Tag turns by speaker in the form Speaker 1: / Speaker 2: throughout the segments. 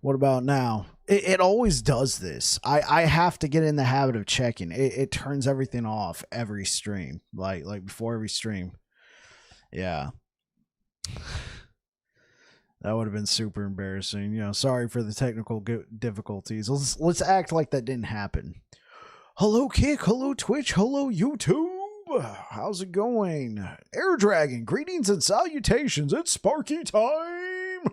Speaker 1: What about now? It always does this. I have to get in the habit of checking. It turns everything off every stream, like before every stream. Yeah, that would have been super embarrassing. Sorry for the technical difficulties. Let's act like that didn't happen. Hello, Kick. Hello, Twitch. Hello, YouTube. How's it going? AirdDragon, greetings and salutations. It's Sparky time.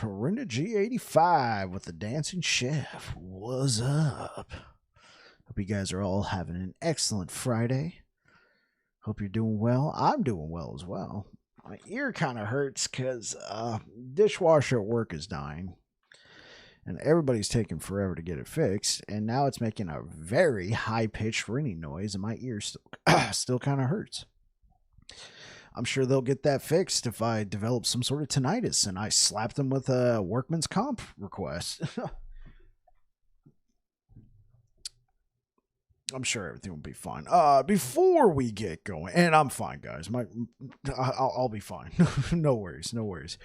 Speaker 1: Rinda G85 with the Dancing Chef. What's up? Hope you guys are all having an excellent Friday. Hope you're doing well. I'm doing well as well. My ear kind of hurts because dishwasher at work is dying. And everybody's taking forever to get it fixed. And now it's making a very high-pitched ringing noise. And my ear still kind of hurts. I'm sure they'll get that fixed if I develop some sort of tinnitus and I slap them with a workman's comp request. I'm sure everything will be fine. Before we get going, and I'm fine, guys. I'll be fine. No worries, no worries.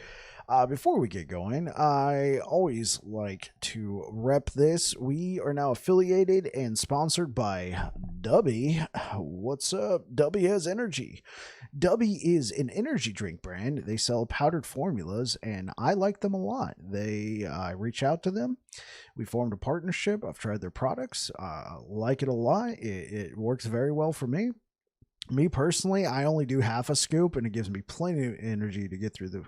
Speaker 1: Before we get going, I always like to rep this. We are now affiliated and sponsored by Dubby. What's up? Dubby has energy. Dubby is an energy drink brand. They sell powdered formulas, and I like them a lot. I reach out to them. We formed a partnership. I've tried their products. Like it a lot. It works very well for me. Me personally, I only do half a scoop, and it gives me plenty of energy to get through the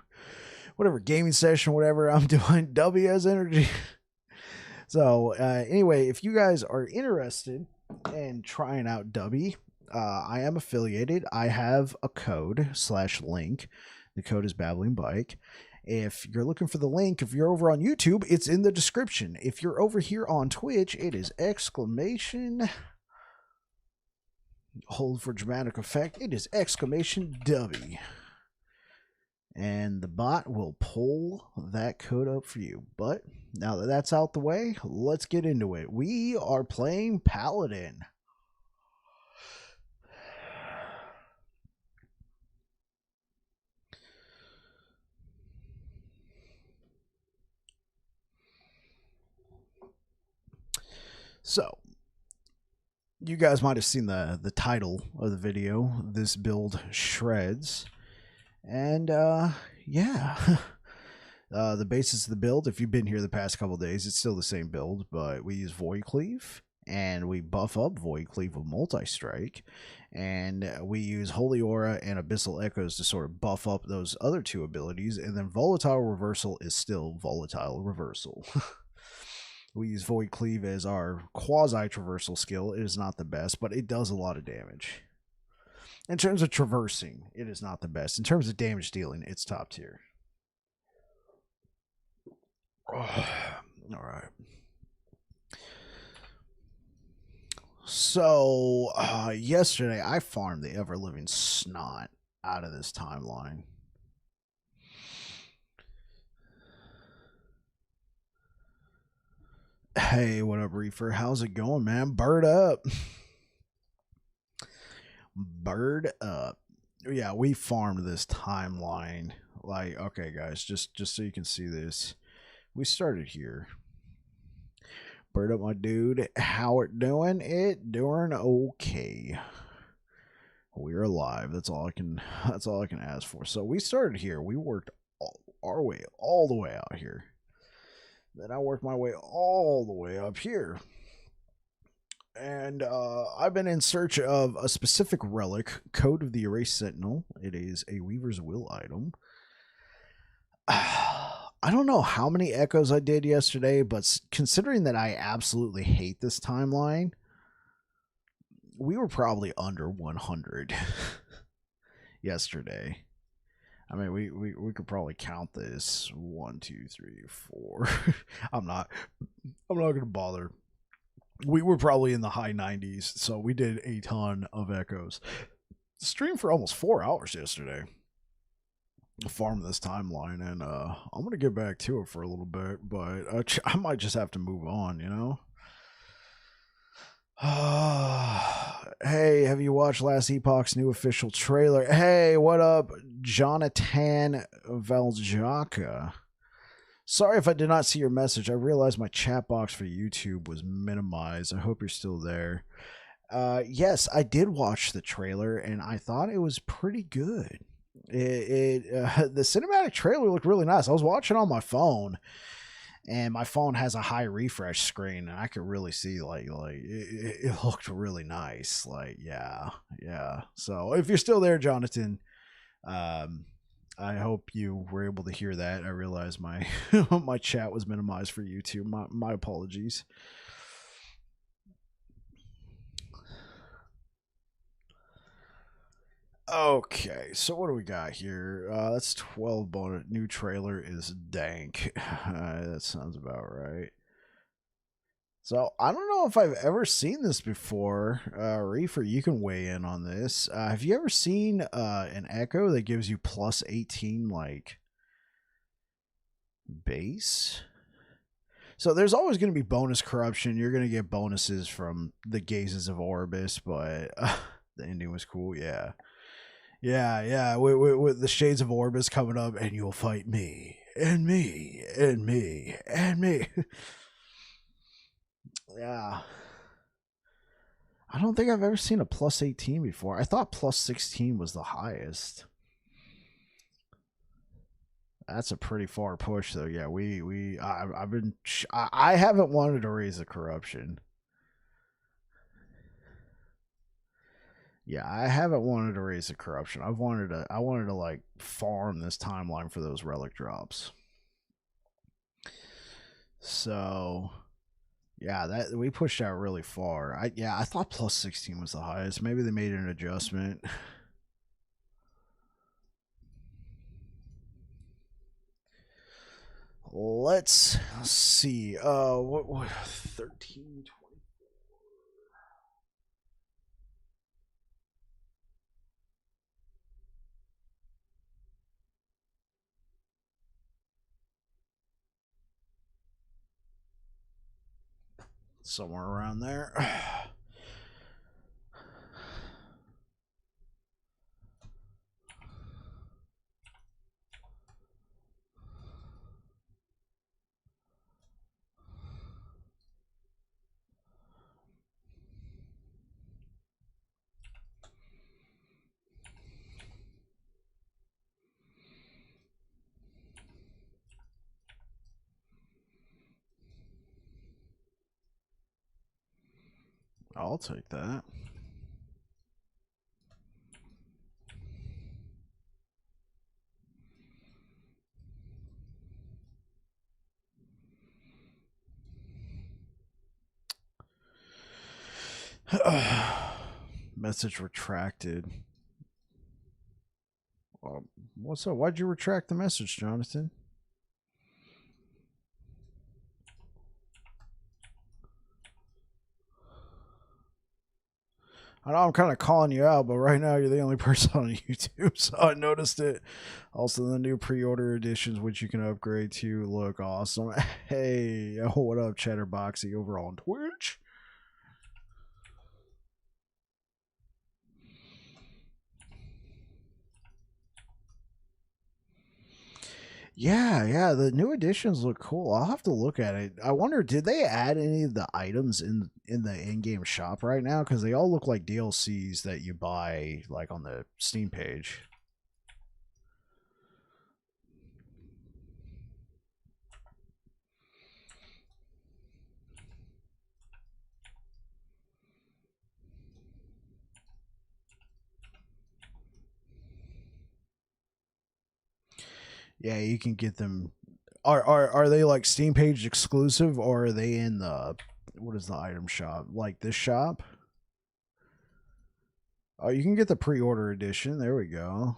Speaker 1: whatever gaming session, whatever I'm doing. W has energy. So anyway, if you guys are interested in trying out W, I am affiliated. I have a code /link. The code is Babbling Bike. If you're looking for the link, if you're over on YouTube, it's in the description. If you're over here on Twitch, it is exclamation. Hold for dramatic effect. It is exclamation W. And the bot will pull that code up for you. But now that that's out the way, let's get into it. We are playing Paladin. So, you guys might have seen the title of the video. This build shreds. And, yeah. The basis of the build, if you've been here the past couple days, it's still the same build, but we use Void Cleave, and we buff up Void Cleave with Multi-Strike, and we use Holy Aura and Abyssal Echoes to sort of buff up those other two abilities, and then Volatile Reversal is still Volatile Reversal. We use Void Cleave as our quasi-traversal skill. It is not the best, but it does a lot of damage. In terms of traversing, it is not the best. In terms of damage dealing, it's top tier. All right. So, yesterday I farmed the ever-living snot out of this timeline. Hey, what up, Reefer? How's it going, man? Bird up. Bird up. Yeah, we farmed this timeline. Like, okay, guys, just so you can see this. We started here. Bird up, my dude. How it doing? It doing okay. We're alive. That's all I can ask for. So we started here. We worked our way all the way out here. Then I worked my way all the way up here. And I've been in search of a specific relic, Code of the Erased Sentinel. It is a Weaver's Will item. I don't know how many echoes I did yesterday, but considering that I absolutely hate this timeline, we were probably under 100 yesterday. I mean, we could probably count this 1, 2, 3, 4. I'm not gonna bother. We were probably in the high 90s, so we did a ton of echoes. Streamed for almost 4 hours yesterday. Farm this timeline, and I'm gonna get back to it for a little bit, but I might just have to move on, you know. Hey, have you watched last Epoch's new official trailer? Hey, what up, Jonathan Valjaka? Sorry if I did not see your message. I realized my chat box for YouTube was minimized. I hope you're still there. Yes, I did watch the trailer and I thought it was pretty good. The cinematic trailer looked really nice. I was watching on my phone, and my phone has a high refresh screen, and I could really see it looked really nice. Like, yeah. So if you're still there, Jonathan, I hope you were able to hear that. I realized my my chat was minimized for YouTube. My apologies. Okay, so what do we got here? That's 12 bonus. New trailer is dank. That sounds about right. So I don't know if I've ever seen this before. Reefer, you can weigh in on this. Have you ever seen an Echo that gives you plus 18 like base? So there's always going to be bonus corruption. You're going to get bonuses from the Gazes of Orbis, but the ending was cool. Yeah. With the Shades of Orbis coming up, and you'll fight me, and me, and me, and me. Yeah. I don't think I've ever seen a plus 18 before. I thought plus 16 was the highest. That's a pretty far push, though. Yeah, I haven't wanted to raise the corruption. Yeah, I haven't wanted to raise the corruption. I wanted to like farm this timeline for those relic drops. So, yeah, that we pushed out really far. I thought plus 16 was the highest. Maybe they made an adjustment. Let's see. What 13, 20. Somewhere around there. I'll take that. Message retracted. What's up? Why'd you retract the message, Jonathan? I know I'm kind of calling you out, but right now you're the only person on YouTube, so I noticed it. Also, the new pre-order editions, which you can upgrade to, look awesome. Hey, what up, Chatterboxy, over on Twitch? Yeah, the new editions look cool. I'll have to look at it. I wonder, did they add any of the items in the in-game shop right now? Because they all look like DLCs that you buy like on the Steam page. Yeah, you can get them. Are they like Steam page exclusive, or are they in the, what is the item shop, like this shop? Oh, you can get the pre-order edition. There we go.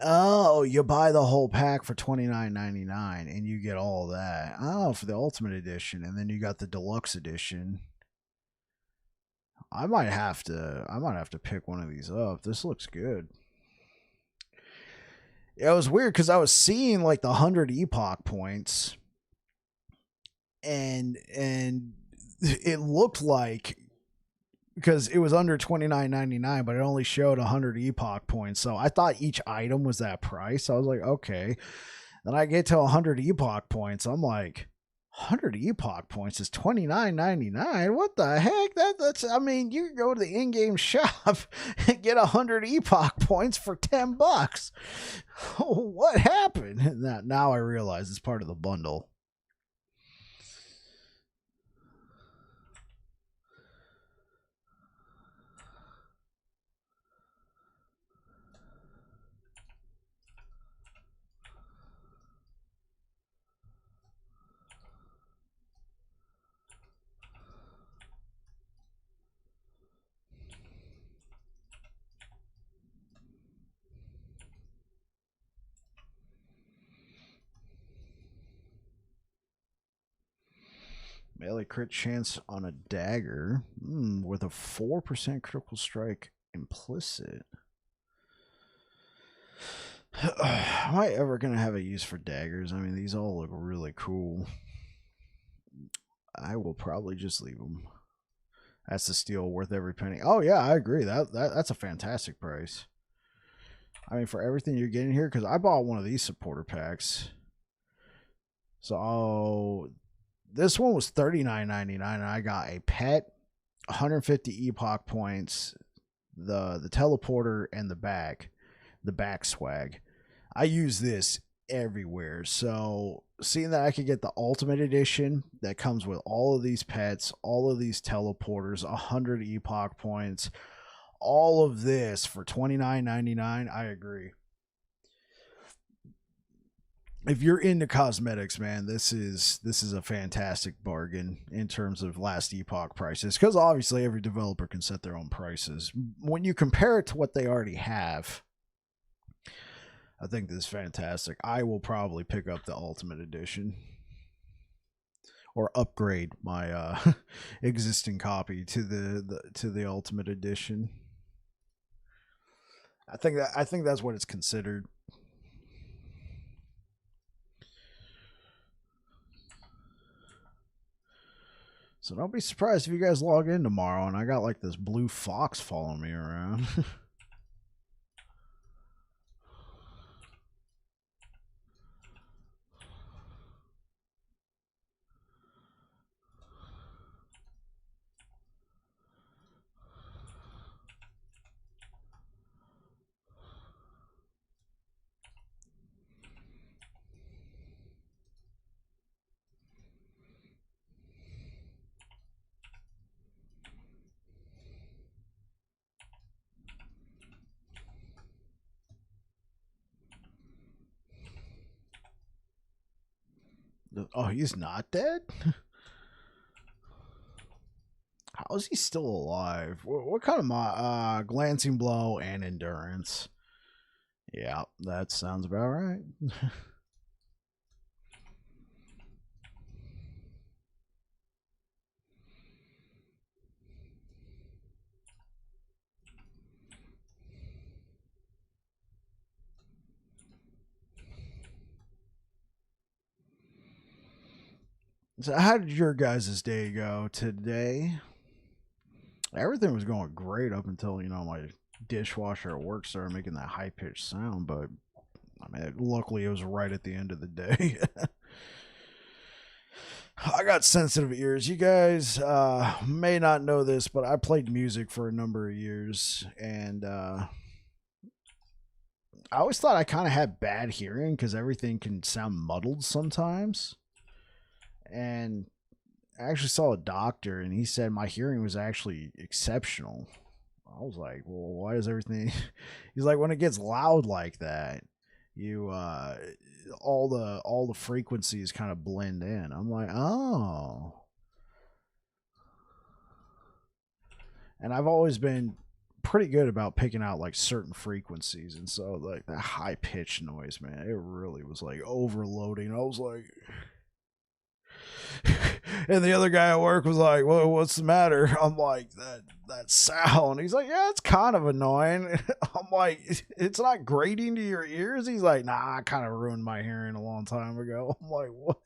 Speaker 1: Oh, you buy the whole pack for $29.99 and you get all that. Oh, for the Ultimate Edition, and then you got the Deluxe Edition. I might have to pick one of these up. This looks good. It was weird because I was seeing like the 100 Epoch points, and it looked like because it was under $29.99, but it only showed 100 Epoch points. So I thought each item was that price. I was like, okay. Then I get to 100 Epoch points. I'm like, 100 Epoch points is $29.99. What the heck? That's I mean, you can go to the in-game shop and get 100 Epoch points for $10. What happened? Now I realize it's part of the bundle. Melee crit chance on a dagger with a 4% critical strike implicit. Am I ever going to have a use for daggers? I mean, these all look really cool. I will probably just leave them. That's the steal worth every penny. Oh, yeah, I agree. That's a fantastic price. I mean, for everything you're getting here, because I bought one of these supporter packs. So this one was $39.99, and I got a pet, 150 Epoch points, the teleporter, and the back swag. I use this everywhere. So seeing that I could get the Ultimate Edition that comes with all of these pets, all of these teleporters, 100 Epoch points, all of this for $29.99, I agree. If you're into cosmetics, man, this is a fantastic bargain in terms of last Epoch prices, because obviously every developer can set their own prices. When you compare it to what they already have, I think this is fantastic. I will probably pick up the Ultimate Edition or upgrade my existing copy to the Ultimate Edition. I think that's what it's considered. So don't be surprised if you guys log in tomorrow and I got like this blue fox following me around. Oh, he's not dead? How is he still alive? What kind of glancing blow and endurance? Yeah, that sounds about right. So how did your guys' day go today? Everything was going great up until, my dishwasher at work started making that high-pitched sound, but I mean, luckily it was right at the end of the day. I got sensitive ears. You guys may not know this, but I played music for a number of years, and I always thought I kind of had bad hearing because everything can sound muddled sometimes. And I actually saw a doctor, and he said my hearing was actually exceptional. I was like, well, why is everything? He's like, when it gets loud like that, you all the frequencies kind of blend in. I'm like, oh. And I've always been pretty good about picking out like certain frequencies, and so like that high pitched noise, man, it really was like overloading. I was like, and the other guy at work was like, well, what's the matter? I'm like, that sound. He's like, yeah, it's kind of annoying. I'm like, it's not grating to your ears. He's like, nah, I kind of ruined my hearing a long time ago. I'm like, what?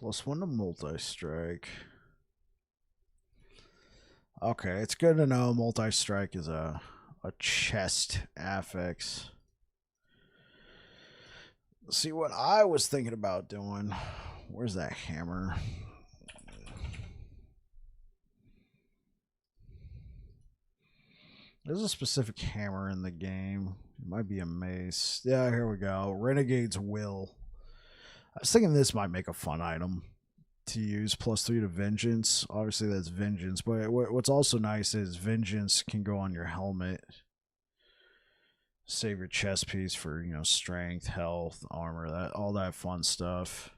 Speaker 1: +1 to multi-strike. Okay, it's good to know multi-strike is a chest affix. See, what I was thinking about doing... Where's that hammer? There's a specific hammer in the game. It might be a mace. Yeah, here we go. Renegade's Will. I was thinking this might make a fun item to use. +3 to Vengeance. Obviously, that's Vengeance. But what's also nice is Vengeance can go on your helmet. Save your chest piece for, you know, strength, health, armor, all that fun stuff.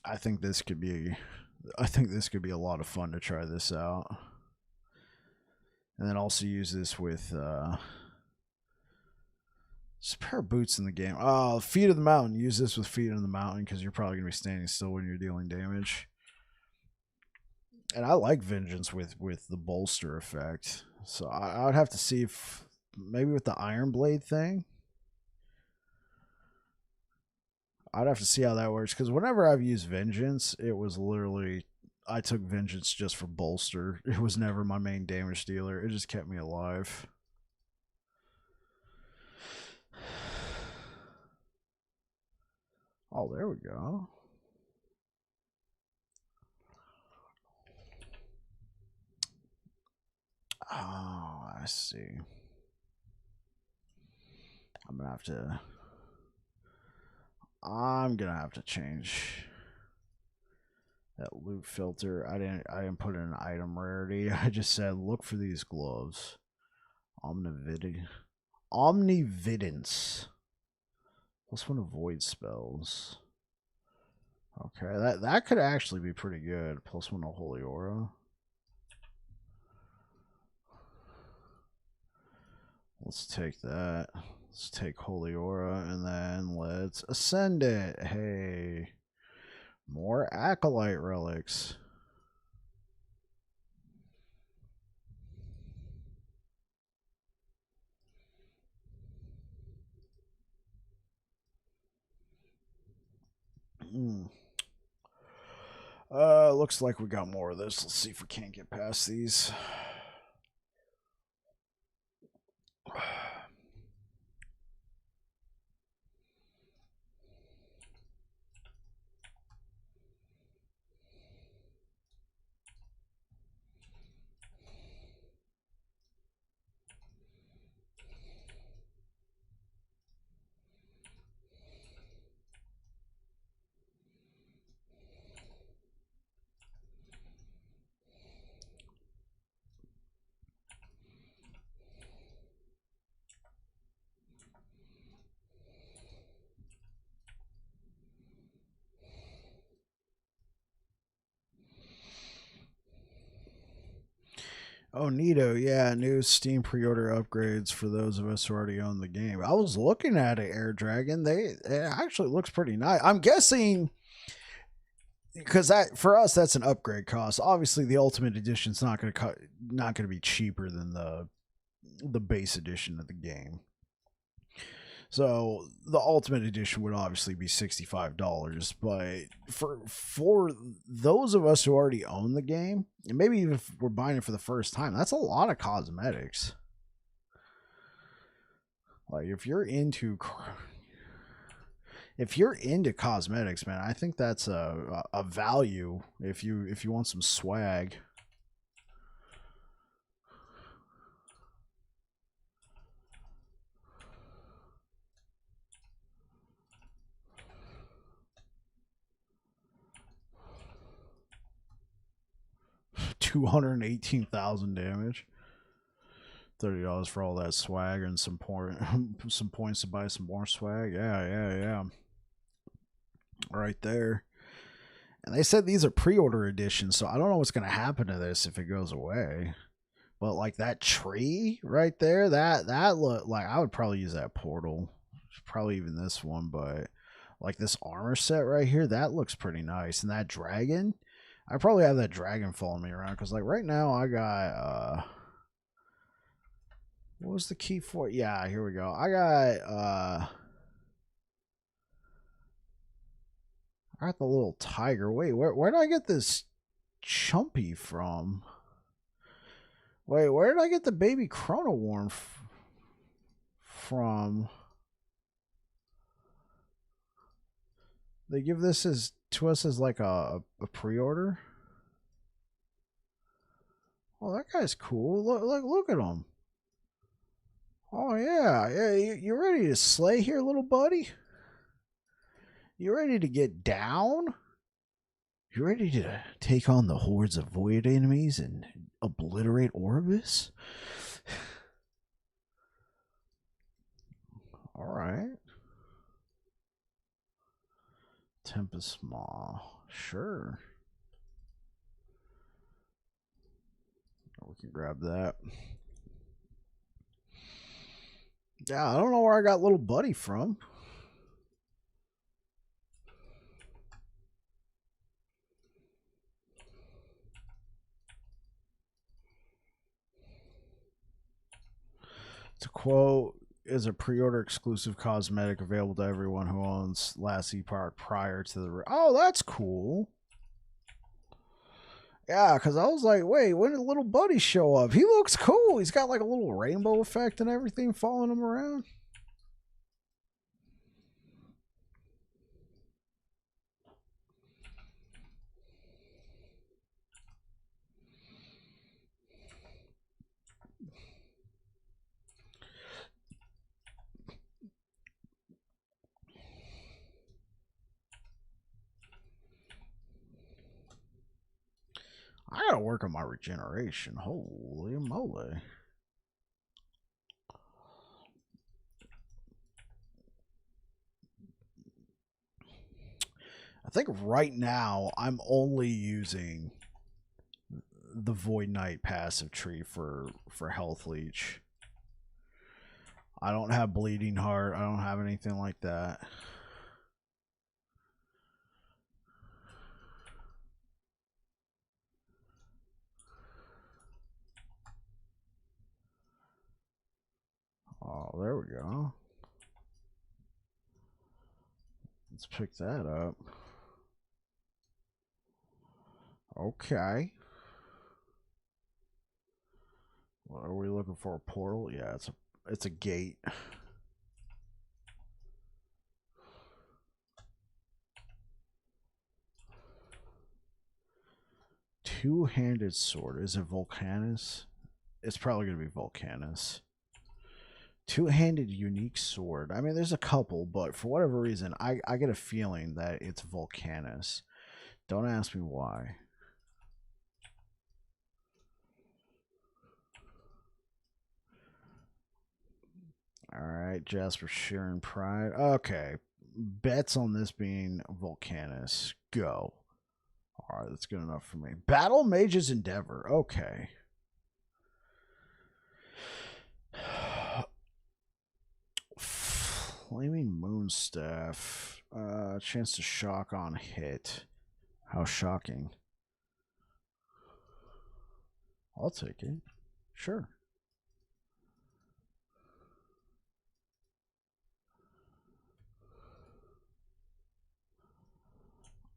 Speaker 1: I think this could be a lot of fun to try this out. And then also use this with just a pair of boots in the game. Oh, Feet of the Mountain. Use this with Feet of the Mountain because you're probably going to be standing still when you're dealing damage. And I like Vengeance with the bolster effect. So I would have to see if maybe with the Iron Blade thing. I'd have to see how that works because whenever I've used Vengeance, it was literally... I took Vengeance just for bolster. It was never my main damage dealer. It just kept me alive. Oh, there we go. Oh, I see. I'm gonna have to change that loot filter. I didn't put in an item rarity. I just said look for these gloves. Omnividence. +1 avoid spells. Okay, that could actually be pretty good. +1 to Holy Aura. Let's take that. Let's take Holy Aura and then let's ascend it. Hey. More Acolyte relics. Looks like we got more of this. Let's see if we can't get past these. Oh, neato. Yeah, new Steam pre-order upgrades for those of us who already own the game. I was looking at it, AirdDragon. It actually looks pretty nice. I'm guessing because that for us that's an upgrade cost. Obviously, the Ultimate Edition's not going to be cheaper than the base edition of the game. So the Ultimate Edition would obviously be $65, but for those of us who already own the game, and maybe even if we're buying it for the first time, that's a lot of cosmetics. Like if you're into cosmetics, man, I think that's a value if you want some swag. $218,000 damage. $30 for all that swag and some points to buy some more swag. Yeah. Right there. And they said these are pre-order editions, so I don't know what's going to happen to this if it goes away. But like that tree right there, that look like I would probably use that portal. Probably even this one, but like this armor set right here, that looks pretty nice. And that dragon, I probably have that dragon following me around because like right now I got what was the key for it? Yeah, here we go. I got I got the little tiger. Wait, where did I get this Chumpy from? Wait, where did I get the baby Chronoworm from? They give this to us as like a pre-order. Oh, that guy's cool. Look at him. Oh yeah. You ready to slay here, little buddy? You ready to get down? You ready to take on the hordes of void enemies and obliterate Orbis? All right. Tempest Maw. Sure. We can grab that. Yeah, I don't know where I got little buddy from. To quote, is a pre-order exclusive cosmetic available to everyone who owns Last Epoch prior to the... Oh, that's cool. Yeah, because I was like, wait, when did little buddy show up? He looks cool. He's got like a little rainbow effect and everything following him around. I gotta work on my regeneration. Holy moly. I think right now I'm only using the Void Knight passive tree for health leech. I don't have Bleeding Heart. I don't have anything like that. Oh, there we go. Let's pick that up. Okay. What are we looking for? A portal? Yeah, it's a gate. Two-handed sword. Is it Volcanus? It's probably gonna be Volcanus. Two-handed unique sword. I mean, there's a couple, but for whatever reason, I get a feeling that it's Volcanus. Don't ask me why. Alright, Jasper Sheeran Pride. Okay. Bets on this being Volcanus. Go. Alright, that's good enough for me. Battle Mage's Endeavor. Okay. Flaming Moonstaff. Chance to shock on hit. How shocking. I'll take it. Sure.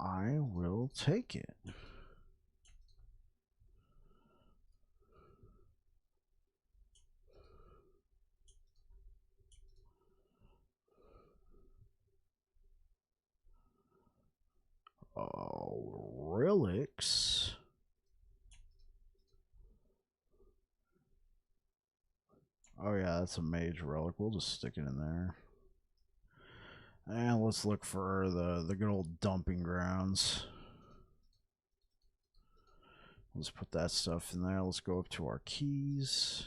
Speaker 1: I will take it. Oh, relics. Oh yeah, that's a mage relic. We'll just stick it in there. And let's look for the good old dumping grounds. Let's put that stuff in there. Let's go up to our keys.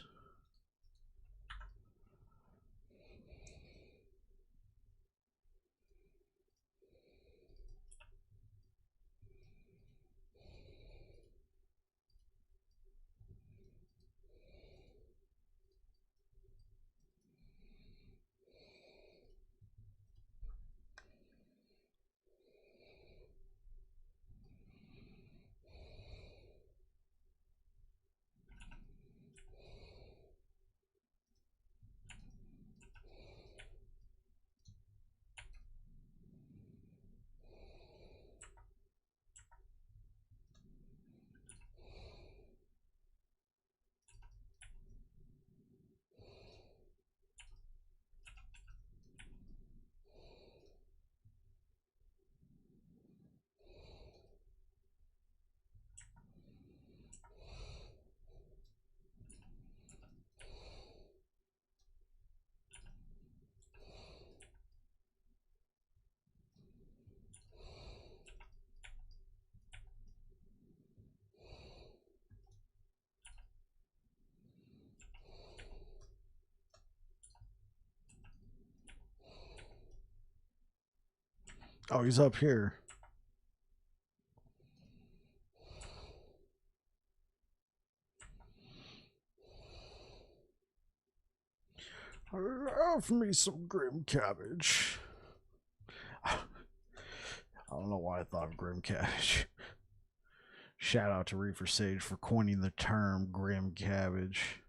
Speaker 1: Oh, he's up here. Have me some grim cabbage. I don't know why I thought of grim cabbage. Shout out to Reefer Sage for coining the term grim cabbage.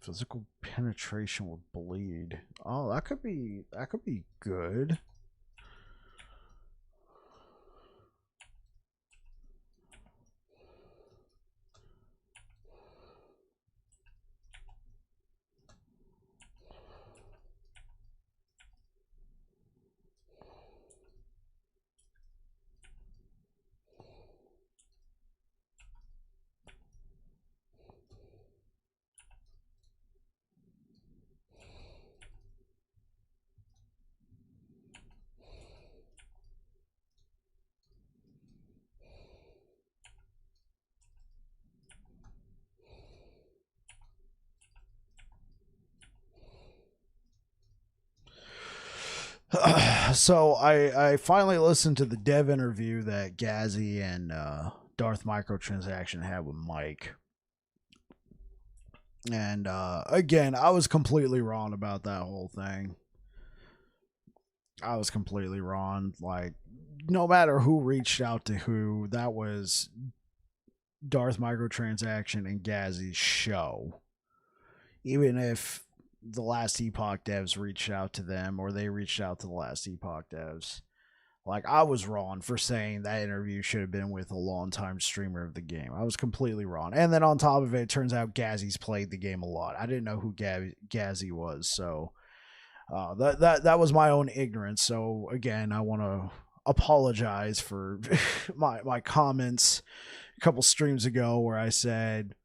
Speaker 1: Physical penetration with bleed. Oh, that could be good. So I finally listened to the dev interview that Gazzy and Darth Microtransaction had with Mike. And again, I was completely wrong about that whole thing. I was completely wrong. Like, no matter who reached out to who, that was Darth Microtransaction and Gazzy's show. Even if the last Epoch devs reached out to them or they reached out to the last Epoch devs. Like, I was wrong for saying that interview should have been with a longtime streamer of the game. I was completely wrong. And then on top of it, it turns out Gazzy's played the game a lot. I didn't know who Gazzy was, so that was my own ignorance. So again, I want to apologize for my comments a couple streams ago where I said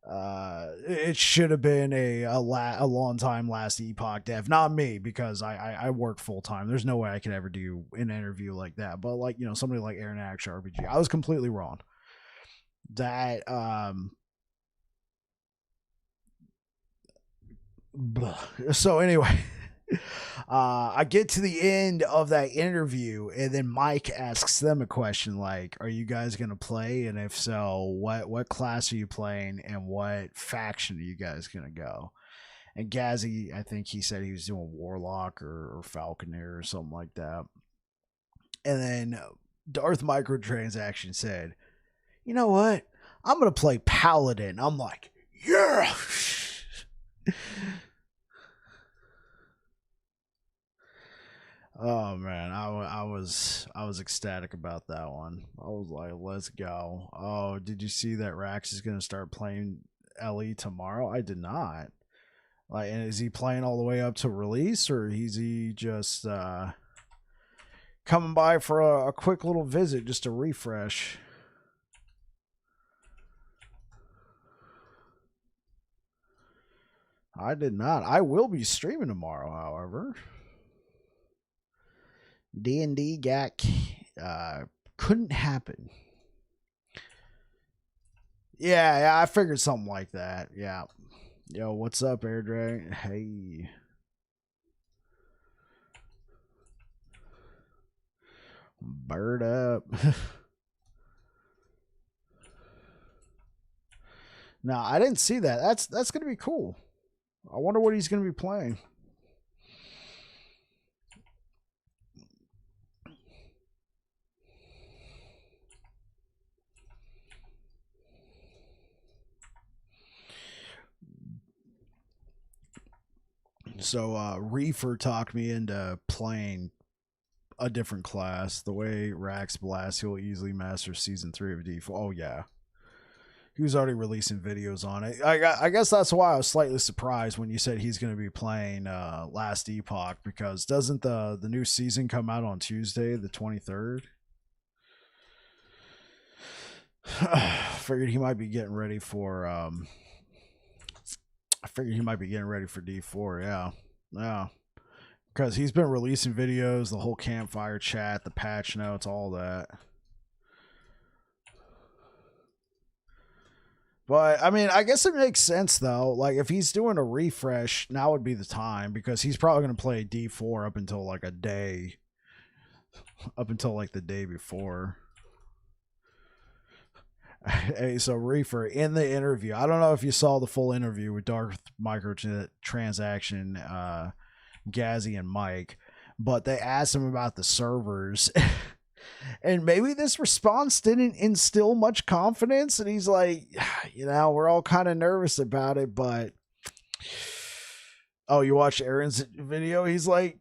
Speaker 1: it should have been a long time last Epoch dev, not me, because I work full time. There's no way I could ever do an interview like that. But like, you know, somebody like AirdDragon RPG, I was completely wrong. That so anyway. I get to the end of that interview, and then Mike asks them a question like, "Are you guys gonna play? And if so, what class are you playing? And what faction are you guys gonna go?" And Gazzy, I think he said he was doing Warlock or Falconer or something like that. And then Darth Microtransaction said, "You know what? I'm gonna play Paladin." I'm like, "Yeah." Oh man, I was ecstatic about that one. I was like, let's go. Oh, did you see that Rax is gonna start playing LE tomorrow? I did not. Like, and is he playing all the way up to release, or is he just coming by for a quick little visit just to refresh? I did not. I will be streaming tomorrow, however. D&D got couldn't happen. Yeah, I figured something like that. Yeah. Yo, what's up, AirdDragon? Hey. Bird up. No, I didn't see that. That's gonna be cool. I wonder what he's gonna be playing. So Reefer talked me into playing a different class. The way Rax blasts, he'll easily master season 3 of D4. Oh yeah. He was already releasing videos on it. I guess that's why I was slightly surprised when you said he's going to be playing Last Epoch, because doesn't the new season come out on Tuesday, the 23rd? Figured he might be getting ready for D4. Yeah, because he's been releasing videos, the whole campfire chat, the patch notes, all that. But I mean, I guess it makes sense though. Like if he's doing a refresh, now would be the time, because he's probably going to play D4 up until like the day before. Hey, so Reefer, in the interview, I don't know if you saw the full interview with Dark Microtransaction, Gazzy, and Mike, but they asked him about the servers. And maybe this response didn't instill much confidence, and he's like, we're all kind of nervous about it, but you watched Aaron's video? He's like,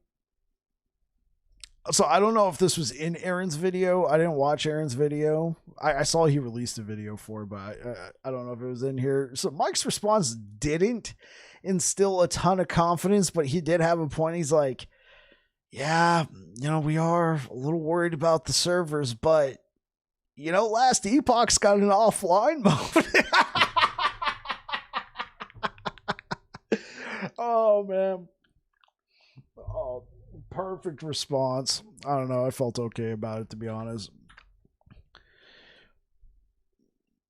Speaker 1: so I don't know if this was in Aaron's video. I didn't watch Aaron's video. I saw he released a video for it, but I don't know if it was in here. So Mike's response didn't instill a ton of confidence, but he did have a point. He's like, yeah, we are a little worried about the servers, but Last Epoch's got an offline mode. Oh man. Oh, perfect response. I don't know. I felt okay about it, to be honest.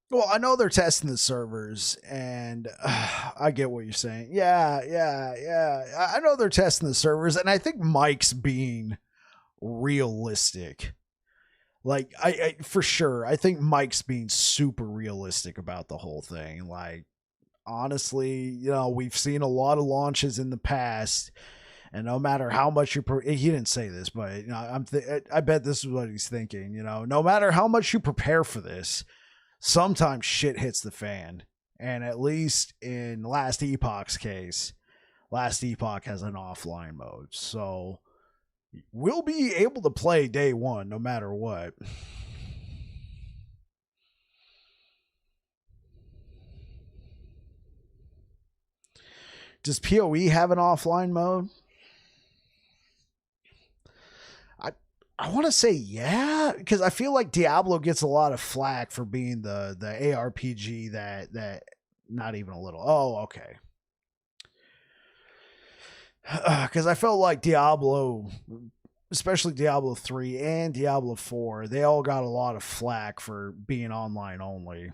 Speaker 1: Well, I know they're testing the servers, and I get what you're saying. Yeah. I know they're testing the servers, and I think Mike's being realistic. Like, I for sure, I think Mike's being super realistic about the whole thing. Like, honestly, we've seen a lot of launches in the past, and no matter how much he didn't say this, but I bet this is what he's thinking. No matter how much you prepare for this, sometimes shit hits the fan. And at least in Last Epoch's case, Last Epoch has an offline mode. So we'll be able to play day one no matter what. Does PoE have an offline mode? I want to say yeah, because I feel like Diablo gets a lot of flack for being the ARPG that not even a little. Oh, okay. Because I felt like Diablo, especially Diablo 3 and Diablo 4, they all got a lot of flack for being online only.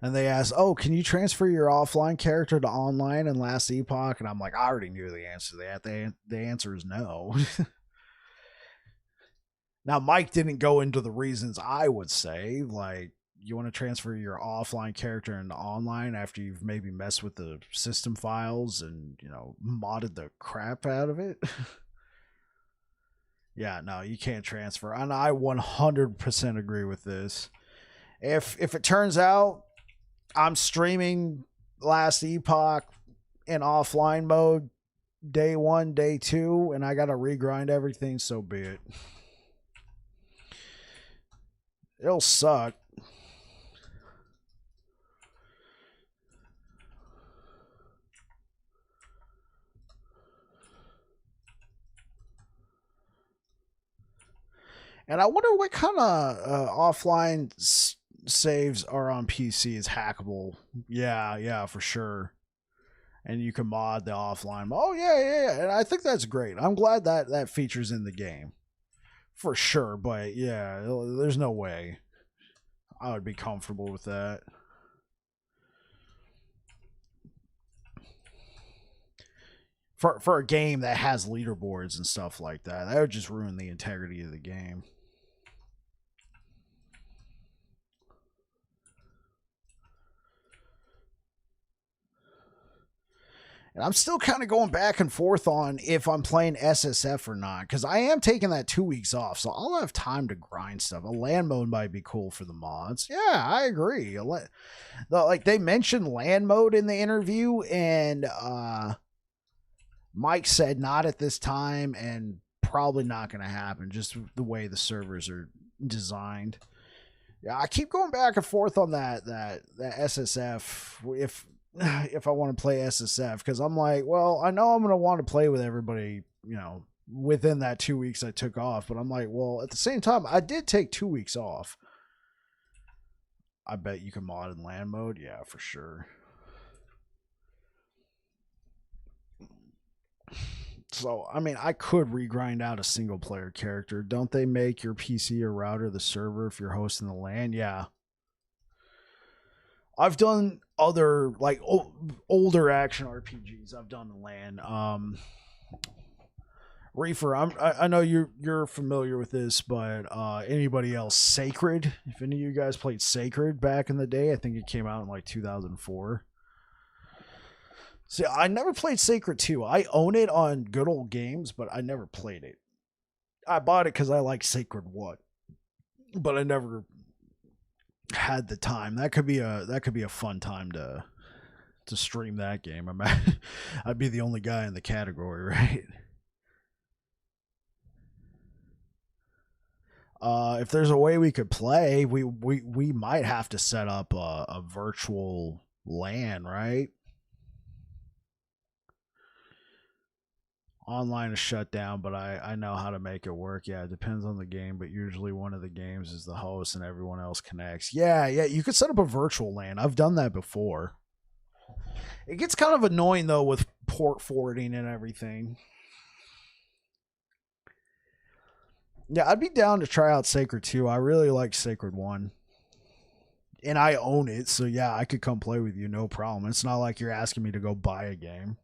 Speaker 1: And they asked, can you transfer your offline character to online in Last Epoch? And I'm like, I already knew the answer to that. The answer is no. Now, Mike didn't go into the reasons I would say. Like, you want to transfer your offline character into online after you've maybe messed with the system files and, modded the crap out of it? Yeah, no, you can't transfer. And I 100% agree with this. If it turns out I'm streaming Last Epoch in offline mode day 1, day 2, and I gotta regrind everything, so be it. It'll suck. And I wonder what kind of offline saves are on PC is hackable. Yeah, for sure. And you can mod the offline. Oh yeah. And I think that's great. I'm glad that features in the game. For sure, but yeah, there's no way I would be comfortable with that. For a game that has leaderboards and stuff like that would just ruin the integrity of the game. And I'm still kind of going back and forth on if I'm playing SSF or not, because I am taking that 2 weeks off, so I'll have time to grind stuff. A land mode might be cool for the mods. Yeah, I agree. Like, they mentioned land mode in the interview, and Mike said not at this time and probably not going to happen, just the way the servers are designed. Yeah, I keep going back and forth on that SSF if I want to play SSF, because I'm like, well, I know I'm gonna want to play with everybody, within that 2 weeks I took off, but I'm like, well, at the same time, I did take 2 weeks off. I bet you can mod in land mode, yeah, for sure. So, I mean, I could regrind out a single player character. Don't they make your PC or router the server if you're hosting the LAN? Yeah. I've done other, like, older action RPGs. I've done the LAN. Reefer, I know you're familiar with this, but anybody else? Sacred? If any of you guys played Sacred back in the day, I think it came out in like 2004. See, I never played Sacred 2. I own it on Good Old Games, but I never played it. I bought it because I like Sacred 1, but I never had the time. That could be a fun time to stream that game. I'd be the only guy in the category, right? If there's a way we could play, we might have to set up a virtual LAN, right? Online is shut down, but I know how to make it work. Yeah, it depends on the game, but usually one of the games is the host and everyone else connects. Yeah, you could set up a virtual LAN. I've done that before. It gets kind of annoying though with port forwarding and everything. Yeah, I'd be down to try out Sacred 2. I really like Sacred 1. And I own it, so yeah, I could come play with you, no problem. It's not like you're asking me to go buy a game.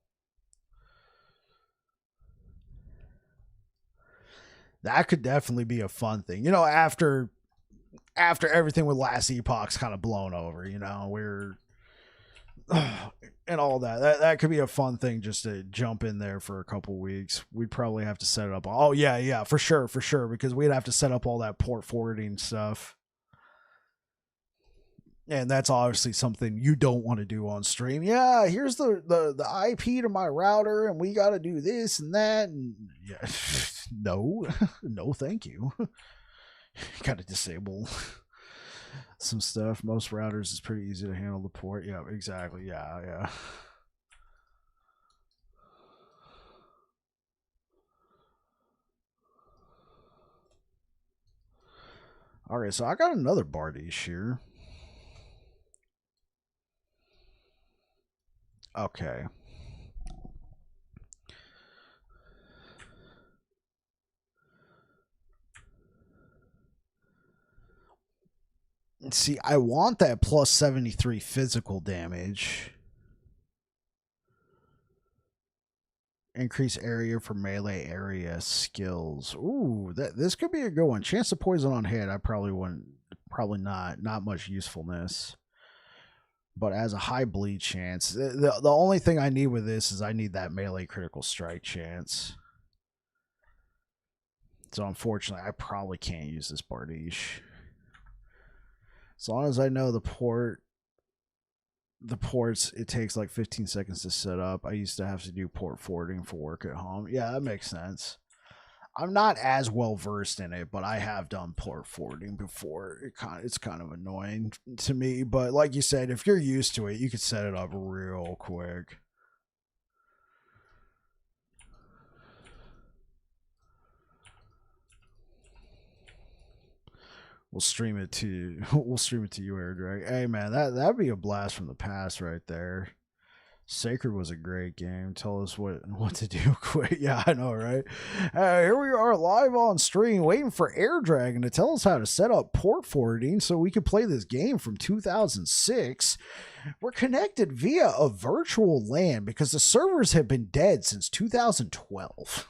Speaker 1: That could definitely be a fun thing. After everything with Last Epoch's kind of blown over, we're and all that could be a fun thing just to jump in there for a couple weeks. We'd probably have to set it up. Oh yeah, for sure, because we'd have to set up all that port forwarding stuff. And that's obviously something you don't want to do on stream. Yeah, here's the IP to my router, and we got to do this and that. And yeah, no, thank you. Got to disable some stuff. Most routers is pretty easy to handle the port. Yeah, exactly. Yeah. All right, so I got another Bardiche here. Okay. See, I want that plus 73 physical damage. Increase area for melee area skills. Ooh, this could be a good one. Chance of poison on hit, I probably wouldn't. Probably not much usefulness. But as a high bleed chance, the only thing I need with this is I need that melee critical strike chance. So unfortunately, I probably can't use this Bardiche. As long as I know the ports, it takes like 15 seconds to set up. I used to have to do port forwarding for work at home. Yeah, that makes sense. I'm not as well versed in it, but I have done port forwarding before. It's kind of annoying to me, but like you said, if you're used to it, you could set it up real quick. We'll stream it to you, AirdDragon. Hey man, that'd be a blast from the past right there. Sacred was a great game. Tell us what to do quick. Yeah, I know, right? Here we are live on stream waiting for AirdDragon to tell us how to set up port forwarding so we could play this game from 2006. We're connected via a virtual LAN because the servers have been dead since 2012.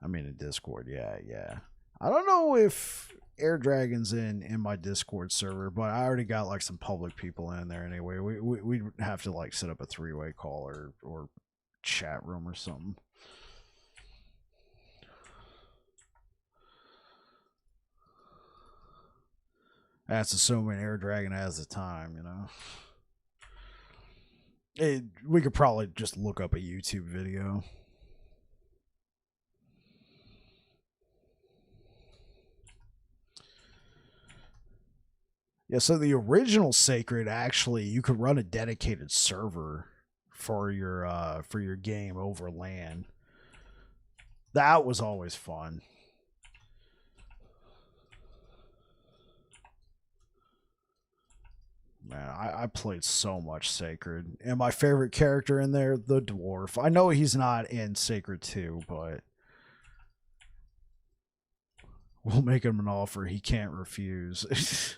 Speaker 1: I mean, in Discord, yeah. I don't know if AirdDragon's in my Discord server, but I already got like some public people in there anyway. We'd have to like set up a 3-way call or chat room or something. That's assuming AirdDragon has the time, we could probably just look up a YouTube video. Yeah, so the original Sacred, actually, you could run a dedicated server for your game over LAN. That was always fun. Man, I played so much Sacred. And my favorite character in there, the Dwarf. I know he's not in Sacred 2, but we'll make him an offer he can't refuse.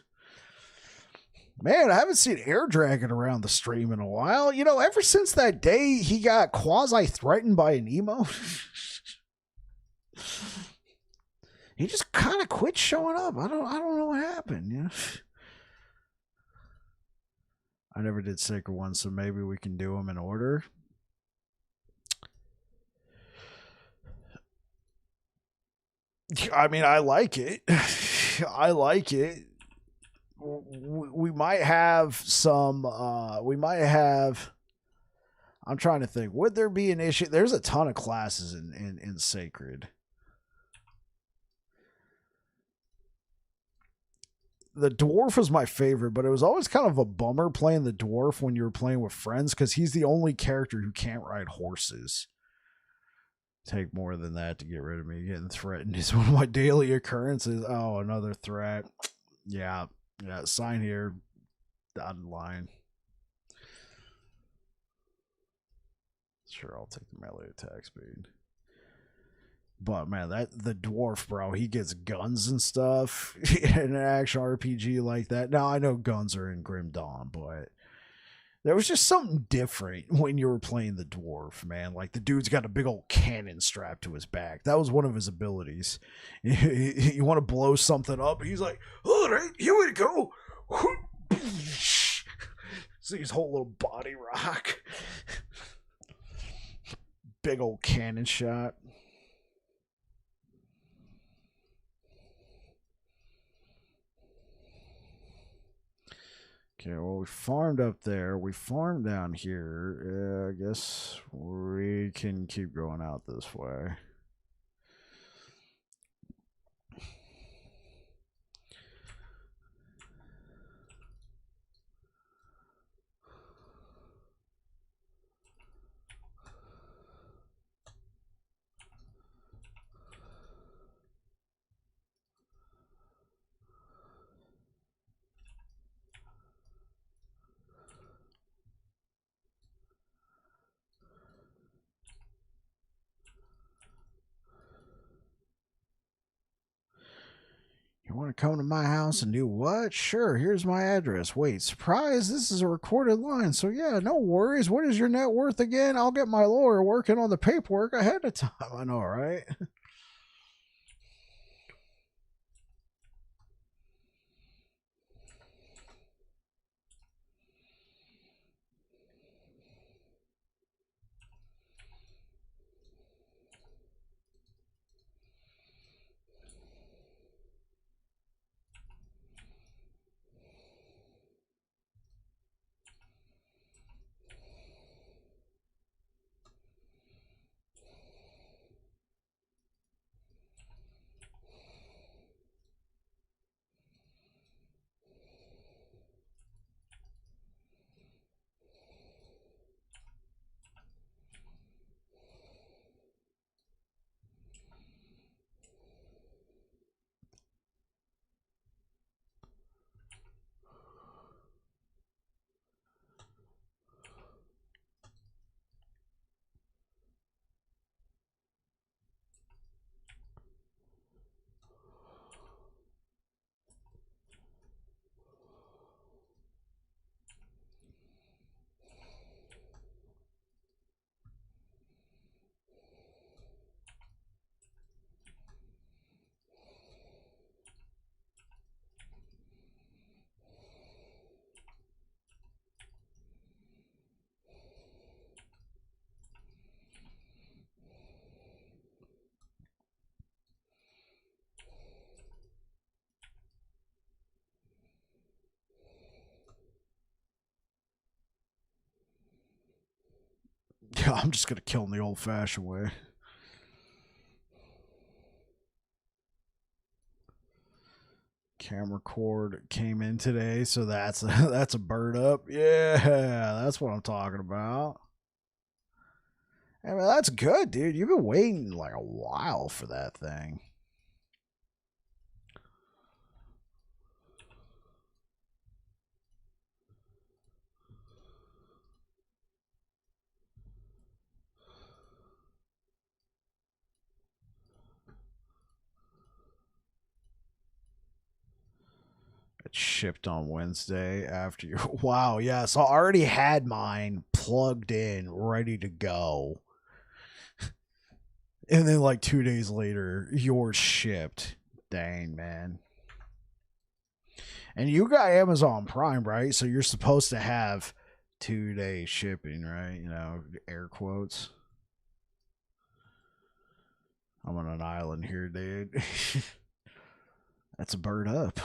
Speaker 1: Man, I haven't seen AirdDragon around the stream in a while. You know, ever since that day he got quasi-threatened by an emo, he just kind of quit showing up. I don't know what happened, you know. I never did Sacred 1, so maybe we can do them in order. I mean, I like it. I like it. We might have some. We might have. I'm trying to think. Would there be an issue? There's a ton of classes in Sacred. The Dwarf was my favorite, but it was always kind of a bummer playing the Dwarf when you were playing with friends because he's the only character who can't ride horses. Take more than that to get rid of me. Getting threatened is one of my daily occurrences. Oh, another threat. Yeah. Sign here. Dotted line. Sure, I'll take the melee attack speed. But man, the Dwarf, bro, he gets guns and stuff in an action RPG like that. Now I know guns are in Grim Dawn, but there was just something different when you were playing the Dwarf, man. Like the dude's got a big old cannon strapped to his back. That was one of his abilities. You want to blow something up, he's like, "All right, here we go." See his whole little body rock. Big old cannon shot. Okay, well, we farmed up there. We farmed down here. I guess we can keep going out this way. You want to come to my house and do what? Sure, here's my address. Wait, surprise, this is a recorded line. So yeah, no worries. What is your net worth again? I'll get my lawyer working on the paperwork ahead of time. I know, right? Yeah, I'm just going to kill him the old fashioned way. Camera cord came in today, so that's a bird up. Yeah, that's what I'm talking about. I mean, that's good, dude. You've been waiting like a while for that thing. It shipped on Wednesday after you. Wow, yeah. So I already had mine plugged in, ready to go. And then like 2 days later, yours shipped. Dang, man. And you got Amazon Prime, right? So you're supposed to have 2 day shipping, right? You know, air quotes. I'm on an island here, dude. That's a bird up.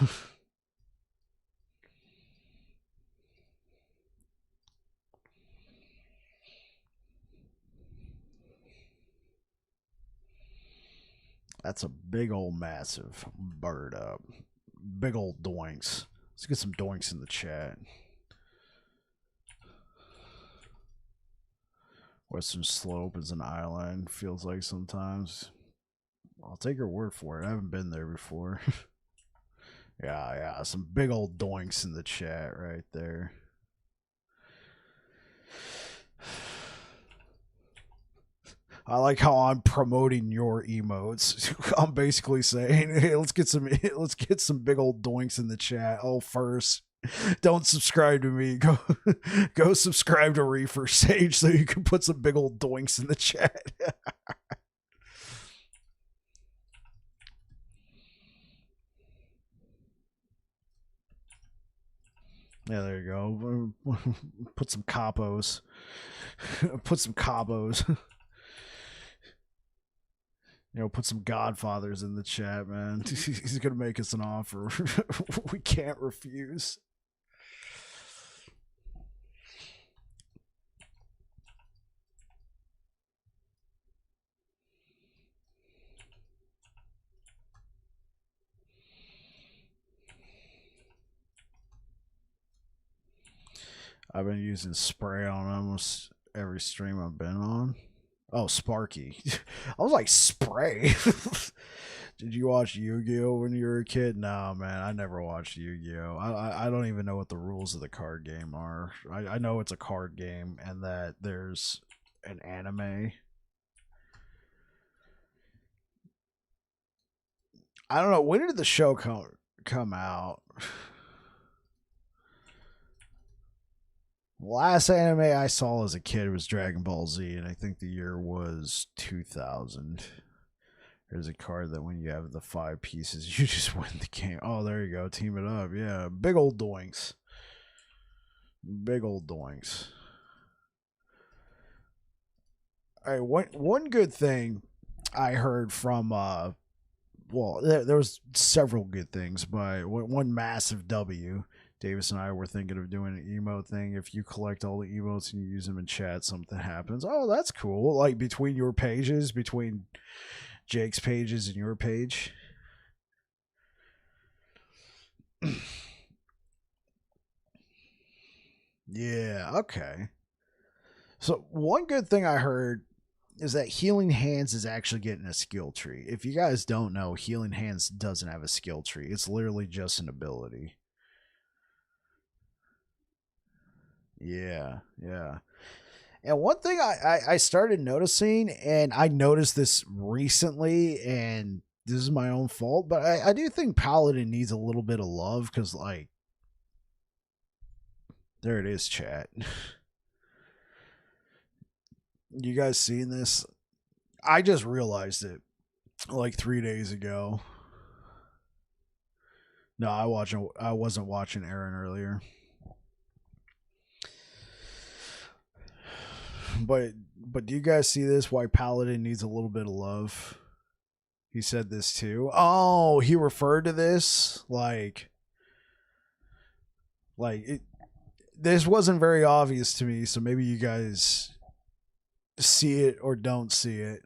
Speaker 1: That's a big old massive bird up. Big old doinks. Let's get some doinks in the chat. Western Slope is an island, feels like sometimes. I'll take your word for it. I haven't been there before. Yeah, some big old doinks in the chat right there. I like how I'm promoting your emotes. I'm basically saying, hey, let's get some big old doinks in the chat. Oh, first, don't subscribe to me. Go subscribe to Reefer Sage so you can put some big old doinks in the chat. Yeah, there you go. Put some capos. Put some cabos. You know, put some Godfathers in the chat, man. He's gonna make us an offer we can't refuse. I've been using spray on almost every stream I've been on. Oh, Sparky. I was like, spray? Did you watch Yu-Gi-Oh when you were a kid? No, man, I never watched Yu-Gi-Oh. I don't even know what the rules of the card game are. I know it's a card game and that there's an anime. I don't know. When did the show come out? Last anime I saw as a kid was Dragon Ball Z, and I think the year was 2000. There's a card that when you have the 5 pieces, you just win the game. Oh, there you go. Team it up. Yeah. Big old doinks. Big old doinks. All right. One good thing I heard from, well, there was several good things, but one massive W. Davis and I were thinking of doing an emote thing. If you collect all the emotes and you use them in chat, something happens. Oh, that's cool. Like between your pages, between Jake's pages and your page. Yeah, okay. So one good thing I heard is that Healing Hands is actually getting a skill tree. If you guys don't know, Healing Hands doesn't have a skill tree. It's literally just an ability. Yeah. And one thing I started noticing, and I noticed this recently, and this is my own fault, but I do think Paladin needs a little bit of love because, like, there it is, chat. You guys seen this? I just realized it like 3 days ago. No, I wasn't watching Aaron earlier. But do you guys see this? Why Paladin needs a little bit of love? He said this too. Oh, he referred to this like it. This wasn't very obvious to me, so maybe you guys see it or don't see it.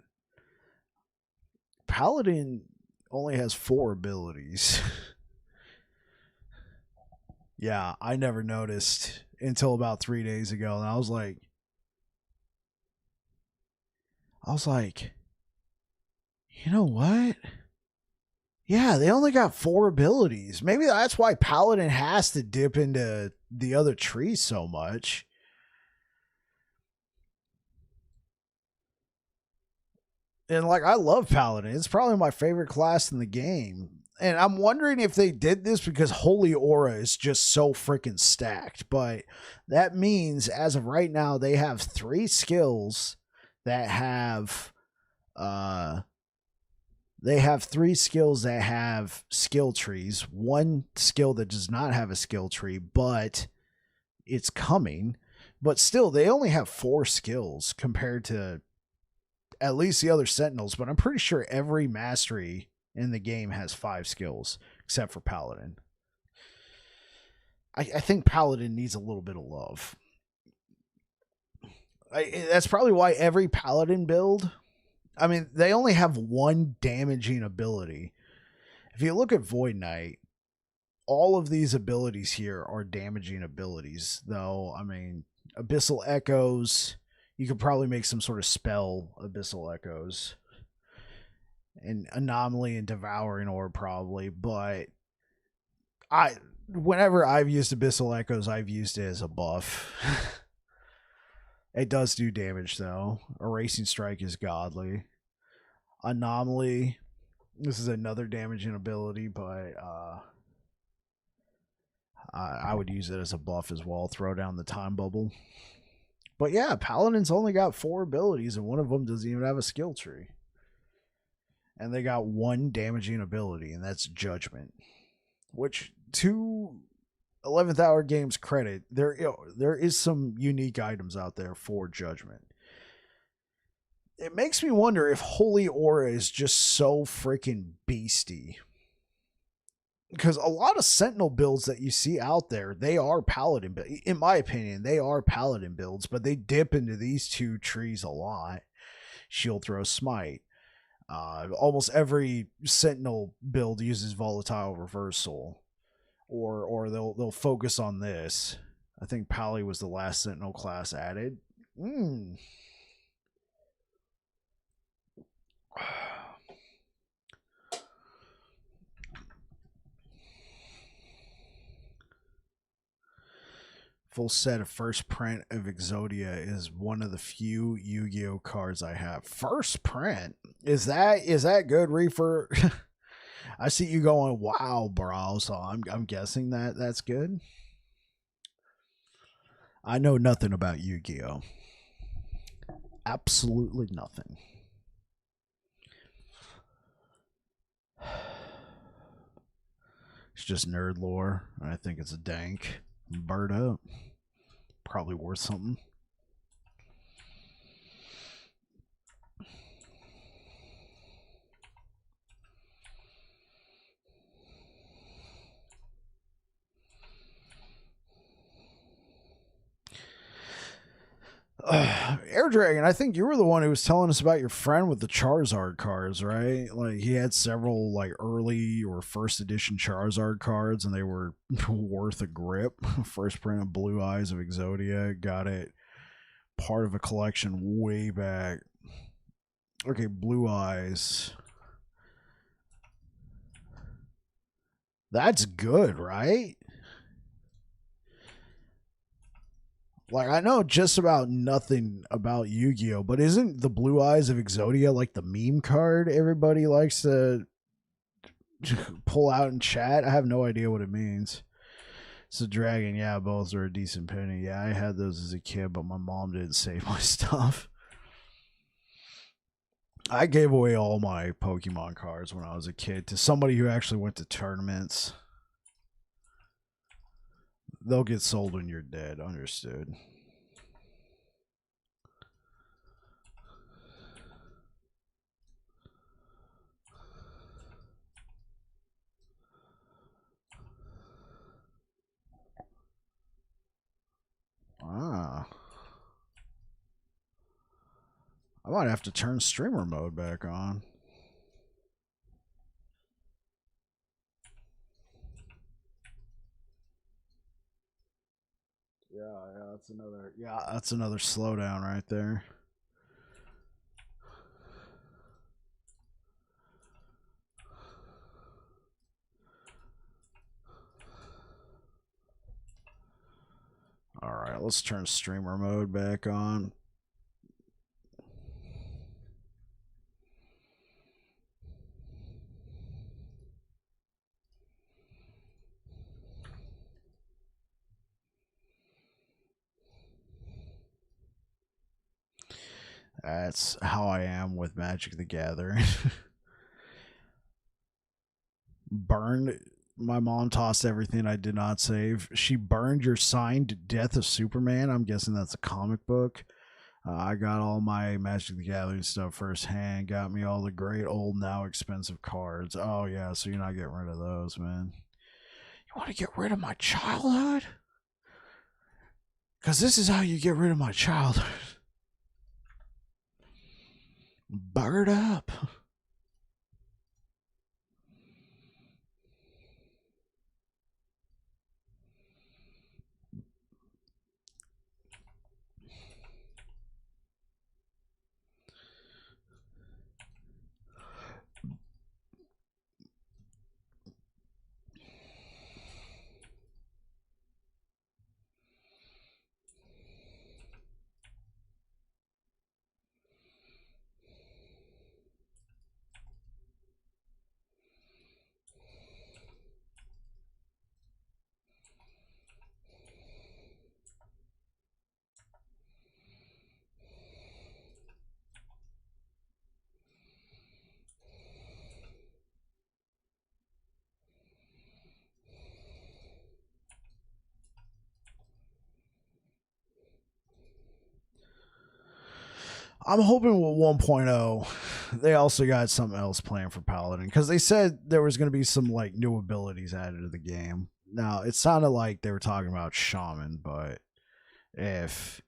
Speaker 1: Paladin only has 4 abilities. Yeah, I never noticed until about 3 days ago, and I was like, you know what? Yeah, they only got 4 abilities. Maybe that's why Paladin has to dip into the other trees so much. And like, I love Paladin. It's probably my favorite class in the game. And I'm wondering if they did this because Holy Aura is just so freaking stacked. But that means as of right now, they have 3 skills that have they have 3 skills that have skill trees. One skill that does not have a skill tree, but it's coming. But still, they only have 4 skills compared to at least the other Sentinels. But I'm pretty sure every mastery in the game has 5 skills, except for Paladin. I think Paladin needs a little bit of love. That's probably why every Paladin build, I mean, they only have 1 damaging ability. If you look at Void Knight, all of these abilities here are damaging abilities, though. I mean, Abyssal Echoes, you could probably make some sort of spell Abyssal Echoes. And Anomaly and Devouring Orb, probably. But whenever I've used Abyssal Echoes, I've used it as a buff. It does do damage, though. Erasing Strike is godly. Anomaly, this is another damaging ability, but I would use it as a buff as well. Throw down the time bubble. But yeah, Paladin's only got 4 abilities, and one of them doesn't even have a skill tree. And they got 1 damaging ability, and that's Judgment. Which, to 11th Hour Games credit, there is some unique items out there for Judgment. It makes me wonder if Holy Aura is just so freaking beastie. Because a lot of Sentinel builds that you see out there, they are Paladin. In my opinion, they are Paladin builds, but they dip into these 2 trees a lot. Shield Throw, Smite. Almost every Sentinel build uses Volatile Reversal. Or they'll focus on this. I think Pally was the last Sentinel class added. Full set of first print of Exodia is one of the few Yu-Gi-Oh cards I have. First print? Is that good, Reefer? I see you going, wow, bro. So I'm guessing that's good. I know nothing about Yu-Gi-Oh. Absolutely nothing. It's just nerd lore. I think it's a dank. Bird up. Probably worth something. AirdDragon, I think you were the one who was telling us about your friend with the Charizard cards, right? Like, he had several like early or first edition Charizard cards, and they were worth a grip. First print of Blue Eyes of Exodia, got it part of a collection way back. Okay, Blue Eyes. That's good, right? Like, I know just about nothing about Yu-Gi-Oh, but isn't the Blue Eyes of Exodia like the meme card everybody likes to pull out in chat? I have no idea what it means. So Dragon, yeah, both are a decent penny. Yeah, I had those as a kid, but my mom didn't save my stuff. I gave away all my Pokemon cards when I was a kid to somebody who actually went to tournaments. They'll get sold when you're dead. Understood. Ah. I might have to turn streamer mode back on. That's another slowdown right there. All right, let's turn streamer mode back on. That's how I am with Magic the Gathering. Burned. My mom tossed everything I did not save. She burned your signed Death of Superman. I'm guessing that's a comic book. I got all my Magic the Gathering stuff firsthand. Got me all the great old, now expensive cards. Oh, yeah, so you're not getting rid of those, man. You want to get rid of my childhood? Because this is how you get rid of my childhood. Burn it up. I'm hoping with 1.0, they also got something else planned for Paladin because they said there was going to be some like new abilities added to the game. Now it sounded like they were talking about Shaman, but if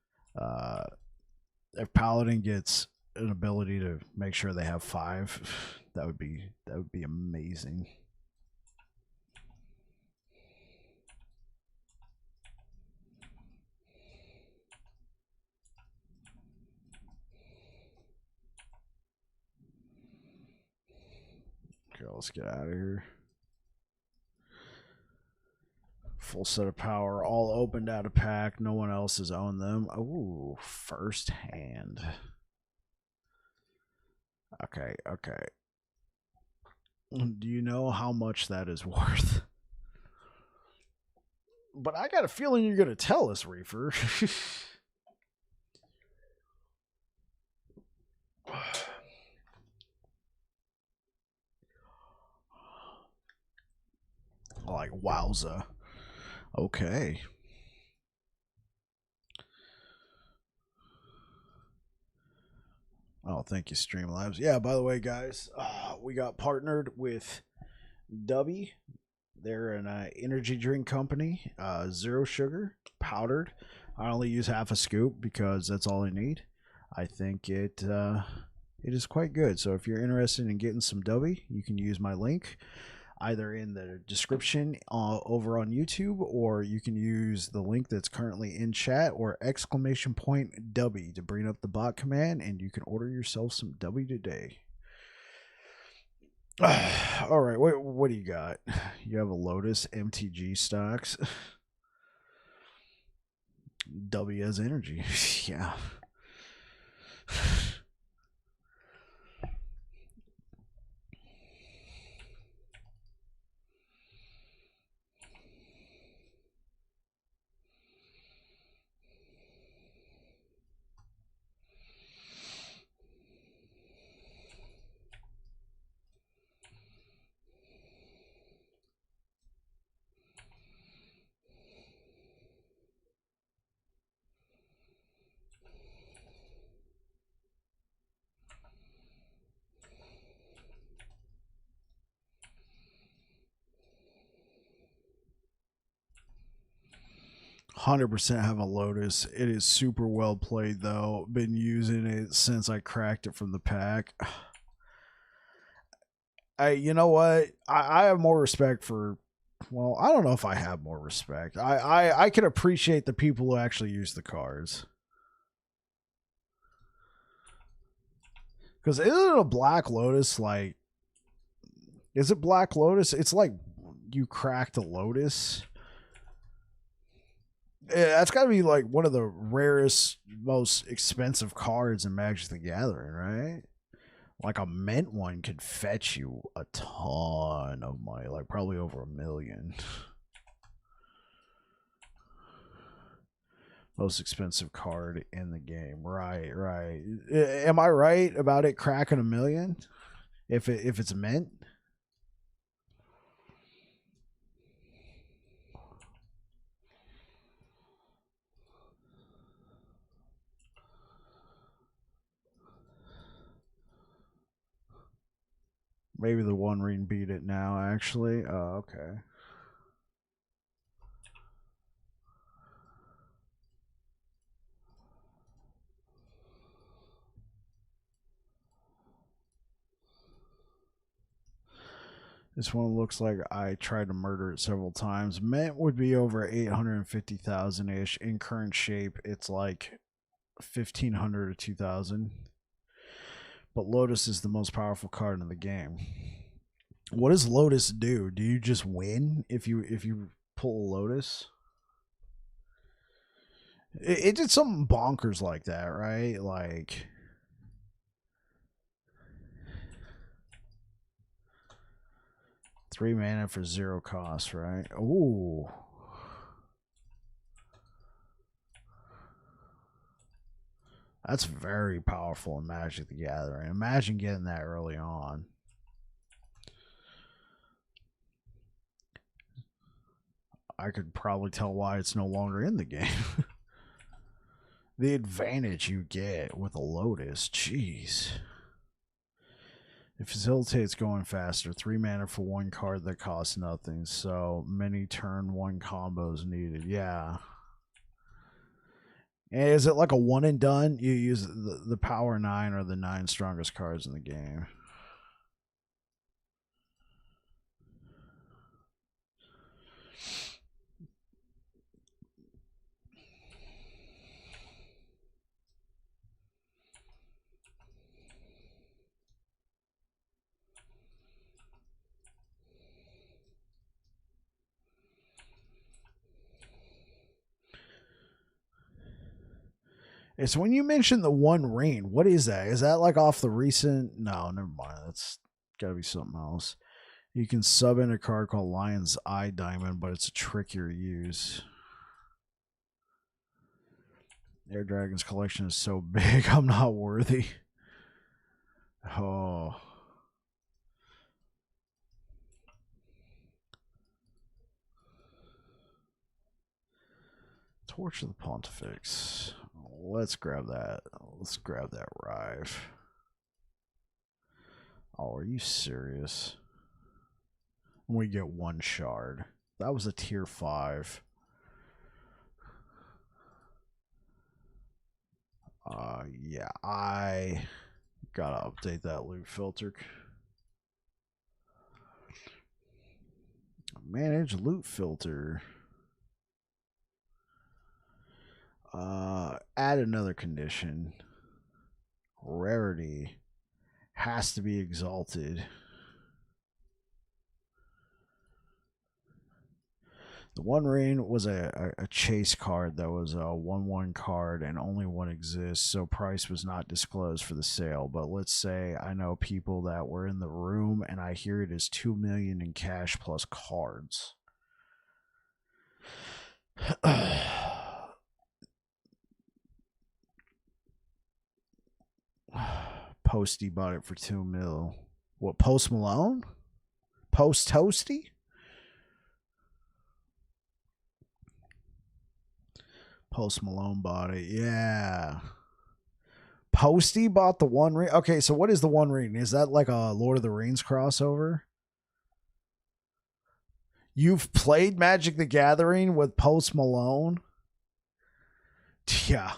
Speaker 1: Paladin gets an ability to make sure they have 5, that would be amazing. Okay, let's get out of here. Full set of power, all opened out of pack. No one else has owned them. Ooh, first hand. Okay. Do you know how much that is worth? But I got a feeling you're going to tell us, Reefer. Like, wowza. Okay. Oh, thank you, Streamlabs. Yeah, by the way, guys, we got partnered with Dubby. They're an energy drink company, 0 sugar, powdered. I only use half a scoop because that's all I need. I think it is quite good. So if you're interested in getting some Dubby, you can use my link either in the description over on YouTube, or you can use the link that's currently in chat, or !Dubby to bring up the bot command, and you can order yourself some Dubby today. All right, what do you got? You have a Lotus MTG stocks. W as energy. Yeah. 100% have a Lotus. It is super well played, though. Been using it since I cracked it from the pack. You know what? I have more respect for Well, I don't know if I have more respect. I can appreciate the people who actually use the cards. Because isn't a Black Lotus like... Is it Black Lotus? It's like you cracked a Lotus. Yeah, that's got to be like one of the rarest, most expensive cards in Magic the Gathering, right? Like a mint one could fetch you a ton of money, like probably over $1 million. Most expensive card in the game, right? Am I right about it cracking $1 million if it's mint? Maybe the One Ring beat it now, actually. Oh, okay. This one looks like I tried to murder it several times. Mint would be over 850,000-ish. In current shape, it's like 1,500 or 2,000. But Lotus is the most powerful card in the game. What does Lotus do? Do you just win if you pull a Lotus? It did something bonkers like that, right? Like... 3 mana for 0 cost, right? Ooh. That's very powerful in Magic the Gathering. Imagine getting that early on. I could probably tell why it's no longer in the game. The advantage you get with a Lotus, jeez. It facilitates going faster. 3 mana for 1 card that costs nothing. So many turn 1 combos needed. Yeah. And is it like a one and done? You use the power 9 or the 9 strongest cards in the game. It's when you mentioned the One Ring. What is that? Is that like off the recent? No, never mind. That's got to be something else. You can sub in a card called Lion's Eye Diamond, but it's a trickier use. AirdDragon's collection is so big, I'm not worthy. Oh. Torch of the Pontifex. Let's grab that. Let's grab that Rive. Oh, are you serious? We get 1 shard. That was a tier 5. Yeah, I gotta update that loot filter. Manage loot filter. Add another condition. Rarity has to be exalted. The One Ring was a chase card that was a 1/1 card and only one exists, so price was not disclosed for the sale. But let's say I know people that were in the room and I hear it is 2 million in cash plus cards. Posty bought it for 2 mil. What, Post Malone? Post Toasty? Post Malone bought it. Yeah. Posty bought the One Ring. Okay, so what is the One Ring? Is that like a Lord of the Rings crossover? You've played Magic the Gathering with Post Malone? Yeah.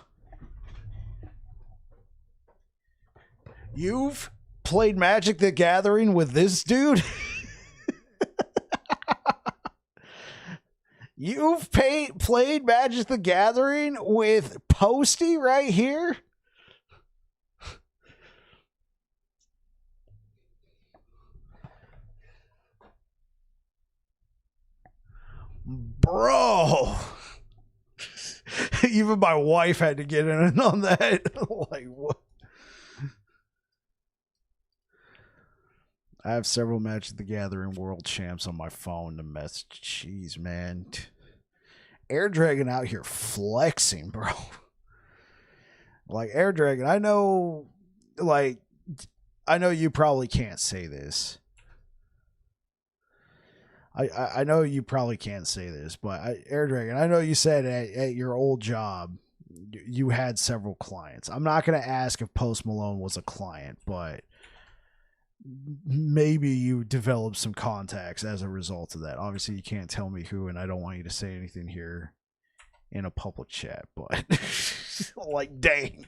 Speaker 1: You've played Magic the Gathering with this dude? You've played Magic the Gathering with Posty right here? Bro. Even my wife had to get in on that. Like, what? I have several Magic the Gathering World Champs on my phone to message. Jeez, man. AirdDragon out here flexing, bro. Like, AirdDragon, I know you probably can't say this. I know you probably can't say this, but AirdDragon, I know you said at your old job you had several clients. I'm not going to ask if Post Malone was a client, but maybe you developed some contacts as a result of that. Obviously, you can't tell me who, and I don't want you to say anything here in a public chat, but like, dang.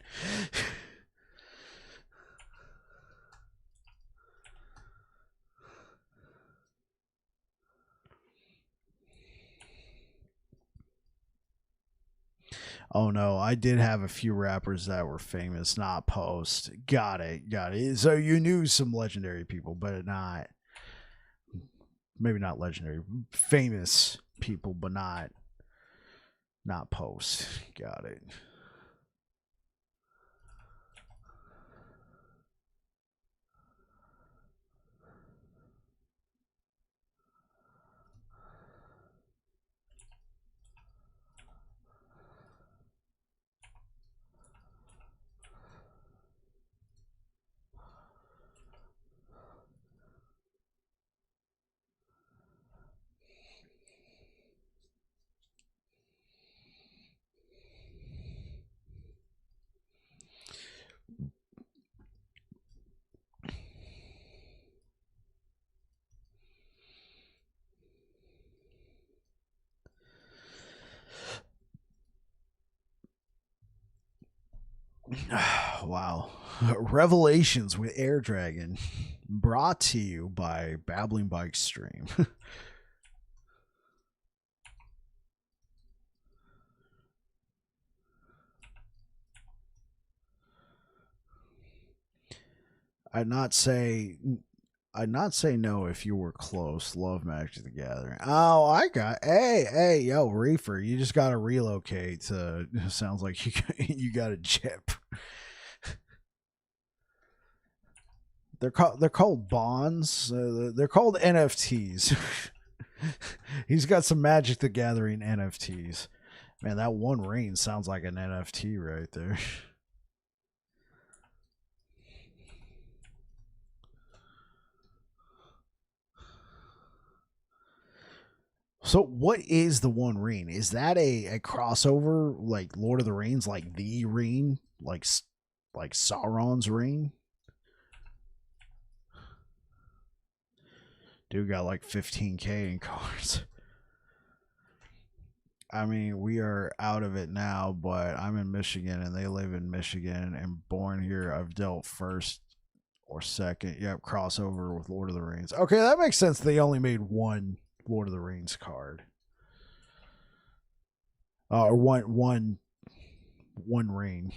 Speaker 1: Oh no, I did have a few rappers that were famous, not Post. Got it. So you knew some legendary people, but maybe not legendary, famous people, but not Post. Got it. Wow. Revelations with AirdDragon, brought to you by Babbling Bike Stream. I'd not say no if you were close. Love Magic the Gathering. Oh, hey, yo, Reefer, you just gotta relocate to sounds like you got a chip. They're called bonds. They're called NFTs. He's got some Magic the Gathering NFTs. Man, that One Rain sounds like an NFT right there. So, what is the One Ring? Is that a crossover like Lord of the Rings, like the ring, like Sauron's ring? Dude got like 15K in cards. I mean, we are out of it now, but I'm in Michigan and they live in Michigan and born here. I've dealt first or second. Yep, crossover with Lord of the Rings. Okay, that makes sense. They only made one Lord of the Rings card. Or one ring.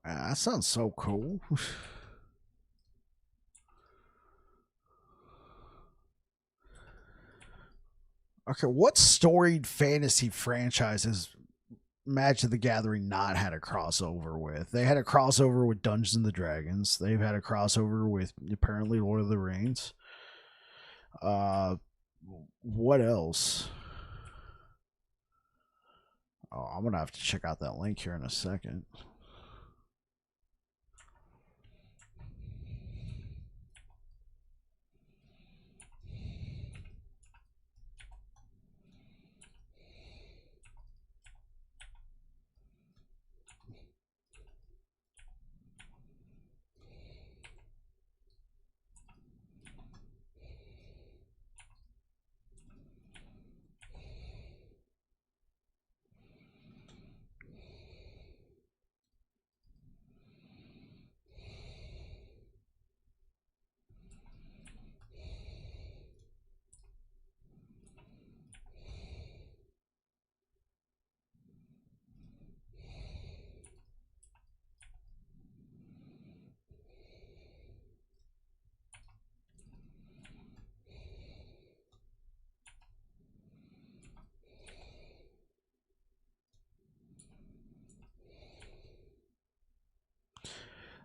Speaker 1: That sounds so cool. Okay, what storied fantasy franchises Magic the Gathering not had a crossover with? They had a crossover with Dungeons and the Dragons. They've had a crossover with apparently Lord of the Rings. What else? Oh, I'm gonna have to check out that link here in a second.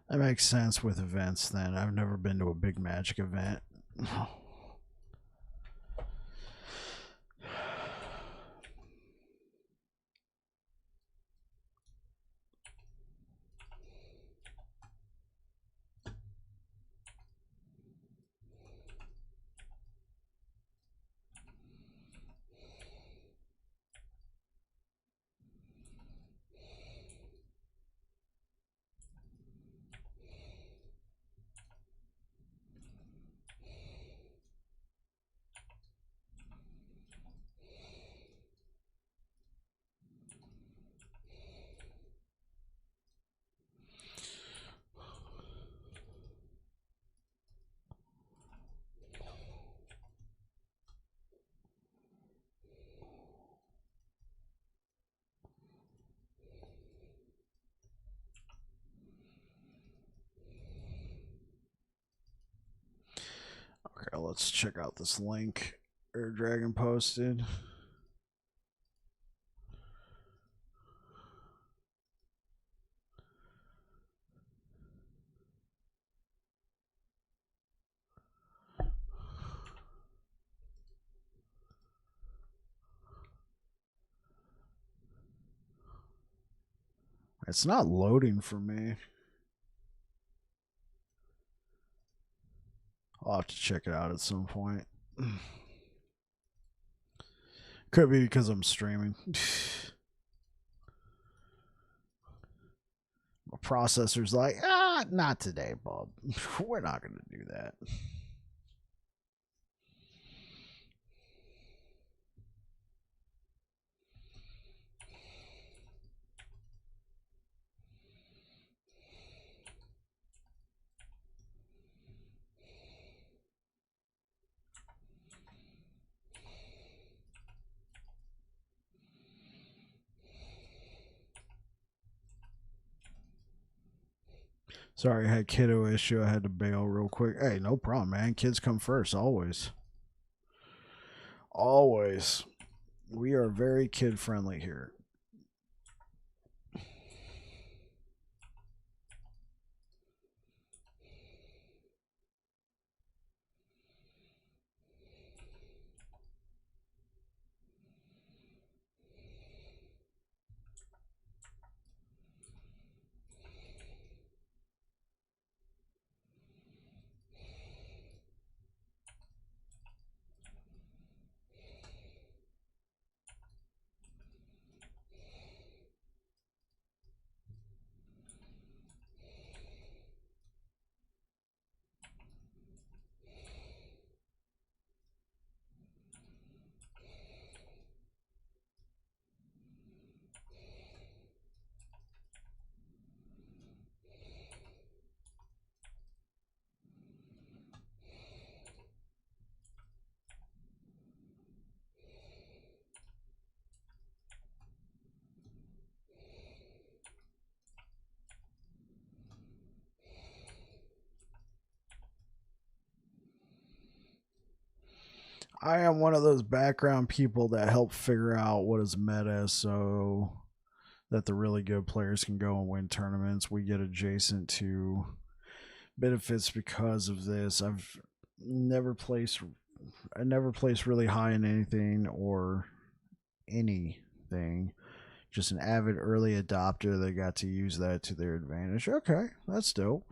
Speaker 1: That makes sense with events then. I've never been to a big Magic event. Okay, let's check out this link AirdDragon posted. It's not loading for me. I'll have to check it out at some point. Could be because I'm streaming. My processor's like, not today, Bob. We're not going to do that. Sorry, I had kiddo issue. I had to bail real quick. Hey, no problem, man. Kids come first, always. Always. We are very kid friendly here. I am one of those background people that help figure out what is meta so that the really good players can go and win tournaments. We get adjacent to benefits because of this. I never placed really high in anything or anything. Just an avid early adopter that got to use that to their advantage. Okay, that's dope.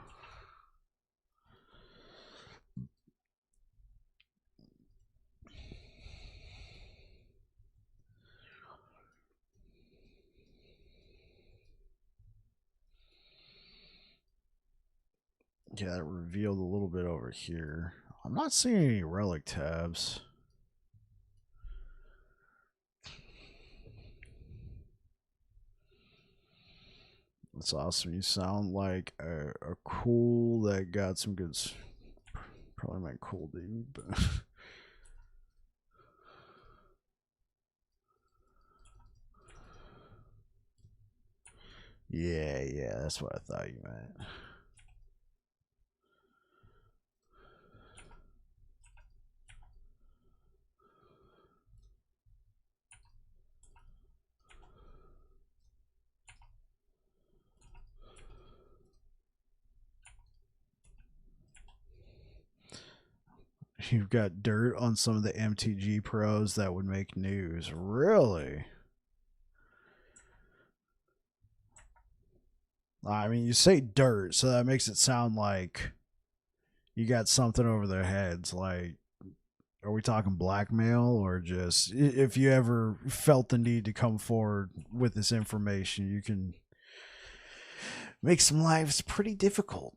Speaker 1: Yeah, that revealed a little bit over here. I'm not seeing any relic tabs. That's awesome. You sound like a cool that got some good. Probably meant cool dude, but. Yeah, that's what I thought you meant. you've got dirt on some of the MTG pros that would make news. Really? I mean, you say dirt, so that makes it sound like you got something over their heads. Like, are we talking blackmail, or just if you ever felt the need to come forward with this information, you can make some lives pretty difficult.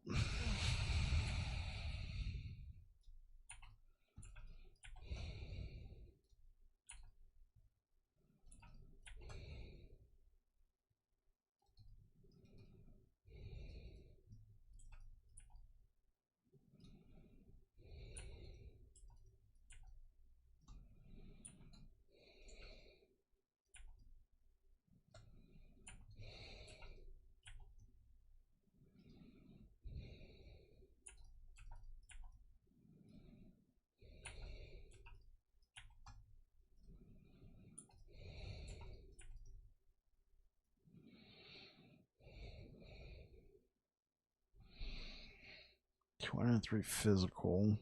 Speaker 1: 203 physical.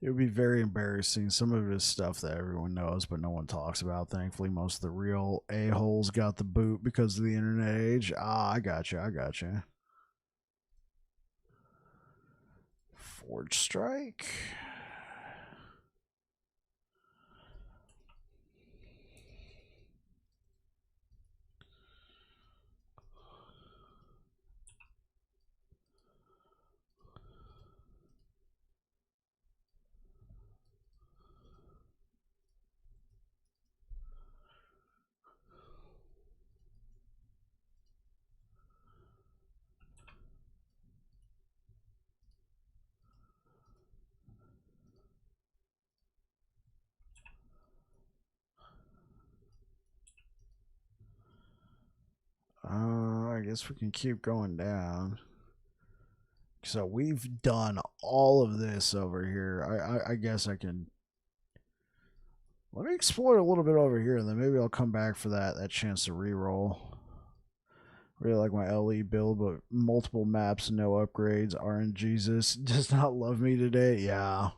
Speaker 1: It would be very embarrassing. Some of it is stuff that everyone knows, but no one talks about. Thankfully, most of the real a-holes got the boot because of the internet age. I gotcha. Forge Strike. I guess we can keep going down. So we've done all of this over here. I guess I can. Let me explore a little bit over here, and then maybe I'll come back for that chance to reroll. Really like my LE build, but multiple maps, no upgrades. RNGesus does not love me today. Yeah.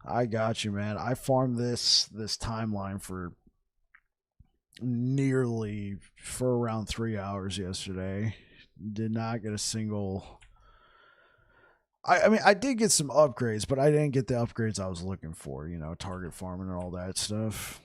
Speaker 1: I got you, man. I farmed this timeline for around 3 hours yesterday. Did not get a single. I mean, I did get some upgrades, but I didn't get the upgrades I was looking for. You know, target farming and all that stuff.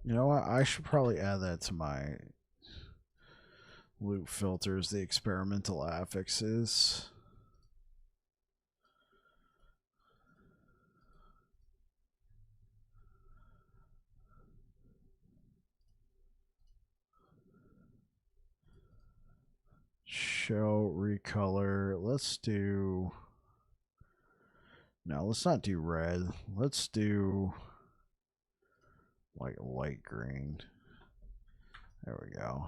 Speaker 1: You know what? I should probably add that to my loot filters, the experimental affixes. Show recolor. Let's do. No, let's not do red. Let's do like light green. There we go.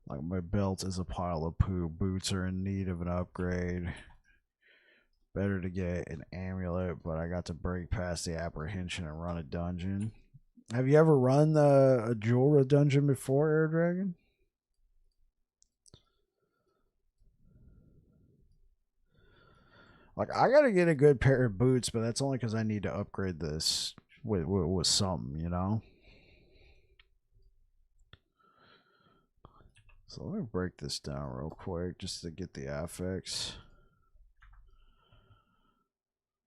Speaker 1: Like my belt is a pile of poo. Boots are in need of an upgrade. Better to get an amulet, but I got to break past the apprehension and run a dungeon. Have you ever run a Jura dungeon before, AirdDragon? Like, I gotta get a good pair of boots, but that's only because I need to upgrade this with something, you know? So let me break this down real quick just to get the affix.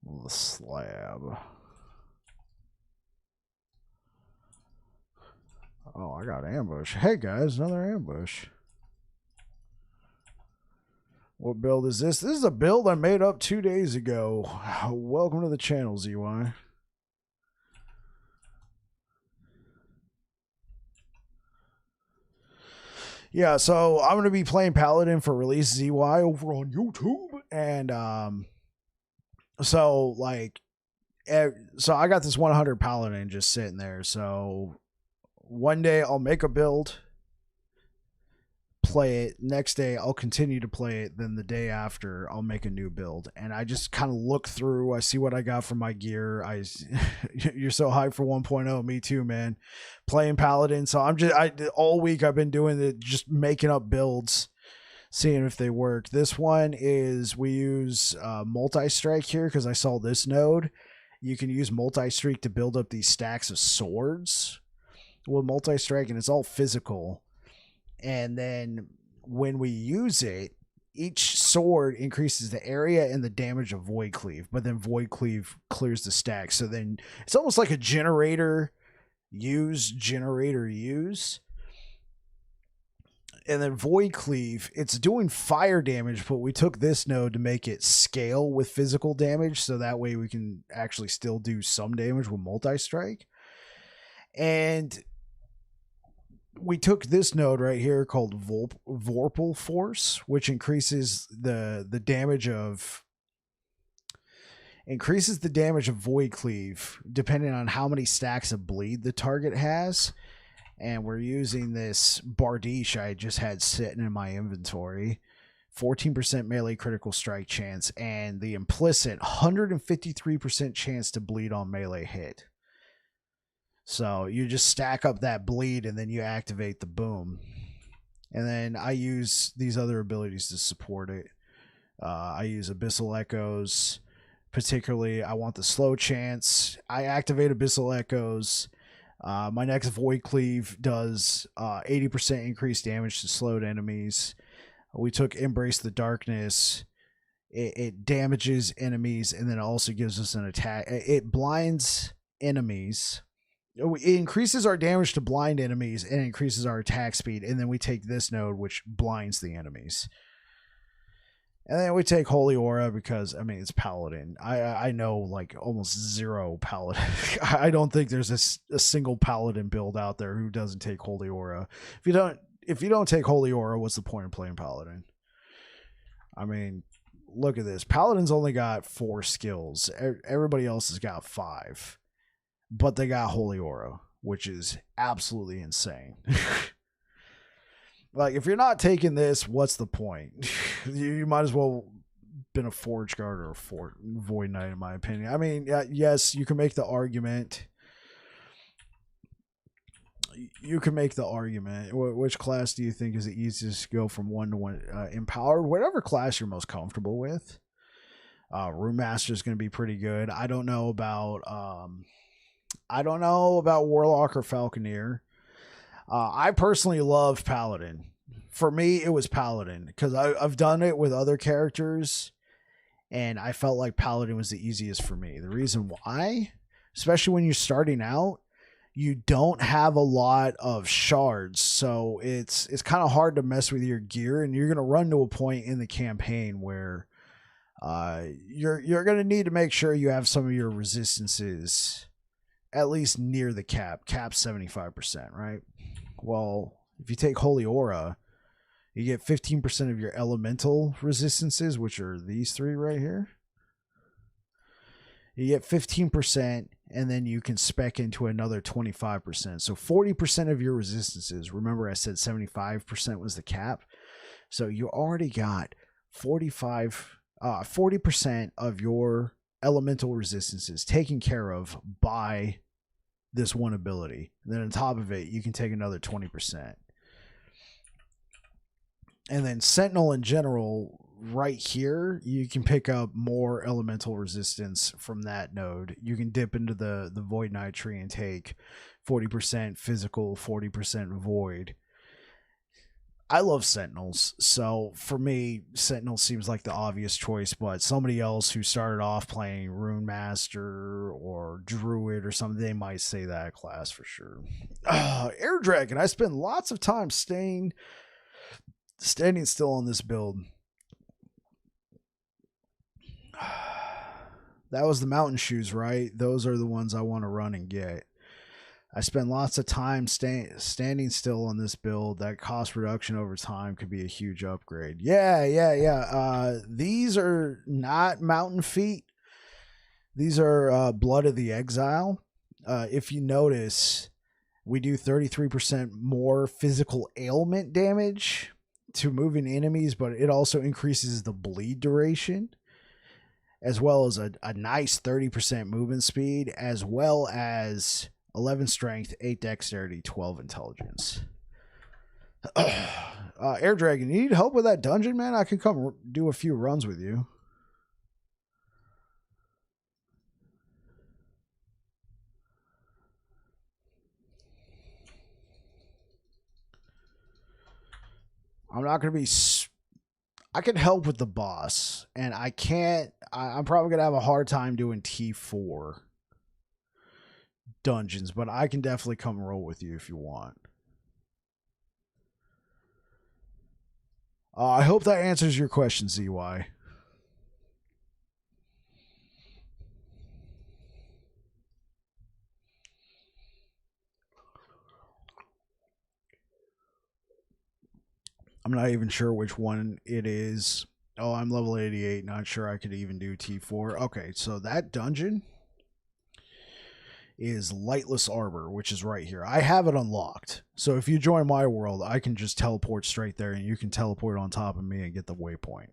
Speaker 1: The slab. Oh, I got ambush. Hey guys, another ambush. What build is this? This is a build I made up 2 days ago. Welcome to the channel, ZY. Yeah, so I'm gonna be playing Paladin for Release ZY over on YouTube, and so like, so I got this 100 Paladin just sitting there. So one day I'll make a build, play it. Next day I'll continue to play it. Then the day after I'll make a new build, and I just kind of look through. I see what I got for my gear. You're so hyped for 1.0. Me too, man. Playing Paladin, so all week I've been doing it, just making up builds, seeing if they work. This one is we use multi-strike here because I saw this node. You can use multi-strike to build up these stacks of swords with multi-strike, and it's all physical. And then when we use it, each sword increases the area and the damage of Void Cleave, but then Void Cleave clears the stack. So then it's almost like a generator use. And then Void Cleave, it's doing fire damage, but we took this node to make it scale with physical damage, so that way we can actually still do some damage with multi-strike. And we took this node right here called Vorpal Force, which increases the damage of Void Cleave depending on how many stacks of bleed the target has. And we're using this Bardiche I just had sitting in my inventory. 14% melee critical strike chance, and the implicit 153% chance to bleed on melee hit. So you just stack up that bleed and then you activate the boom. And then I use these other abilities to support it. I use Abyssal Echoes. Particularly, I want the slow chance. I activate Abyssal Echoes. My next Void Cleave does 80% increased damage to slowed enemies. We took Embrace the Darkness. It damages enemies, and then it also gives us an attack. It blinds enemies. It increases our damage to blind enemies and increases our attack speed. And then we take this node, which blinds the enemies. And then we take Holy Aura because, I mean, it's Paladin. I know like almost zero Paladin. I don't think there's a single Paladin build out there who doesn't take Holy Aura. If you don't take Holy Aura, what's the point of playing Paladin? I mean, look at this. Paladin's only got 4 skills. Everybody else has got 5. But they got Holy Aura, which is absolutely insane. Like, if you're not taking this, what's the point? You might as well been a Forge Guard or a Void Knight, in my opinion. I mean, yes, you can make the argument. Which class do you think is the easiest to go from 1 to 1? Empowered, whatever class you're most comfortable with. Rune Master is going to be pretty good. I don't know about Warlock or Falconeer. I personally love Paladin. For me, it was Paladin because I've done it with other characters, and I felt like Paladin was the easiest for me. The reason why, especially when you're starting out, you don't have a lot of shards, so it's kind of hard to mess with your gear, and you're going to run to a point in the campaign where you're going to need to make sure you have some of your resistances at least near the cap. Cap's 75%, right? Well, if you take Holy Aura, you get 15% of your elemental resistances, which are these 3 right here. You get 15%, and then you can spec into another 25%. So 40% of your resistances. Remember I said 75% was the cap. So you already got 40% of your elemental resistances taken care of by this one ability. And then on top of it, you can take another 20%. And then Sentinel in general, right here, you can pick up more elemental resistance from that node. You can dip into the Void Knight tree and take 40% physical, 40% void. I love Sentinels, so for me, Sentinel seems like the obvious choice, but somebody else who started off playing Rune Master or Druid or something, they might say that class for sure. AirdDragon, I spend lots of time standing still on this build. That was the mountain shoes, right? Those are the ones I want to run and get. I spend lots of time standing still on this build. That cost reduction over time could be a huge upgrade. Yeah. These are not mountain feet. These are Blood of the Exile. If you notice, we do 33% more physical ailment damage to moving enemies, but it also increases the bleed duration, as well as a nice 30% movement speed, as well as 11 strength, 8 dexterity, 12 intelligence. AirdDragon, you need help with that dungeon, man? I can come do a few runs with you. I'm not going to be... I can help with the boss, and I can't... I'm probably going to have a hard time doing T4 dungeons, but I can definitely come roll with you if you want. I hope that answers your question, ZY. I'm not even sure which one it is. Oh, I'm level 88. Not sure I could even do T4. Okay, so that dungeon is Lightless Arbor, which is right here. I have it unlocked. So if you join my world, I can just teleport straight there, and you can teleport on top of me and get the waypoint.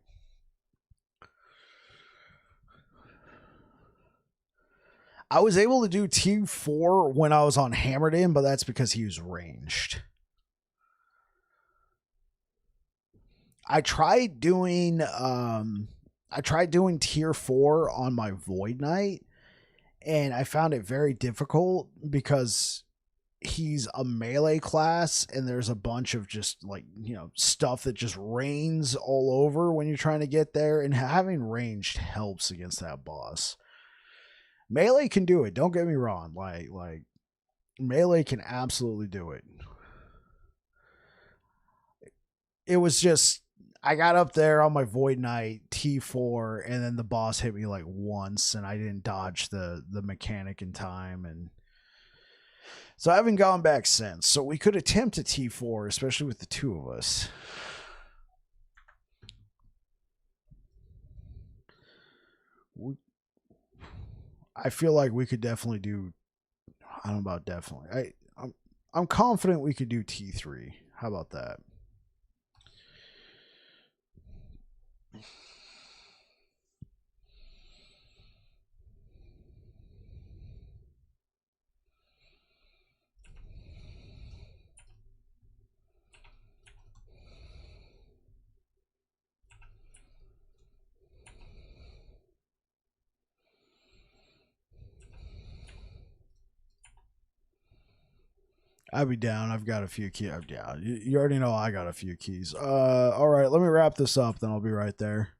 Speaker 1: I was able to do T4 when I was on Hammered In, but that's because he was ranged. I tried doing tier 4 on my Void Knight, and I found it very difficult because he's a melee class, and there's a bunch of just like, you know, stuff that just rains all over when you're trying to get there, and having ranged helps against that boss. Melee can do it, don't get me wrong. Like melee can absolutely do it. It was just, I got up there on my Void Knight T4, and then the boss hit me like once, and I didn't dodge the mechanic in time, and so I haven't gone back since. So we could attempt a T4, especially with the two of us. I feel like we could definitely do. I don't know about definitely. I'm confident we could do T3. How about that? I'd be down. I've got a few keys. Yeah, you already know I got a few keys. All right, let me wrap this up, then I'll be right there.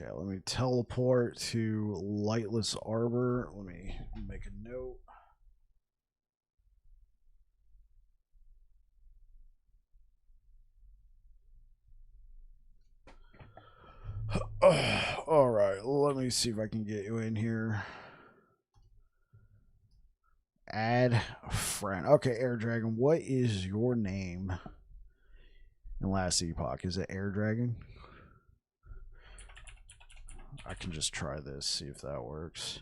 Speaker 1: Okay, let me teleport to Lightless Arbor. Let me make a note. All right, let me see if I can get you in here. Add a friend. Okay, AirdDragon, what is your name in last Epoch? Is it AirdDragon? I can just try this, see if that works.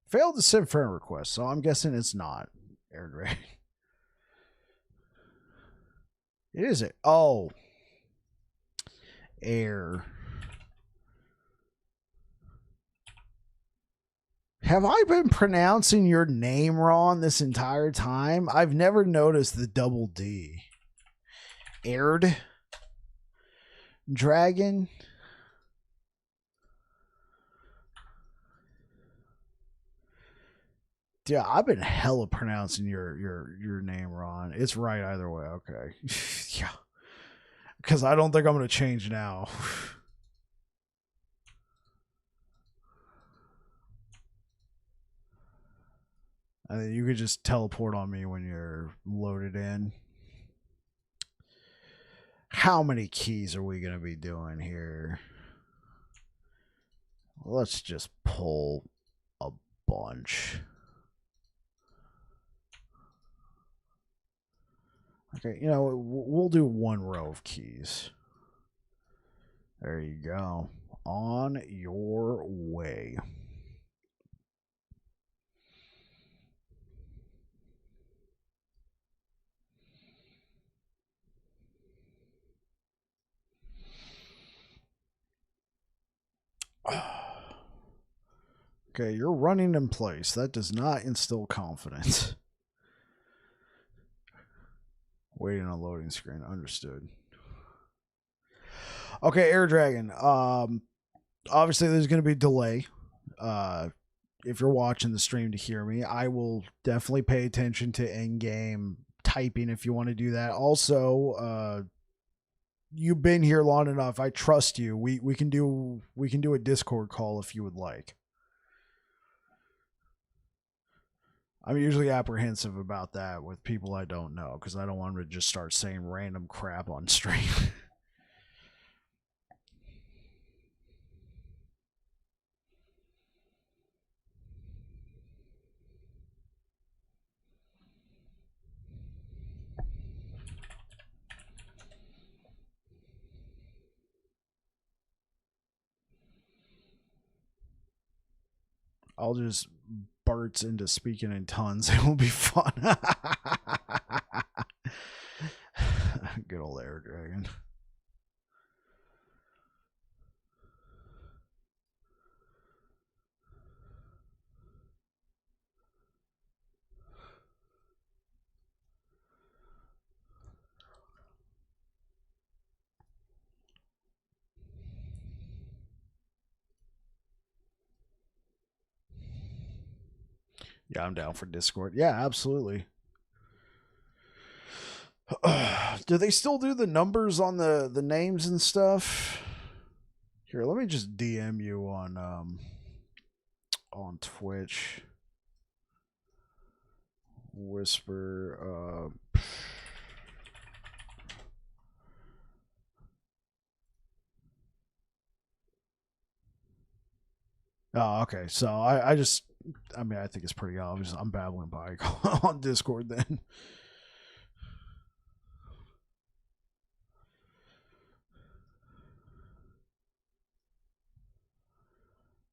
Speaker 1: Failed to send friend request, so I'm guessing it's not AirdDragon. It is it. Oh. Air. Have I been pronouncing your name wrong this entire time? I've never noticed the double D. AirdDragon. Yeah, I've been hella pronouncing your name wrong. It's right either way. Okay. Yeah. Because I don't think I'm gonna change now. I mean, you could just teleport on me when you're loaded in. How many keys are we gonna be doing here? Let's just pull a bunch. Okay, you know, we'll do one row of keys. There you go. On your way. Okay, you're running in place. That does not instill confidence. Waiting on loading screen. Understood. Okay, AirdDragon. Obviously there's going to be delay. If you're watching the stream to hear me, I will definitely pay attention to Endgame typing if you want to do that. Also, you've been here long enough. I trust you. We can do a Discord call if you would like. I'm usually apprehensive about that with people I don't know because I don't want them to just start saying random crap on stream. I'll just burst into speaking in tongues. It will be fun. Good old AirdDragon. Yeah, I'm down for Discord. Yeah, absolutely. Do they still do the numbers on the names and stuff? Here, let me just DM you on Twitch. Whisper. Oh, okay. So I mean, I think it's pretty obvious. I'm babbling by on Discord then.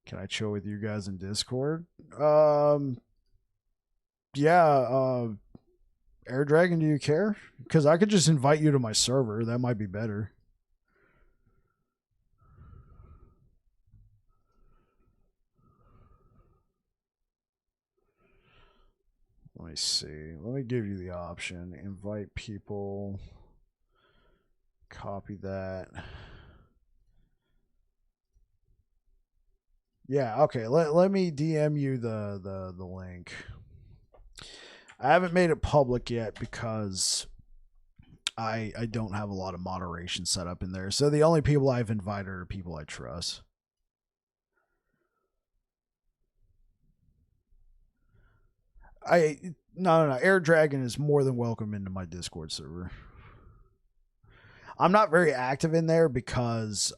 Speaker 1: Can I chill with you guys in Discord? Yeah. AirdDragon, do you care? Because I could just invite you to my server. That might be better. Let me see. Let me give you the option. Invite people. Copy that. Yeah, okay. Let me DM you the link. I haven't made it public yet because I don't have a lot of moderation set up in there. So the only people I've invited are people I trust. No. AirdDragon is more than welcome into my Discord server. I'm not very active in there because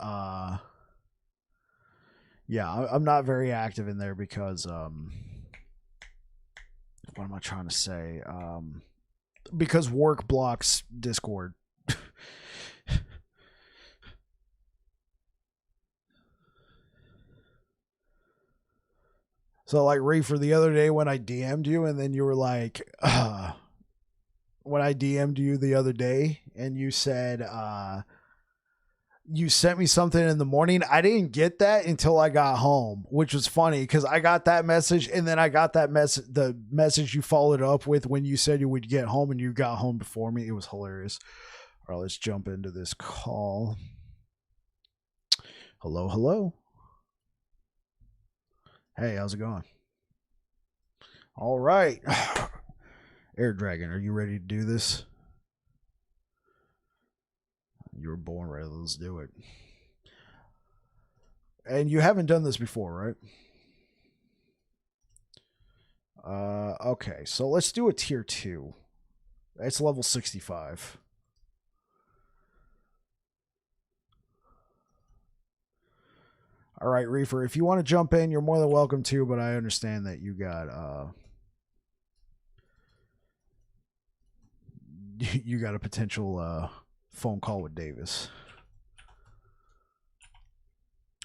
Speaker 1: yeah, I'm not very active in there because what am I trying to say? Because work blocks Discord. So like Reefer, the other day when I DM'd you and then you were like, when I DM'd you the other day and you said you sent me something in the morning. I didn't get that until I got home, which was funny because I got that message and then I got that the message you followed up with when you said you would get home and you got home before me. It was hilarious. All right, let's jump into this call. Hello. Hey, how's it going? All right. AirdDragon, are you ready to do this? You were born ready. Let's do it. And you haven't done this before, right? Okay, so let's do a tier 2. It's level 65. All right, Reefer, if you want to jump in, you're more than welcome to, but I understand that you got you got a potential phone call with Davis.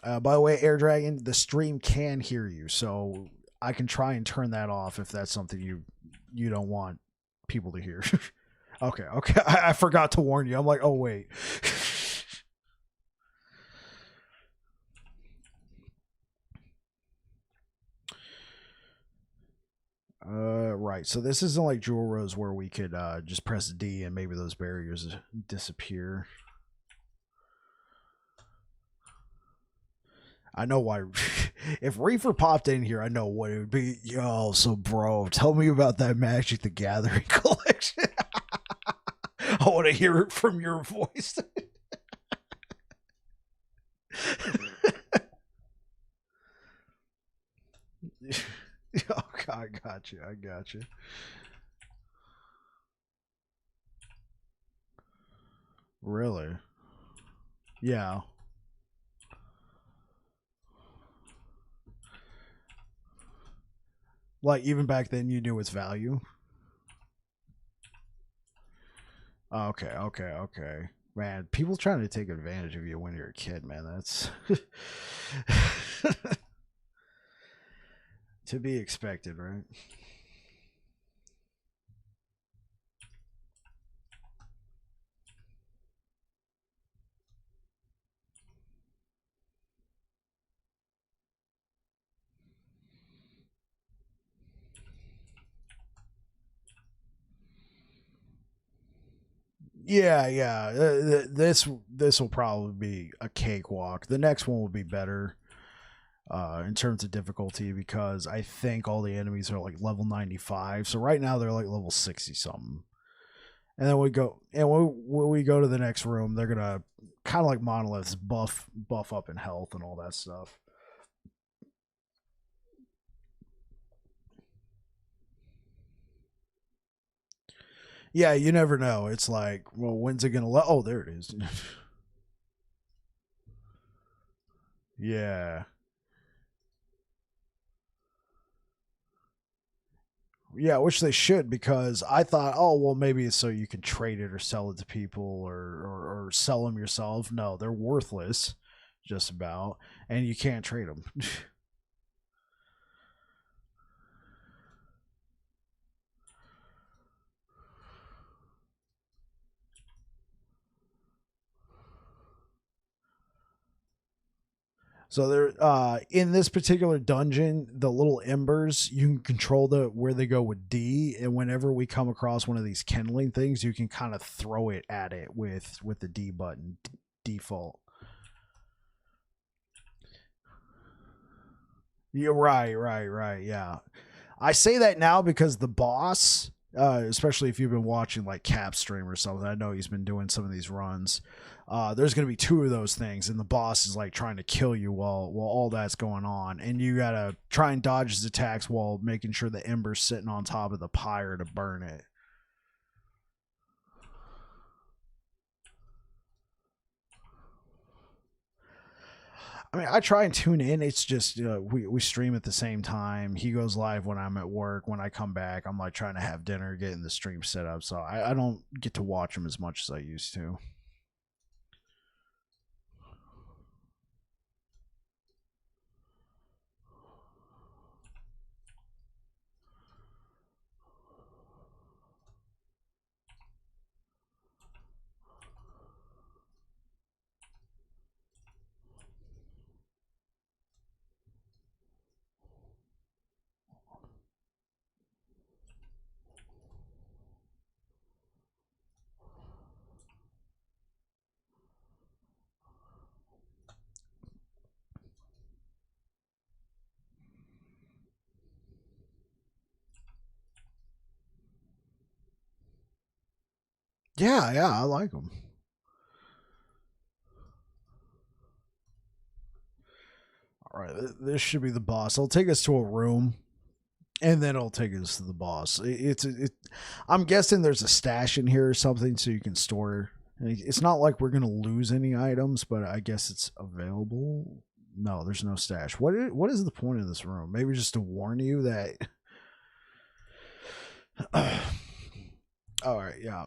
Speaker 1: By the way, AirdDragon, the stream can hear you, so I can try and turn that off if that's something you don't want people to hear. Okay. I forgot to warn you. I'm like, oh wait. Right. So this isn't like Jewel Rose where we could just press D and maybe those barriers disappear. I know why. If Reefer popped in here, I know what it would be. Yo, so bro, tell me about that Magic the Gathering collection. I want to hear it from your voice. Oh, I got you. Really? Yeah. Like, even back then, you knew its value? Okay. Man, people trying to take advantage of you when you're a kid, man. That's to be expected, right? Yeah. This will probably be a cakewalk. The next one will be better in terms of difficulty because I think all the enemies are like level 95. So right now they're like level 60 something. And then when we go to the next room, they're gonna kind of like monoliths buff up in health and all that stuff. Yeah, you never know. It's like, well, when's it gonna? Oh, there it is. Yeah, yeah, which they should because I thought, oh, well, maybe it's so you can trade it or sell it to people or sell them yourself. No, they're worthless, just about, and you can't trade them. So there, in this particular dungeon, the little embers you can control the where they go with D, and whenever we come across one of these kindling things, you can kind of throw it at it with the D button default. Yeah, right. Yeah, I say that now because the boss, especially if you've been watching like Cap stream or something, I know he's been doing some of these runs. There's going to be two of those things, and the boss is like trying to kill you while all that's going on, and you gotta try and dodge his attacks while making sure the ember's sitting on top of the pyre to burn it. I mean, I try and tune in. It's just we stream at the same time. He goes live when I'm at work. When I come back, I'm like trying to have dinner, getting the stream set up. So I don't get to watch him as much as I used to. Yeah, yeah, I like them. All right, this should be the boss. It'll take us to a room, and then it'll take us to the boss. I'm guessing there's a stash in here or something, so you can store. It's not like we're gonna lose any items, but I guess it's available. No, there's no stash. What is the point of this room? Maybe just to warn you that. All right, yeah.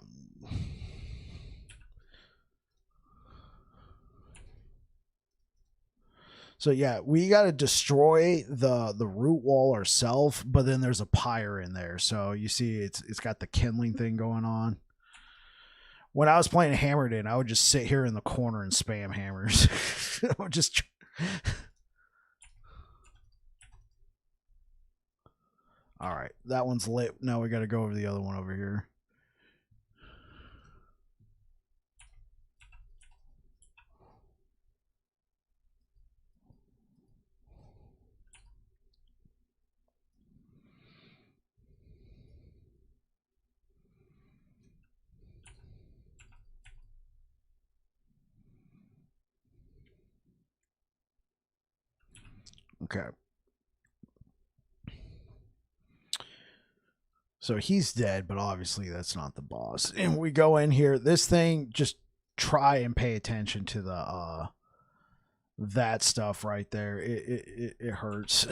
Speaker 1: So yeah, we got to destroy the root wall ourselves, but then there's a pyre in there. So you see, it's got the kindling thing going on. When I was playing Hammered In, I would just sit here in the corner and spam hammers. I would just. All right, that one's lit. Now we got to go over the other one over here. Okay. So he's dead, but obviously that's not the boss. And we go in here. This thing, just try and pay attention to the that stuff right there. It hurts.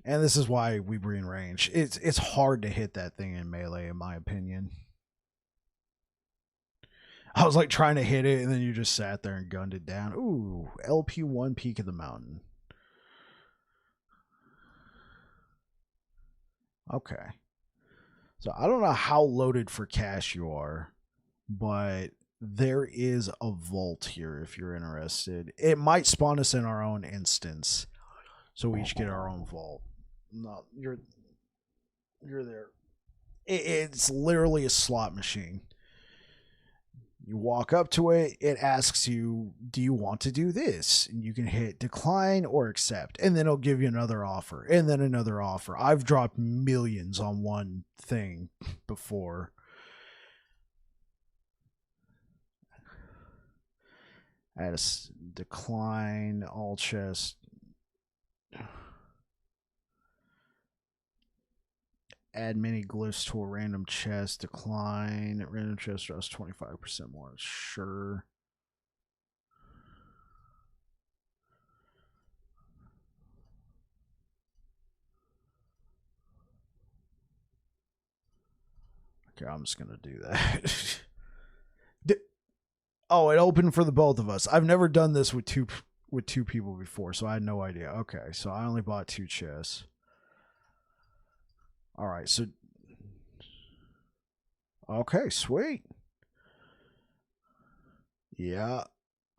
Speaker 1: And this is why we bring range. It's hard to hit that thing in melee, in my opinion. I was like trying to hit it, and then you just sat there and gunned it down. Ooh, LP1 Peak of the Mountain. Okay. So I don't know how loaded for cash you are, but there is a vault here if you're interested. It might spawn us in our own instance, so we each get our own vault. No, you're there. It's literally a slot machine. You walk up to it, it asks you, do you want to do this? And you can hit decline or accept, and then it'll give you another offer, and then another offer. I've dropped millions on one thing before. Add a decline, all chest. Add many glyphs to a random chest. Decline. Random chest draws 25% more. Sure. Okay, I'm just gonna do that. Oh, it opened for the both of us. I've never done this with two people before, so I had no idea. Okay, so I only bought 2 chests. All right, so okay, sweet. Yeah,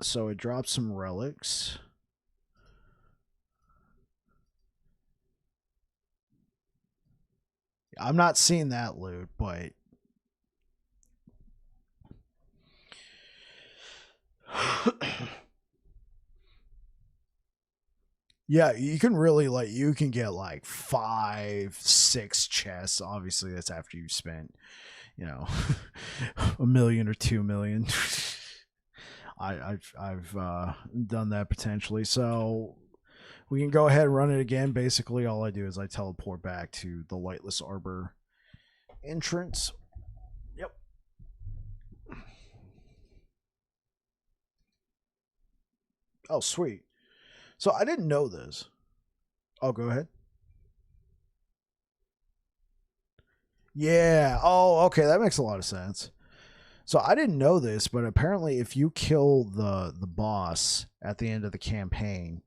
Speaker 1: so it dropped some relics. I'm not seeing that loot, but yeah, you can really you can get like 5, 6 chests. Obviously, that's after you spent, $1 million or 2 million. I've done that potentially. So we can go ahead and run it again. Basically, all I do is I teleport back to the Lightless Arbor entrance. Yep. Oh, sweet. So I didn't know this. Oh, go ahead. Yeah. Oh, okay. That makes a lot of sense. So I didn't know this, but apparently, if you kill the boss at the end of the campaign,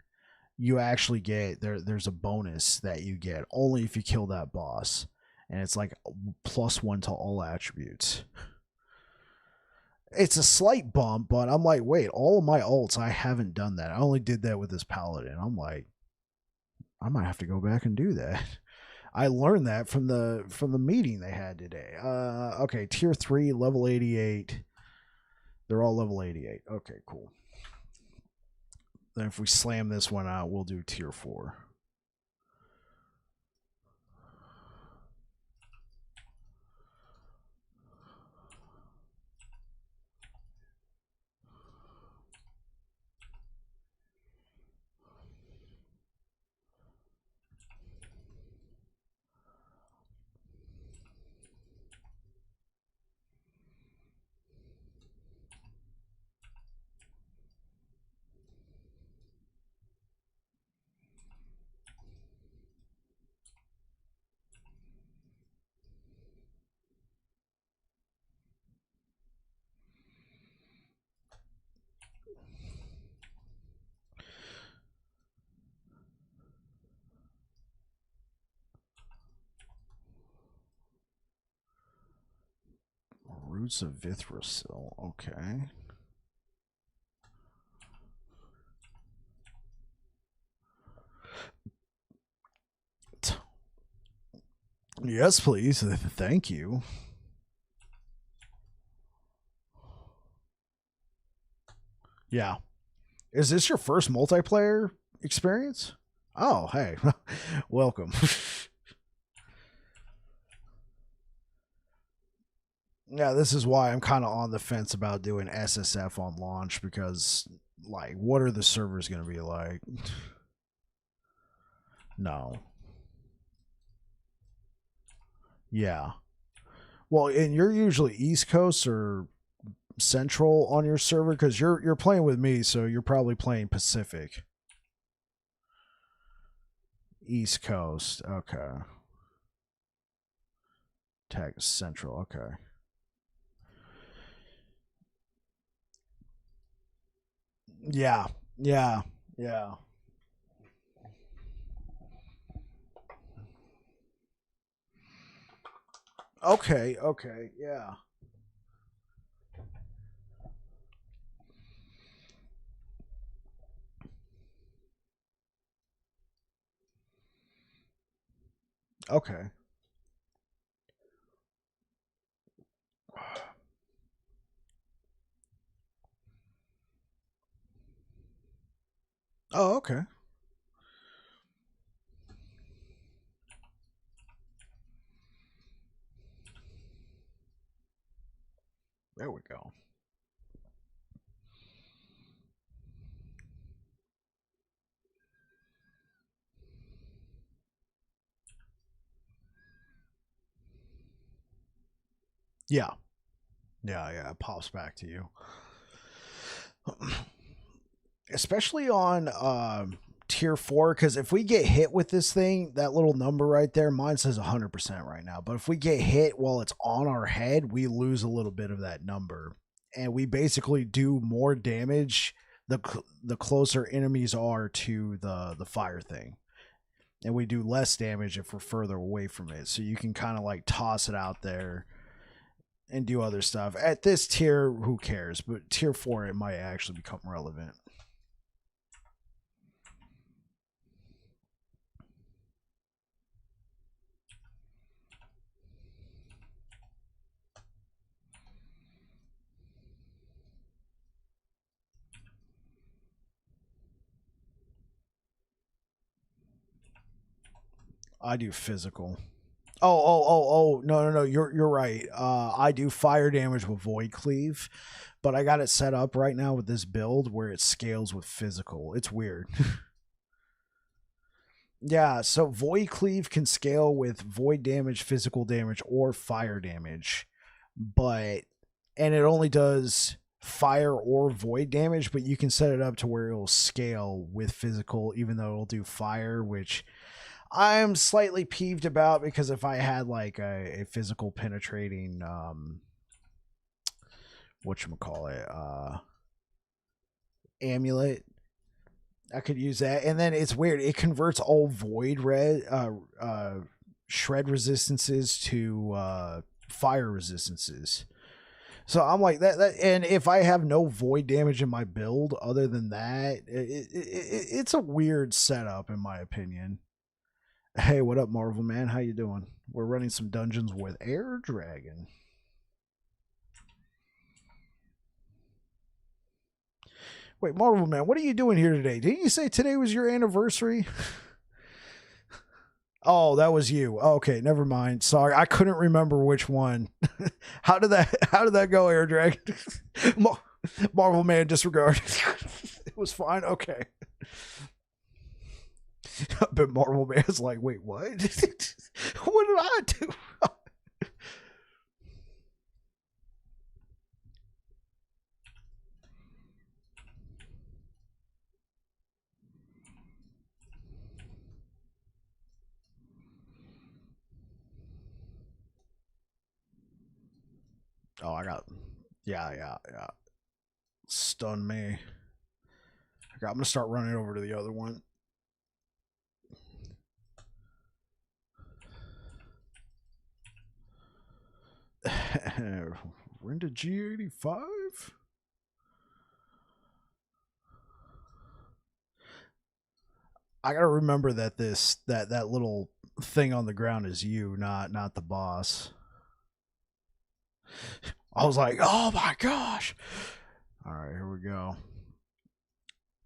Speaker 1: you actually get there's a bonus that you get only if you kill that boss, and it's like +1 to all attributes. It's a slight bump, but I'm like, wait, all of my ults, I haven't done that. I only did that with this Paladin. I'm like, I might have to go back and do that. I learned that from the meeting they had today. Okay, tier 3, level 88. They're all level 88. Okay, cool. Then if we slam this one out, we'll do tier 4. Roots of Vithrasil. Okay. Yes, please. Thank you. Yeah. Is this your first multiplayer experience? Oh, hey. Welcome. Yeah, this is why I'm kind of on the fence about doing SSF on launch because, like, what are the servers going to be like? No. Yeah. Well, and you're usually East Coast or Central on your server because you're playing with me, so you're probably playing Pacific. East Coast, okay. Texas Central, okay. Yeah, yeah, yeah. Okay, okay, yeah. Okay. Oh, okay. There we go. Yeah. Yeah, yeah, it pops back to you. Especially on tier 4, because if we get hit with this thing, that little number right there, mine says 100% right now, but if we get hit while it's on our head, we lose a little bit of that number, and we basically do more damage the closer enemies are to the fire thing, and we do less damage if we're further away from it. So you can kind of like toss it out there and do other stuff. At this tier, who cares? But tier 4, it might actually become relevant. I do physical. Oh, no. You're right. I do fire damage with Void Cleave, but I got it set up right now with this build where it scales with physical. It's weird. Yeah, so Void Cleave can scale with void damage, physical damage, or fire damage, but and it only does fire or void damage, but you can set it up to where it'll scale with physical, even though it'll do fire, which I'm slightly peeved about because if I had like a physical penetrating whatchamacallit, amulet, I could use that. And then it's weird, it converts all void shred resistances to fire resistances. So I'm like that, and if I have no void damage in my build other than that, it's a weird setup in my opinion. Hey, what up, Marvel Man? How you doing? We're running some dungeons with AirdDragon. Wait, Marvel Man, what are you doing here today? Didn't you say today was your anniversary? Oh, that was you. Okay, never mind. Sorry, I couldn't remember which one. How did that go, AirdDragon? Marvel Man disregard. It was fine. Okay. But Marvel Man's like, wait, what? What did I do? Oh, I got. Yeah. Stun me. I'm gonna start running over to the other one. We're into G85? I gotta remember that that little thing on the ground is you, not the boss. I was like, oh my gosh. Alright, here we go.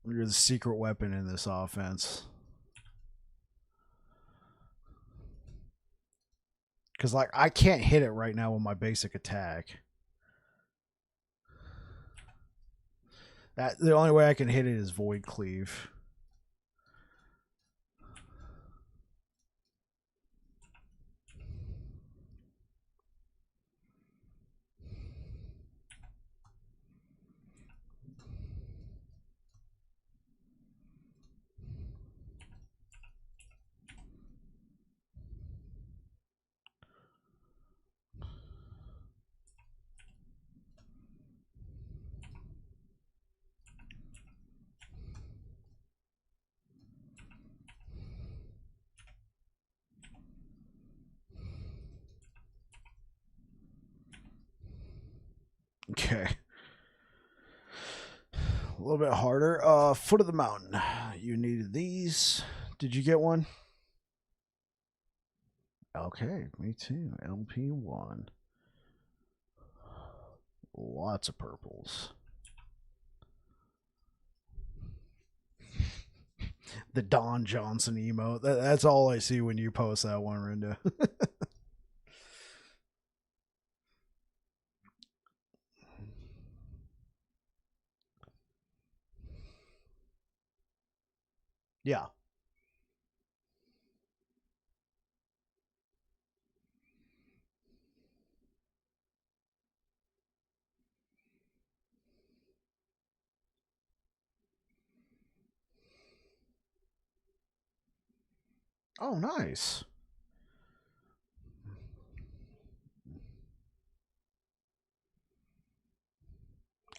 Speaker 1: You're the secret weapon in this offense. Because, like, I can't hit it right now with my basic attack. The only way I can hit it is Void Cleave. Okay. A little bit harder. Foot of the mountain. You needed these. Did you get one? Okay, me too. LP1. Lots of purples. The Don Johnson emote. That's all I see when you post that one, Rinda. Yeah. Oh, nice.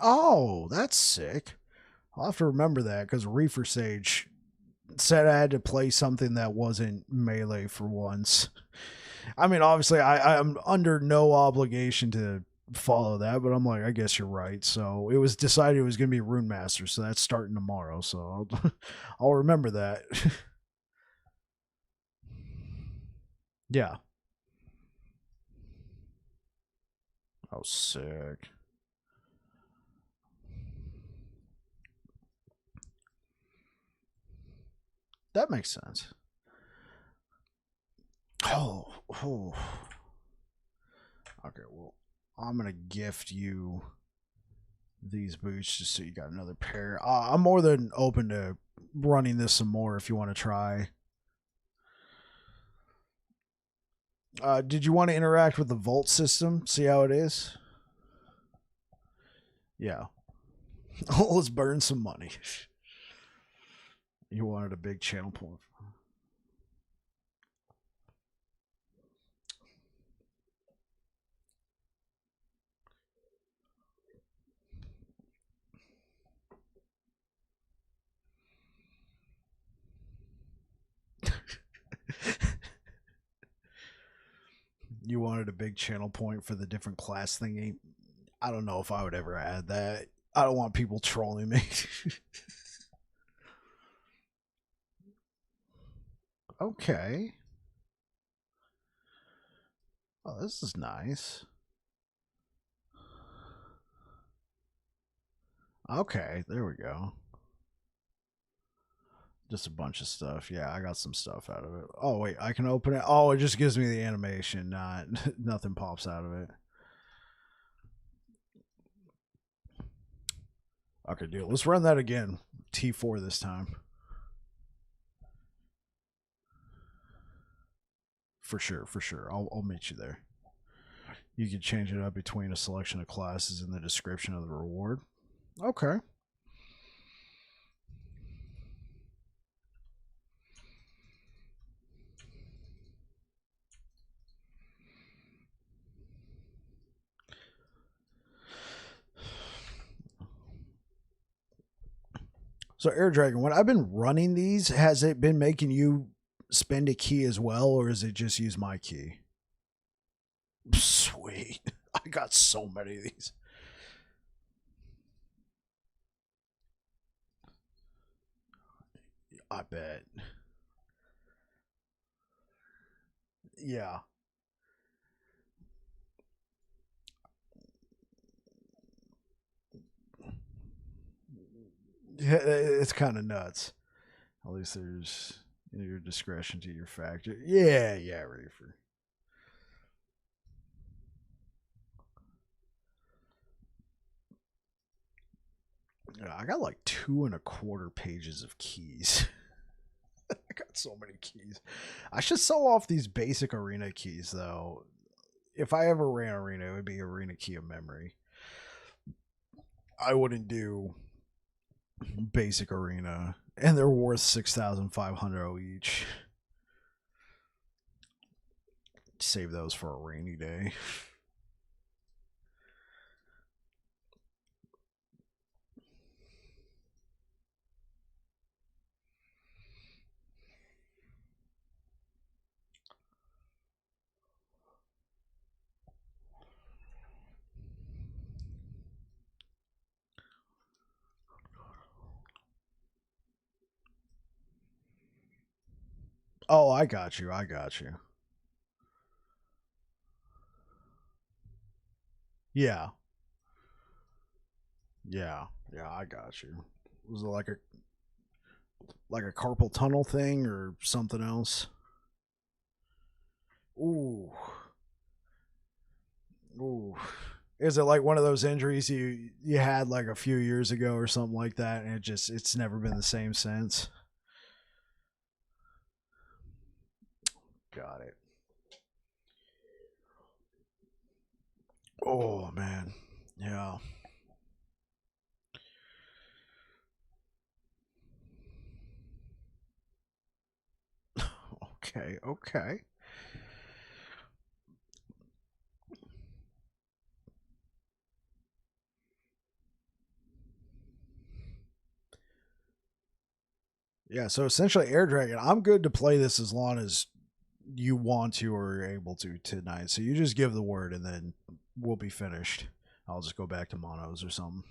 Speaker 1: Oh, that's sick. I'll have to remember that because Reefer Sage said I had to play something that wasn't melee for once. I mean, obviously, I'm under no obligation to follow that, but I'm like, I guess you're right. So it was decided it was going to be Rune Master, so that's starting tomorrow. So I'll remember that. Yeah. Oh, sick. That makes sense. Oh. Okay, well, I'm going to gift you these boots just so you got another pair. I'm more than open to running this some more if you want to try. Did you want to interact with the Vault system? See how it is? Yeah. Let's burn some money. You wanted a big channel point. You wanted a big channel point for the different class thingy. I don't know if I would ever add that. I don't want people trolling me. Okay. Oh, this is nice. Okay, there we go. Just a bunch of stuff. Yeah, I got some stuff out of it. Oh, wait, I can open it. Oh, it just gives me the animation, not nothing pops out of it. Okay, deal. Let's run that again. T4 this time. For sure, for sure. I'll meet you there. You can change it up between a selection of classes in the description of the reward. Okay. So, AirdDragon, when I've been running these, has it been making you spend a key as well, or is it just use my key? Sweet. I got so many of these. I bet. Yeah. It's kind of nuts. At least there's your discretion to your factor. Yeah, yeah, Reefer. Yeah, I got like 2.25 pages of keys. I got so many keys. I should sell off these basic arena keys though. If I ever ran arena, it would be arena key of memory. I wouldn't do basic arena, and they're worth 6,500 each. Save those for a rainy day. Oh, I got you. I got you. Yeah. Yeah. Yeah, I got you. Was it like a carpal tunnel thing or something else? Ooh. Ooh. Is it like one of those injuries you had like a few years ago or something like that, and it's never been the same since? Got it. Oh man. Yeah. Okay. Okay. Yeah, so essentially AirdDragon, I'm good to play this as long as you want to or are able to tonight. So you just give the word and then we'll be finished. I'll just go back to monos or something.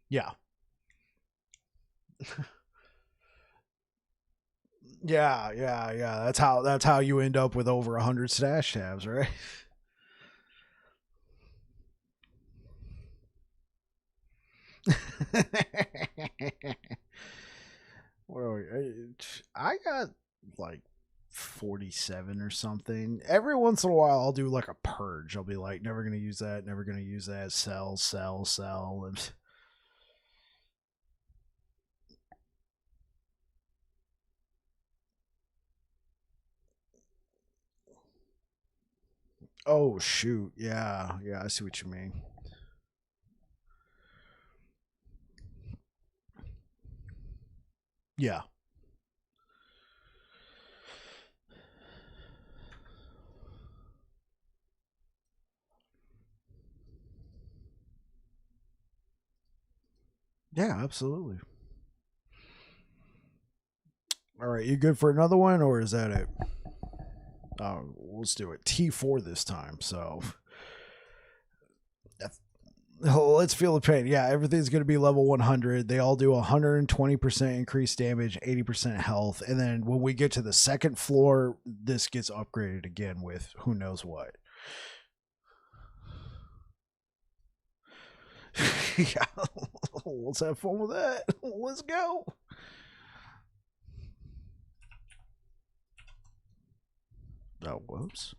Speaker 1: Yeah. Yeah, yeah, yeah. That's how you end up with over 100 stash tabs, right? What are we? I got like 47 or something. Every once in a while, I'll do like a purge. I'll be like, never gonna use that, never gonna use that. Sell, sell, sell, and oh shoot, yeah, yeah. I see what you mean. Yeah, yeah, absolutely. All right, you good for another one, or is that it? Let's do it. T4 this time. So let's feel the pain. Yeah, everything's going to be level 100. They all do 120% increased damage, 80% health. And then when we get to the second floor, this gets upgraded again with who knows what. Yeah, let's have fun with that. Let's go. Oh, whoops.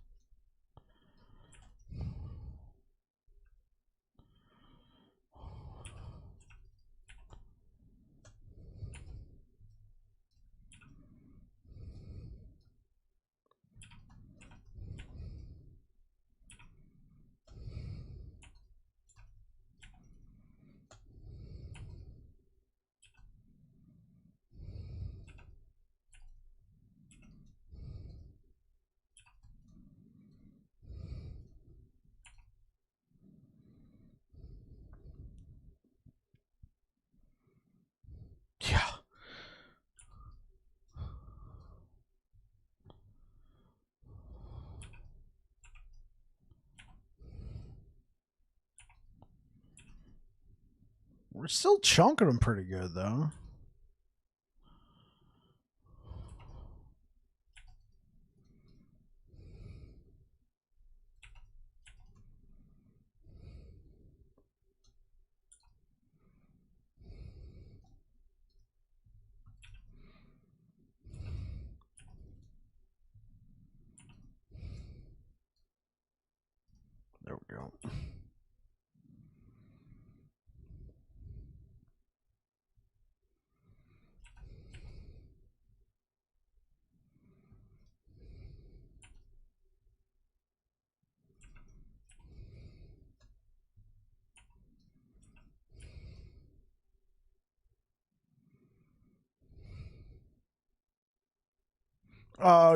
Speaker 1: We're still chunking them pretty good, though. There we go.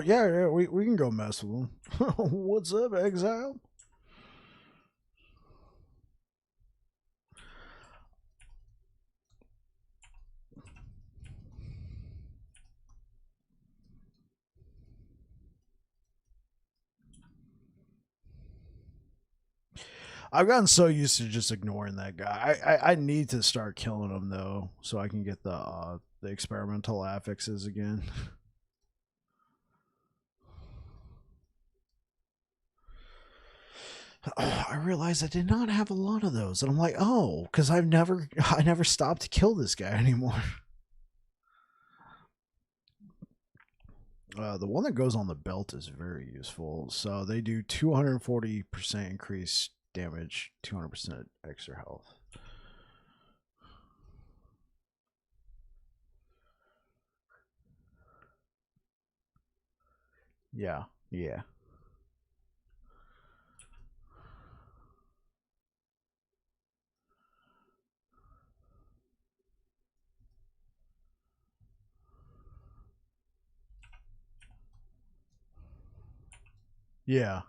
Speaker 1: Yeah, we can go mess with them. What's up, Exile? I've gotten so used to just ignoring that guy. I need to start killing him though, so I can get the experimental affixes again. Oh, I realized I did not have a lot of those, and I'm like, oh, because I never stopped to kill this guy anymore. The one that goes on the belt is very useful. So they do 240% increased damage, 200% extra health. Yeah, yeah. Yeah.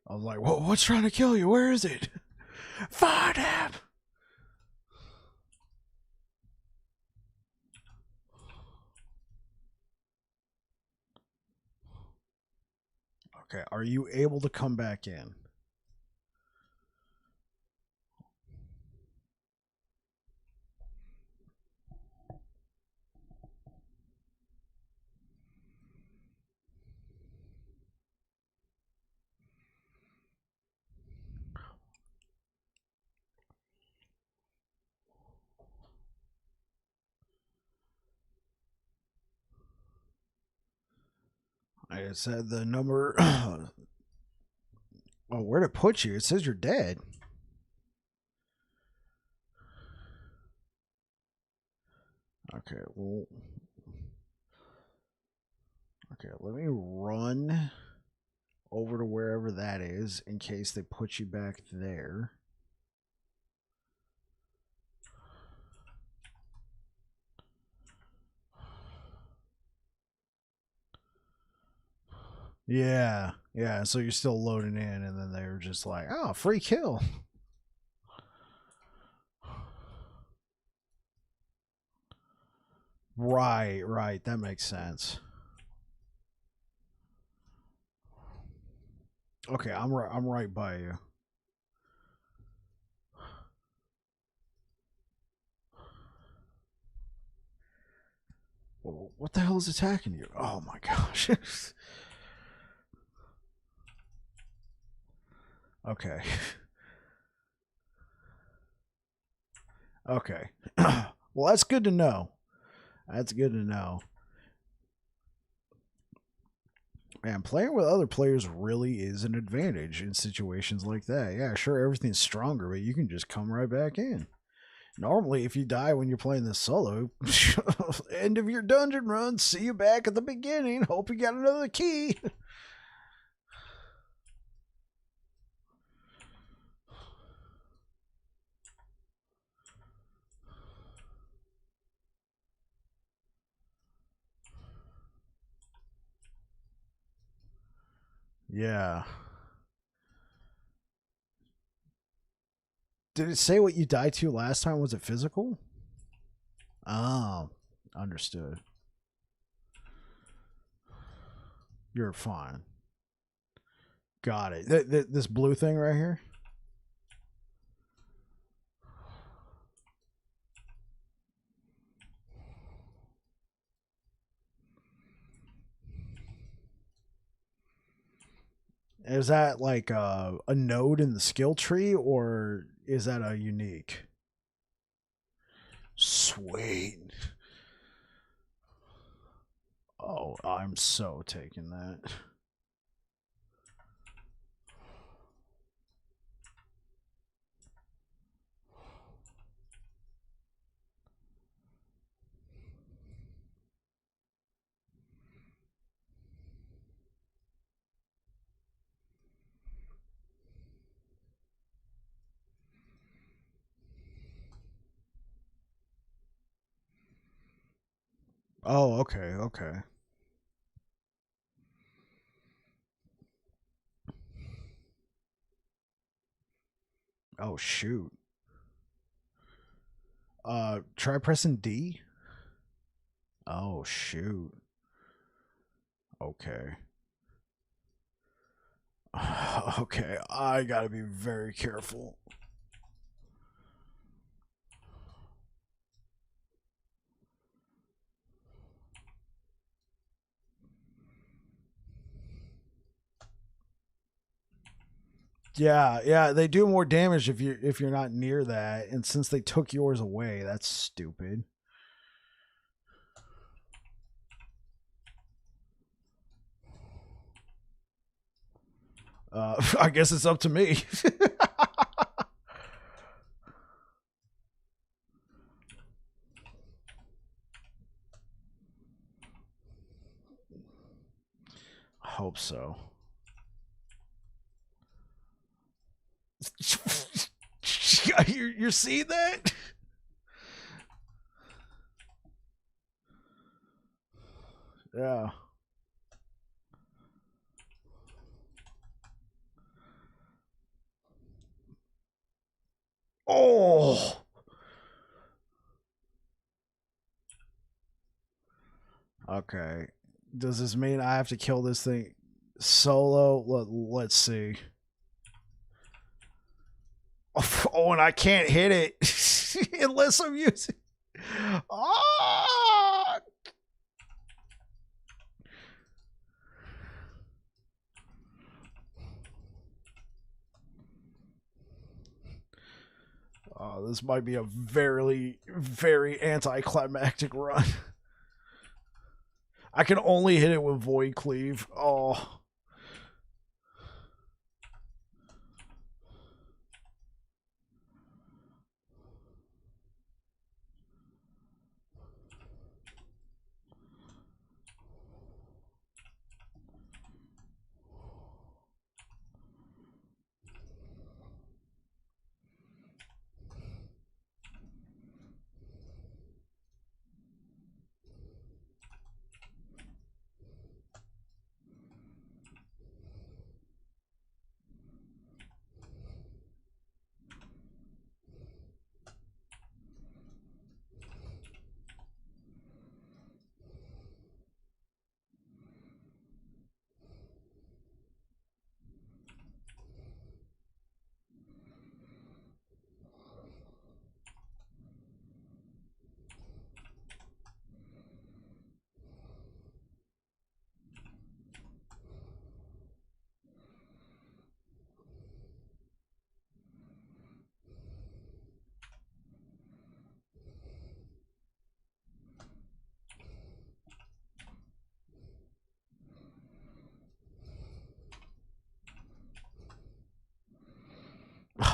Speaker 1: I was like, what's trying to kill you? Where is it? Find him! Okay, are you able to come back in? I said the number. Oh, where'd it put you? It says you're dead. Okay, well. Okay, let me run over to wherever that is in case they put you back there. Yeah, so you're still loading in, and then they're just like, oh, free kill. Right. That makes sense. Okay, I'm right by you. Well, what the hell is attacking you? Oh my gosh. Okay. Okay. Well, that's good to know. That's good to know. Man, playing with other players really is an advantage in situations like that. Yeah, sure, everything's stronger, but you can just come right back in. Normally, if you die when you're playing this solo, end of your dungeon run, see you back at the beginning, hope you got another key. Yeah. Did it say what you died to last time? Was it physical? Oh, understood. You're fine. Got it. This blue thing right here? Is that like a node in the skill tree, or is that a unique? Sweet. Oh, I'm so taking that. Oh, okay. Oh shoot. Try pressing D. Oh shoot. Okay. Okay, I gotta be very careful. Yeah, they do more damage if you're not near that, and since they took yours away, that's stupid. I guess it's up to me. I hope so. You're seeing that? Yeah. Oh. Okay. Does this mean I have to kill this thing solo? Let's see. Oh, and I can't hit it unless I'm using. Ah! Oh, this might be a very anticlimactic run. I can only hit it with Void Cleave. Oh.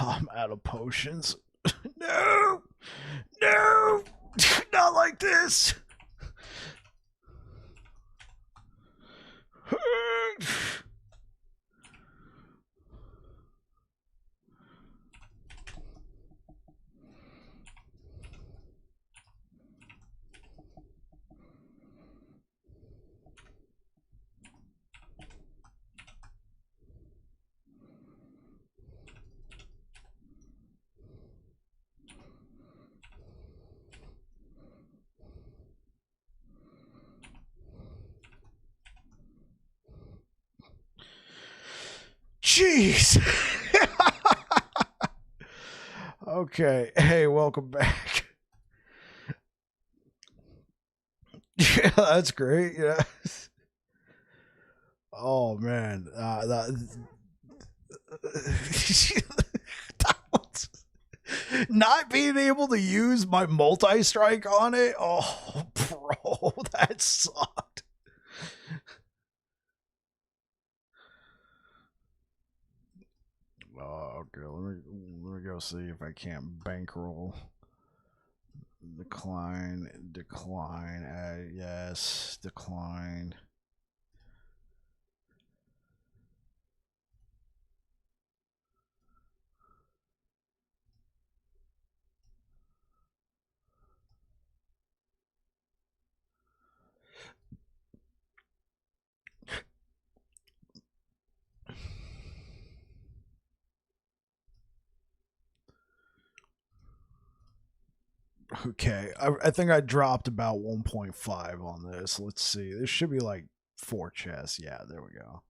Speaker 1: I'm out of potions. No! No! Not like this! Jeez. Okay. Hey, welcome back. Yeah, that's great. Yeah. Oh man, not being able to use my multi-strike on it. Oh, bro, that sucked. Oh, okay, let me go see if I can't bankroll. Decline, yes, decline. Okay, I think I dropped about 1.5 on this. Let's see. This should be like 4 chests. Yeah, there we go.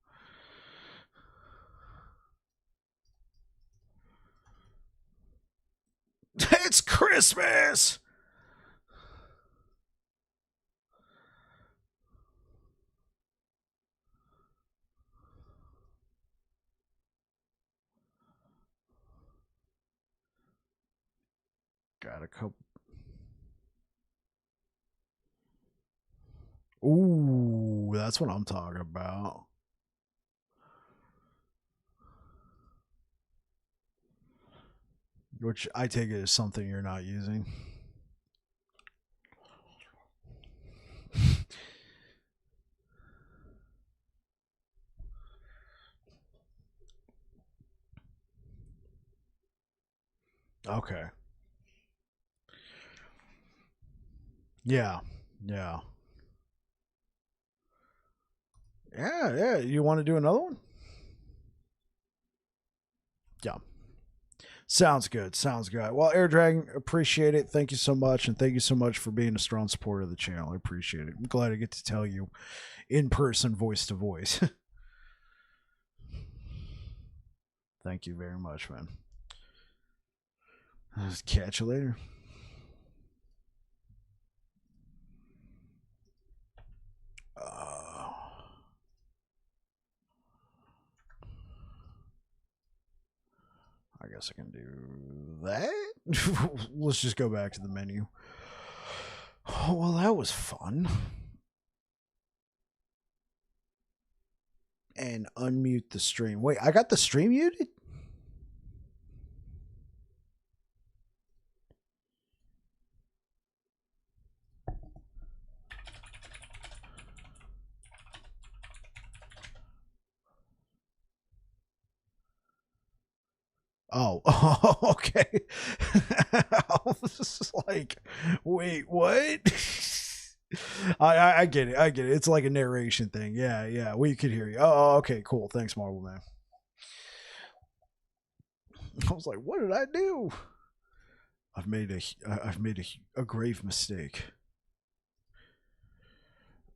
Speaker 1: It's Christmas! Got a couple. Ooh, that's what I'm talking about. Which I take it as something you're not using. Okay. Yeah. Yeah. Yeah. You want to do another one? Yeah. Sounds good. Sounds good. Well, AirdDragon, appreciate it. Thank you so much. And thank you so much for being a strong supporter of the channel. I appreciate it. I'm glad I get to tell you in person, voice to voice. Thank you very much, man. I'll catch you later. I guess I can do that. Let's just go back to the menu. Oh, well, that was fun. And unmute the stream. Wait, I got the stream muted? Oh, okay. I was just like, wait, what? I get it. I get it. It's like a narration thing. Yeah. We could hear you. Oh, okay, cool. Thanks, Marvel Man. I was like, what did I do? I've made a grave mistake.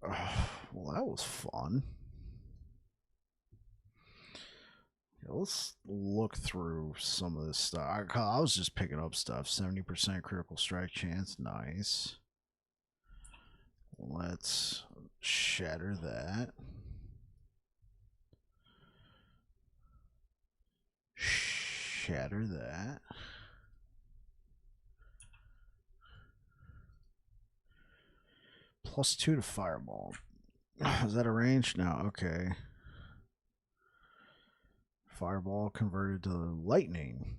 Speaker 1: Well, that was fun. Let's look through some of this stuff. I was just picking up stuff. 70% critical strike chance. Nice. Let's shatter that. Shatter that. +2 to fireball. Is that a range? No, okay. Fireball converted to lightning.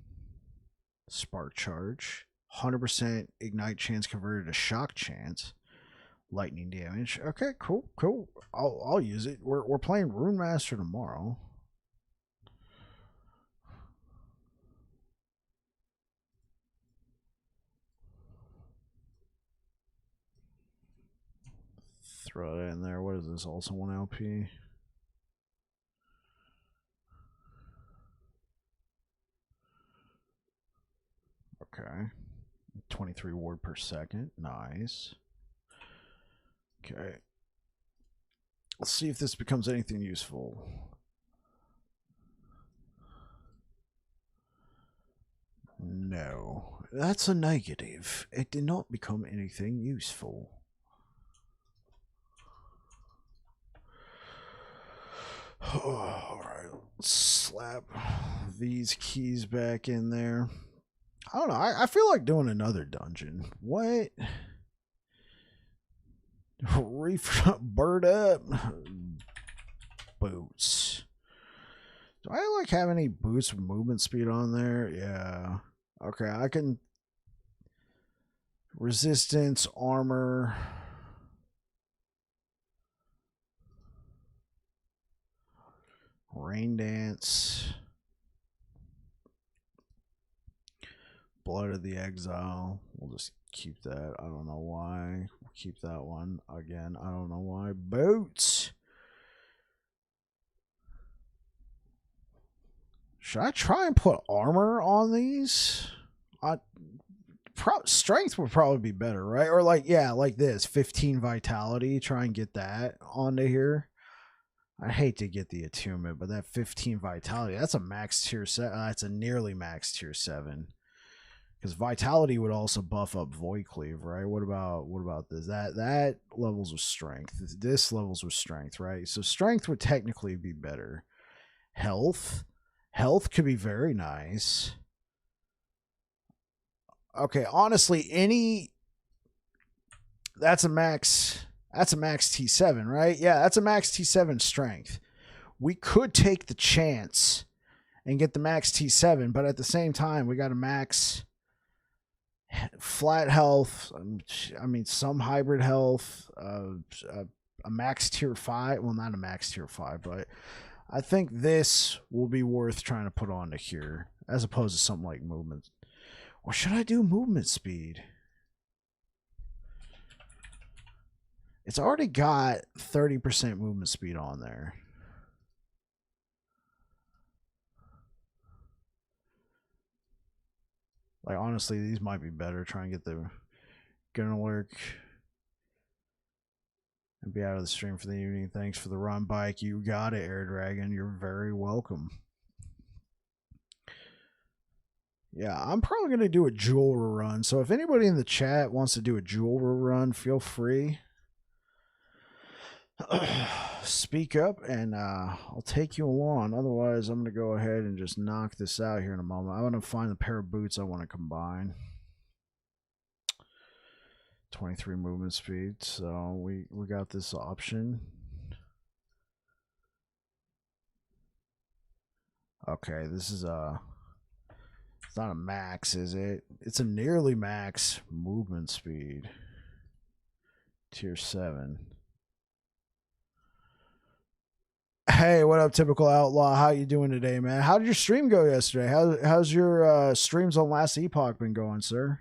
Speaker 1: Spark charge. 100% ignite chance converted to shock chance. Lightning damage. Okay, cool, cool. I'll use it. We're playing Rune Master tomorrow. Throw it in there. What is this? Also 1 LP. Okay. 23 ward per second. Nice. Okay. Let's see if this becomes anything useful. No. That's a negative. It did not become anything useful. Alright. Let's slap these keys back in there. I don't know. I feel like doing another dungeon. What? Reef bird up. Boots. Do I like have any boots with movement speed on there? Yeah. Okay, I can resistance, armor. Rain dance. Blood of the Exile. We'll just keep that. I don't know why. We'll keep that one. Again, I don't know why. Boots. Should I try and put armor on these? Strength would probably be better, right? Or like, yeah, like this. 15 vitality. Try and get that onto here. I hate to get the attunement, but that 15 vitality, that's a max tier 7. That's a nearly max tier 7. Because vitality would also buff up Void Cleave, right? What about this? That levels with strength. This levels with strength, right? So strength would technically be better. Health could be very nice. Okay, honestly, that's a max T7, right? Yeah, that's a max T7 strength. We could take the chance and get the max T7, but at the same time, we got a max flat health. I mean, some hybrid health, a max tier 5. Well, not a max tier 5, but I think this will be worth trying to put onto here as opposed to something like movement. Or should I do movement speed? It's already got 30% movement speed on there. Like, honestly, these might be better. Try and get the gonna lurk and be out of the stream for the evening. Thanks for the run bike. You got it, AirdDragon. You're very welcome. Yeah, I'm probably going to do a jeweler run. So if anybody in the chat wants to do a jeweler run, feel free. Speak up and I'll take you along. Otherwise, I'm going to go ahead and just knock this out here in a moment. I want to find the pair of boots I want to combine. 23 movement speed. So we got this option. Okay, this is it's not a max, is it? It's a nearly max movement speed. Tier 7. Hey, what up, Typical Outlaw? How you doing today, man? How did your stream go yesterday? How's your streams on Last Epoch been going, sir?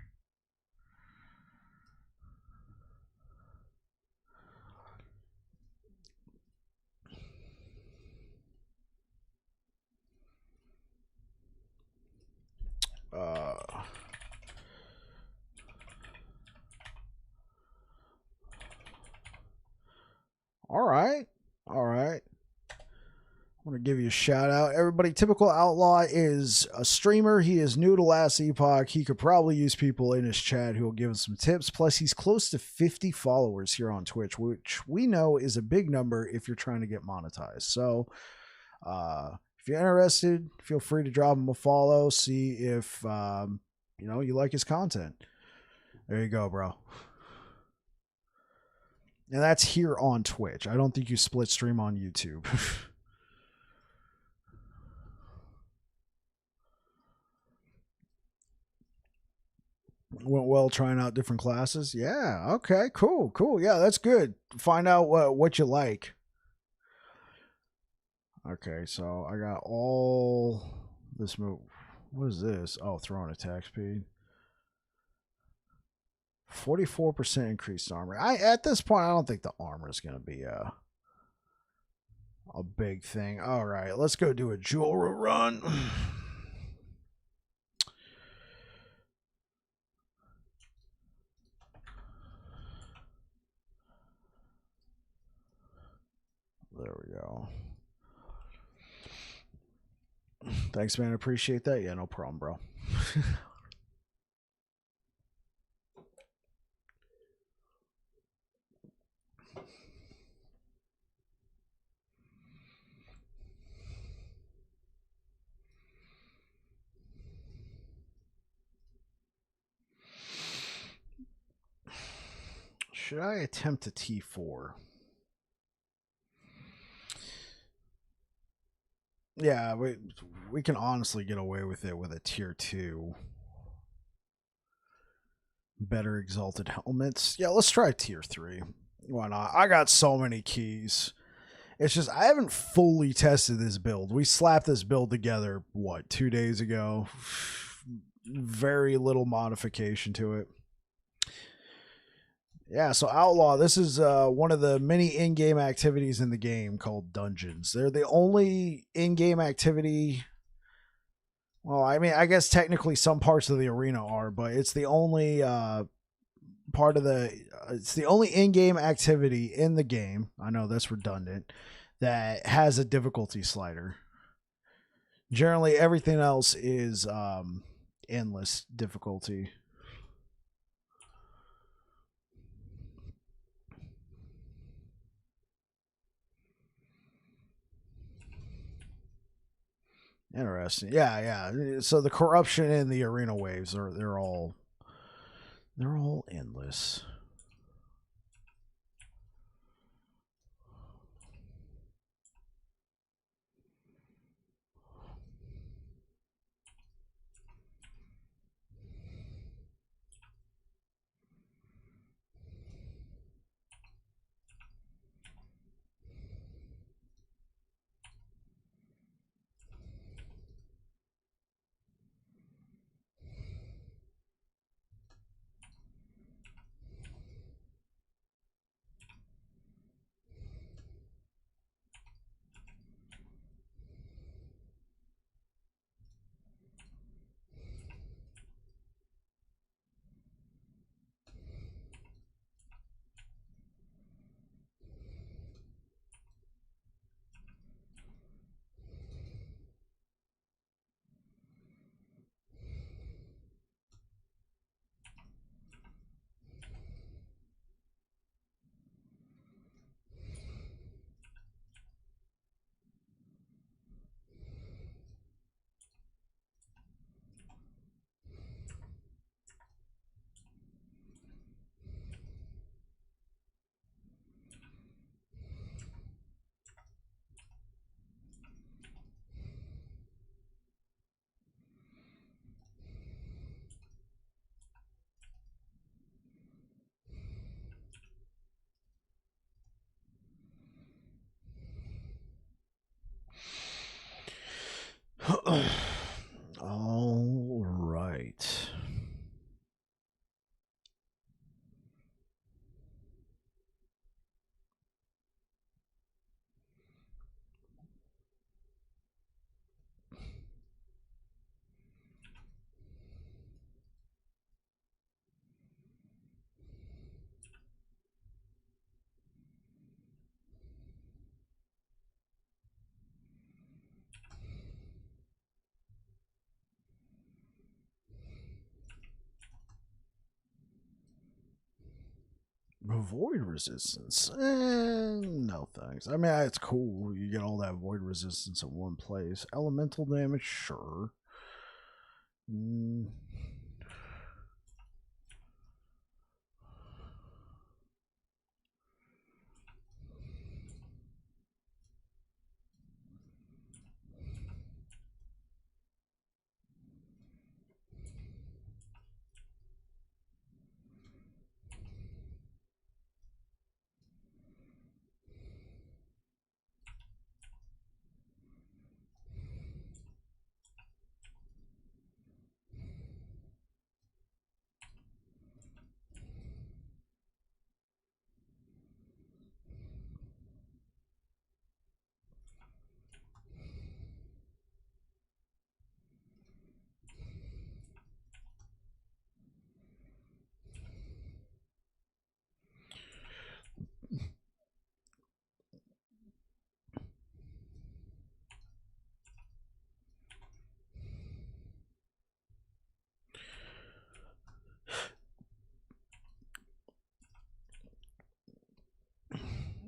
Speaker 1: All right. I want to give you a shout out. Everybody, Typical Outlaw is a streamer. He is new to Last Epoch. He could probably use people in his chat who will give him some tips. Plus, he's close to 50 followers here on Twitch, which we know is a big number if you're trying to get monetized. So, if you're interested, feel free to drop him a follow. See if you like his content. There you go, bro. And that's here on Twitch. I don't think you split stream on YouTube. Went well trying out different classes. Yeah. Okay. Cool. Cool. Yeah, that's good. Find out what you like. Okay, so I got all this move. What is this? Oh, throwing attack speed. 44% increased armor. I at this point I don't think the armor is gonna be a big thing. All right, let's go do a Jewelry run. There we go. Thanks, man. Appreciate that. Yeah, no problem, bro. Should I attempt a T4? Yeah, we can honestly get away with it with a tier 2. Better exalted helmets. Yeah, let's try tier 3. Why not? I got so many keys. It's just I haven't fully tested this build. We slapped this build together, what, 2 days ago? Very little modification to it. Yeah, so Outlaw, this is one of the many in-game activities in the game called dungeons. They're the only in-game activity. Well, I mean, I guess technically some parts of the arena are, but it's the only part of it's the only in-game activity in the game. I know that's redundant. That has a difficulty slider. Generally, everything else is endless difficulty. Interesting. Yeah, yeah. So the corruption in the arena waves are they're all endless. All right. Void resistance. No thanks. I mean, it's cool. You get all that void resistance in one place. Elemental damage, sure. Mm.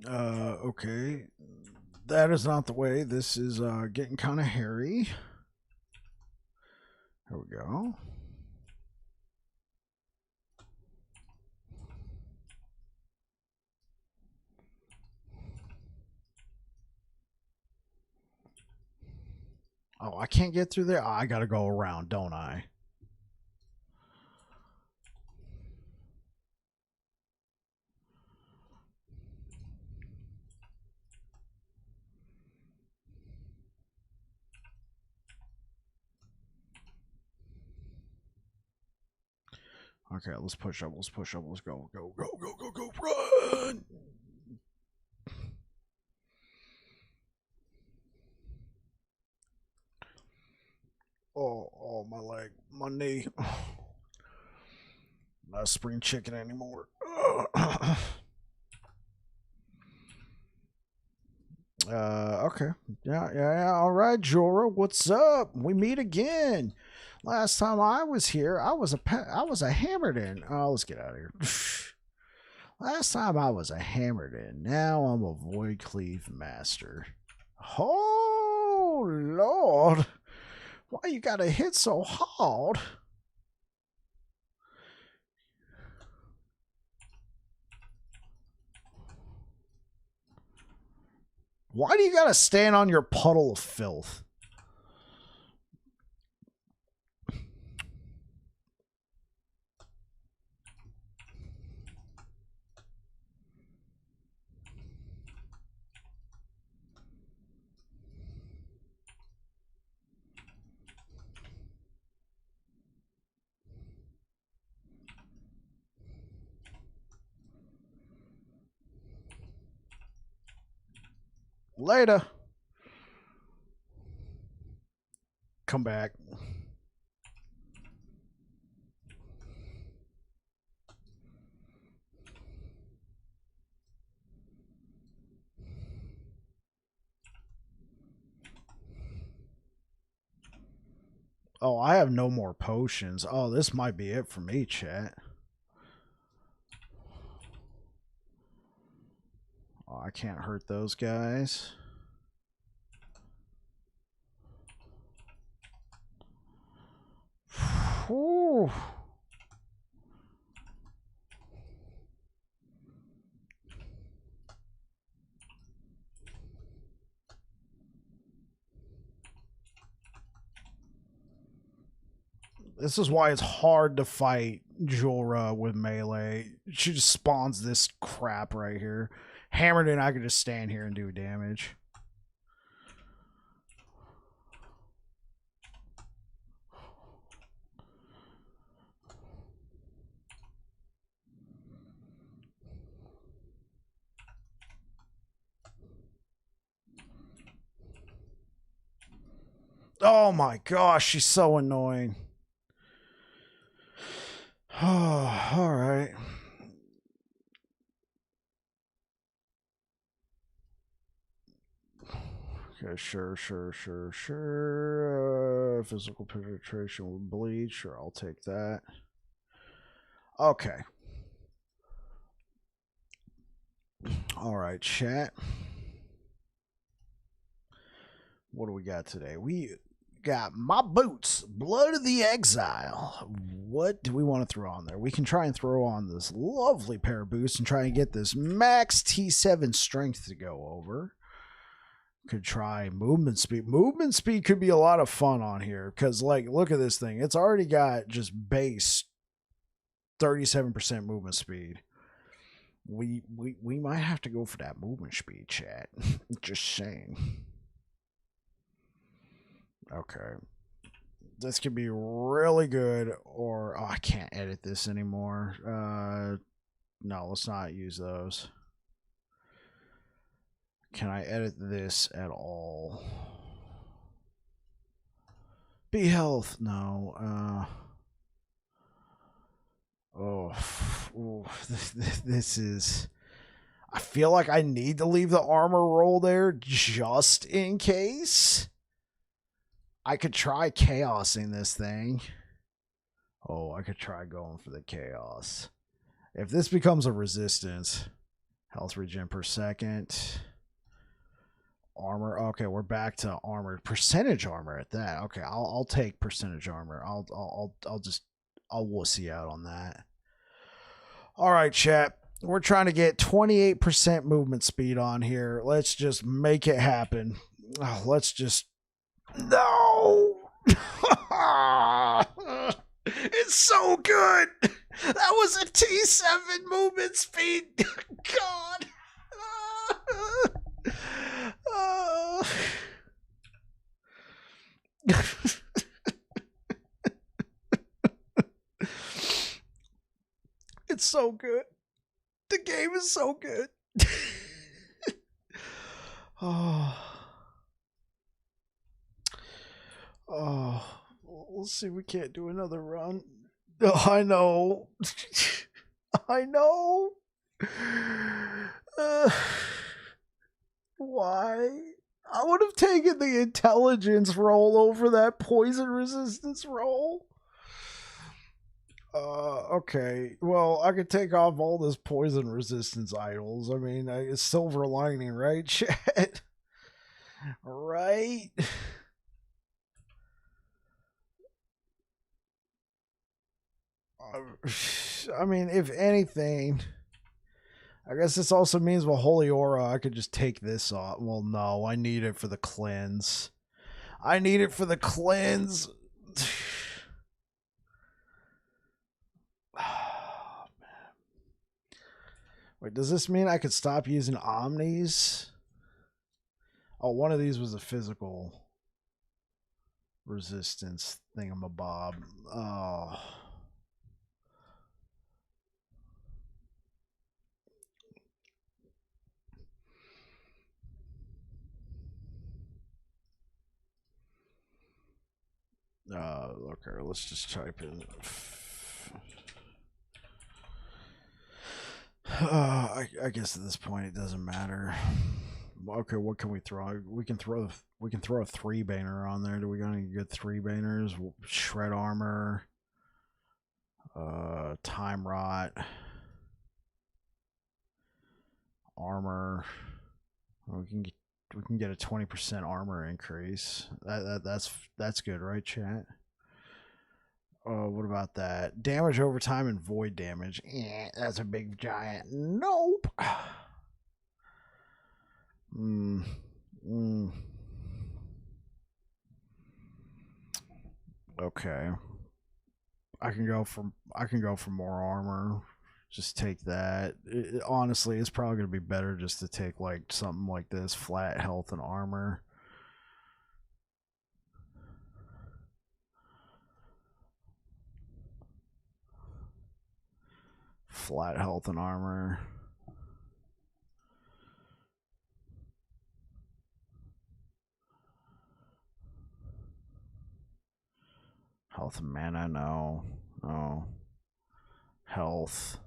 Speaker 1: Okay. That is not the way. This is getting kind of hairy. There we go. Oh, I can't get through there? Oh, I gotta go around, don't I? Okay, let's push up. Let's push up. Let's go. Go, go, go, go, go. Run! Oh, my leg. My knee. Not a spring chicken anymore. Okay. Yeah. All right, Jorah. What's up? We meet again. Last time I was here, I was a Hammerdin. Oh, let's get out of here. Last time I was a Hammerdin. Now I'm a Void Cleave Master. Oh, Lord. Why you gotta hit so hard? Why do you gotta stand on your puddle of filth? Later. Come back. Oh, I have no more potions. Oh, this might be it for me, chat. Oh, I can't hurt those guys. Whew. This is why it's hard to fight Jorah with melee. She just spawns this crap right here. Hammered in, I could just stand here and do damage. Oh my gosh, she's so annoying. Oh, all right. Okay, sure. Physical penetration with bleed. Sure, I'll take that. Okay. All right, chat. What do we got today? We got My Boots, Blood of the Exile. What do we want to throw on there? We can try and throw on this lovely pair of boots and try and get this max T7 strength to go over. Could try movement speed. Movement speed could be a lot of fun on here because, like, look at this thing. It's already got just base 37% movement speed. We might have to go for that movement speed, chat. Just saying. Okay. This could be really good, or I can't edit this anymore. No, let's not use those. Can I edit this at all? Be health, no. This is. I feel like I need to leave the armor roll there just in case. I could try chaosing this thing. Oh, I could try going for the chaos. If this becomes a resistance, Health regen per second. Armor. Okay, we're back to armor. Percentage armor at that. Okay, I'll take percentage armor. I'll wussy out on that. All right, chat. We're trying to get 28% movement speed on here. Let's just make it happen. Oh, let's just no. It's so good. That was a T7 movement speed. God. It's so good. The game is so good. Oh, let's see. We can't do another run. Oh, I know. I know. Why? I would have taken the intelligence roll over that poison resistance roll. Okay. Well, I could take off all this poison resistance idols. I mean, it's silver lining, right, chat? Right? I mean, if anything, I guess this also means with Holy Aura, I could just take this off. Well, no, I need it for the cleanse. I need it for the cleanse. Oh, man. Wait, does this mean I could stop using Omnis? Oh, one of these was a physical resistance thingamabob. Oh. Okay, let's just type in. I guess at this point it doesn't matter. Okay, what can we throw? We can throw a three baner on there. Do we got any good three baners? Shred armor, time rot, armor. We can get a 20% armor increase. That's good, right, chat? Oh, what about that? Damage over time and void damage. That's a big giant. Nope. Okay. I can go for more armor. Just take that. Honestly, it's probably gonna be better just to take like something like this, flat health and armor. Flat health and armor. Health and mana, no. No. Health.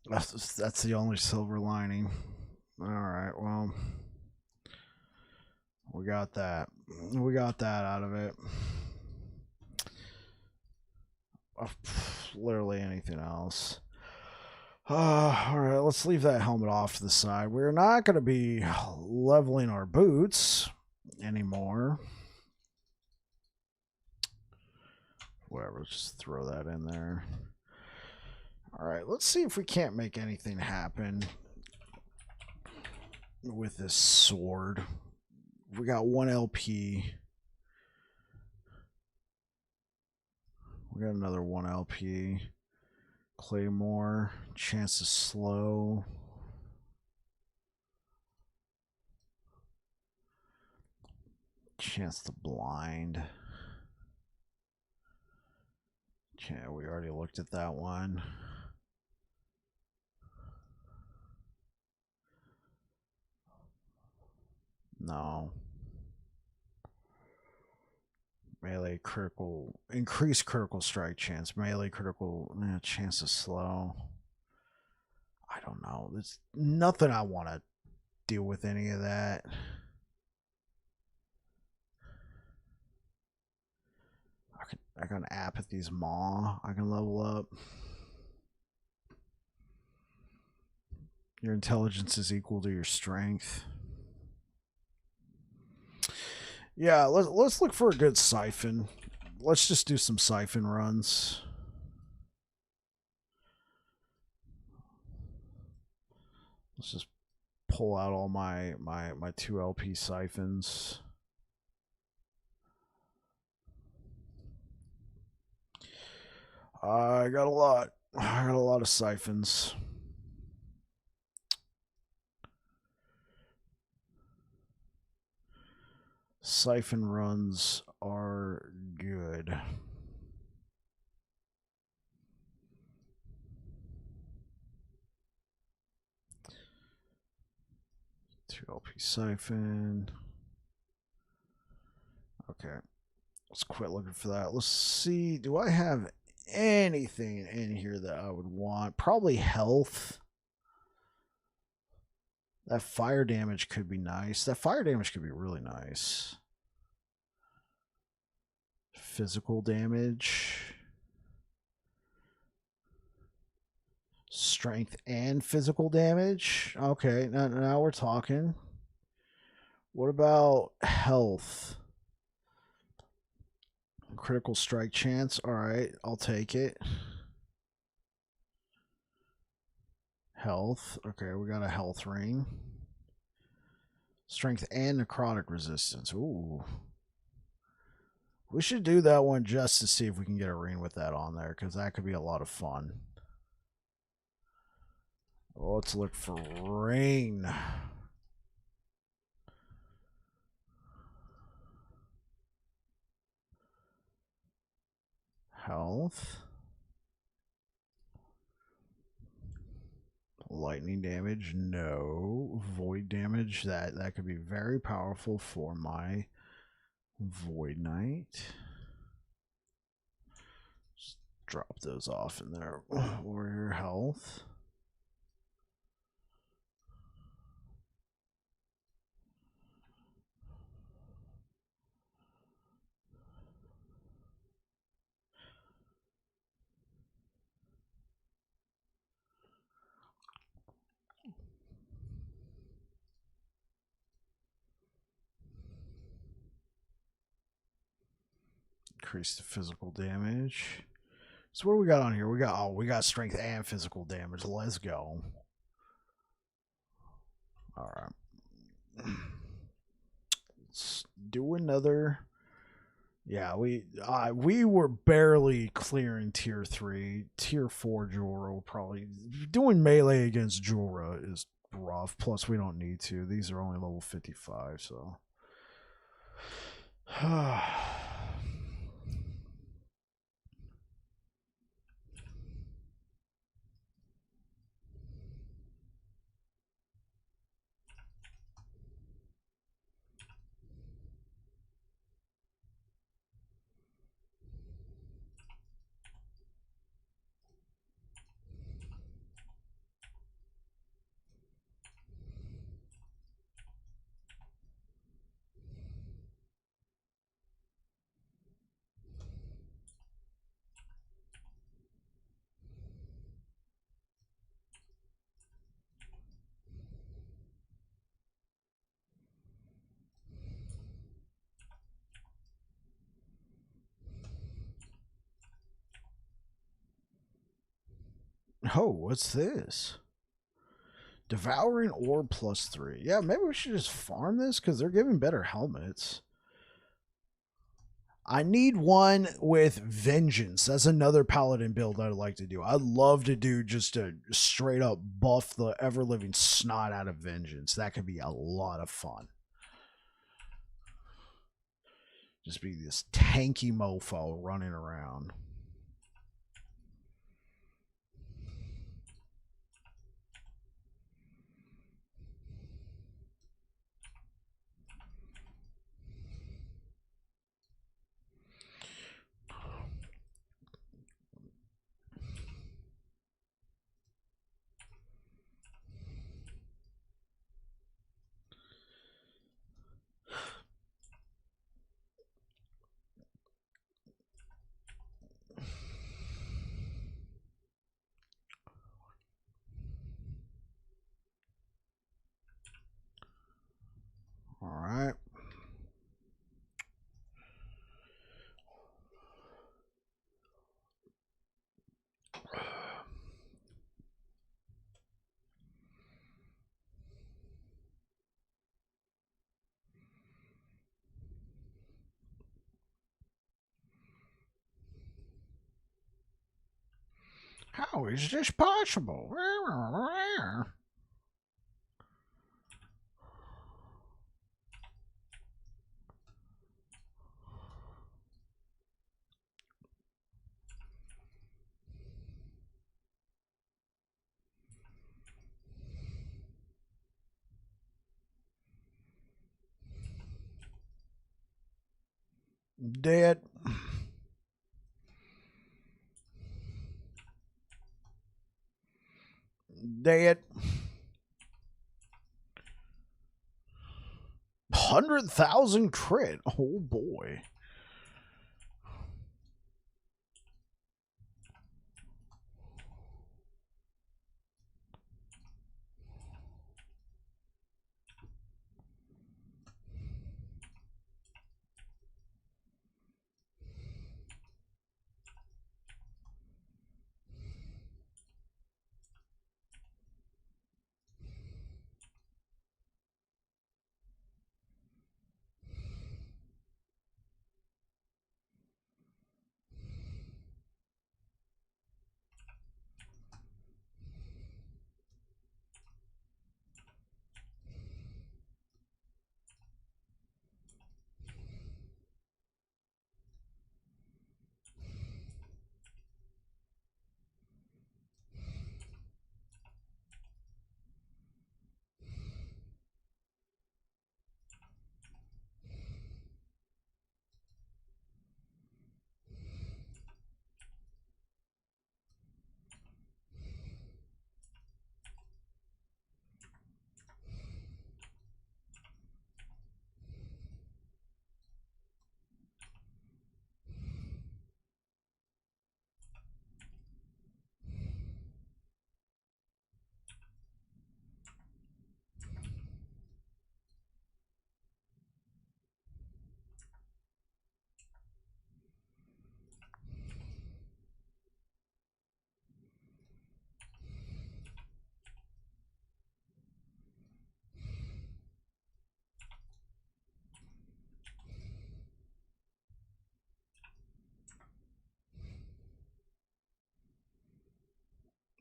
Speaker 1: That's the only silver lining. Alright, well. We got that. We got that out of it. Literally anything else. Alright, let's leave that helmet off to the side. We're not going to be leveling our boots anymore. Whatever, let's just throw that in there. Alright, let's see if we can't make anything happen with this sword. We got 1 LP. We got another 1 LP. Claymore. Chance to slow. Chance to blind. Okay, we already looked at that one. No. Melee critical. Increased critical strike chance. Melee critical chance to slow. I don't know. There's nothing I want to deal with any of that. I got an Apathy's Maw I can level up. Your intelligence is equal to your strength. Yeah, let's look for a good siphon. Let's just do some siphon runs. Let's just pull out all my 2 LP siphons. I got a lot. I got a lot of siphons. Siphon runs are good. Two LP siphon. Okay. Let's quit looking for that. Let's see. Do I have anything in here that I would want? Probably health. That fire damage could be nice. That fire damage could be really nice. Physical damage. Strength and physical damage. Okay, now we're talking. What about health? Critical strike chance. All right, I'll take it. Health. Okay, we got a health ring. Strength and necrotic resistance. Ooh. We should do that one just to see if we can get a ring with that on there, because that could be a lot of fun. Let's look for ring. Health. Lightning damage, no. Void damage, that could be very powerful for my Void Knight. Just drop those off in there. Warrior health. Increase the physical damage. So what do we got on here? We got strength and physical damage. Let's go. All right. Let's do another. Yeah, we were barely clearing tier 3. Tier 4 Jorah probably doing melee against Jorah is rough. Plus we don't need to. These are only level 55, so oh, what's this? Devouring Orb +3. Yeah, maybe we should just farm this because they're giving better helmets. I need one with Vengeance. That's another Paladin build I'd like to do. I'd love to do just a straight up buff the ever-living snot out of Vengeance. That could be a lot of fun. Just be this tanky mofo running around. How is this possible? Dead. Dead. 100,000 crit. Oh boy.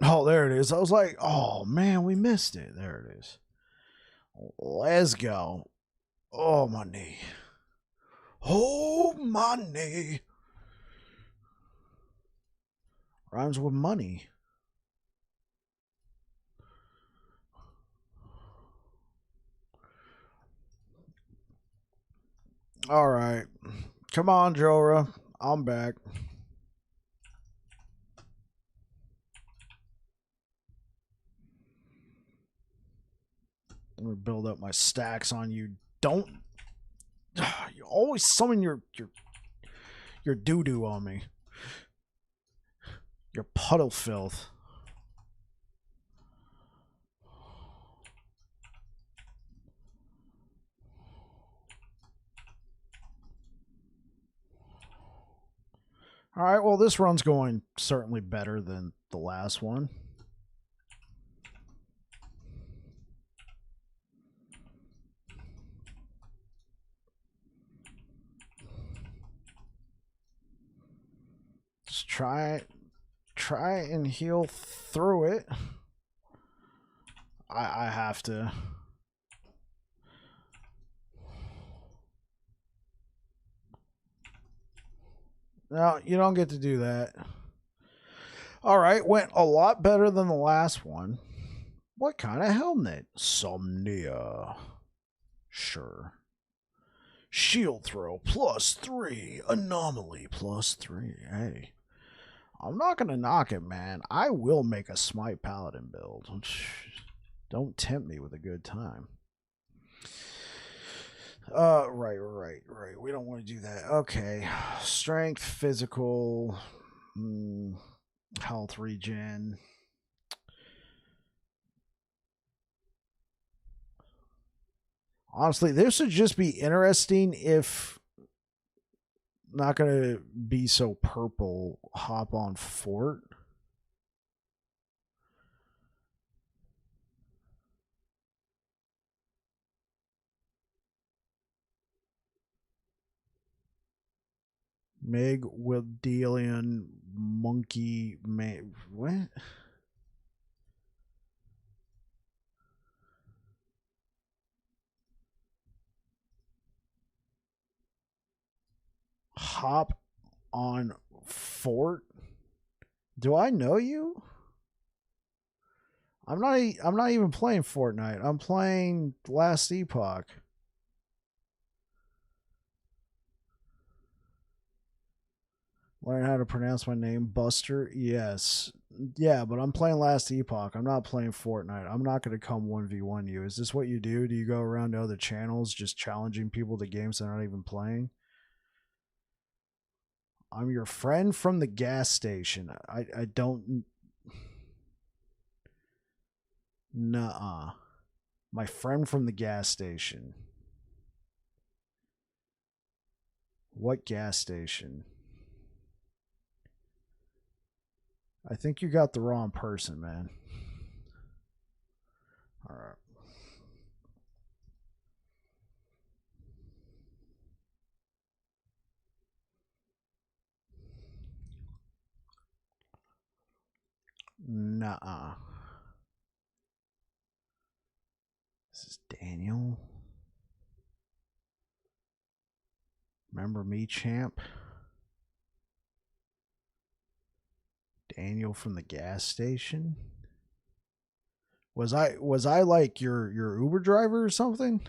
Speaker 1: Oh, there it is. I was like, oh man, we missed it. There it is. Let's go. Oh, my knee. Oh, my knee. Rhymes with money. All right. Come on, Jorah. I'm back. Let me build up my stacks on you. Don't you always summon your doo-doo on me. Your puddle filth. All right, well, this run's going certainly better than the last one. Just try and heal through it. I have to. No, you don't get to do that. All right, went a lot better than the last one. What kind of helmet? Somnia. Sure. Shield throw +3. Anomaly +3. Hey. I'm not going to knock it, man. I will make a Smite Paladin build. Don't tempt me with a good time. Right. We don't want to do that. Okay. Strength, physical, health regen. Honestly, this would just be interesting if not going to be so purple. Hop on fort. Migwildalian monkey what? Hop on Fort? Do I know you? I'm not even playing Fortnite. I'm playing Last Epoch. Learn how to pronounce my name, Buster. Yes, yeah, but I'm playing Last Epoch. I'm not playing Fortnite. I'm not going to come 1v1 you. Is this what you do? Do you go around to other channels just challenging people to games they're not even playing? I'm your friend from the gas station. I don't. Nuh-uh. My friend from the gas station. What gas station? I think you got the wrong person, man. All right. Nuh-uh. This is Daniel. Remember me, champ? Daniel from the gas station? Was I like your Uber driver or something?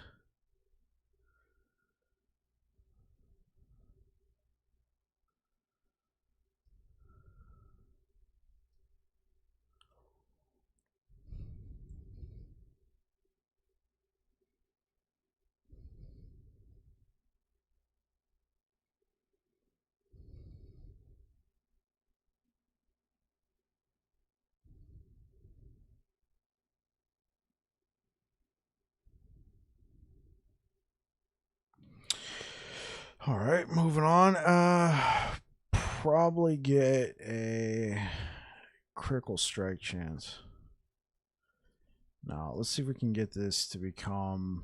Speaker 1: All right, moving on. Probably get a critical strike chance. Now, let's see if we can get this to become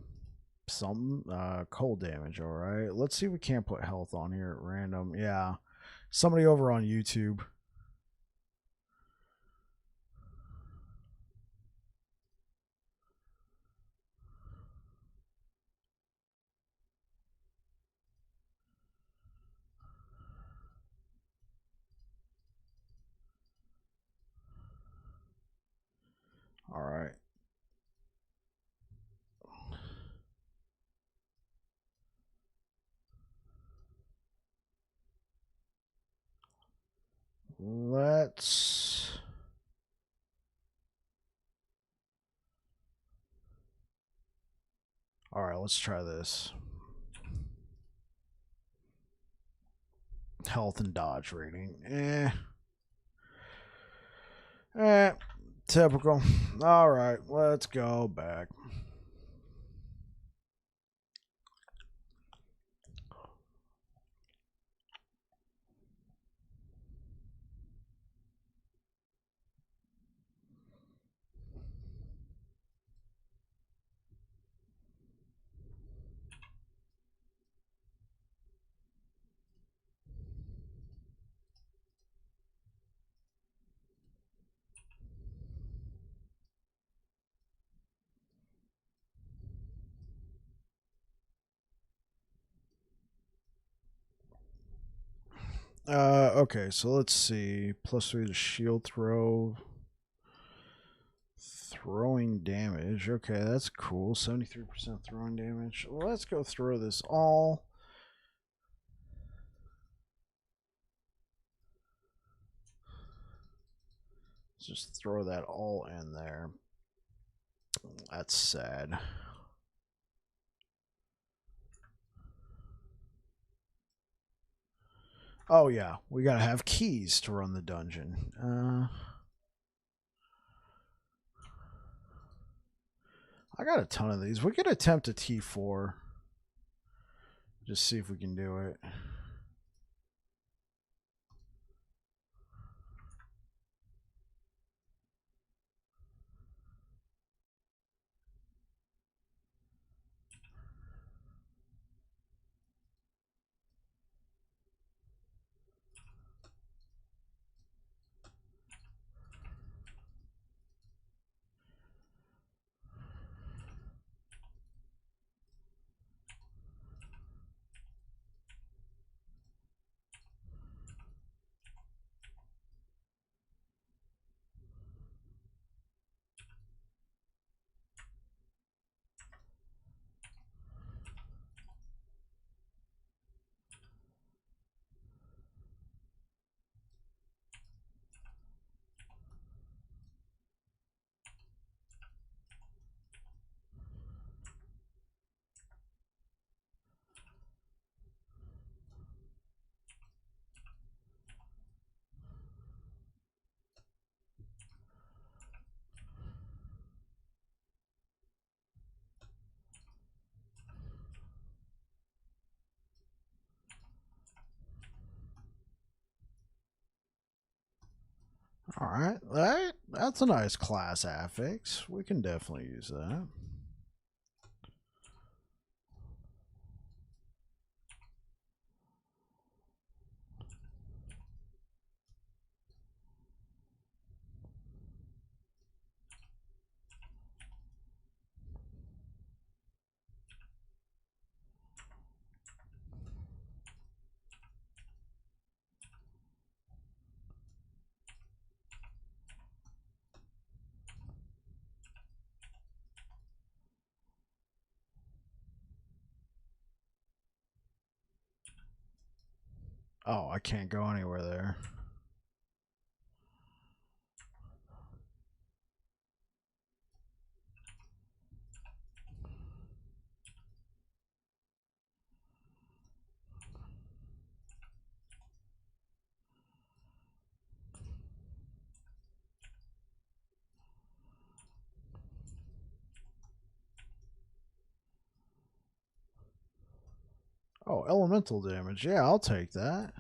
Speaker 1: something. Cold damage, all right. Let's see if we can't put health on here at random. Yeah. Somebody over on YouTube. All right. Let's... All right, let's try this. Health and dodge rating. Typical. All right, let's go back. Okay, so let's see. +3 to shield throw. Throwing damage. Okay, that's cool. 73% throwing damage. Let's go throw this all. Let's just throw that all in there. That's sad. Oh yeah, we gotta have keys to run the dungeon. I got a ton of these. We could attempt a T4. Just see if we can do it. Alright, that's a nice class affix. We can definitely use that. Oh, I can't go anywhere there. Oh, elemental damage. Yeah, I'll take that.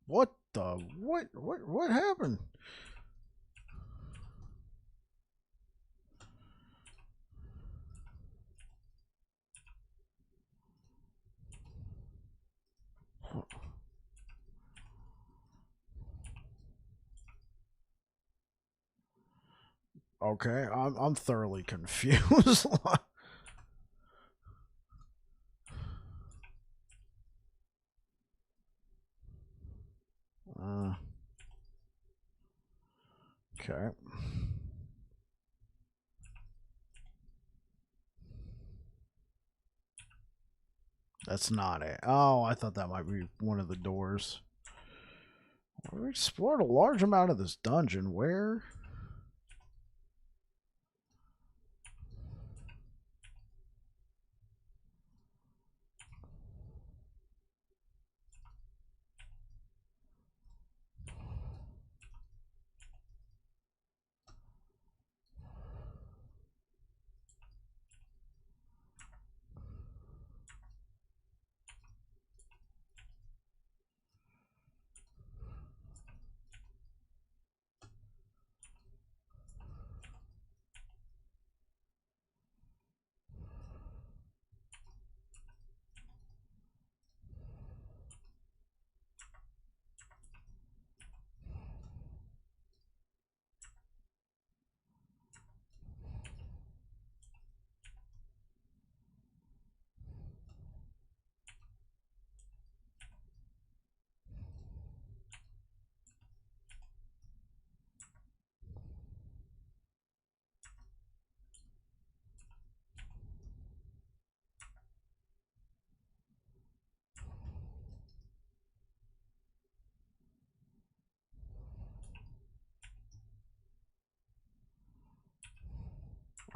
Speaker 1: What the? What happened? Okay, I'm thoroughly confused. uh, okay. That's not it. Oh, I thought that might be one of the doors. We explored a large amount of this dungeon. Where?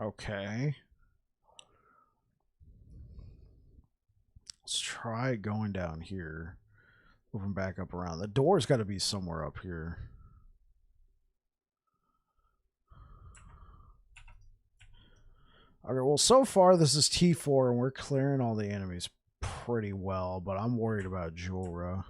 Speaker 1: Okay. Let's try going down here. Moving back up around. The door's got to be somewhere up here. Okay, well, so far this is T4 and we're clearing all the enemies pretty well, but I'm worried about Jorah.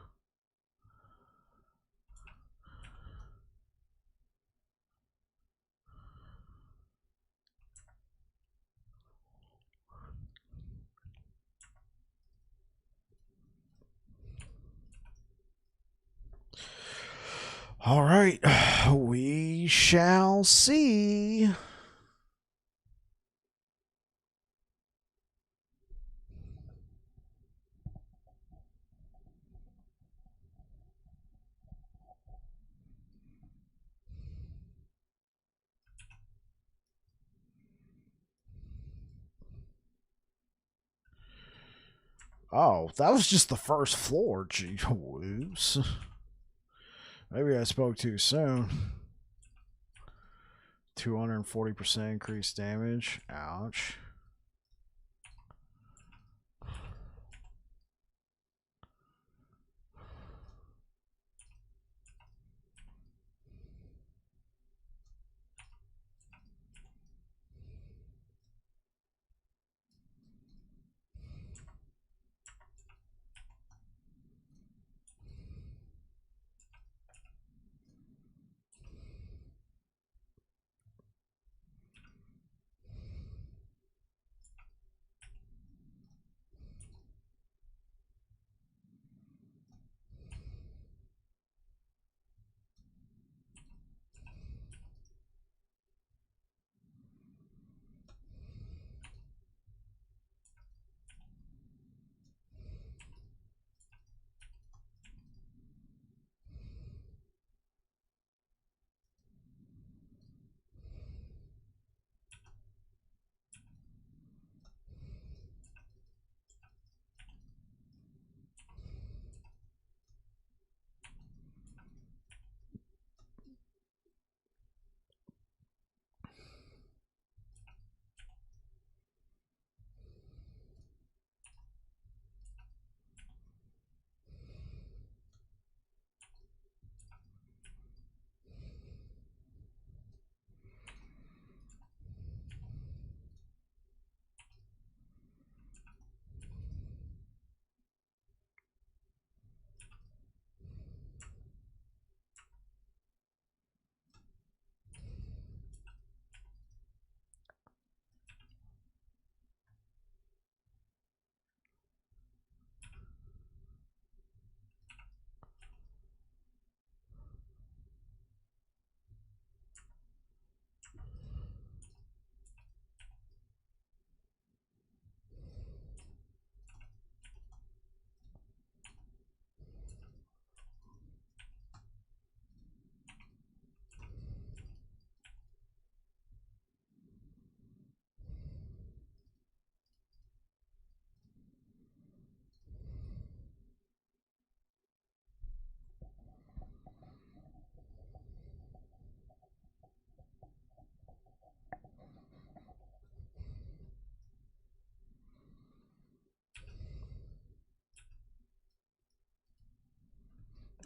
Speaker 1: All right, we shall see. Oh, that was just the first floor. Gee, whoops. Maybe I spoke too soon. 240% increased damage. Ouch.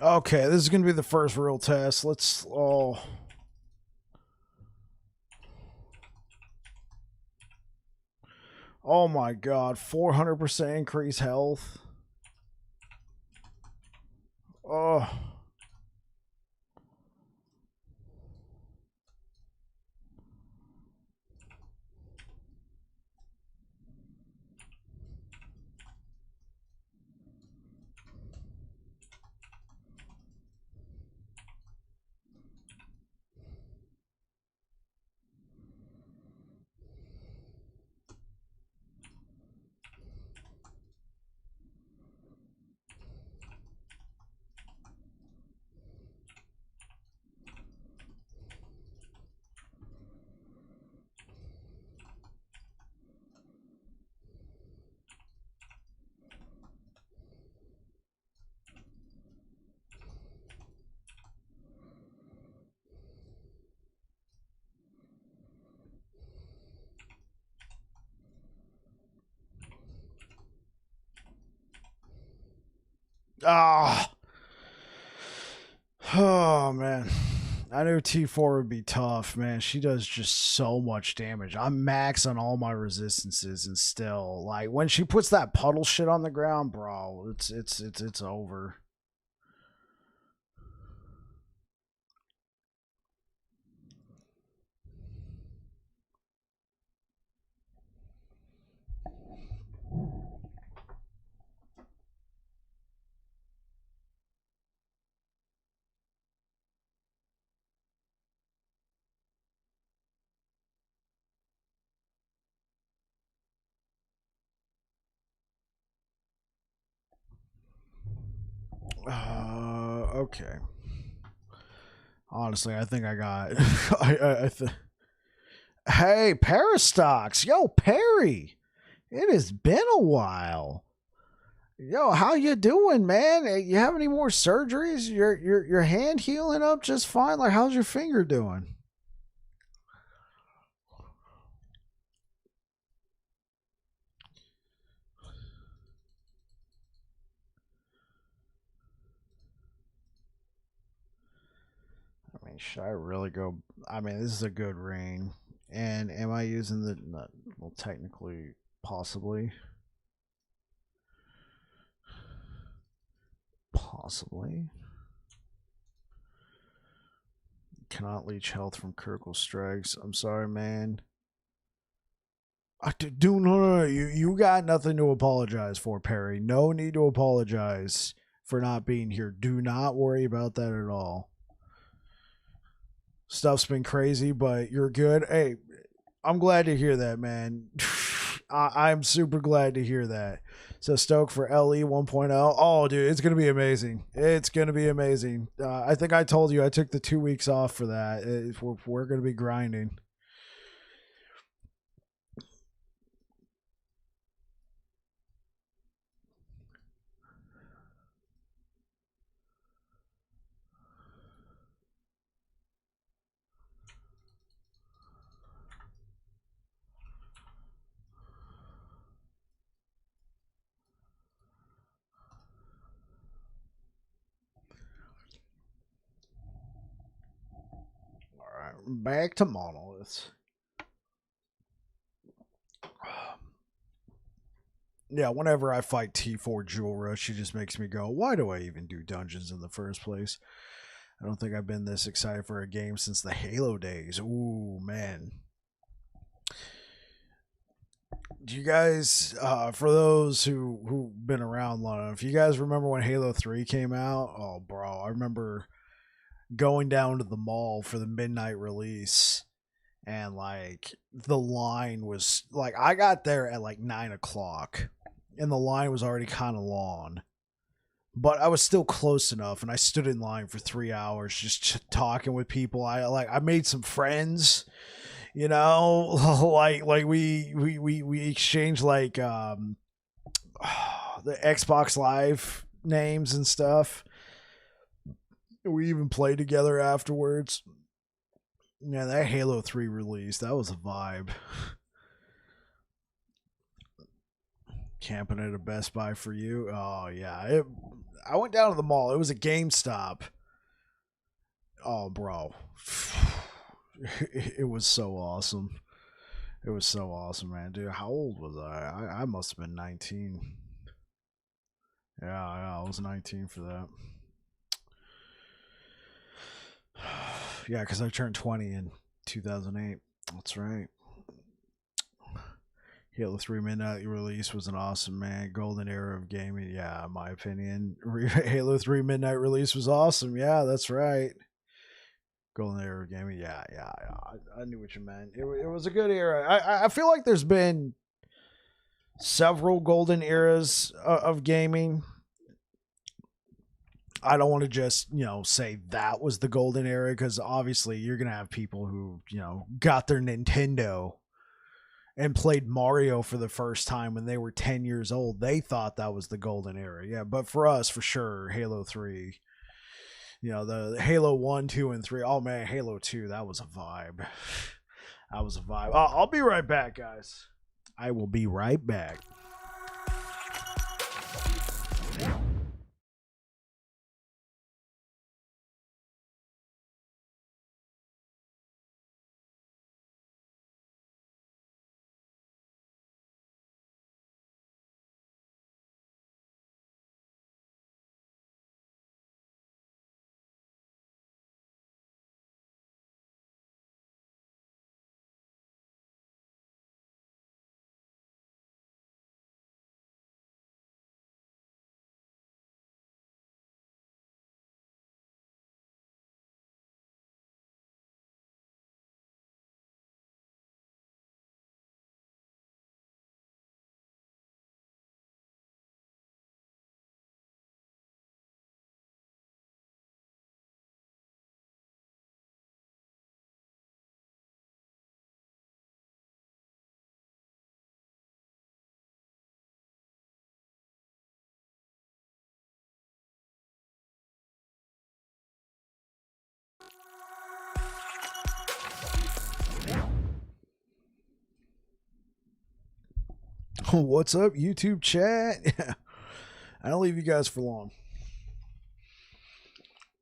Speaker 1: Okay, this is gonna be the first real test. Let's. Oh. Oh my god, 400% increase health. Oh. Ah. Oh man. I knew T4 would be tough, man. She does just so much damage. I'm max on all my resistances and still like when she puts that puddle shit on the ground, bro, it's over. Okay. Honestly, I think I got. Hey, Peristox, yo, Perry. It has been a while. Yo, how you doing, man? You have any more surgeries? Your hand healing up just fine. Like, how's your finger doing? I mean, should I really go? I mean, this is a good ring. And am I using the? Not, well, technically, possibly. Possibly. Cannot leech health from critical strikes. I'm sorry, man. Do no. You got nothing to apologize for, Perry. No need to apologize for not being here. Do not worry about that at all. Stuff's been crazy, but you're good. Hey, I'm glad to hear that, man. I'm super glad to hear that. So stoked for LE 1.0. Oh, dude, it's gonna be amazing. It's gonna be amazing. I think I told you I took the 2 weeks off for that. We're gonna be grinding. All right, back to monoliths. Yeah, whenever I fight T4 Jewel she just makes me go, why do I even do dungeons in the first place? I don't think I've been this excited for a game since the Halo days. Ooh, man. Do you guys, for those who've been around long enough, you guys remember when Halo 3 came out? Oh, bro, I remember going down to the mall for the midnight release, and like the line was like I got there at like 9 o'clock, and the line was already kind of long, but I was still close enough, and I stood in line for 3 hours just talking with people. I made some friends, you know, like we exchanged like the Xbox Live names and stuff. We even played together afterwards. Yeah, that Halo 3 release, that was a vibe. Camping at a Best Buy for you? Oh yeah. I went down to the mall. It was a GameStop. Oh bro. It was so awesome. It was so awesome, man. Dude, how old was I? I must have been 19. Yeah, I was 19 for that. Yeah, because I turned 20 in 2008. That's right. Halo 3 Midnight release was an awesome, man. Golden era of gaming. Yeah, in my opinion. Halo 3 Midnight release was awesome. Yeah, that's right. Golden era of gaming. Yeah. I knew what you meant. It was a good era. I feel like there's been several golden eras of gaming. I don't want to just, say that was the golden era, because obviously you're going to have people who, got their Nintendo and played Mario for the first time when they were 10 years old. They thought that was the golden era. Yeah, but for us, for sure, Halo 3, the Halo 1, 2, and 3. Oh, man, Halo 2, that was a vibe. That was a vibe. I'll be right back, guys. I will be right back. What's up, YouTube chat? I don't leave you guys for long.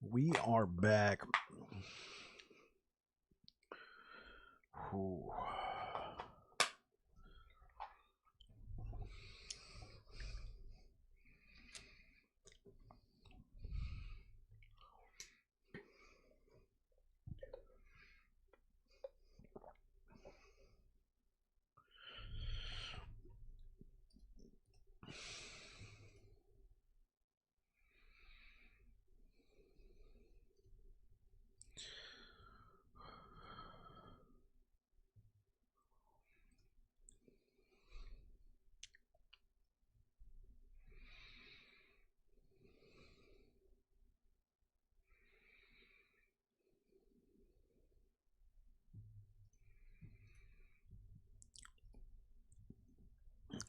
Speaker 1: We are back. Ooh.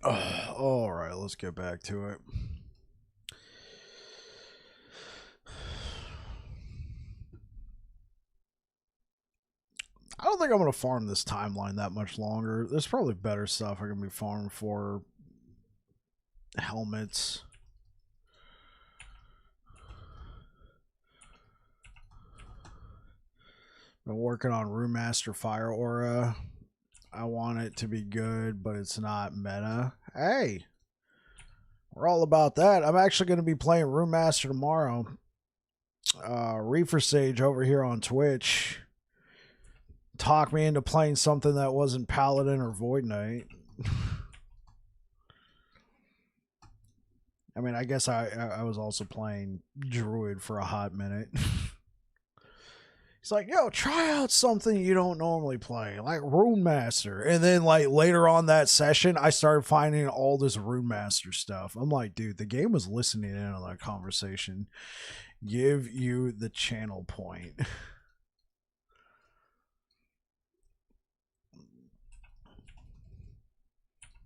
Speaker 1: All right, let's get back to it. I don't think I'm going to farm this timeline that much longer. There's probably better stuff I can be farming for. Helmets. Been working on Room Master Fire Aura. I want it to be good, but it's not meta. Hey, we're all about that. I'm actually going to be playing Room Master tomorrow. Reefer Sage over here on Twitch talked me into playing something that wasn't Paladin or Void Knight. I mean, I guess I was also playing Druid for a hot minute. He's like, yo, try out something you don't normally play, like Rune Master. And then, like, later on that session, I started finding all this Rune Master stuff. I'm like, dude, the game was listening in on that conversation. Give you the channel point.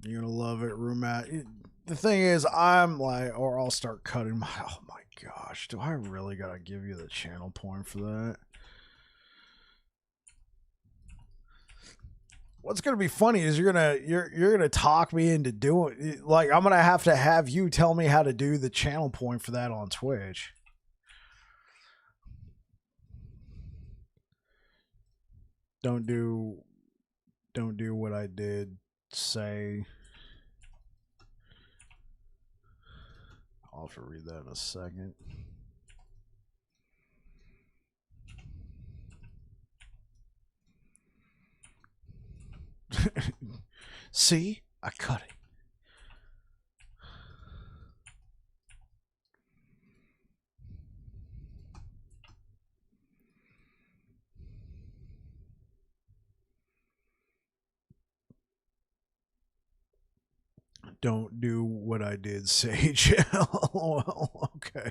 Speaker 1: You're gonna love it, Rune Master. The thing is, I'm like, or I'll start cutting my, oh my gosh, do I really gotta give you the channel point for that? what's gonna be funny is you're gonna talk me into doing, like, I'm gonna have you tell me how to do the channel point for that on Twitch. Don't do what I did. Say, I'll have to read that in a second. See, I cut it. Don't do what I did, Sage. Well, okay.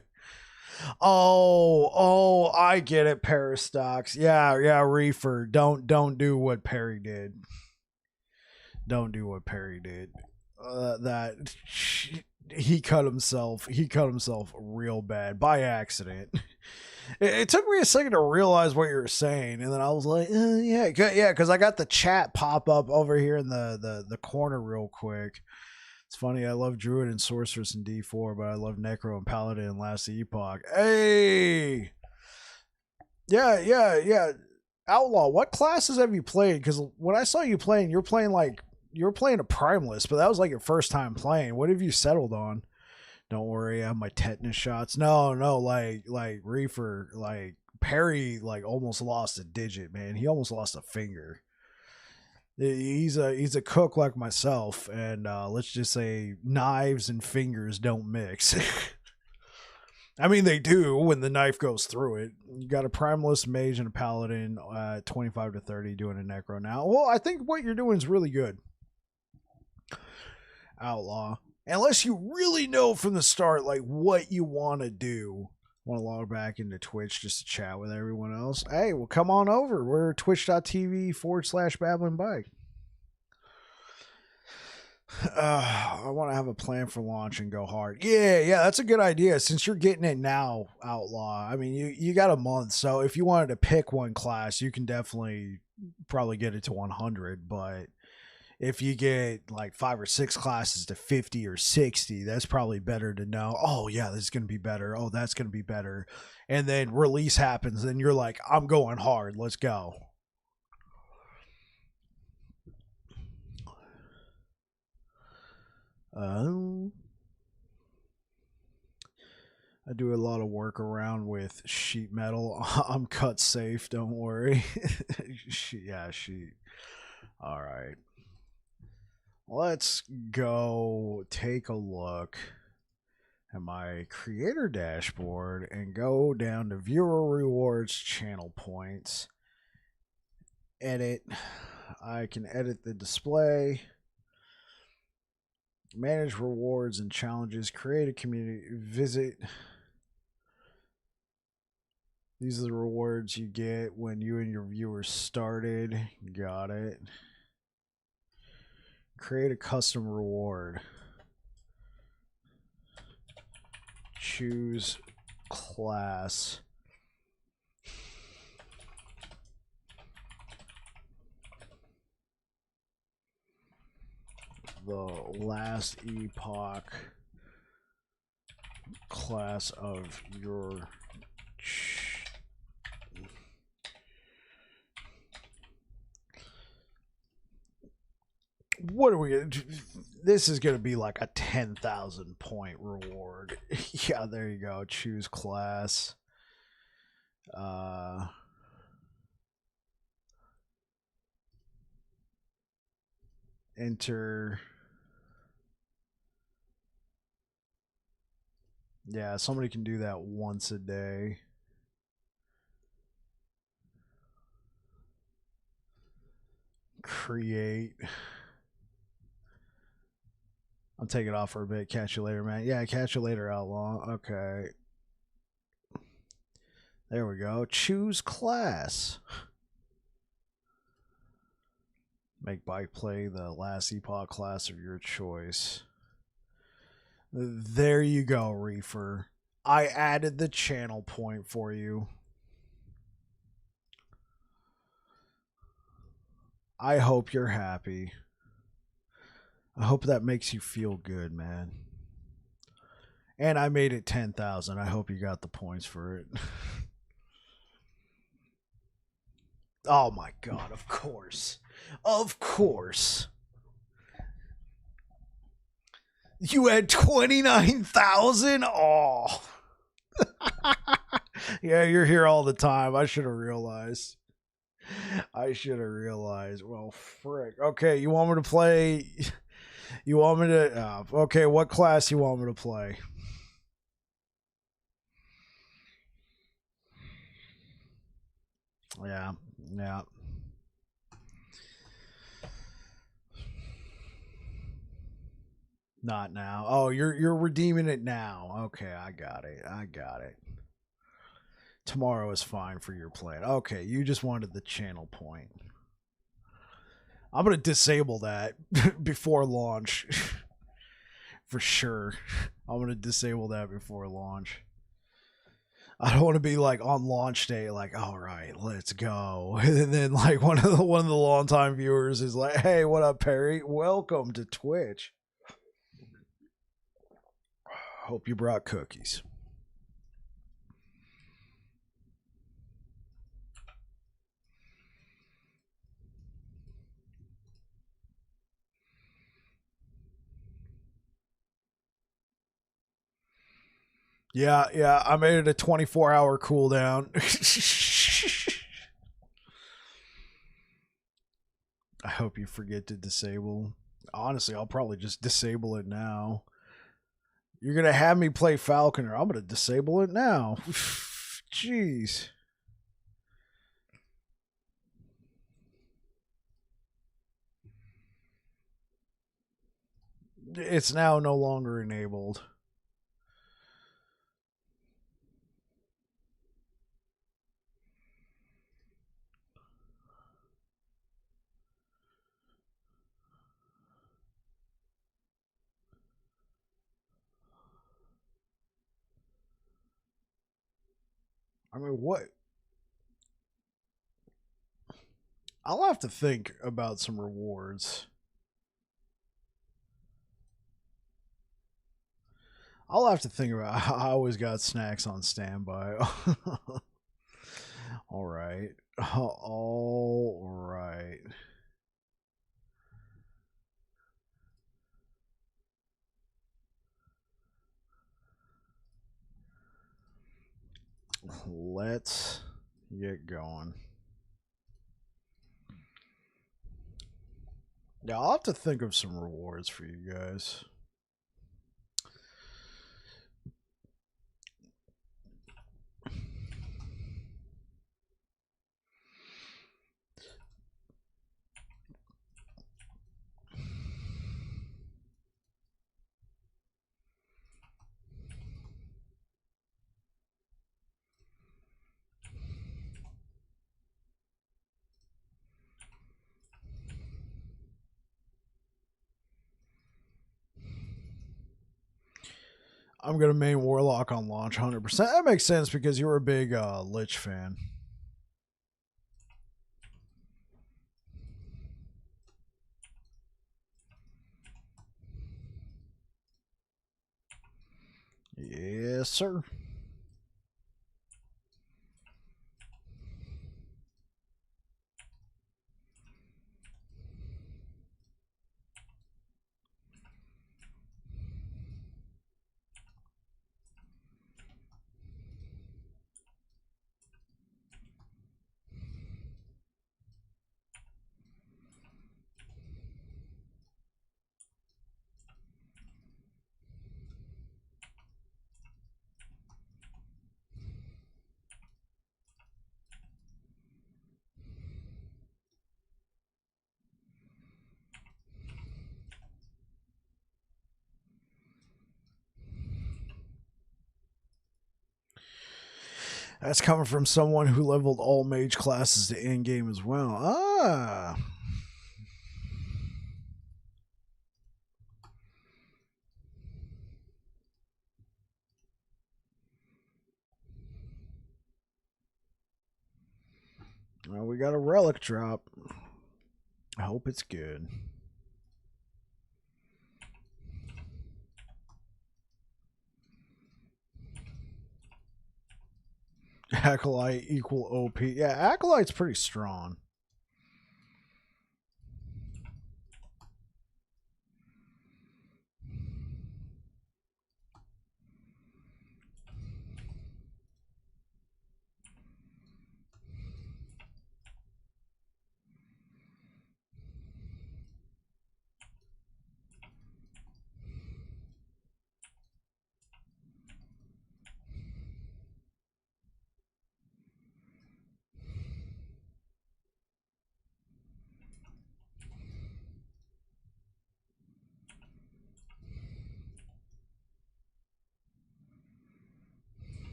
Speaker 1: Oh, I get it, Parastox. Yeah, Reefer. Don't do what Perry did. Don't do what Perry did. He cut himself. He cut himself real bad by accident. It took me a second to realize what you were saying, and then I was like, yeah, because I got the chat pop up over here in the corner real quick. It's funny, I love Druid and Sorceress in D4, but I love Necro and Paladin in Last Epoch. Hey! Yeah. Outlaw, what classes have you played? Because when I saw you playing, you were playing a Primeless, but that was like your first time playing. What have you settled on? Don't worry, I have my tetanus shots. No, like Reefer, like Perry, like almost lost a digit, man. He almost lost a finger. He's a cook like myself, and let's just say knives and fingers don't mix. I mean, they do when the knife goes through it. You got a Primalist Mage and a Paladin, 25 to 30 doing a Necro now. Well, I think what you're doing is really good, Outlaw. Unless you really know from the start, like, what you want to do. Want to log back into Twitch just to chat with everyone else? Hey, well, come on over. We're twitch.tv/babbling bike. I want to have a plan for launch and go hard. Yeah, that's a good idea. Since you're getting it now, Outlaw. I mean, you got a month, so if you wanted to pick one class, you can definitely probably get it to 100. But if you get like 5 or 6 classes to 50 or 60, that's probably better to know. Oh yeah, this is going to be better. Oh, that's going to be better. And then release happens and you're like, I'm going hard. Let's go. I do a lot of work around with sheet metal. I'm cut safe. Don't worry. Sheet. All right. Let's go take a look at my creator dashboard and go down to viewer rewards, channel points, edit. I can edit the display, manage rewards and challenges, create a community, visit. These are the rewards you get when you and your viewers started. Got it. Create a custom reward. Choose class. The Last Epoch class of your what are we gonna do? This is gonna be like a 10,000 point reward. Yeah, there you go. Choose class. Enter. Yeah, somebody can do that once a day. Create. I'll take it off for a bit. Catch you later, man. Yeah, catch you later, Outlaw. Okay. There we go. Choose class. Make bike play the Last Epoch class of your choice. There you go, Reefer. I added the channel point for you. I hope you're happy. I hope that makes you feel good, man. And I made it 10,000. I hope you got the points for it. Oh my god, of course. Of course. You had 29,000? Oh. Yeah, you're here all the time. I should have realized. I should have realized. Well, frick. Okay, you want me to play? You want me to? Okay, what class you want me to play? Yeah, yeah. Not now. Oh, you're redeeming it now. Okay, I got it. I got it. Tomorrow is fine for your plan. Okay, you just wanted the channel point. I'm gonna disable that before launch. For sure. I'm gonna disable that before launch. I don't want to be like on launch day, like, all right, let's go. And then like one of the longtime viewers is like, hey, what up, Perry? Welcome to Twitch. Hope you brought cookies. Yeah, yeah, I made it a 24-hour cooldown. I hope you forget to disable. Honestly, I'll probably just disable it now. You're going to have me play Falconer. I'm going to disable it now. Jeez. It's now no longer enabled. I mean, what? I'll have to think about some rewards. I'll have to think about. I always got snacks on standby. All right. All right. Let's get going. Yeah, I'll have to think of some rewards for you guys. I'm gonna main Warlock on launch 100%. That makes sense because you're a big Lich fan. Yes, sir. That's coming from someone who leveled all mage classes to Endgame as well. Ah. Well, we got a relic drop. I hope it's good. Acolyte equal OP. Yeah, Acolyte's pretty strong.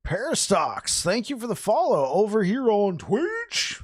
Speaker 1: Parastox, thank you for the follow over here on Twitch.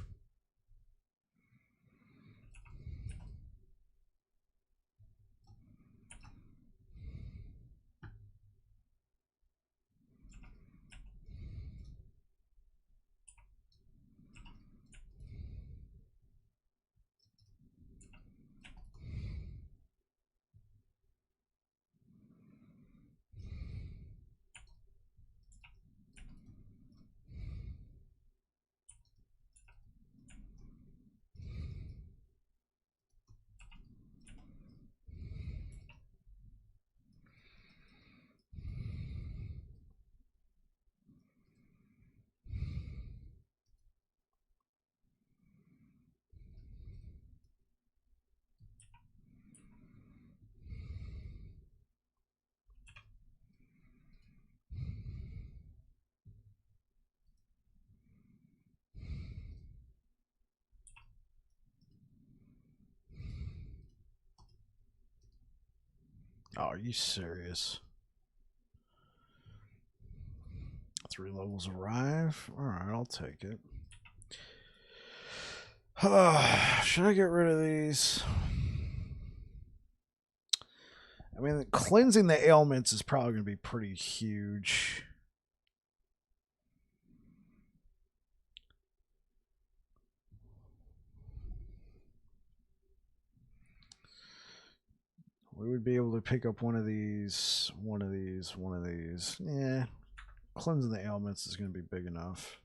Speaker 1: Oh, are you serious? 3 levels arrive. All right, I'll take it. Should I get rid of these? I mean, cleansing the ailments is probably going to be pretty huge. We would be able to pick up one of these, one of these, one of these. Yeah, cleansing the ailments is going to be big enough.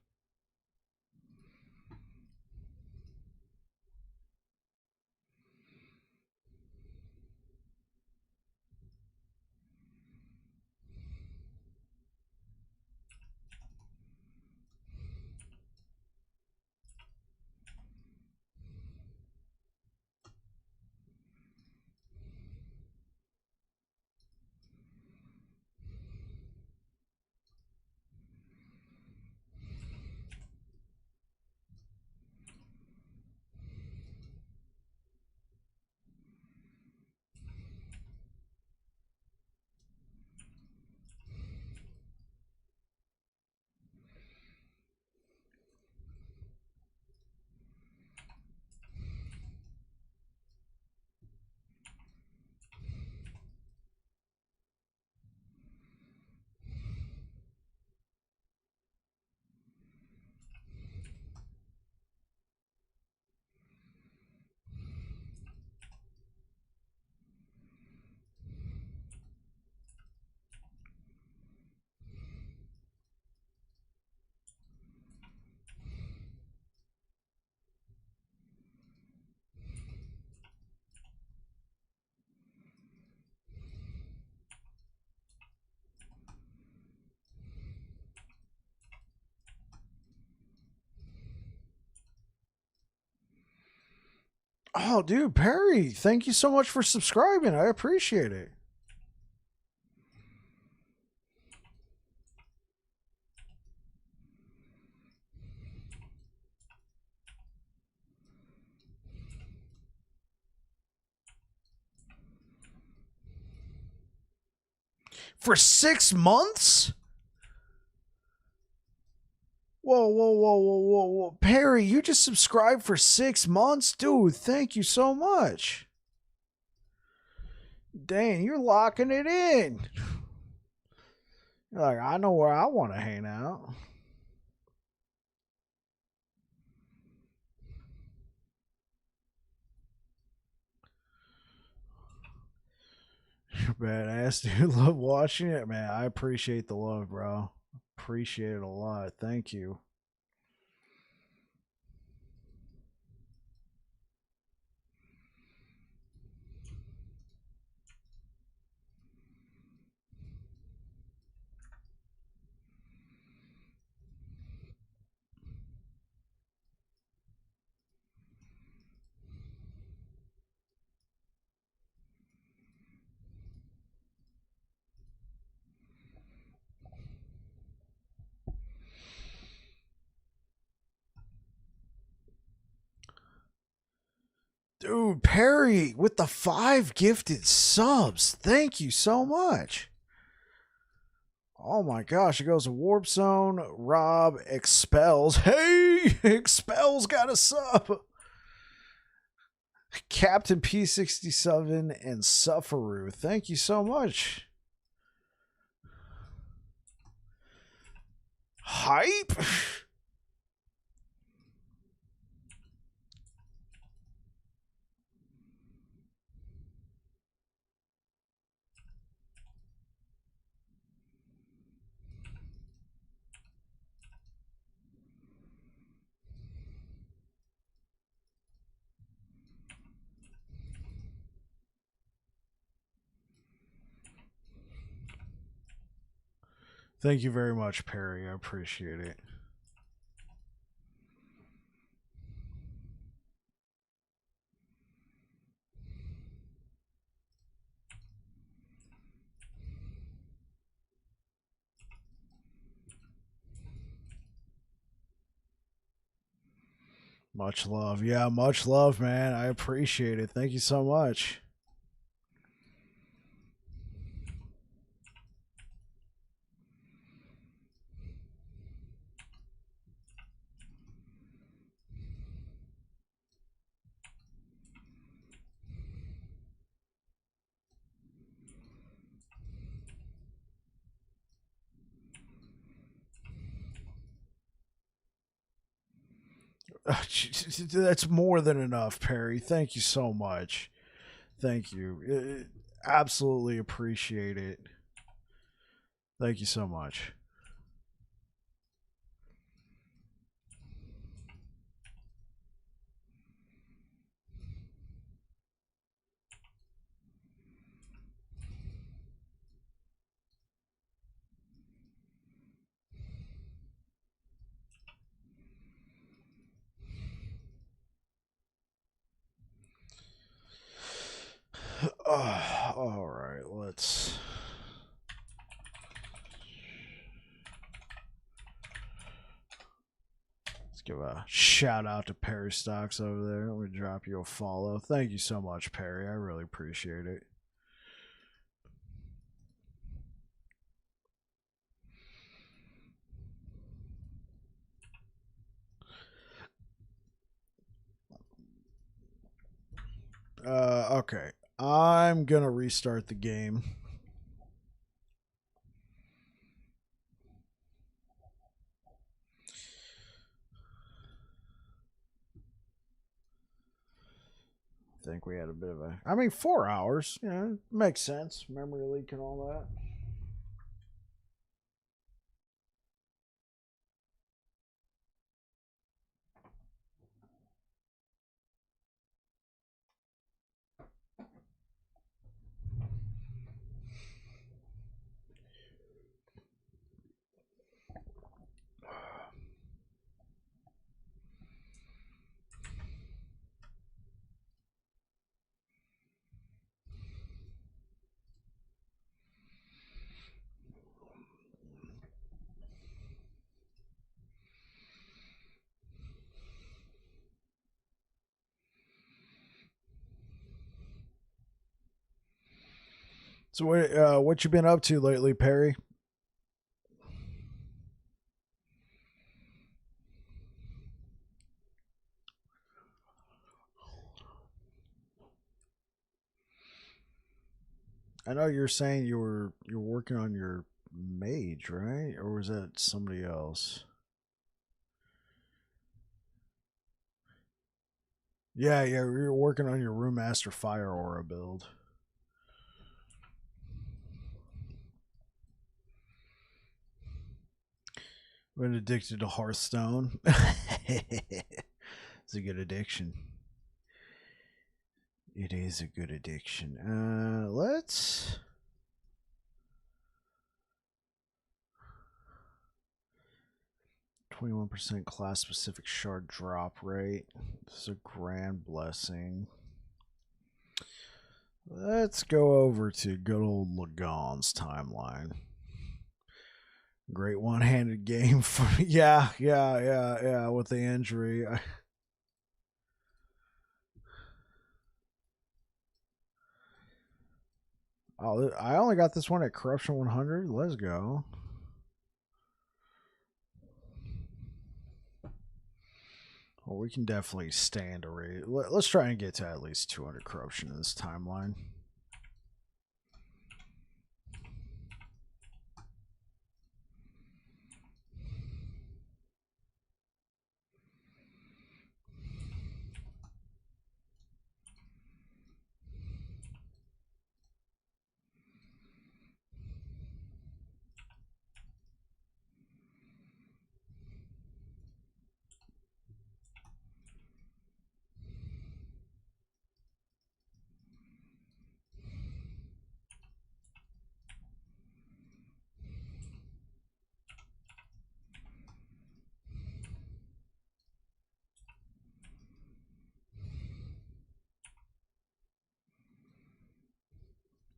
Speaker 1: Oh, dude, Perry, thank you so much for subscribing. I appreciate it. For 6 months? Whoa, whoa, whoa, whoa, whoa, whoa. Perry, you just subscribed for 6 months? Dude, thank you so much. Dang, you're locking it in. You're like, I know where I want to hang out. You're badass, dude. Love watching it, man. I appreciate the love, bro. Appreciate it a lot. Thank you. Dude, Perry with the 5 gifted subs. Thank you so much. Oh my gosh, it goes to Warp Zone, Rob, Expels. Hey, Expels got a sub. Captain P67 and Sufferoo. Thank you so much. Hype. Thank you very much, Perry. I appreciate it. Much love. Yeah, much love, man. I appreciate it. Thank you so much. That's more than enough, Perry. Thank you so much. Thank you. Absolutely appreciate it. Thank you so much. All right, let's give a shout out to Perry Stocks over there. Let me drop you a follow. Thank you so much, Perry. I really appreciate it. Okay. I'm gonna restart the game. I think we had a bit of a. I mean, 4 hours. Yeah, makes sense. Memory leak and all that. So what you been up to lately, Perry? I know you're saying you're working on your mage, right? Or was that somebody else? Yeah, you're working on your Room Master Fire Aura build. I've been addicted to Hearthstone. It's a good addiction. It is a good addiction. Let's 21% class specific shard drop rate. This is a grand blessing. Let's go over to good old Lagon's timeline. Great one-handed game for yeah, with the injury. Oh, I only got this one at Corruption 100. Let's go. Well, we can definitely stand a rate. Let's try and get to at least 200 Corruption in this timeline.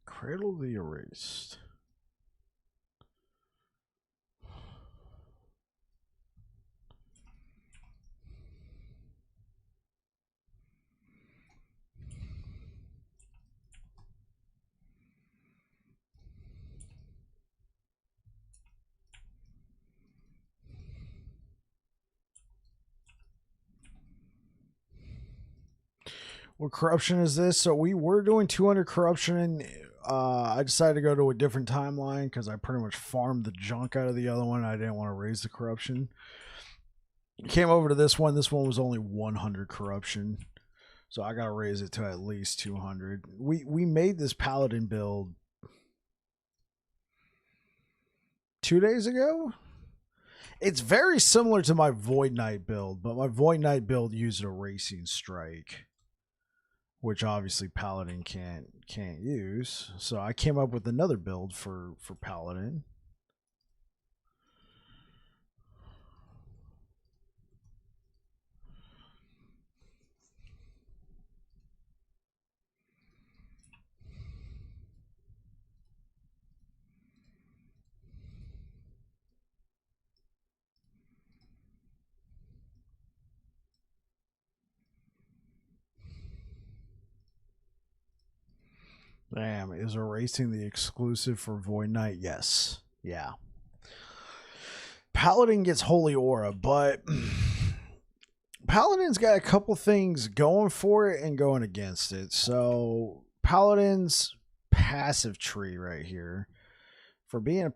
Speaker 1: Cradle the Erased. What corruption is this? So we were doing 200 corruption. I decided to go to a different timeline because I pretty much farmed the junk out of the other one. I didn't want to raise the corruption. Came over to this one. This one was only 100 corruption. So I got to raise it to at least 200. We made this Paladin build 2 days ago. It's very similar to my Void Knight build, but my Void Knight build used a Racing Strike, which obviously Paladin can't use. So I came up with another build for Paladin. Damn, is erasing the exclusive for Void Knight? Yes. Yeah. Paladin gets Holy Aura, but Paladin's got a couple things going for it and going against it. So Paladin's passive tree right here. For being a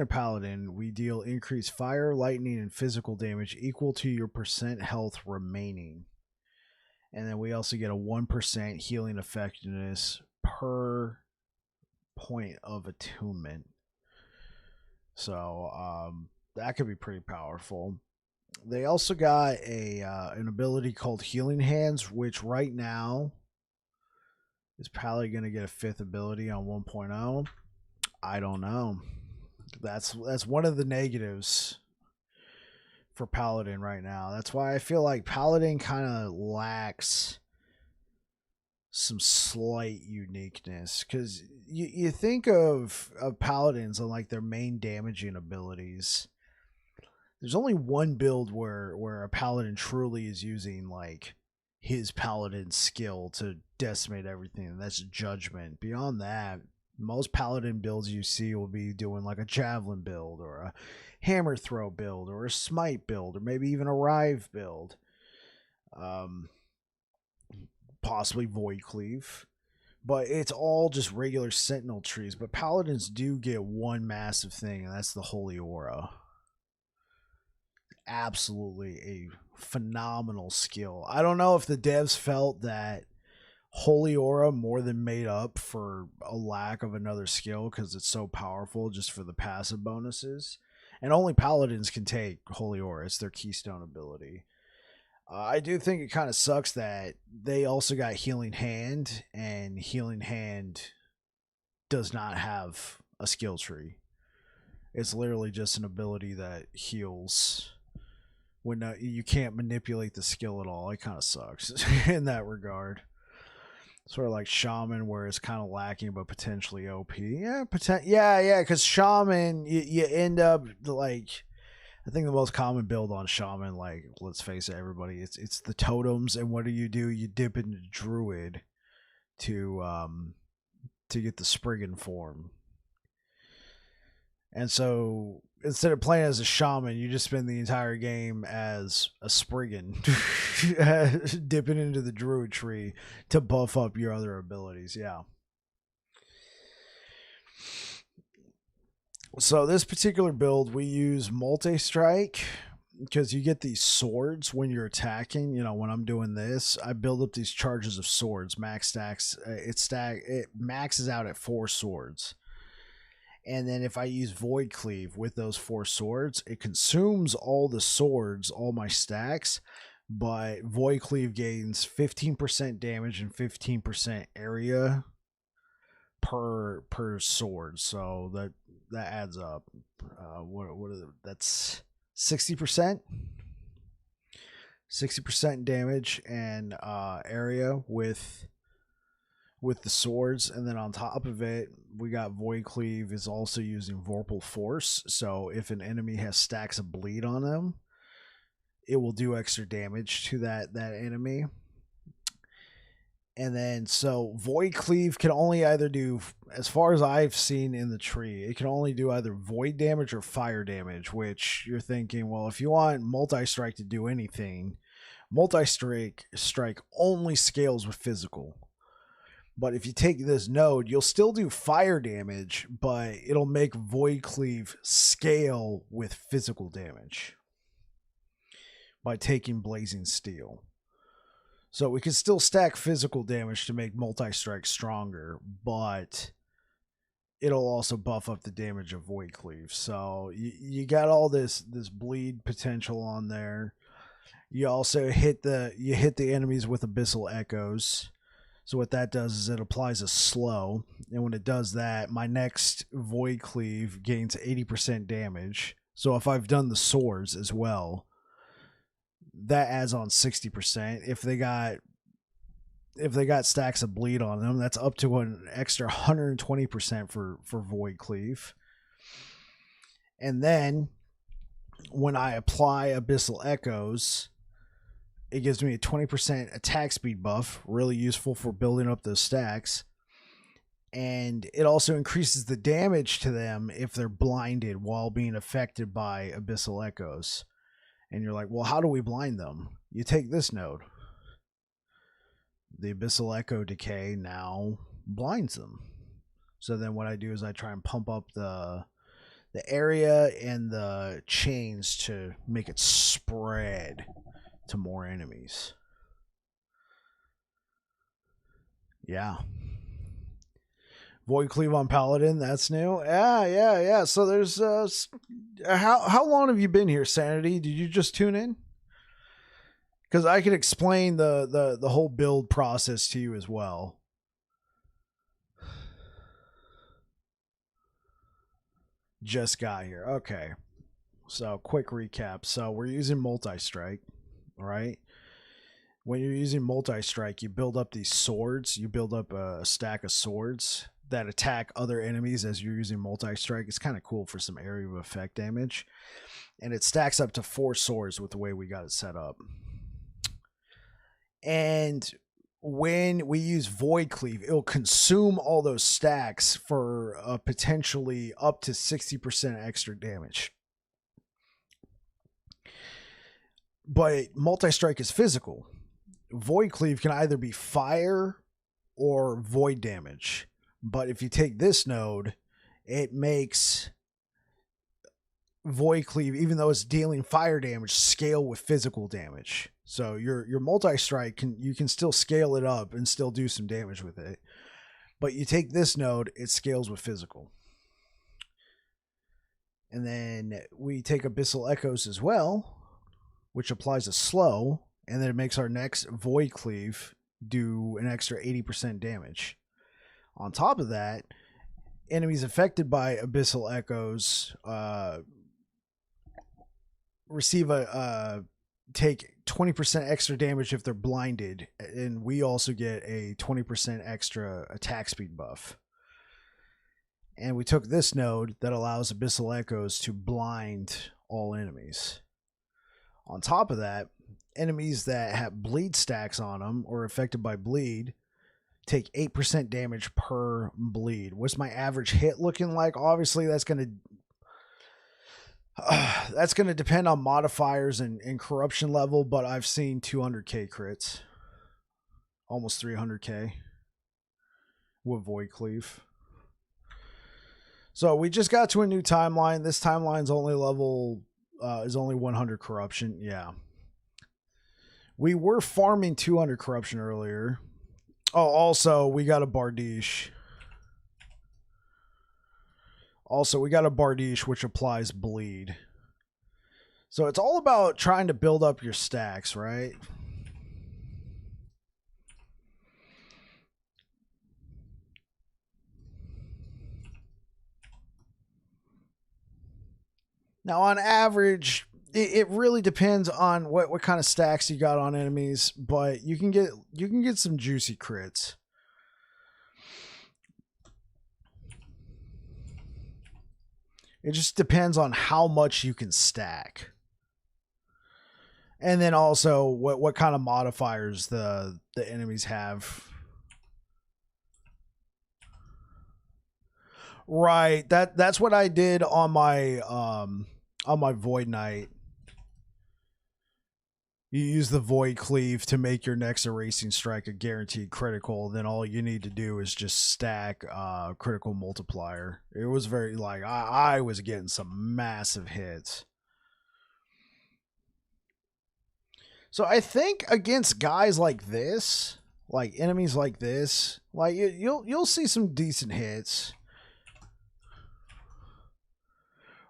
Speaker 1: paladin, we deal increased fire, lightning, and physical damage equal to your percent health remaining. And then we also get a 1% healing effectiveness per point of attunement. So that could be pretty powerful. They also got an ability called Healing Hands, which right now is probably going to get a 5th ability on 1.0. I don't know. That's one of the negatives for Paladin right now. That's why I feel like Paladin kind of lacks some slight uniqueness, because you think of Paladins and like their main damaging abilities. There's only one build where a Paladin truly is using like his Paladin skill to decimate everything, and that's judgment. Beyond that, most paladin builds you see will be doing like a javelin build or a hammer throw build or a smite build or maybe even a rive build. Possibly void cleave. But it's all just regular sentinel trees. But paladins do get one massive thing, and that's the holy aura. Absolutely a phenomenal skill. I don't know if the devs felt that holy aura more than made up for a lack of another skill because it's so powerful just for the passive bonuses. And only paladins can take holy aura. It's their keystone ability. I do think it kind of sucks that they also got Healing Hand, and Healing Hand does not have a skill tree. It's literally just an ability that heals when you can't manipulate the skill at all. It kind of sucks in that regard. Sort of like Shaman, where it's kind of lacking but potentially OP. Yeah, because Shaman, you end up like... I think the most common build on Shaman, like, let's face it, everybody, it's the totems, and what do? You dip into Druid to get the Spriggan form. And so, instead of playing as a Shaman, you just spend the entire game as a Spriggan, dipping into the Druid tree to buff up your other abilities, yeah. So this particular build, we use multi-strike because you get these swords when you're attacking. You know, when I'm doing this, I build up these charges of swords. Max stacks, it maxes out at 4 swords. And then if I use Void Cleave with those 4 swords, it consumes all the swords, all my stacks, but Void Cleave gains 15% damage and 15% area per sword, so that adds up. What is it? That's 60%. 60% damage and area with the swords, and then on top of it, we got Void Cleave is also using Vorpal Force. So if an enemy has stacks of bleed on them, it will do extra damage to that enemy. And then, so Void Cleave can only either do, as far as I've seen in the tree, it can only do either void damage or fire damage, which you're thinking, well, if you want multi-strike to do anything, multi-strike only scales with physical. But if you take this node, you'll still do fire damage, but it'll make Void Cleave scale with physical damage by taking Blazing Steel. So we can still stack physical damage to make multi-strike stronger, but it'll also buff up the damage of Void Cleave. So you got all this bleed potential on there. You also hit the enemies with Abyssal Echoes. So what that does is it applies a slow, and when it does that, my next Void Cleave gains 80% damage. So if I've done the swords as well, that adds on 60%. If they got stacks of bleed on them, that's up to an extra 120% for Void Cleave. And then when I apply Abyssal Echoes, it gives me a 20% attack speed buff, really useful for building up those stacks. And it also increases the damage to them if they're blinded while being affected by Abyssal Echoes. And you're like, well, how do we blind them? You take this node. The Abyssal Echo Decay now blinds them. So then what I do is I try and pump up the area and the chains to make it spread to more enemies. Yeah. Void Cleave on Paladin, that's new. Yeah. So there's how long have you been here, Sanity? Did you just tune in? Because I can explain the whole build process to you as well. Just got here. Okay. So quick recap. So we're using multi-strike, right? When you're using multi-strike, you build up these swords. You build up a stack of swords that attack other enemies as you're using multi-strike. It's kind of cool for some area of effect damage. And it stacks up to 4 swords with the way we got it set up. And when we use Void Cleave, it'll consume all those stacks for potentially up to 60% extra damage. But multi-strike is physical. Void Cleave can either be fire or void damage. But if you take this node, it makes Void Cleave, even though it's dealing fire damage, scale with physical damage. So your multi-strike you can still scale it up and still do some damage with it. But you take this node, it scales with physical. And then we take Abyssal Echoes as well, which applies a slow, and then it makes our next Void Cleave do an extra 80% damage. On top of that, enemies affected by Abyssal Echoes take 20% extra damage if they're blinded, and we also get a 20% extra attack speed buff. And we took this node that allows Abyssal Echoes to blind all enemies. On top of that, enemies that have bleed stacks on them or affected by bleed take 8% damage per bleed. What's my average hit looking like? Obviously, that's going to depend on modifiers and corruption level, but I've seen 200k crits, almost 300k with Void Cleave. So we just got to a new timeline. This timeline's only level is only 100 corruption. Yeah, we were farming 200 corruption earlier. Oh, also we got a Bardiche. Which applies bleed. So it's all about trying to build up your stacks, right? Now, on average, it really depends on what kind of stacks you got on enemies, but you can get some juicy crits. It just depends on how much you can stack. And then also what kind of modifiers the enemies have. Right. That's what I did on my Void Knight. You use the Void Cleave to make your next Erasing Strike a guaranteed critical. Then all you need to do is just stack critical multiplier. It was very like I was getting some massive hits. So I think against guys like this, like enemies like this, like you'll see some decent hits.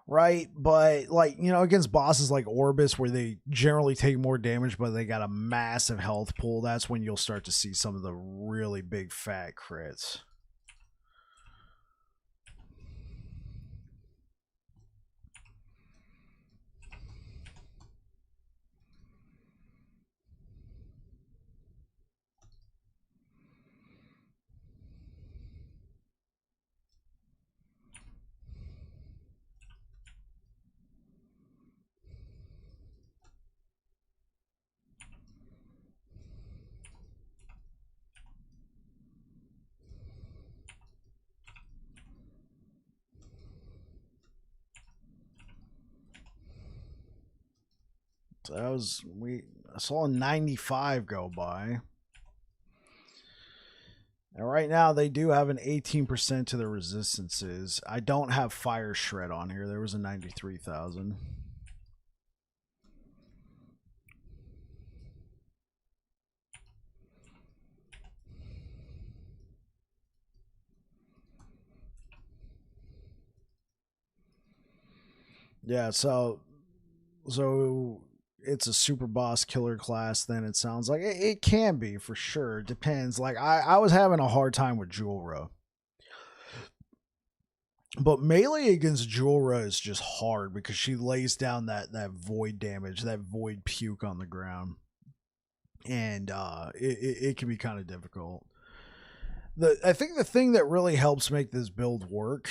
Speaker 1: Right, but like, you know, against bosses like Orbis where they generally take more damage but they got a massive health pool, that's when you'll start to see some of the really big fat crits. So that was I saw 95 go by. And right now they do have an 18% to the resistances. I don't have Fire Shred on here. There was a 93,000. Yeah, so it's a super boss killer class, then it sounds like it can be for sure. It depends. Like I was having a hard time with Julra. But melee against Julra is just hard because she lays down that void damage, that void puke on the ground. And it can be kind of difficult. I think the thing that really helps make this build work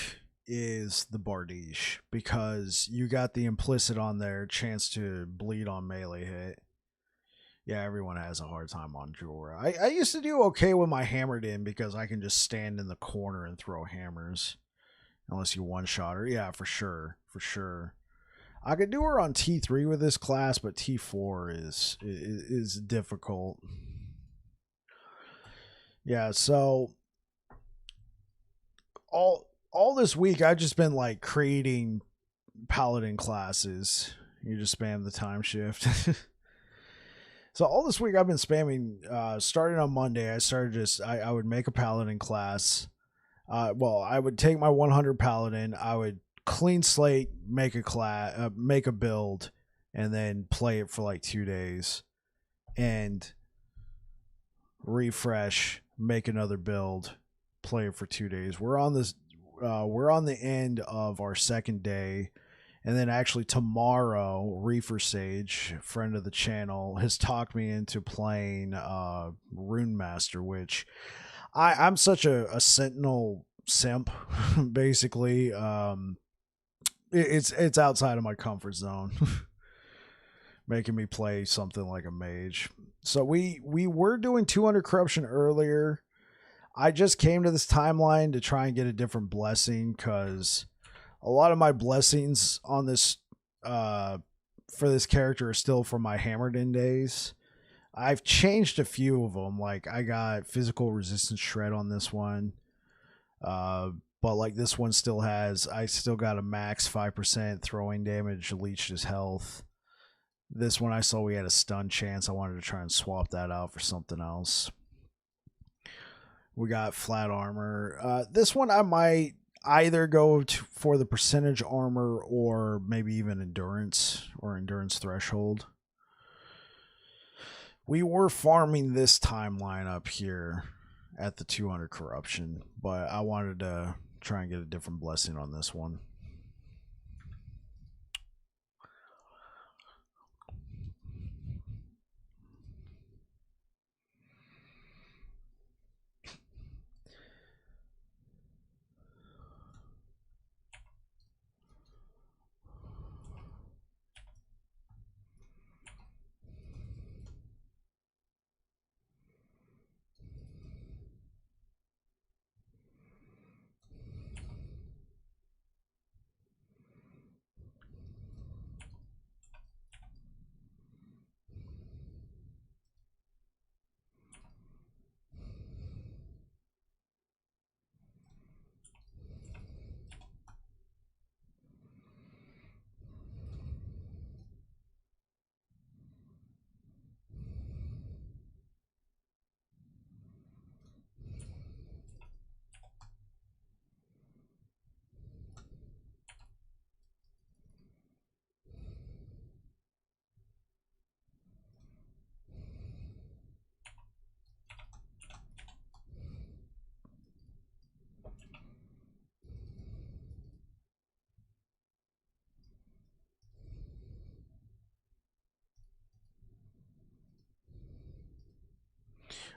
Speaker 1: is the Bardiche, because you got the implicit on there, chance to bleed on melee hit. Yeah, everyone has a hard time on Jorah. I used to do okay with my hammered in because I can just stand in the corner and throw hammers. Unless you one-shot her. Yeah, for sure. For sure. I could do her on T3 with this class, but T4 is difficult. Yeah, so all this week I've just been like creating Paladin classes. You just spam the time shift. So all this week I've been spamming. Starting on Monday, I would make a Paladin class. Well, I would take my 100 Paladin. I would clean slate, make a class, make a build, and then play it for like 2 days, and refresh, make another build, play it for 2 days. We're on this. We're on the end of our second day. And then actually tomorrow, Reefer Sage, friend of the channel, has talked me into playing Rune Master, which I'm such a Sentinel simp, basically. It's outside of my comfort zone, making me play something like a mage. So we were doing 200 corruption earlier. I just came to this timeline to try and get a different blessing because a lot of my blessings on this for this character are still from my hammered in days. I've changed a few of them. Like I got physical resistance shred on this one. But like this one still has, I still got a max 5% throwing damage, leeched his health. This one I saw we had a stun chance. I wanted to try and swap that out for something else. We got flat armor. This one I might either go for the percentage armor or maybe even endurance or endurance threshold. We were farming this timeline up here at the 200 corruption, but I wanted to try and get a different blessing on this one.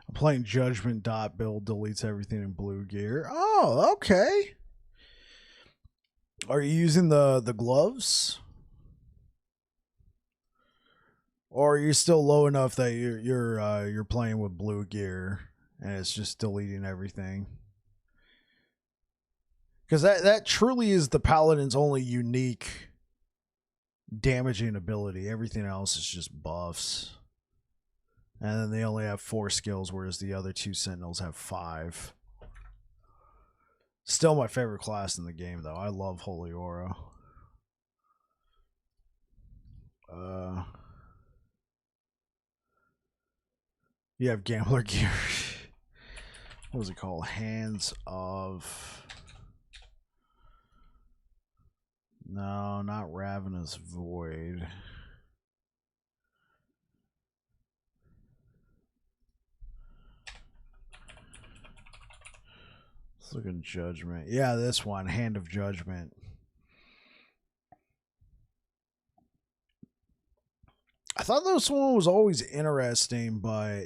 Speaker 1: I'm playing Judgment Dot build, deletes everything in blue gear. Oh, okay. Are you using the gloves? Or are you still low enough that you're playing with blue gear and it's just deleting everything? Because that truly is the Paladin's only unique damaging ability. Everything else is just buffs. And then they only have 4 skills, whereas the other 2 Sentinels have 5. Still my favorite class in the game, though. I love Holy Aura. You have Gambler Gear. What was it called? Hands of... No, not Ravenous Void. Let's look at Judgment. Yeah, this one, Hand of Judgment. I thought this one was always interesting, but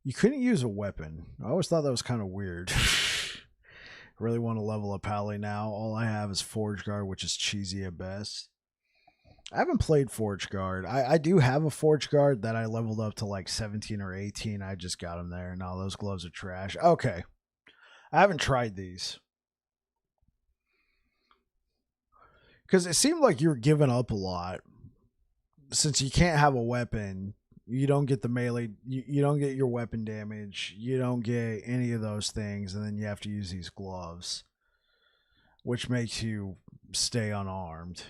Speaker 1: you couldn't use a weapon. I always thought that was kind of weird. Really want to level up Pally now. All I have is Forge Guard, which is cheesy at best. I haven't played Forge Guard. I do have a Forge Guard that I leveled up to like 17 or 18. I just got them there. No, those gloves are trash. Okay. I haven't tried these. Because it seemed like you were giving up a lot. Since you can't have a weapon, you don't get the melee, you don't get your weapon damage, you don't get any of those things, and then you have to use these gloves, which makes you stay unarmed.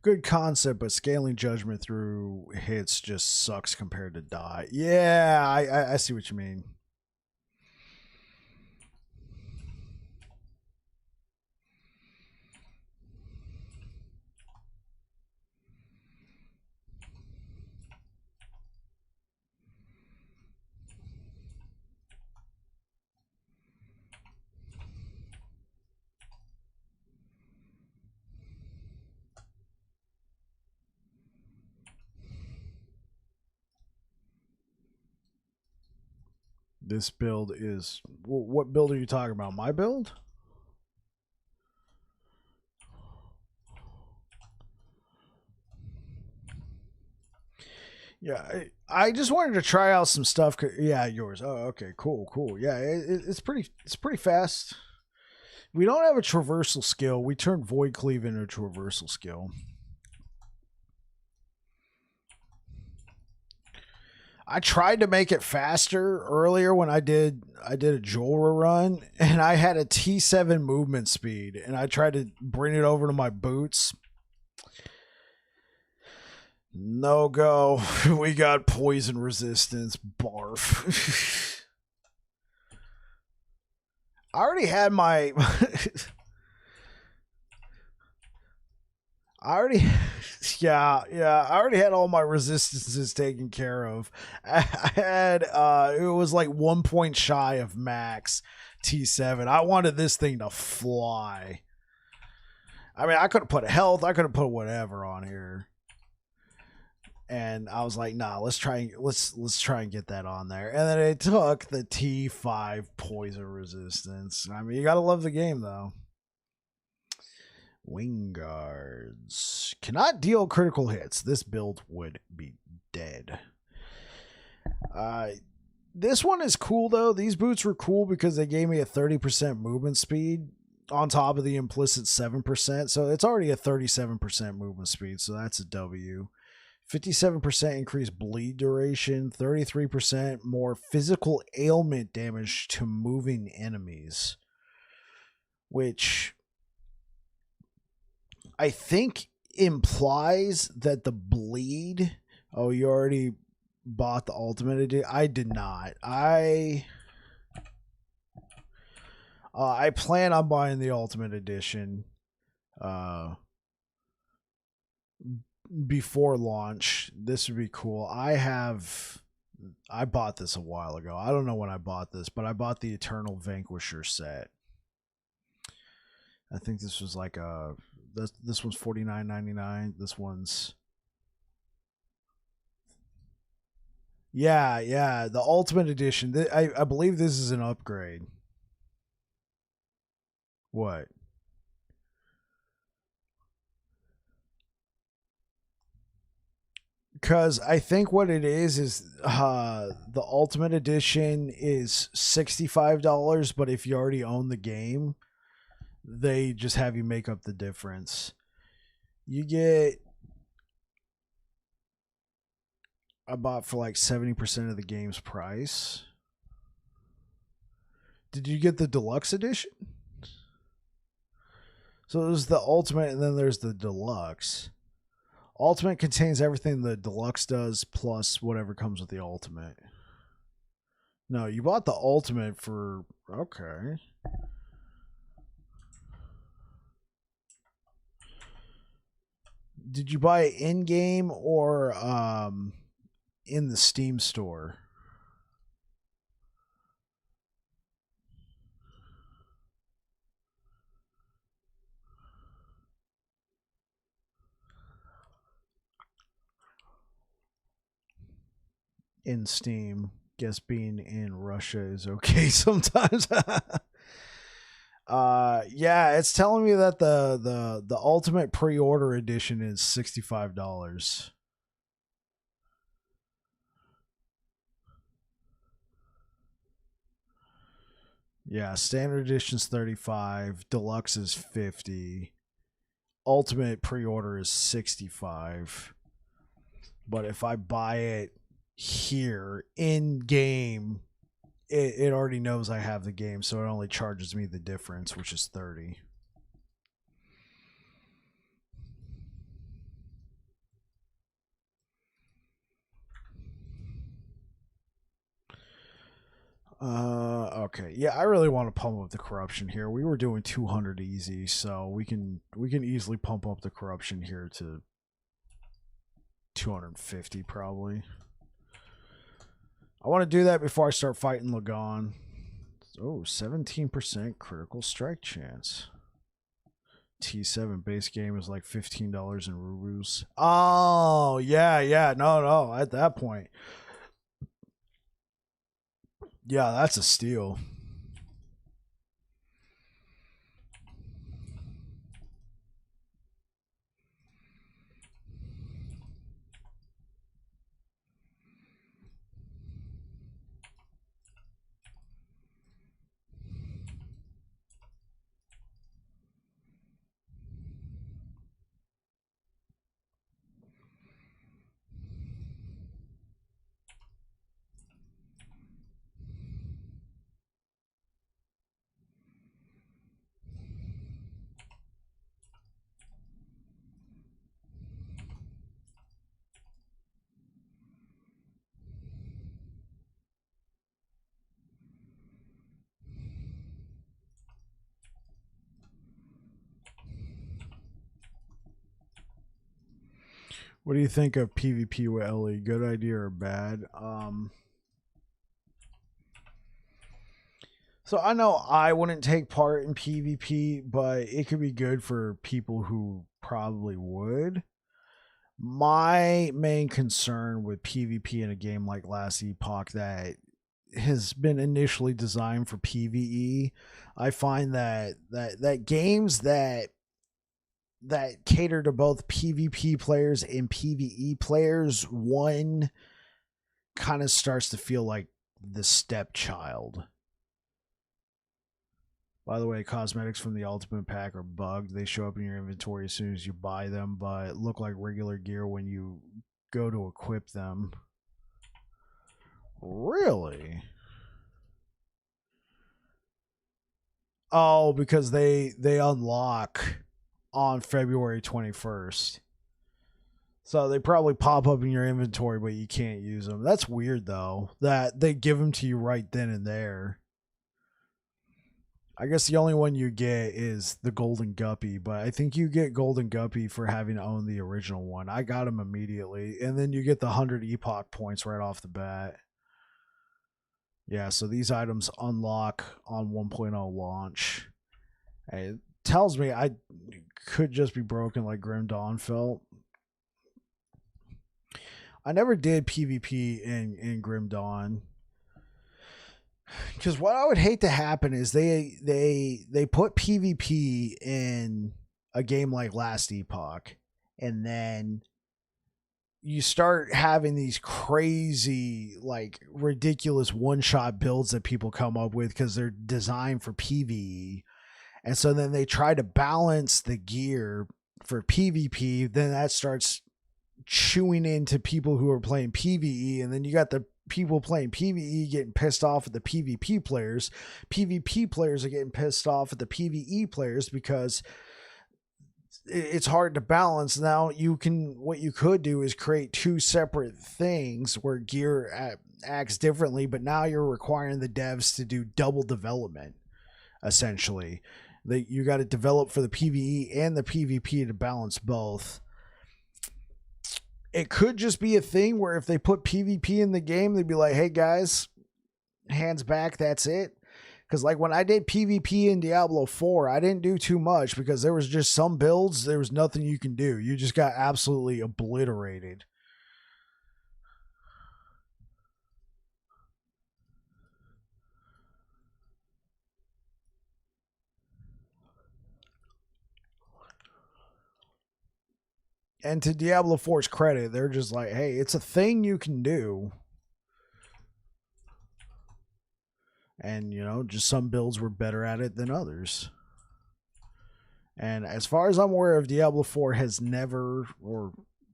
Speaker 1: Good concept, but scaling judgment through hits just sucks compared to die. Yeah, I see what you mean. This build is. What build are you talking about? My build? Yeah, I just wanted to try out some stuff. Yeah, yours. Oh, okay, cool. Yeah, it's pretty fast. We don't have a traversal skill. We turned Void Cleave into a traversal skill. I tried to make it faster earlier when I did a Jorah run, and I had a T7 movement speed, and I tried to bring it over to my boots. No go. We got poison resistance. Barf. I already had my. I already, yeah. I already had all my resistances taken care of. I had, it was like 1 point shy of max T7. I wanted this thing to fly. I mean, I could have put health, I could have put whatever on here, and I was like, nah, let's try and get that on there. And then it took the T5 poison resistance. I mean, you gotta love the game though. Wing guards cannot deal critical hits. This build would be dead. This one is cool though. These boots were cool because they gave me a 30% movement speed on top of the implicit 7%. So it's already a 37% movement speed. So that's a W. 57% increased bleed duration, 33% more physical ailment damage to moving enemies, which I think implies that the bleed. Oh, you already bought the ultimate edition? I did not. I plan on buying the ultimate edition before launch. This would be cool. I bought this a while ago. I don't know when I bought this, but I bought the Eternal Vanquisher set. I think this was like a this one's $49.99. This one's yeah, the Ultimate Edition. I believe this is an upgrade. What? Because I think what it is the Ultimate Edition is $65, but if you already own the game, they just have you make up the difference. You get I bought for like 70% of the game's price. Did you get the deluxe edition? So there's the ultimate and then there's the deluxe. Ultimate contains everything the deluxe does plus whatever comes with the ultimate. No, you bought the ultimate for okay. Did you buy it in game or in the Steam store? in Steam. Guess being in Russia is okay sometimes. Yeah, it's telling me that the ultimate pre-order edition is $65. Yeah, standard edition's 35, deluxe is 50, ultimate pre-order is 65. But if I buy it here in game, it already knows I have the game, so it only charges me the difference, which is 30. Okay. Yeah, I really want to pump up the corruption here. We were doing 200 easy, so we can easily pump up the corruption here to 250 probably. I want to do that before I start fighting Lagon. Oh, 17% critical strike chance. T7 base game is like $15 in rubles. Oh, yeah. No. At that point. Yeah, that's a steal. What do you think of PvP with Ellie? Good idea or bad? So I know I wouldn't take part in PvP, but it could be good for people who probably would. My main concern with PvP in a game like Last Epoch that has been initially designed for PvE, I find that games that cater to both PvP players and PvE players, one kind of starts to feel like the stepchild. By the way, cosmetics from the Ultimate Pack are bugged. They show up in your inventory as soon as you buy them, but look like regular gear when you go to equip them. Really? Oh, because they unlock on February 21st. So they probably pop up in your inventory, but you can't use them. That's weird, though, that they give them to you right then and there. I guess the only one you get is the Golden Guppy, but I think you get Golden Guppy for having owned the original one. I got him immediately, and then you get the 100 Epoch points right off the bat. Yeah, so these items unlock on 1.0 launch. It tells me I could just be broken like Grim Dawn felt. I never did PvP in Grim Dawn. Because what I would hate to happen is they put PvP in a game like Last Epoch, and then you start having these crazy, like ridiculous one-shot builds that people come up with because they're designed for PvE, and so then they try to balance the gear for PvP. Then that starts chewing into people who are playing PvE, and then you got the people playing PvE getting pissed off at the PvP players. PvP players are getting pissed off at the PvE players because it's hard to balance. Now what you could do is create two separate things where gear acts differently, but now you're requiring the devs to do double development. Essentially, you got to develop for the PvE and the PvP to balance both. It could just be a thing where if they put PvP in the game, they'd be like, hey guys, hands back, that's it. Because like when I did PvP in Diablo 4, I didn't do too much because there was just some builds, there was nothing you can do. You just got absolutely obliterated. And to Diablo 4's credit, they're just like, hey, it's a thing you can do. And, you know, just some builds were better at it than others. And as far as I'm aware of, Diablo 4 has never, or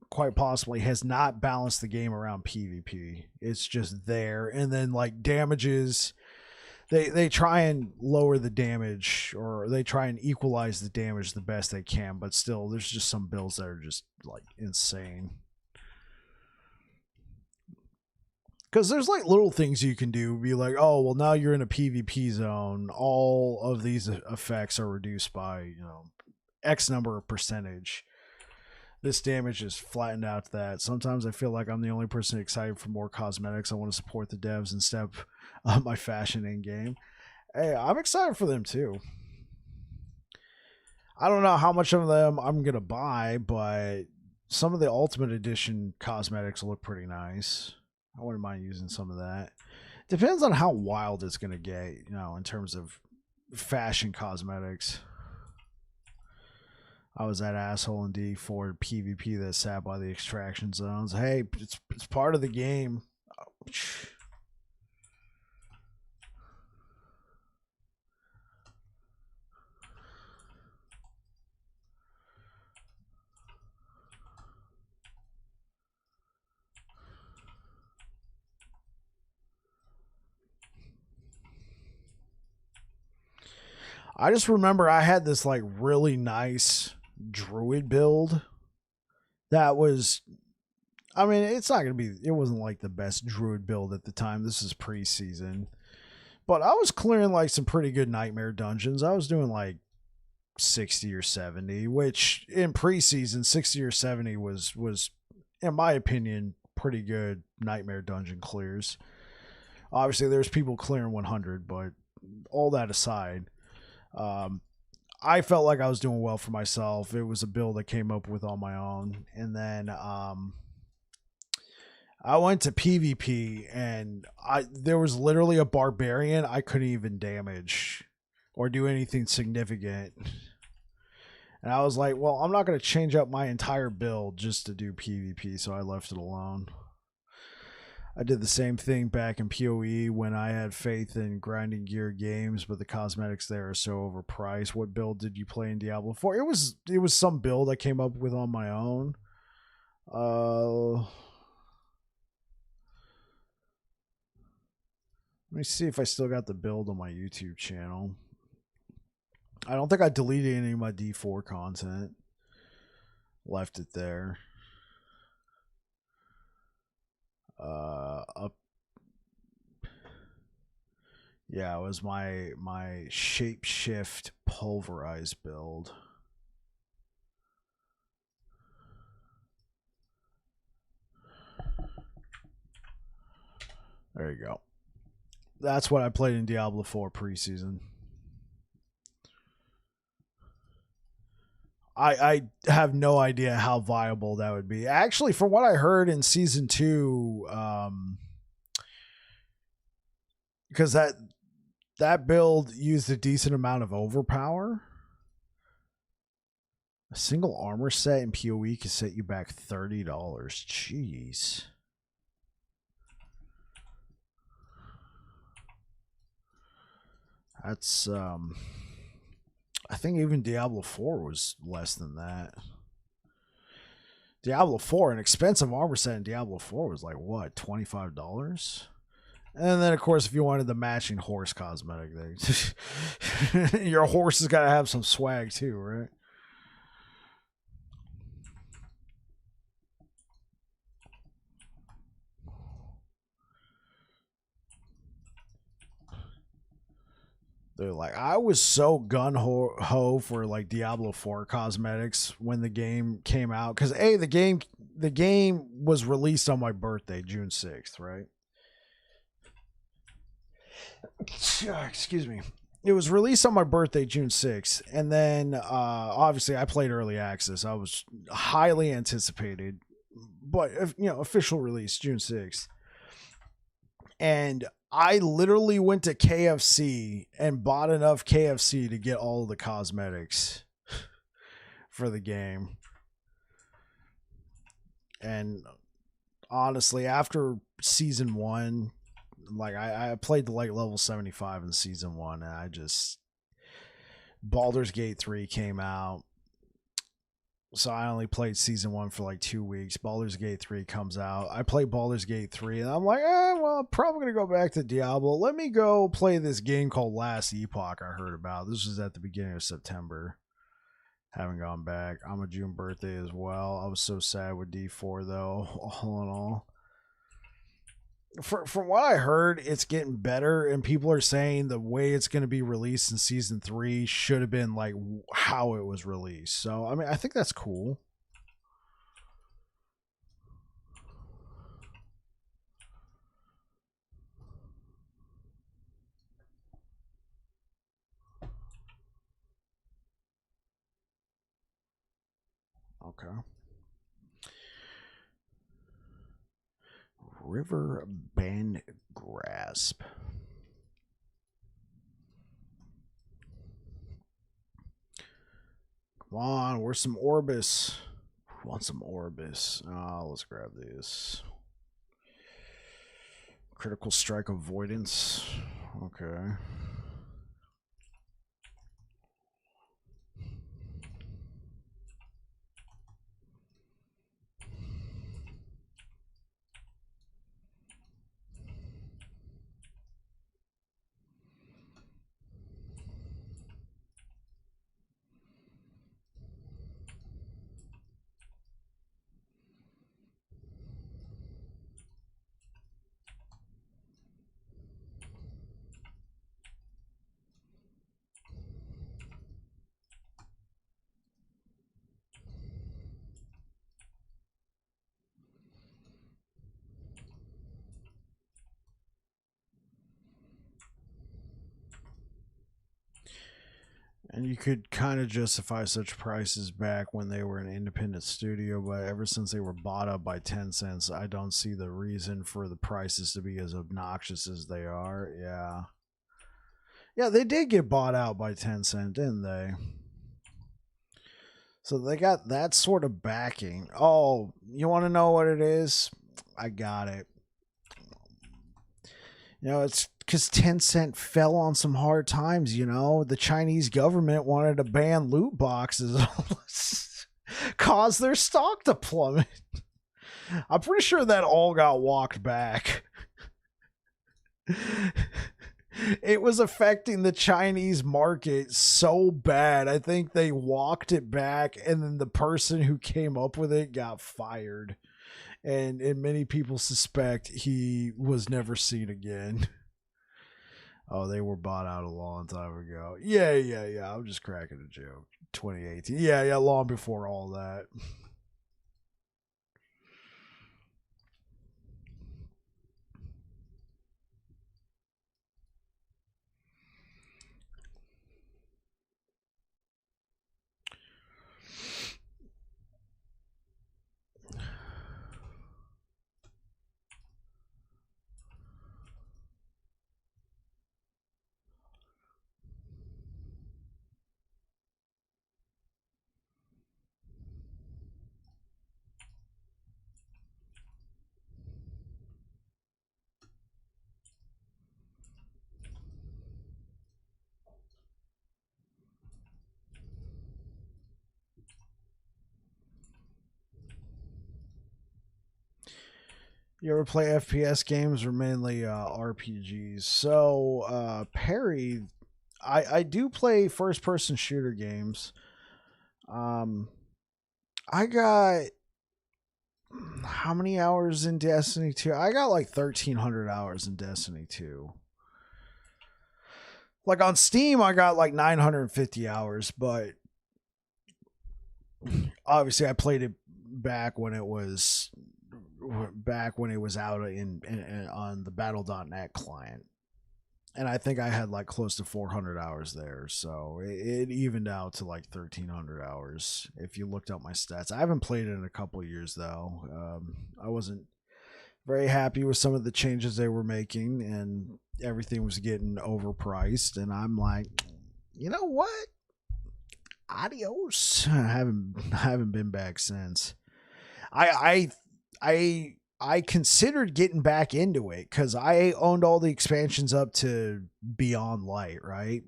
Speaker 1: quite possibly has not balanced the game around PvP. It's just there. And then, like, damages, they try and lower the damage, or they try and equalize the damage the best they can, but still, there's just some builds that are just, like, insane. Because there's like little things you can do. Be like, oh, well, now you're in a PvP zone. All of these effects are reduced by, you know, X number of percentage. This damage is flattened out to that. Sometimes I feel like I'm the only person excited for more cosmetics. I want to support the devs and step up my fashion in game. Hey, I'm excited for them too. I don't know how much of them I'm going to buy, but some of the Ultimate Edition cosmetics look pretty nice. I wouldn't mind using some of that. Depends on how wild it's going to get, you know, in terms of fashion cosmetics. I was that asshole in D4 PvP that sat by the extraction zones. Hey, it's part of the game. I just remember I had this like really nice druid build that was, I mean, it's not going to be, it wasn't like the best druid build at the time. This is preseason. But I was clearing like some pretty good nightmare dungeons. I was doing like 60 or 70, which in preseason 60 or 70 was in my opinion pretty good nightmare dungeon clears. Obviously there's people clearing 100, but all that aside, I felt like I was doing well for myself. It was a build I came up with on my own. And then I went to PvP and there was literally a barbarian I couldn't even damage or do anything significant. And I was like, well, I'm not going to change up my entire build just to do PvP, so I left it alone. I did the same thing back in PoE when I had faith in grinding gear games, but the cosmetics there are so overpriced. What build did you play in Diablo 4? It was some build I came up with on my own. Let me see if I still got the build on my YouTube channel. I don't think I deleted any of my D4 content. Left it there. Yeah, it was my shapeshift pulverize build. There you go. That's what I played in Diablo 4 preseason. I have no idea how viable that would be. Actually, from what I heard in season 2, because that build used a decent amount of overpower. A single armor set in PoE can set you back $30. Jeez. That's I think even Diablo 4 was less than that. Diablo 4, an expensive armor set in Diablo 4 was like what, $25? And then of course if you wanted the matching horse cosmetic thing, your horse has got to have some swag too, right? They're like, I was so gun ho for like Diablo 4 cosmetics when the game came out, because the game was released on my birthday, June 6th, right? Excuse me. It was released on my birthday, June 6th, and then obviously I played early access. I was highly anticipated, but official release June 6th, and I literally went to KFC and bought enough KFC to get all of the cosmetics for the game. And honestly, after season 1, like I played the light level 75 in season 1, and I just Baldur's Gate 3 came out. So I only played season 1 for like 2 weeks. Baldur's Gate 3 comes out. I play Baldur's Gate 3 and I'm like, well, I'm probably going to go back to Diablo. Let me go play this game called Last Epoch I heard about. This was at the beginning of September. Haven't gone back. I'm a June birthday as well. I was so sad with D4 though, all in all. From what I heard, it's getting better, and people are saying the way it's going to be released in season 3 should have been like how it was released. So, I mean, I think that's cool. Okay. River Bend Grasp. Come on, where's some Orbis? Who wants some Orbis? Let's grab these. Critical Strike Avoidance. Okay. And you could kind of justify such prices back when they were an independent studio, but ever since they were bought up by Tencent, I don't see the reason for the prices to be as obnoxious as they are. Yeah. Yeah, they did get bought out by Tencent, didn't they? So they got that sort of backing. Oh, you want to know what it is? I got it. You know, it's because Tencent fell on some hard times. You know, the Chinese government wanted to ban loot boxes, caused their stock to plummet. I'm pretty sure that all got walked back. It was affecting the Chinese market so bad. I think they walked it back, and then the person who came up with it got fired. And many people suspect he was never seen again. Oh, they were bought out a long time ago. Yeah. I'm just cracking a joke. 2018. Yeah, long before all that. You ever play FPS games or mainly RPGs? So, Perry, I do play first person shooter games. Um, I got how many hours in Destiny 2? I got like 1,300 hours in Destiny 2. Like on Steam, I got like 950 hours, but obviously I played it back when it was out in on the battle.net client, and I think I had like close to 400 hours there, so it evened out to like 1,300 hours if you looked up my stats. I haven't played it in a couple of years though. I wasn't very happy with some of the changes they were making, and everything was getting overpriced, and I'm like, you know what, adios. I haven't been back since. I I considered getting back into it because I owned all the expansions up to Beyond Light, right?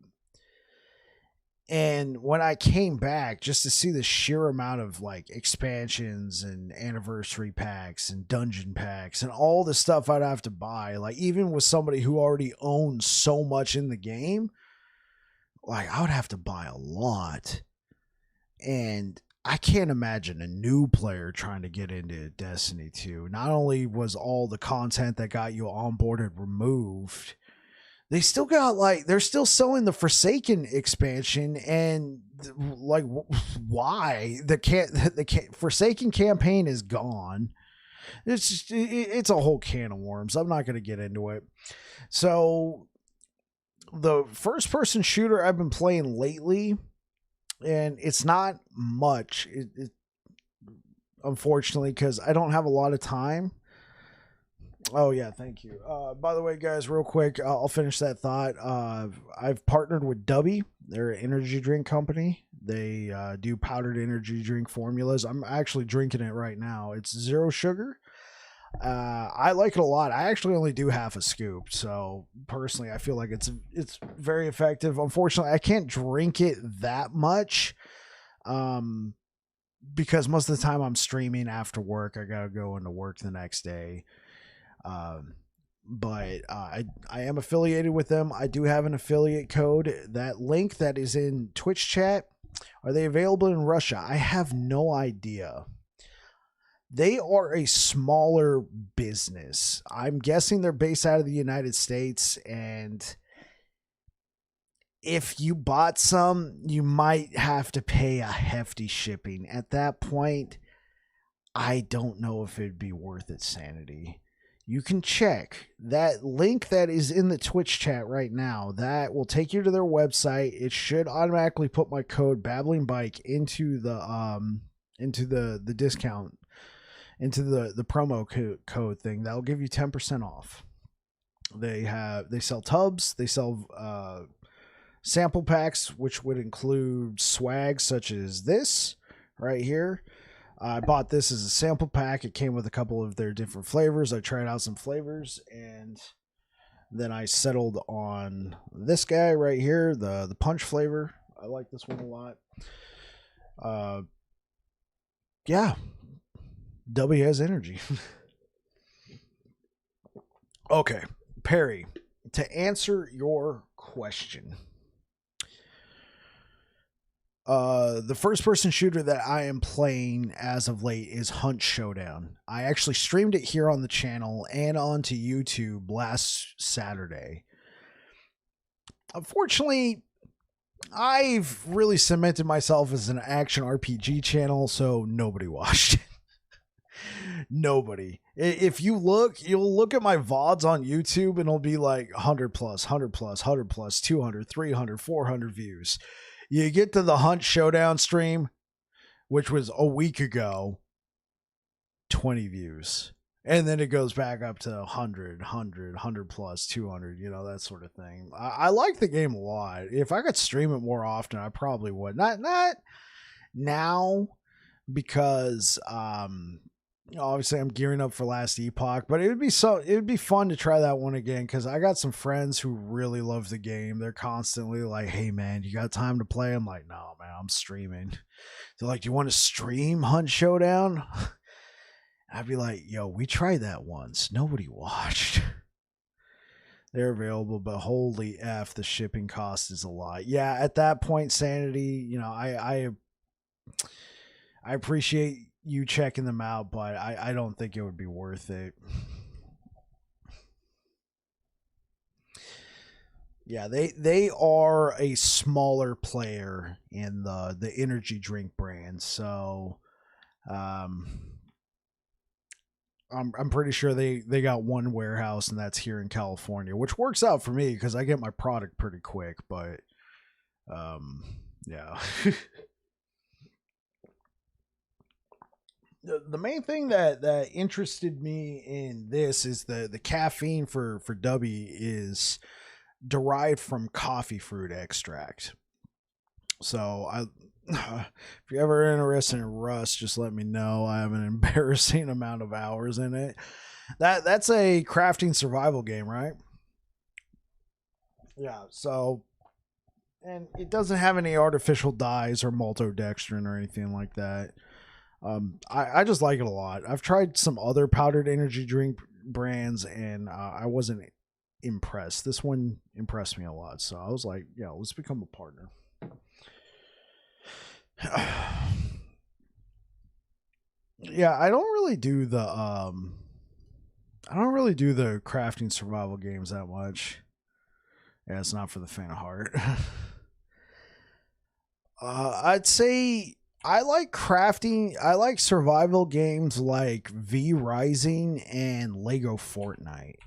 Speaker 1: And when I came back, just to see the sheer amount of like expansions and anniversary packs and dungeon packs and all the stuff I'd have to buy, like even with somebody who already owns so much in the game, like I would have to buy a lot. And I can't imagine a new player trying to get into Destiny 2. Not only was all the content that got you onboarded removed, they still got like they're still selling the Forsaken expansion, and like why the Forsaken campaign is gone. It's a whole can of worms. I'm not going to get into it. So the first person shooter I've been playing lately, and it's not much, unfortunately, because I don't have a lot of time. Oh yeah, thank you. By the way, guys, real quick, I'll finish that thought. I've partnered with Dubby. They're an energy drink company. They do powdered energy drink formulas. I'm actually drinking it right now. It's 0 sugar. I like it a lot. I actually only do half a scoop, so personally, I feel like it's very effective. Unfortunately, I can't drink it that much, because most of the time I'm streaming after work. I gotta go into work the next day. But I am affiliated with them. I do have an affiliate code. That link that is in Twitch chat, are they available in Russia? I have no idea. They are a smaller business. I'm guessing they're based out of the United States, and if you bought some, you might have to pay a hefty shipping. At that point, I don't know if it'd be worth it, Sanity. You can check that link that is in the Twitch chat right now. That will take you to their website. It should automatically put my code Babbling Bike into the discount, into the promo code thing. That'll give you 10% off. They sell tubs. They sell sample packs, which would include swag such as this right here. I bought this as a sample pack. It came with a couple of their different flavors. I tried out some flavors, and then I settled on this guy right here, the punch flavor. I like this one a lot. Yeah, W has energy. Okay, Perry, to answer your question. The first person shooter that I am playing as of late is Hunt Showdown. I actually streamed it here on the channel and onto YouTube last Saturday. Unfortunately, I've really cemented myself as an action RPG channel, so nobody watched it. Nobody. If you look, you'll look at my VODs on YouTube and it'll be like 100 plus, 100 plus, 100 plus, 200, 300, 400 views. You get to the Hunt Showdown stream, which was a week ago, 20 views. And then it goes back up to 100, 100 plus, 200, that sort of thing. I like the game a lot. If I could stream it more often, I probably would. Not now, because obviously I'm gearing up for Last Epoch, but it would be fun to try that one again, because I got some friends who really love the game. They're constantly like, hey man, you got time to play? I'm like, no man, I'm streaming. They're like, do you want to stream Hunt Showdown? I'd be like, yo, we tried that once, nobody watched. They're available, but holy F, the shipping cost is a lot. Yeah, at that point, Sanity, I appreciate you checking them out, but I don't think it would be worth it. Yeah, they are a smaller player in the energy drink brand, so I'm pretty sure they got one warehouse, and that's here in California, which works out for me because I get my product pretty quick. But yeah. The main thing that interested me in this is the caffeine for Dubby is derived from coffee fruit extract. So if you're ever interested in Rust, just let me know. I have an embarrassing amount of hours in it. That's a crafting survival game, right? Yeah. So, and it doesn't have any artificial dyes or maltodextrin or anything like that. I just like it a lot. I've tried some other powdered energy drink brands, and I wasn't impressed. This one impressed me a lot, so I was like, yeah, let's become a partner. Yeah, I don't really do the crafting survival games that much. Yeah, it's not for the faint of heart. I'd say I like crafting. I like survival games like V Rising and Lego Fortnite.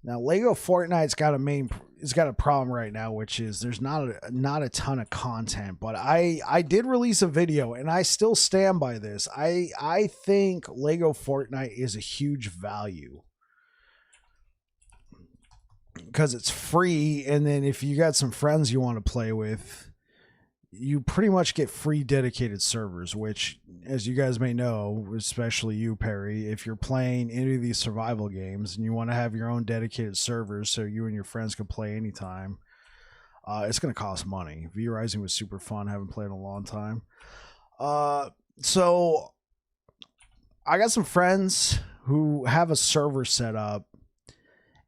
Speaker 1: Now, Lego Fortnite's got it's got a problem right now, which is there's not a ton of content. But I did release a video, and I still stand by this. I think Lego Fortnite is a huge value because it's free, and then if you got some friends you want to play with, you pretty much get free dedicated servers, which, as you guys may know, especially you, Perry, if you're playing any of these survival games and you want to have your own dedicated servers so you and your friends can play anytime, it's going to cost money. V Rising was super fun. Haven't played in a long time. So I got some friends who have a server set up,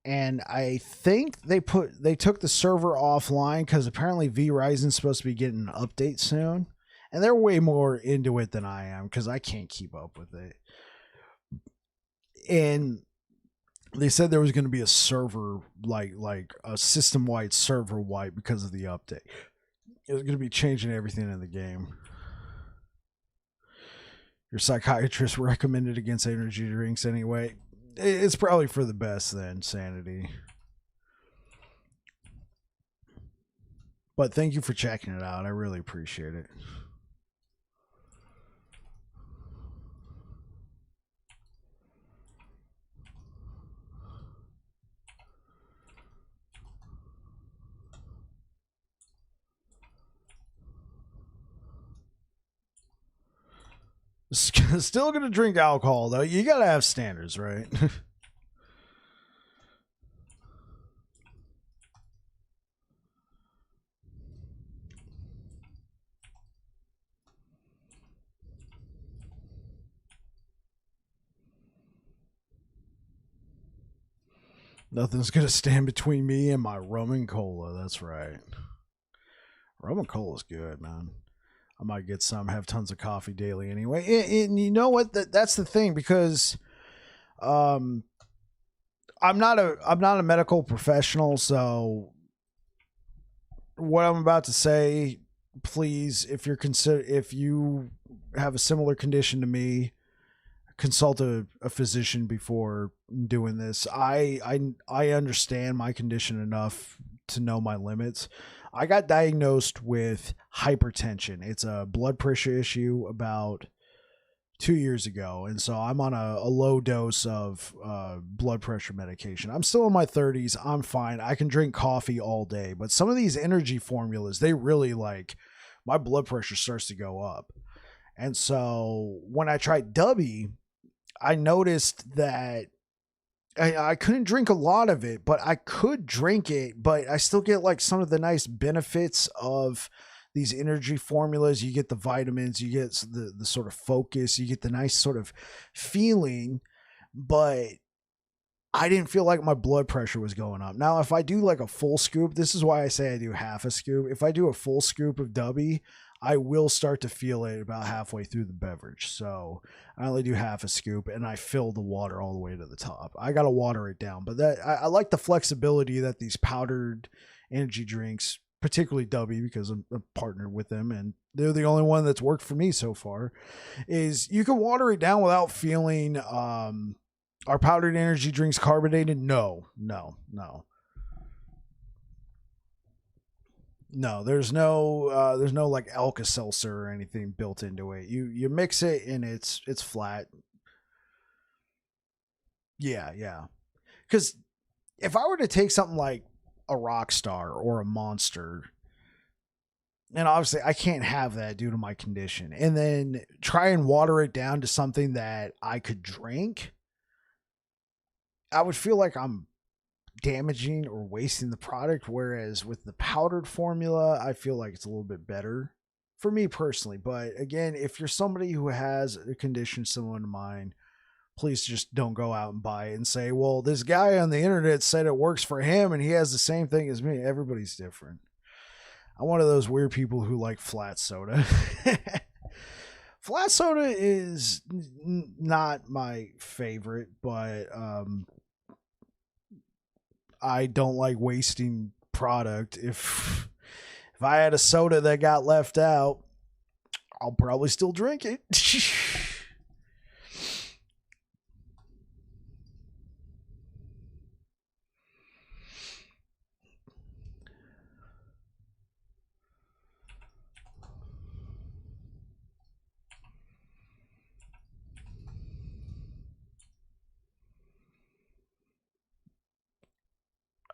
Speaker 1: and I think they took the server offline because apparently V Rising's supposed to be getting an update soon, and they're way more into it than I am because I can't keep up with it. And they said there was going to be a server like a system wide server wipe because of the update. It was going to be changing everything in the game. Your psychiatrist recommended against energy drinks anyway. It's probably for the best then, Sanity. But thank you for checking it out. I really appreciate it. Still gonna drink alcohol though. You gotta have standards, right? Nothing's gonna stand between me and my rum and cola. That's right. Rum and cola's good, man. I might get some. Have tons of coffee daily anyway. And you know what? That's the thing, because I'm not a medical professional, so what I'm about to say, please, if you have a similar condition to me, consult a physician before doing this. I understand my condition enough to know my limits. I got diagnosed with hypertension. It's a blood pressure issue about 2 years ago, and so I'm on a low dose of blood pressure medication. I'm still in my 30s. I'm fine. I can drink coffee all day, but some of these energy formulas, they really, like, my blood pressure starts to go up. And so when I tried Dubby, I noticed that I couldn't drink a lot of it, but I could drink it, but I still get like some of the nice benefits of these energy formulas. You get the vitamins, you get the sort of focus, you get the nice sort of feeling, but I didn't feel like my blood pressure was going up. Now, if I do like a full scoop, this is why I say I do half a scoop. If I do a full scoop of Dubby, I will start to feel it about halfway through the beverage. So I only do half a scoop, and I fill the water all the way to the top. I got to water it down, but I like the flexibility that these powdered energy drinks, particularly Dubby, because I'm partnered with them and they're the only one that's worked for me so far, is you can water it down without feeling, are powdered energy drinks carbonated? No. No, there's no like Alka-Seltzer or anything built into it. You mix it and it's flat. Yeah. Because if I were to take something like a Rockstar or a Monster, And obviously, I can't have that due to my condition. And then try and water it down to something that I could drink. I would feel like I'm damaging or wasting the product. Whereas with the powdered formula, I feel like it's a little bit better for me personally. But again, if you're somebody who has a condition similar to mine, please just don't go out and buy it and say, well, this guy on the internet said it works for him and he has the same thing as me. Everybody's different. I'm one of those weird people who like flat soda. Flat soda is not my favorite, but I don't like wasting product. If I had a soda that got left out, I'll probably still drink it.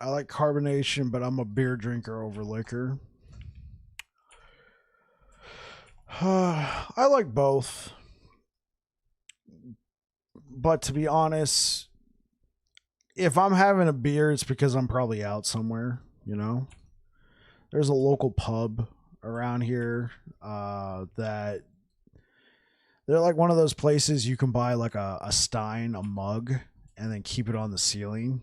Speaker 1: I like carbonation, but I'm a beer drinker over liquor. I like both. But to be honest, if I'm having a beer, it's because I'm probably out somewhere, you know? There's a local pub around here that they're like one of those places you can buy like a stein, a mug, and then keep it on the ceiling.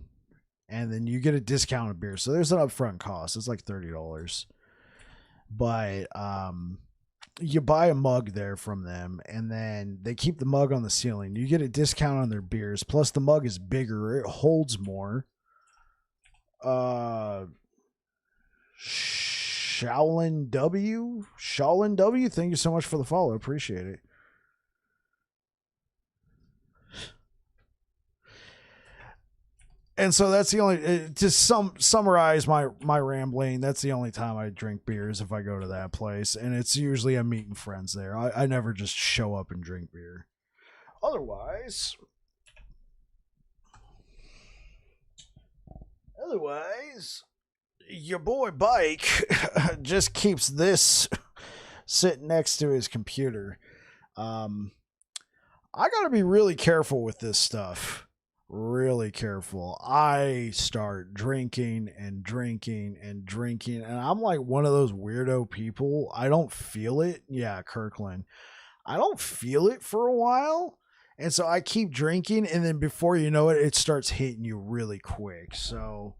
Speaker 1: And then you get a discounted beer. So there's an upfront cost. It's like $30. But you buy a mug there from them, and then they keep the mug on the ceiling. You get a discount on their beers. Plus, the mug is bigger; it holds more. Shaolin W. Thank you so much for the follow. Appreciate it. And so that's the only summarize my rambling. That's the only time I drink beers if I go to that place, and it's usually I'm meeting friends there. I never just show up and drink beer. Otherwise, your boy Bike just keeps this sitting next to his computer. I got to be really careful with this stuff. Really careful. I start drinking and drinking and drinking, and I'm like one of those weirdo people. I don't feel it. Yeah, Kirkland. I don't feel it for a while, and so I keep drinking, and then before you know it, it starts hitting you really quick. So,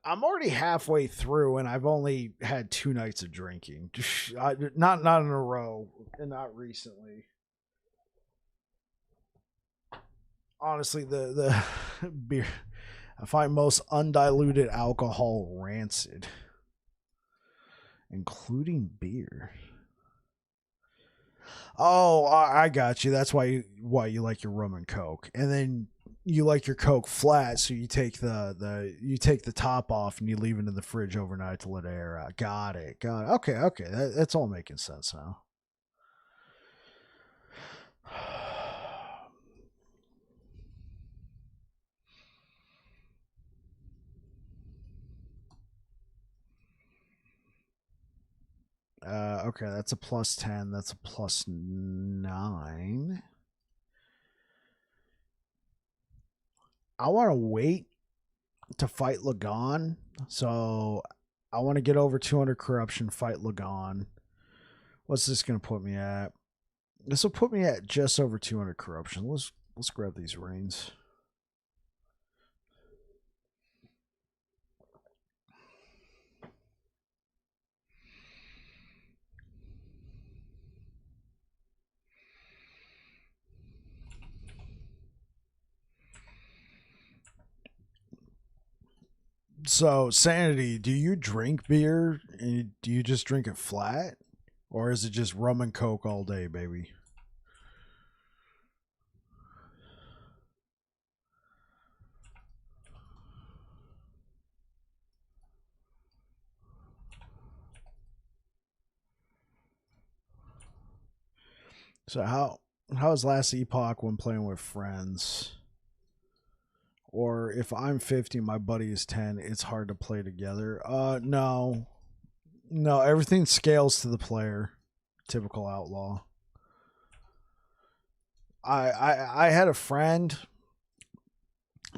Speaker 1: I'm already halfway through, and I've only had 2 nights of drinking. Not in a row, and not recently. Honestly, the beer I find most undiluted alcohol rancid, including beer. Oh, I got you. That's why you like your rum and coke, and then you like your coke flat, so you take the top off and you leave it in the fridge overnight to let air out. Got it. Got it. Okay. That's all making sense now. Okay, that's a +10. That's a +9. I want to wait to fight Lagon. So I want to get over 200 corruption, fight Lagon. What's this going to put me at? This will put me at just over 200 corruption. Let's grab these reins. So, Sanity, do you drink beer and do you just drink it flat? Or is it just rum and coke all day, baby? So how was last Epoch when playing with friends? or if I'm 50, my buddy is 10, it's hard to play together. No. No, everything scales to the player. Typical outlaw. I had a friend.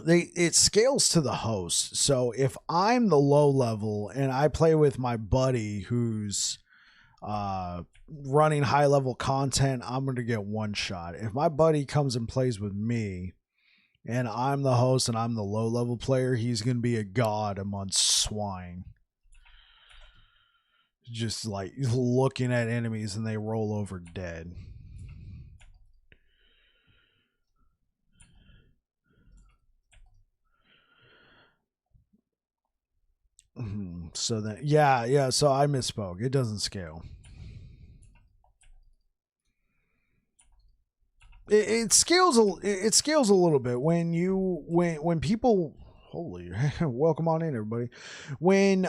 Speaker 1: It scales to the host. So if I'm the low level and I play with my buddy who's running high level content, I'm going to get one shot. If my buddy comes and plays with me and I'm the host and I'm the low level player, he's going to be a god amongst swine. Just like looking at enemies and they roll over dead. So then, yeah. So I misspoke. It doesn't scale. It scales. It scales a little bit when people. Holy, welcome on in, everybody. When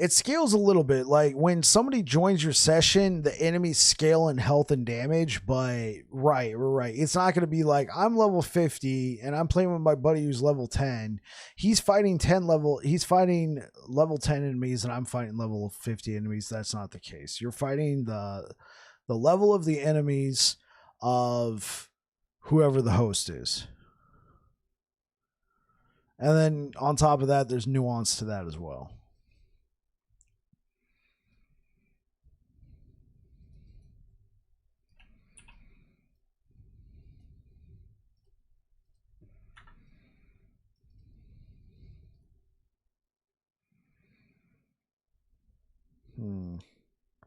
Speaker 1: it scales a little bit. Like when somebody joins your session, the enemies scale in health and damage, but right. It's not going to be like I'm level 50 and I'm playing with my buddy who's level 10. He's fighting level 10 enemies and I'm fighting level 50 enemies. That's not the case. You're fighting the level of the enemies of whoever the host is. And then on top of that, there's nuance to that as well.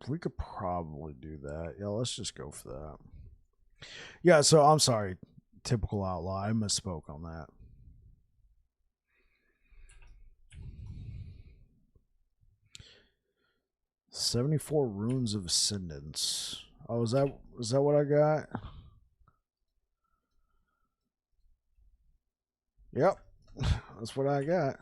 Speaker 1: We could probably do that. Yeah, let's just go for that. Yeah, so I'm sorry. Typical outlaw. I misspoke on that. "74 Runes of Ascendance." Oh, is that what I got? Yep. That's what I got.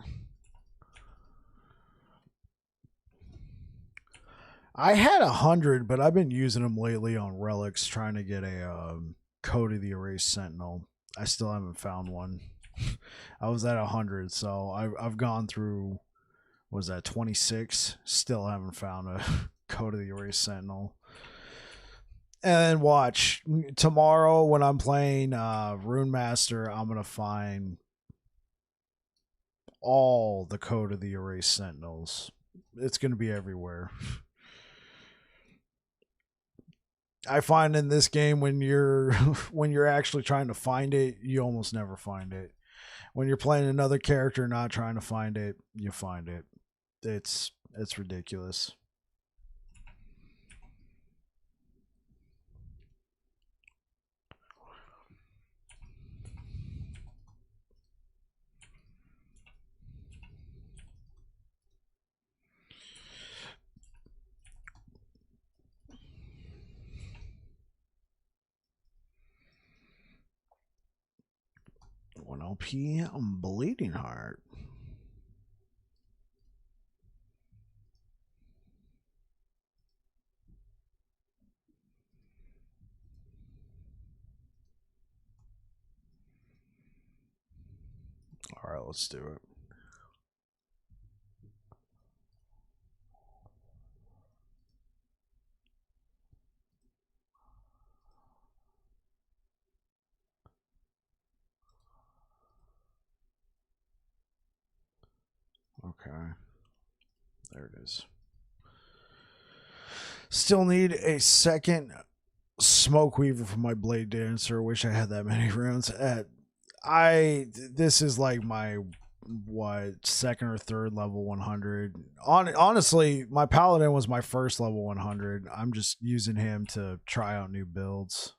Speaker 1: I had 100, but I've been using them lately on relics, trying to get a Code of the Erased Sentinel. I still haven't found one. I was at 100, so I've gone through. What was that 26? Still haven't found a Code of the Erased Sentinel. And then watch tomorrow when I'm playing Rune Master, I'm gonna find all the Code of the Erased Sentinels. It's gonna be everywhere. I find in this game when you're when you're actually trying to find it, you almost never find it. When you're playing another character not trying to find it, you find it. It's ridiculous. One LP, Bleeding Heart. All right, let's do it. Okay. There it is. Still need a second Smoke Weaver for my Blade Dancer. Wish I had that many runes. This is like my second or third level 100. Honestly, my Paladin was my first level 100. I'm just using him to try out new builds.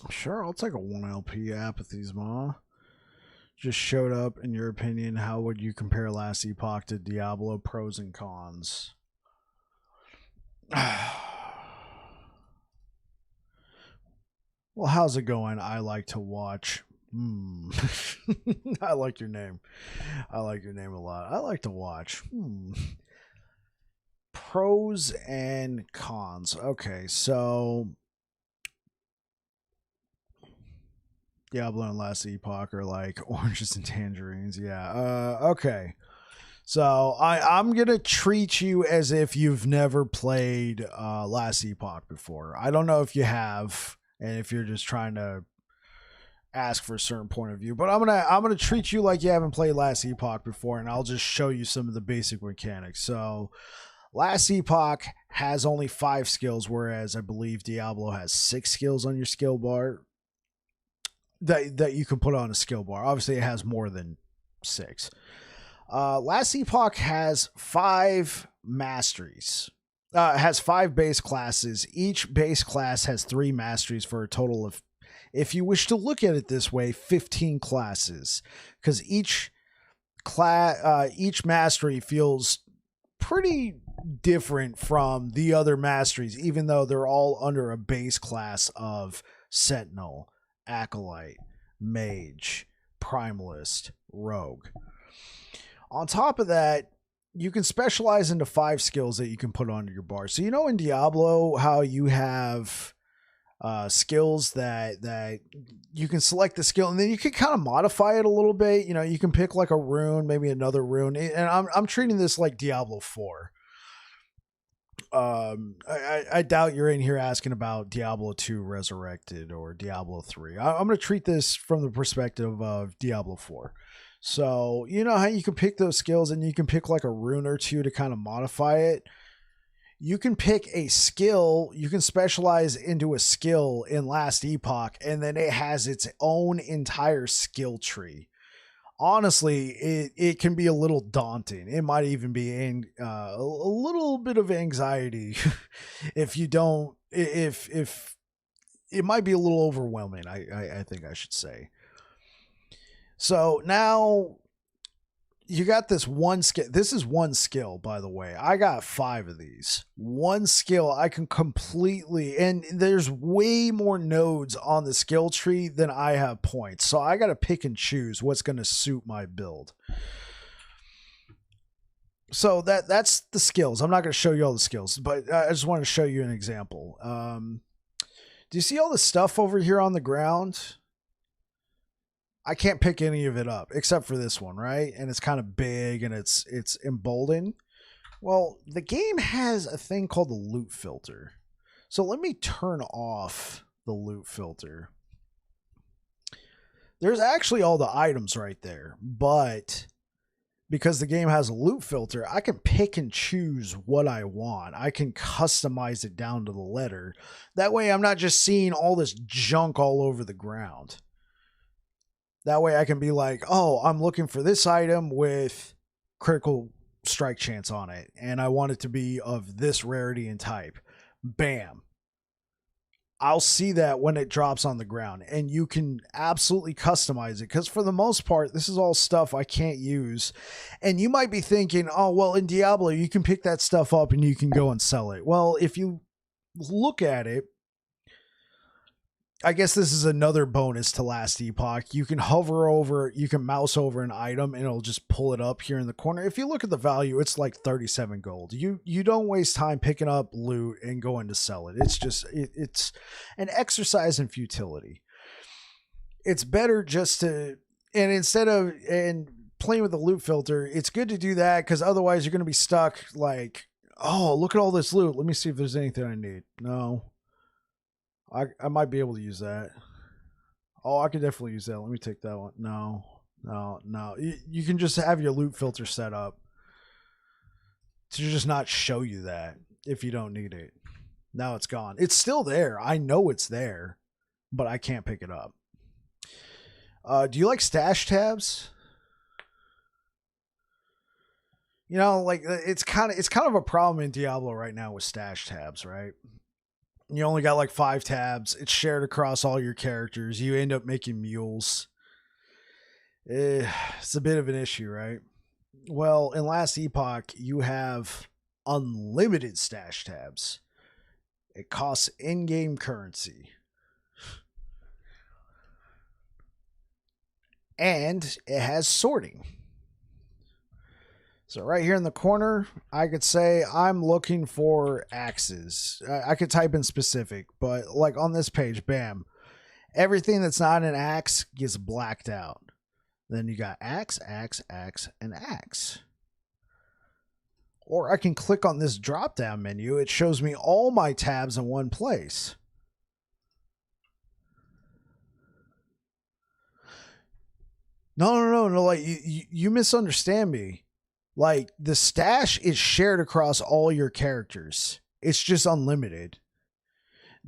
Speaker 1: Sure, I'll take a 1 LP Apathy's Ma. Just showed up. In your opinion, how would you compare Last Epoch to Diablo? Pros and cons. Well, how's it going? I like to watch. I like your name. I like your name a lot. I like to watch. Pros and cons. Okay, so Diablo and Last Epoch are like oranges and tangerines. Yeah. Okay. So I'm gonna treat you as if you've never played Last Epoch before. I don't know if you have, and if you're just trying to ask for a certain point of view, but I'm gonna treat you like you haven't played Last Epoch before, and I'll just show you some of the basic mechanics. So Last Epoch has only 5 skills, whereas I believe Diablo has 6 skills on your skill bar that you can put on a skill bar. Obviously, it has more than 6. Last Epoch has 5 masteries. Has 5 base classes. Each base class has 3 masteries for a total of, if you wish to look at it this way, 15 classes. Because each mastery feels pretty different from the other masteries, even though they're all under a base class of Sentinel, Acolyte, Mage, Primalist, Rogue. On top of that, you can specialize into 5 skills that you can put onto your bar. So, you know, in Diablo, how you have skills that you can select the skill and then you can kind of modify it a little bit. You know, you can pick like a rune, maybe another rune. And I'm treating this like Diablo 4. I doubt you're in here asking about Diablo 2 Resurrected or Diablo 3. I'm going to treat this from the perspective of Diablo 4. So, you know how you can pick those skills and you can pick like a rune or two to kind of modify it. You can pick a skill, you can specialize into a skill in Last Epoch, and then it has its own entire skill tree. Honestly, it can be a little daunting. It might even be a little bit of anxiety if you don't, if it might be a little overwhelming, I think I should say. So now you got this one skill. This is one skill, by the way. I got 5 of these. One skill I can completely, and there's way more nodes on the skill tree than I have points. So I got to pick and choose what's going to suit my build. So that's the skills. I'm not going to show you all the skills, but I just want to show you an example. Do you see all the stuff over here on the ground? I can't pick any of it up except for this one, right? And it's kind of big and it's emboldened. Well, the game has a thing called the loot filter. So let me turn off the loot filter. There's actually all the items right there, but because the game has a loot filter, I can pick and choose what I want. I can customize it down to the letter. That way I'm not just seeing all this junk all over the ground. That way I can be like, oh, I'm looking for this item with critical strike chance on it, and I want it to be of this rarity and type. Bam. I'll see that when it drops on the ground, and you can absolutely customize it, because for the most part, this is all stuff I can't use. And you might be thinking, oh, well, in Diablo, you can pick that stuff up and you can go and sell it. Well, if you look at it, I guess this is another bonus to Last Epoch. You can hover over, you can mouse over an item and it'll just pull it up here in the corner. If you look at the value, it's like 37 gold. You don't waste time picking up loot and going to sell it. It's just, it's an exercise in futility. It's better just to, and instead of, and playing with the loot filter, it's good to do that because otherwise you're going to be stuck like, oh, look at all this loot. Let me see if there's anything I need. No. I might be able to use that. Oh, I could definitely use that. Let me take that one. No. You can just have your loot filter set up to just not show you that if you don't need it. Now it's gone. It's still there. I know it's there, but I can't pick it up. Do you like stash tabs? You know, like it's kind of a problem in Diablo right now with stash tabs, right? You only got like 5 tabs. It's shared across all your characters. You end up making mules. It's a bit of an issue, right? Well, in last Epoch, you have unlimited stash tabs. It costs in-game currency. And it has sorting. So right here in the corner, I could say I'm looking for axes. I could type in specific, but like on this page, bam. Everything that's not an axe gets blacked out. Then you got axe, axe, axe, and axe. Or I can click on this drop-down menu. It shows me all my tabs in one place. No. Like, you misunderstand me. Like, the stash is shared across all your characters. It's just unlimited.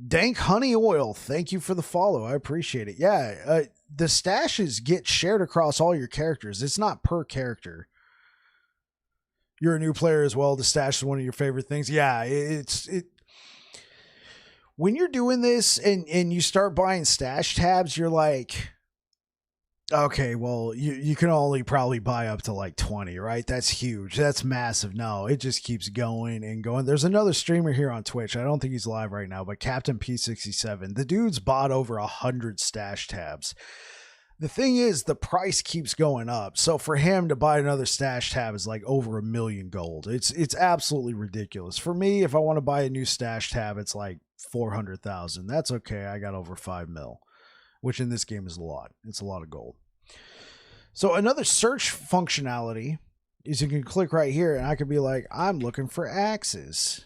Speaker 1: Dank Honey Oil, thank you for the follow. I appreciate it. Yeah, the stashes get shared across all your characters. It's not per character. You're a new player as well. The stash is one of your favorite things. Yeah, it. When you're doing this and you start buying stash tabs, you're like, okay, well, you can only probably buy up to like 20, right? That's huge. That's massive. No, it just keeps going and going. There's another streamer here on Twitch. I don't think he's live right now, but Captain P67. The dude's bought over 100 stash tabs. The thing is, the price keeps going up. So for him to buy another stash tab is like over $1 million gold. It's absolutely ridiculous. For me, if I want to buy a new stash tab, it's like 400,000. That's okay. I got over 5 mil, which in this game is a lot. It's a lot of gold. So another search functionality is you can click right here and I could be like, I'm looking for axes.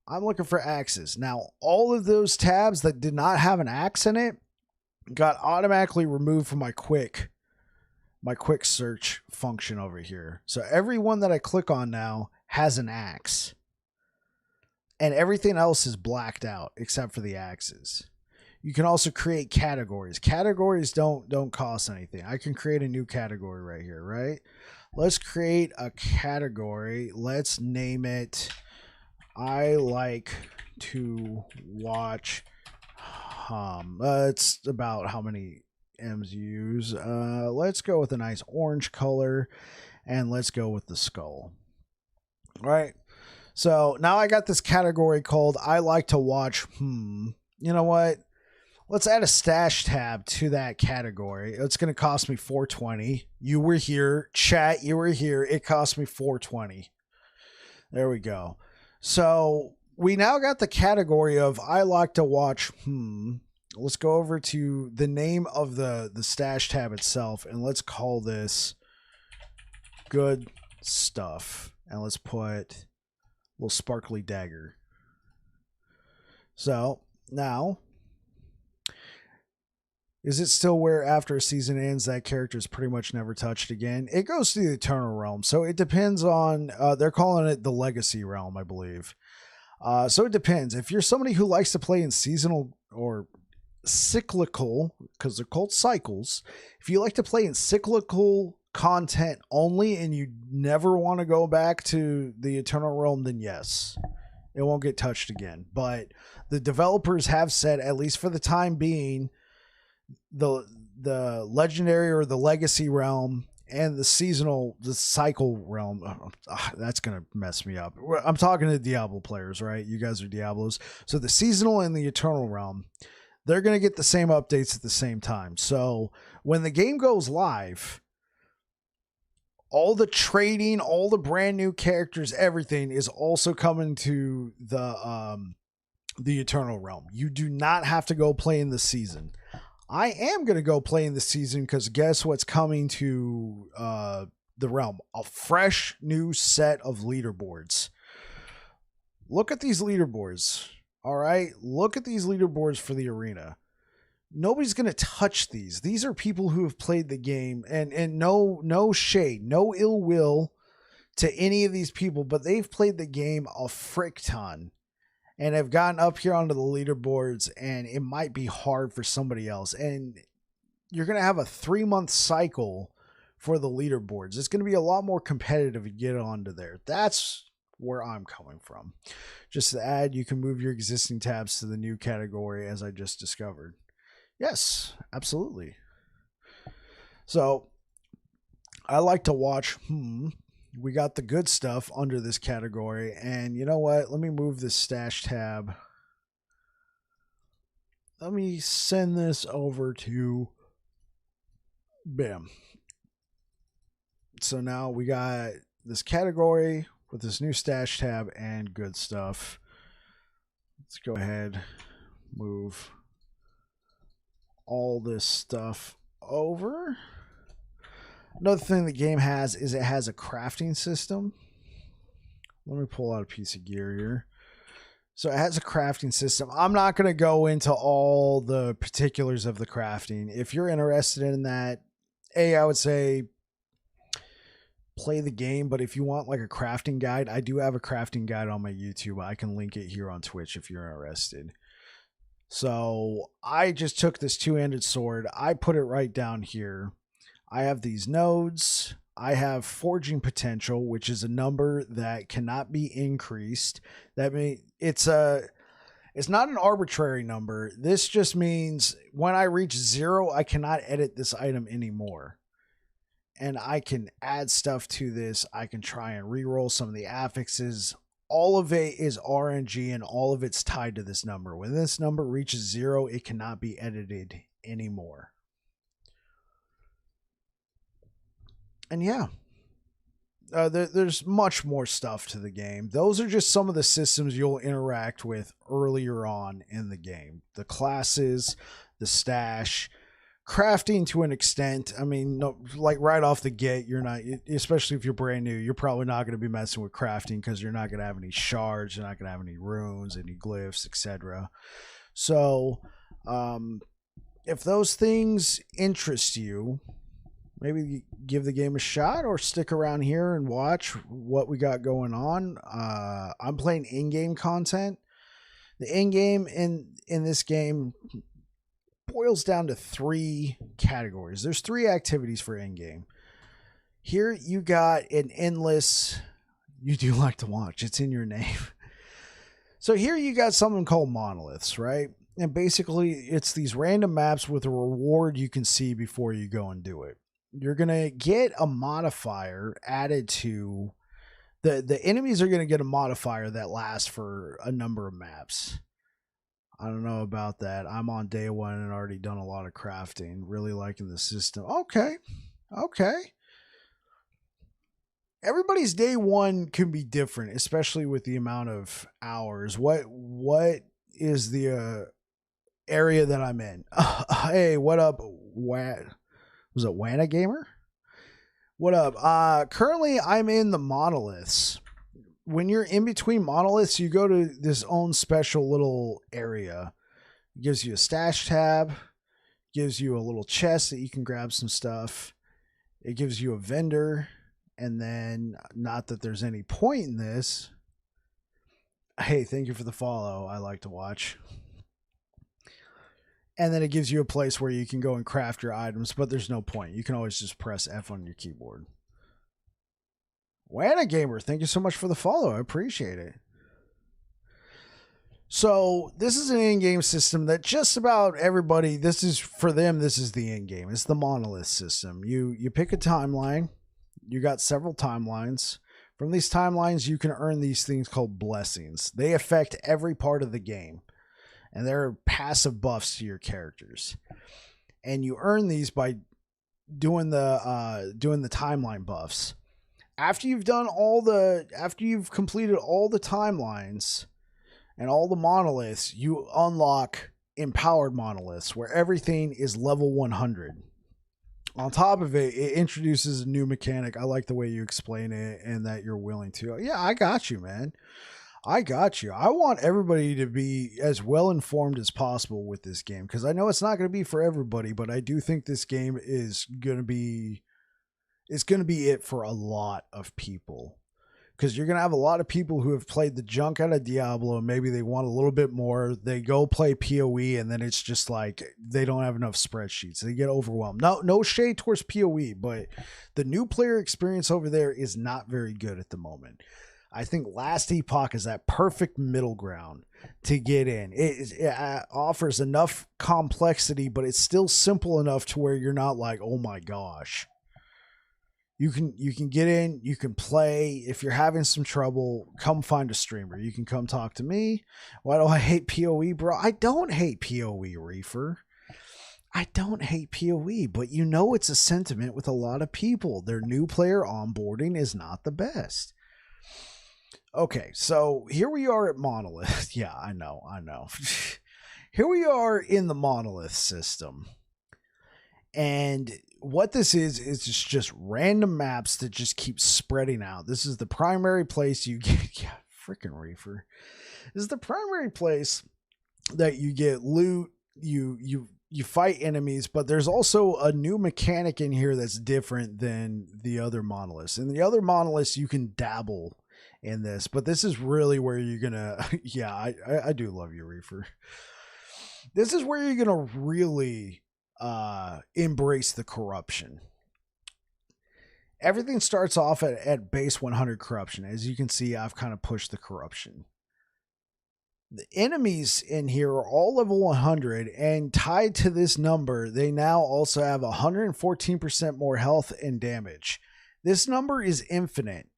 Speaker 1: I'm looking for axes. Now, all of those tabs that did not have an axe in it got automatically removed from my quick search function over here. So every one that I click on now has an axe. And everything else is blacked out except for the axes. You can also create categories. Categories don't cost anything. I can create a new category right here, right? Let's create a category. Let's name it I like to watch it's about how many M's you use. Let's go with a nice orange color and let's go with the skull. All right. So now I got this category called I like to watch. You know what? Let's add a stash tab to that category. It's going to cost me $4.20. You were here. Chat, you were here. It cost me $4.20. There we go. So we now got the category of I like to watch. Let's go over to the name of the stash tab itself, and let's call this good stuff. And let's put a little sparkly dagger. So now, is it still where after a season ends, that character is pretty much never touched again? It goes to the Eternal Realm. So it depends on, they're calling it the Legacy Realm, I believe. So it depends. If you're somebody who likes to play in seasonal or cyclical, because they're called cycles, if you like to play in cyclical content only and you never want to go back to the Eternal Realm, then yes, it won't get touched again. But the developers have said, at least for the time being, the legendary or the legacy realm and the cycle realm, that's gonna mess me up. I'm talking to Diablo players, right? You guys are Diablos. So the seasonal and the eternal realm, they're gonna get the same updates at the same time. So when the game goes live, all the trading, all the brand new characters, everything is also coming to the eternal realm. You do not have to go play in the season. I am going to go play in the season because guess what's coming to the realm? A fresh new set of leaderboards. Look at these leaderboards. All right. Look at these leaderboards for the arena. Nobody's going to touch these. These are people who have played the game, and no shade, no ill will to any of these people, but they've played the game a frick ton. And have gotten up here onto the leaderboards, and it might be hard for somebody else. And you're going to have a 3-month cycle for the leaderboards. It's going to be a lot more competitive to get onto there. That's where I'm coming from. Just to add, you can move your existing tabs to the new category as I just discovered. Yes, absolutely. So I like to watch, we got the good stuff under this category. And you know what? Let me move this stash tab. Let me send this over to bam. So now we got this category with this new stash tab and good stuff. Let's go ahead, move all this stuff over. Another thing the game has is it has a crafting system. Let me pull out a piece of gear here. So it has a crafting system. I'm not going to go into all the particulars of the crafting. If you're interested in that, I would say play the game. But if you want like a crafting guide, I do have a crafting guide on my YouTube. I can link it here on Twitch if you're interested. So I just took this two-handed sword. I put it right down here. I have these nodes. I have forging potential, which is a number that cannot be increased. That means it's not an arbitrary number. This just means when I reach 0, I cannot edit this item anymore. And I can add stuff to this. I can try and reroll some of the affixes. All of it is RNG and all of it's tied to this number. When this number reaches 0, it cannot be edited anymore. And yeah, there's much more stuff to the game. Those are just some of the systems you'll interact with earlier on in the game. The classes, the stash, crafting to an extent. I mean, no, like right off the gate, you're not, especially if you're brand new, you're probably not going to be messing with crafting because you're not going to have any shards, you're not going to have any runes, any glyphs, etc. So, if those things interest you, maybe give the game a shot or stick around here and watch what we got going on. I'm playing in-game content. The in-game in this game boils down to 3 categories. There's 3 activities for in-game. Here you got an endless, you do like to watch, it's in your name. So here you got something called monoliths, right? And basically it's these random maps with a reward you can see before you go and do it. You're going to get a modifier added to the enemies are going to get a modifier that lasts for a number of maps. I don't know about that. I'm on day 1 and already done a lot of crafting. Really liking the system. Okay. Everybody's day 1 can be different, especially with the amount of hours. What is the area that I'm in? Hey, what up? Was it Wana Gamer? What up? Currently, I'm in the monoliths. When you're in between monoliths, you go to this own special little area. It gives you a stash tab, gives you a little chest that you can grab some stuff. It gives you a vendor, and then, not that there's any point in this. Hey, thank you for the follow. I like to watch. And then it gives you a place where you can go and craft your items, but there's no point. You can always just press F on your keyboard. Wana Gamer, thank you so much for the follow. I appreciate it. So this is an in-game system that just about everybody, this is for them, this is the in-game. It's the monolith system. You pick a timeline. You got several timelines. From these timelines, you can earn these things called blessings. They affect every part of the game. And they're passive buffs to your characters. And you earn these by doing the timeline buffs. After you've completed all the timelines and all the monoliths, you unlock empowered monoliths where everything is level 100. On top of it, it introduces a new mechanic. I like the way you explain it and that you're willing to. Yeah, I got you, man. I got you. I want everybody to be as well informed as possible with this game because I know it's not going to be for everybody, but I do think this game is going to be it for a lot of people because you're going to have a lot of people who have played the junk out of Diablo and maybe they want a little bit more. They go play PoE and then it's just like they don't have enough spreadsheets. They get overwhelmed. No shade towards PoE, but the new player experience over there is not very good at the moment. I think Last Epoch is that perfect middle ground to get in. It offers enough complexity, but it's still simple enough to where you're not like, oh my gosh. You can get in, you can play. If you're having some trouble, come find a streamer. You can come talk to me. Why do I hate PoE, bro? I don't hate PoE, Reefer. I don't hate PoE, but you know it's a sentiment with a lot of people. Their new player onboarding is not the best. Okay, so here we are at Monolith. Yeah, I know. Here we are in the Monolith system. And what this is just random maps that just keep spreading out. This is the primary place you get, yeah, freaking Reefer. This is the primary place that you get loot, you fight enemies, but there's also a new mechanic in here that's different than the other monoliths. In the other monoliths, you can dabble in this, but this is really where you're gonna, yeah, I do love you, Reefer. This is where you're gonna really embrace the corruption. Everything starts off at base 100 corruption. As you can see, I've kind of pushed the corruption. The enemies in here are all level 100, and tied to this number, they now also have 114% more health and damage. This number is infinite.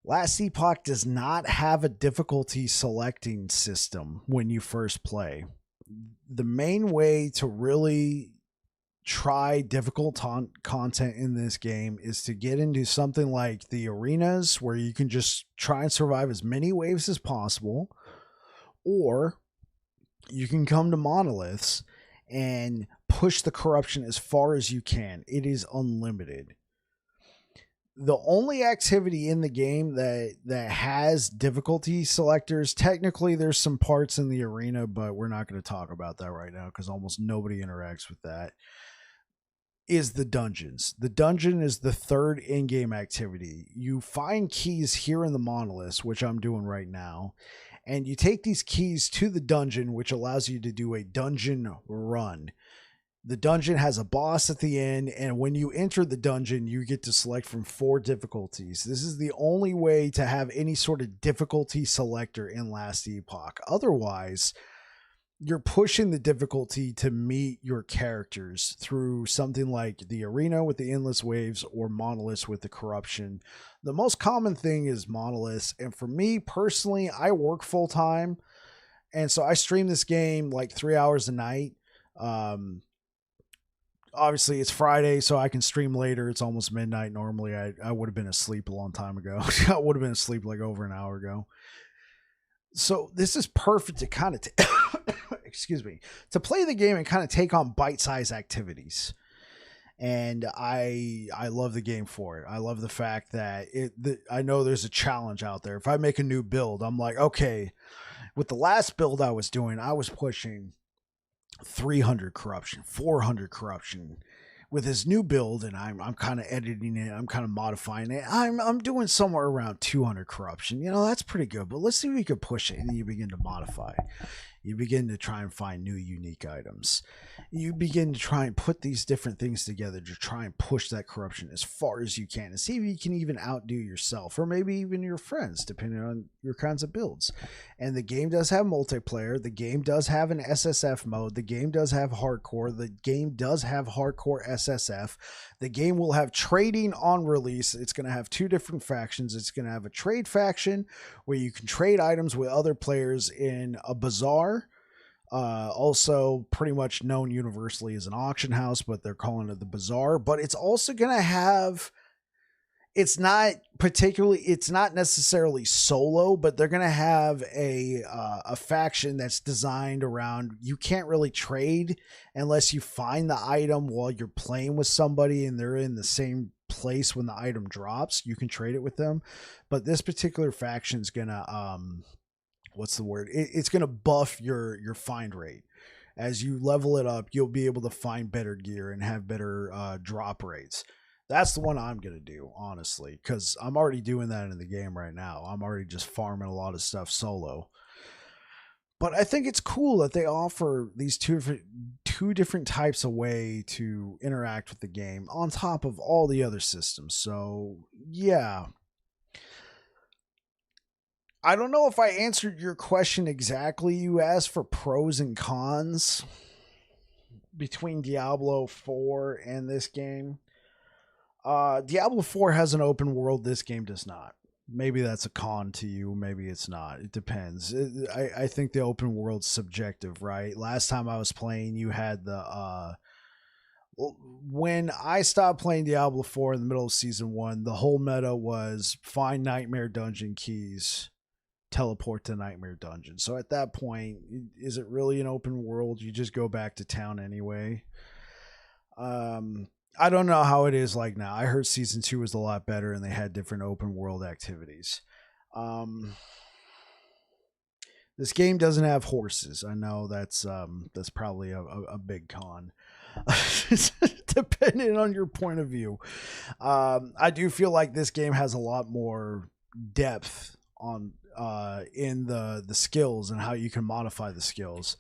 Speaker 1: Last Epoch does not have a difficulty selecting system when you first play. The main way to really try difficult content in this game is to get into something like the arenas, where you can just try and survive as many waves as possible, or you can come to monoliths and push the corruption as far as you can. It is unlimited. The only activity in the game that has difficulty selectors, technically there's some parts in the arena, but we're not going to talk about that right now because almost nobody interacts with that, is the dungeons. The dungeon is the third in-game activity. You find keys here in the monoliths, which I'm doing right now, and you take these keys to the dungeon, which allows you to do a dungeon run. The dungeon has a boss at the end, and when you enter the dungeon, you get to select from 4 difficulties. This is the only way to have any sort of difficulty selector in Last Epoch. Otherwise, you're pushing the difficulty to meet your characters through something like the arena with the endless waves or monoliths with the corruption. The most common thing is monoliths, and for me personally, I work full time, and so I stream this game like 3 hours a night. Obviously it's Friday, so I can stream later. It's almost midnight. Normally I would have been asleep a long time ago. I would have been asleep like over an hour ago. So this is perfect to kind of excuse me, to play the game and kind of take on bite-sized activities. And I love the game for it. I love the fact that I know there's a challenge out there. If I make a new build, I'm like, okay, with the last build I was doing, I was pushing 300 corruption, 400 corruption. With his new build, and I'm kind of editing it, I'm kind of modifying it, I'm doing somewhere around 200 corruption. You know, that's pretty good, but let's see if we can push it. And you begin to modify. You begin to try and find new unique items. You begin to try and put these different things together to try and push that corruption as far as you can and see if you can even outdo yourself or maybe even your friends, depending on your kinds of builds. And the game does have multiplayer. The game does have an SSF mode. The game does have hardcore. The game does have hardcore SSF. The game will have trading on release. It's going to have 2 different factions. It's going to have a trade faction where you can trade items with other players in a bazaar. Also pretty much known universally as an auction house, but they're calling it the bazaar. But it's also going to have, it's not necessarily solo, but they're going to have a faction that's designed around, you can't really trade unless you find the item while you're playing with somebody and they're in the same place when the item drops. You can trade it with them, but this particular faction is going to, what's the word? It's going to buff your find rate. As you level it up, you'll be able to find better gear and have better drop rates. That's the one I'm going to do, honestly, because I'm already doing that in the game right now. I'm already just farming a lot of stuff solo. But I think it's cool that they offer these two different types of way to interact with the game on top of all the other systems. So, yeah. I don't know if I answered your question exactly. You asked for pros and cons between Diablo 4 and this game. Diablo 4 has an open world. This game does not. Maybe that's a con to you. Maybe it's not. It depends. I think the open world's subjective, right? Last time I was playing, you had the when I stopped playing Diablo 4 in the middle of season 1, the whole meta was find nightmare dungeon keys, teleport to nightmare dungeon. So at that point, is it really an open world? You just go back to town anyway. I don't know how it is like now. I heard season 2 was a lot better and they had different open world activities. This game doesn't have horses. I know that's probably a big con. Depending on your point of view. I do feel like this game has a lot more depth on in the skills and how you can modify the skills.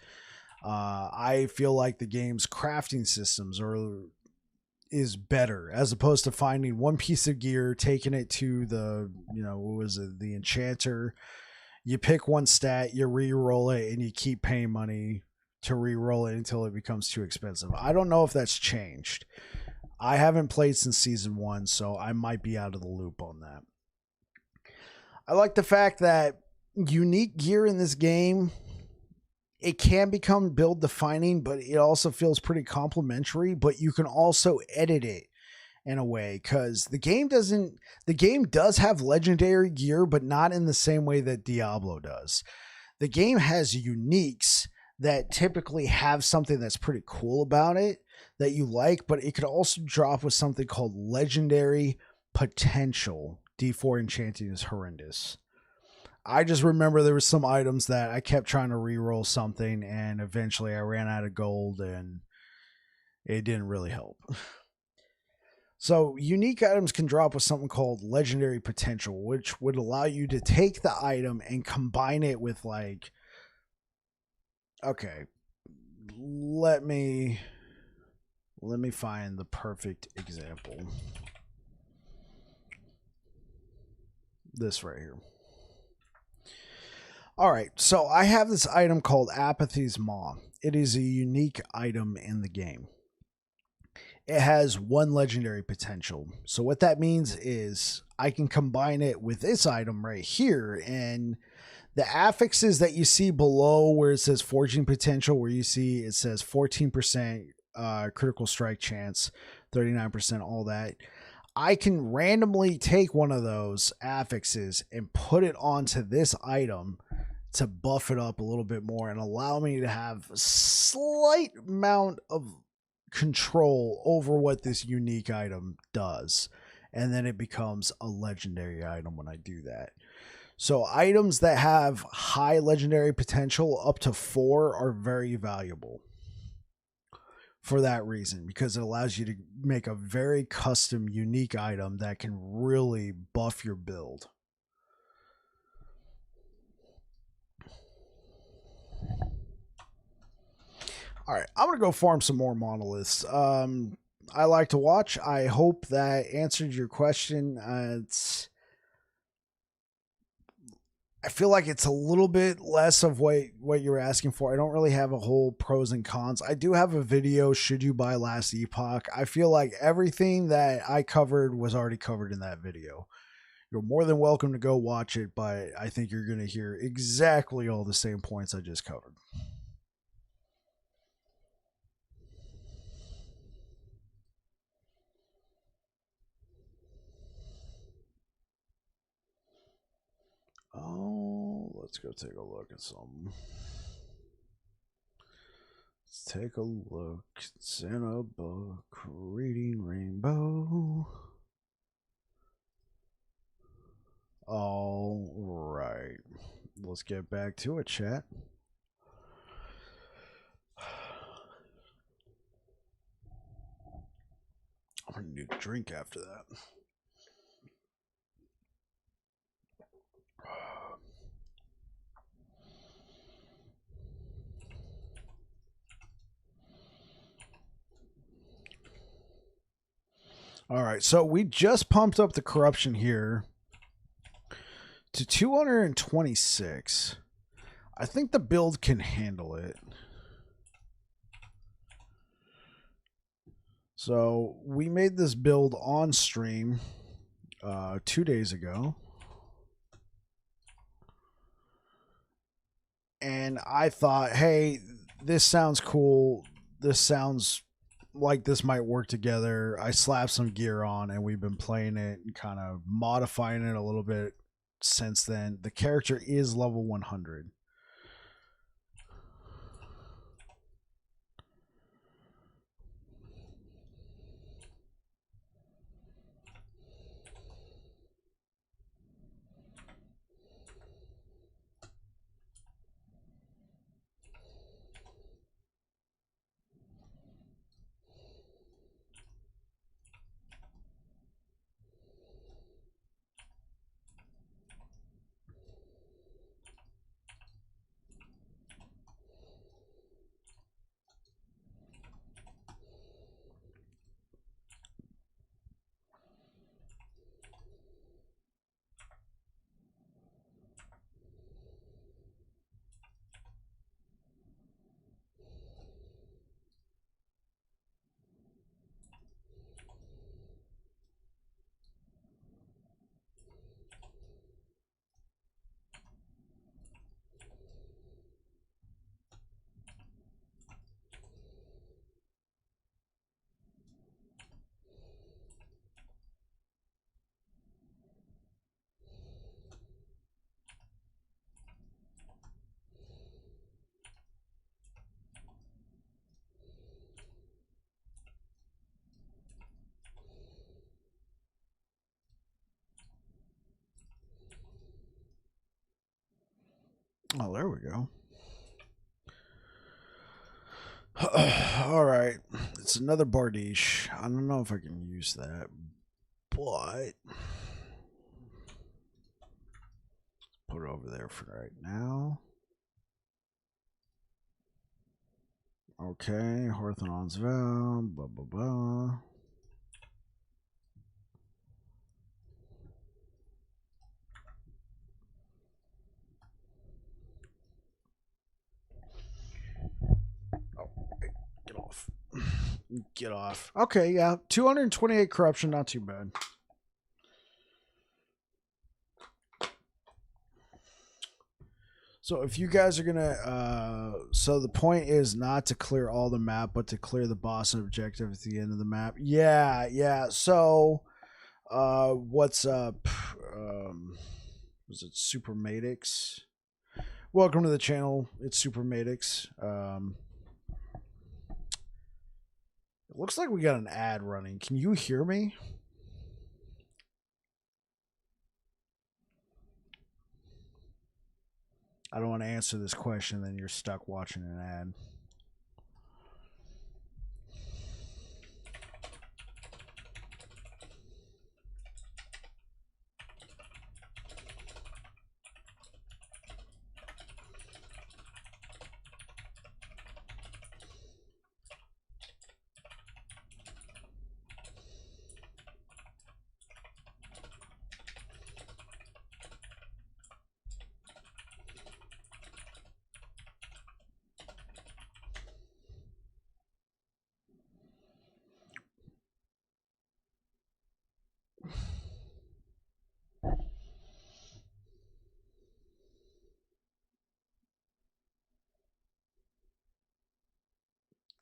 Speaker 1: I feel like the game's crafting systems is better as opposed to finding one piece of gear, taking it to the, what was it, the enchanter. You pick one stat, you re-roll it, and you keep paying money to re-roll it until it becomes too expensive. I don't know if that's changed. I haven't played since season 1, so I might be out of the loop on that. I like the fact that unique gear in this game, it can become build defining, but it also feels pretty complimentary, but you can also edit it in a way, because the game does have legendary gear, but not in the same way that Diablo does. The game has uniques that typically have something that's pretty cool about it that you like, but it could also drop with something called legendary potential. D4 enchanting is horrendous. I just remember there was some items that I kept trying to re-roll something, and eventually I ran out of gold, and it didn't really help. So unique items can drop with something called legendary potential, which would allow you to take the item and combine it with, like, okay, let me find the perfect example. This right here. All right, so I have this item called Apathy's Maw. It is a unique item in the game. It has one legendary potential. So what that means is I can combine it with this item right here, and the affixes that you see below where it says forging potential, where you see it says 14% critical strike chance, 39%, all that. I can randomly take one of those affixes and put it onto this item to buff it up a little bit more and allow me to have a slight amount of control over what this unique item does. And then it becomes a legendary item when I do that. So items that have high legendary potential up to 4 are very valuable for that reason, because it allows you to make a very custom, unique item that can really buff your build. All right, I'm going to go farm some more monoliths. I like to watch. I hope that answered your question. I feel like it's a little bit less of what you're asking for. I don't really have a whole pros and cons. I do have a video, should you buy Last Epoch? I feel like everything that I covered was already covered in that video. You're more than welcome to go watch it, but I think you're going to hear exactly all the same points I just covered. Oh, let's go take a look at some. Let's take a look. It's in a book, Reading Rainbow. All right. Let's get back to it, chat. I'm going to need a drink after that. All right, so we just pumped up the corruption here to 226. I think the build can handle it. So we made this build on stream 2 days ago. And I thought, hey, this sounds cool. This sounds like this might work together. I slapped some gear on and we've been playing it and kind of modifying it a little bit since then. The character is level 100. Oh, there we go. All right. It's another Bardiche. I don't know if I can use that, but put it over there for right now. Okay. Harthanon's Vow. Blah, blah, blah. Get off. Okay, yeah. 228 corruption, not too bad. So if you guys are gonna so the point is not to clear all the map, but to clear the boss objective at the end of the map. Yeah. So what's up? Was it Super Madix? Welcome to the channel. It's Super Madix. It looks like we got an ad running. Can you hear me? I don't want to answer this question, then you're stuck watching an ad.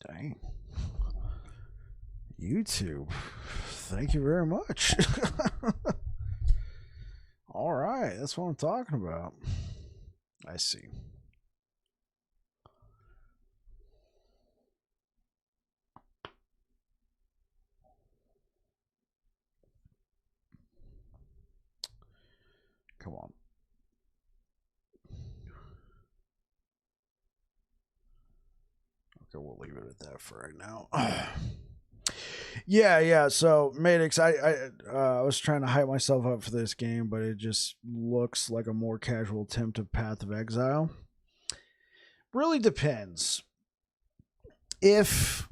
Speaker 1: Dang. YouTube. Thank you very much. All right. That's what I'm talking about. I see. Come on. Okay, we'll leave it at that for right now. Yeah. So Madix, I was trying to hype myself up for this game, but it just looks like a more casual attempt of Path of Exile. Really depends. If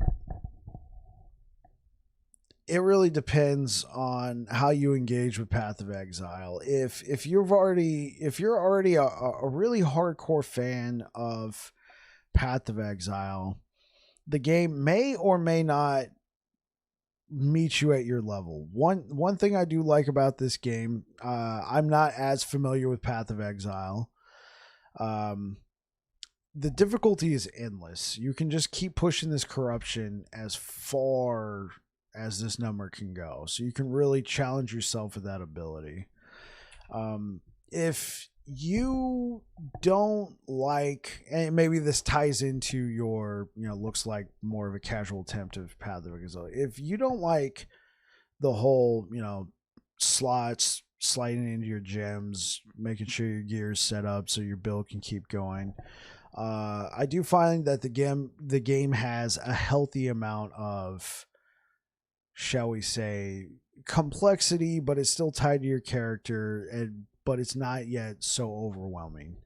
Speaker 1: it really depends on how you engage with Path of Exile. If you're already a really hardcore fan of Path of Exile, the game may or may not meet you at your level. One thing I do like about this game, I'm not as familiar with Path of Exile. The difficulty is endless. You can just keep pushing this corruption as far as this number can go. So you can really challenge yourself with that ability. If you don't like, and maybe this ties into your, looks like more of a casual attempt of Path of Exile. If you don't like the whole, slots sliding into your gems, making sure your gear is set up so your build can keep going. I do find that the game has a healthy amount of, shall we say, complexity, but it's still tied to your character, but it's not yet so overwhelming.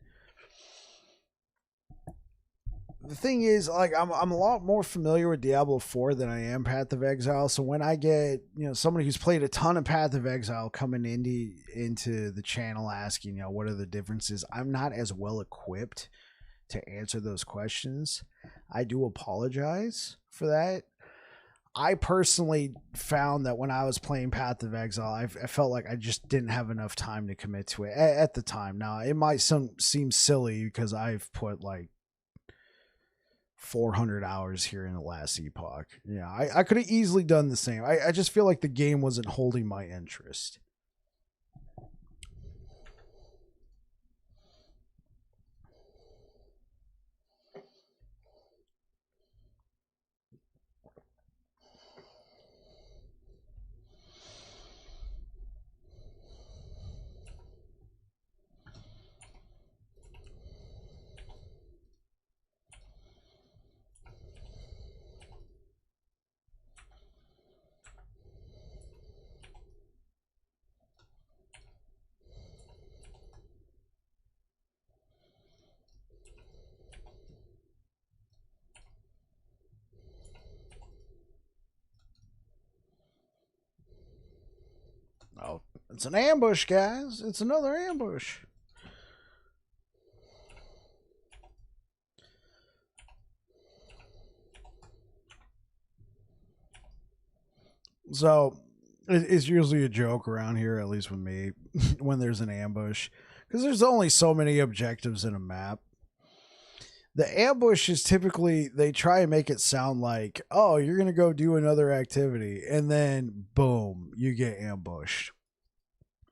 Speaker 1: The thing is, like, I'm a lot more familiar with Diablo 4 than I am Path of Exile. So when I get, somebody who's played a ton of Path of Exile coming into the channel asking, what are the differences, I'm not as well equipped to answer those questions. I do apologize for that. I personally found that when I was playing Path of Exile, I felt like I just didn't have enough time to commit to it at the time. Now, it might seem silly because I've put like 400 hours here in the last Epoch. Yeah, I could have easily done the same. I just feel like the game wasn't holding my interest. Oh, it's an ambush, guys. It's another ambush. So it's usually a joke around here, at least with me, when there's an ambush, because there's only so many objectives in a map. The ambush is typically, they try and make it sound like, oh, you're going to go do another activity, and then boom, you get ambushed.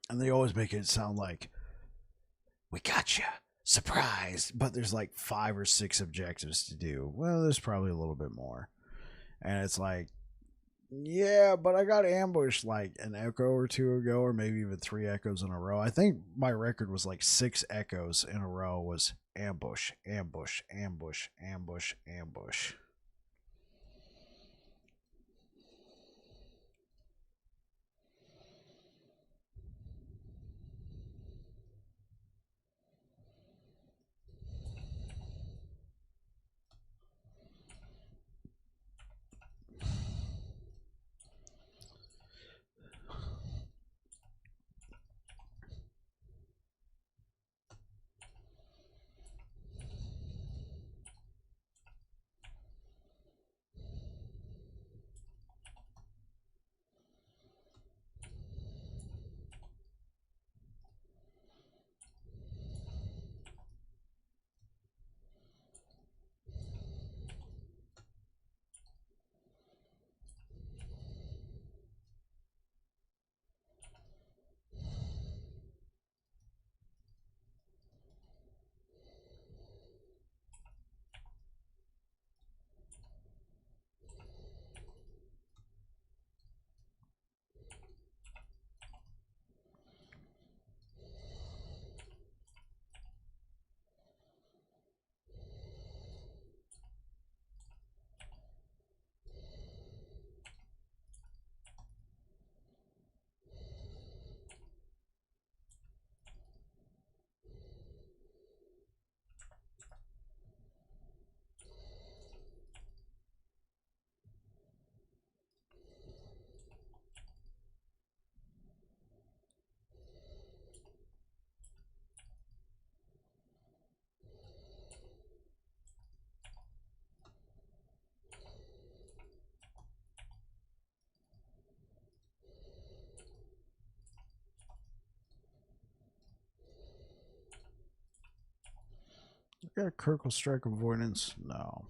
Speaker 1: And they always make it sound like, we got you, surprise. But there's like 5 or 6 objectives to do. Well, there's probably a little bit more. And it's like, yeah, but I got ambushed like an echo or 2 ago, or maybe even 3 echoes in a row. I think my record was like 6 echoes in a row was ambush, ambush, ambush, ambush, ambush. I got critical strike avoidance? No.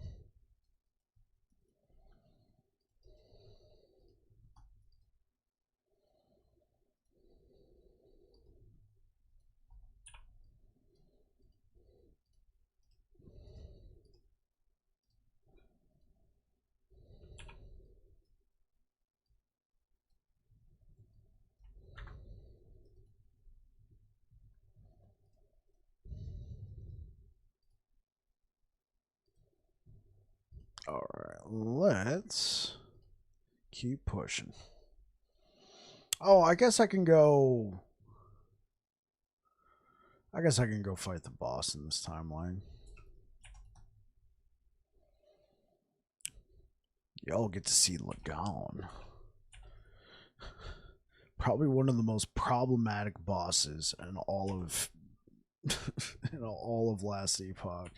Speaker 1: Alright, let's keep pushing. Oh, I guess I can go... I guess I can go fight the boss in this timeline. Y'all get to see Lagon. Probably one of the most problematic bosses in all of all of last Epoch.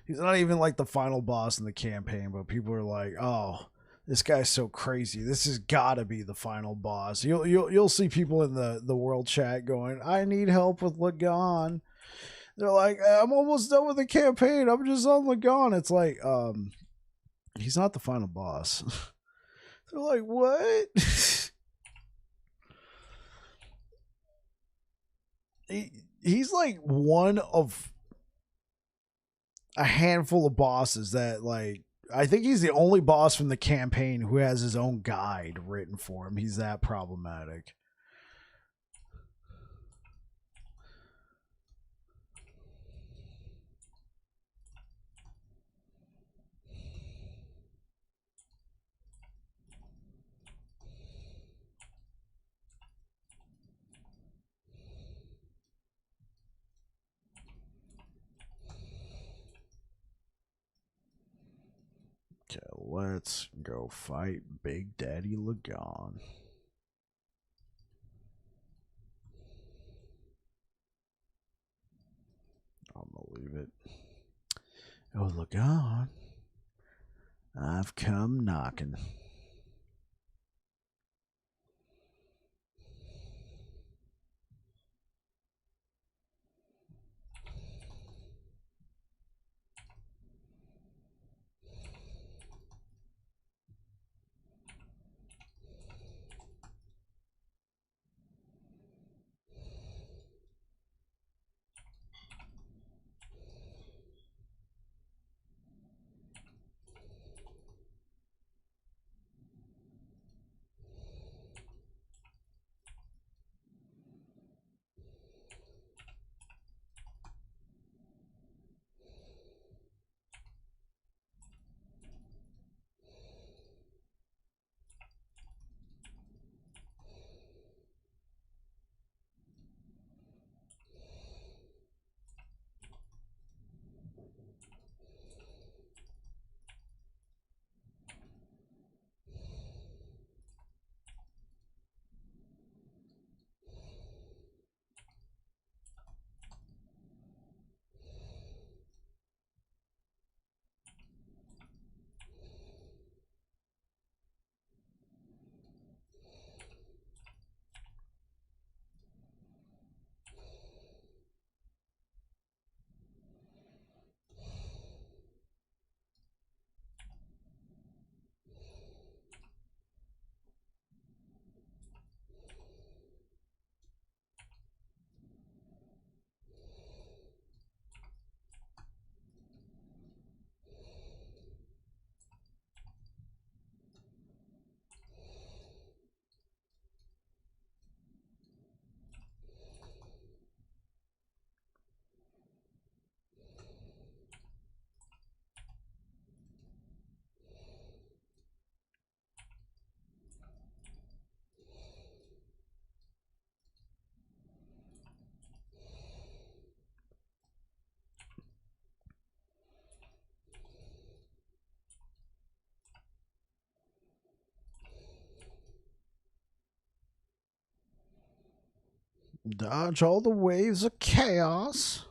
Speaker 1: He's not even like the final boss in the campaign, but people are like, "Oh, this guy's so crazy. This has got to be the final boss." You'll see people in the world chat going, "I need help with Lagon." They're like, "I'm almost done with the campaign. I'm just on Lagon." It's like, he's not the final boss. They're like, "What?" He's like one of a handful of bosses that, like, I think he's the only boss from the campaign who has his own guide written for him. He's that problematic. Okay, let's go fight Big Daddy Lagon. I'm gonna leave it. Oh, Lagon, I've come knocking. Dodge all the waves of chaos.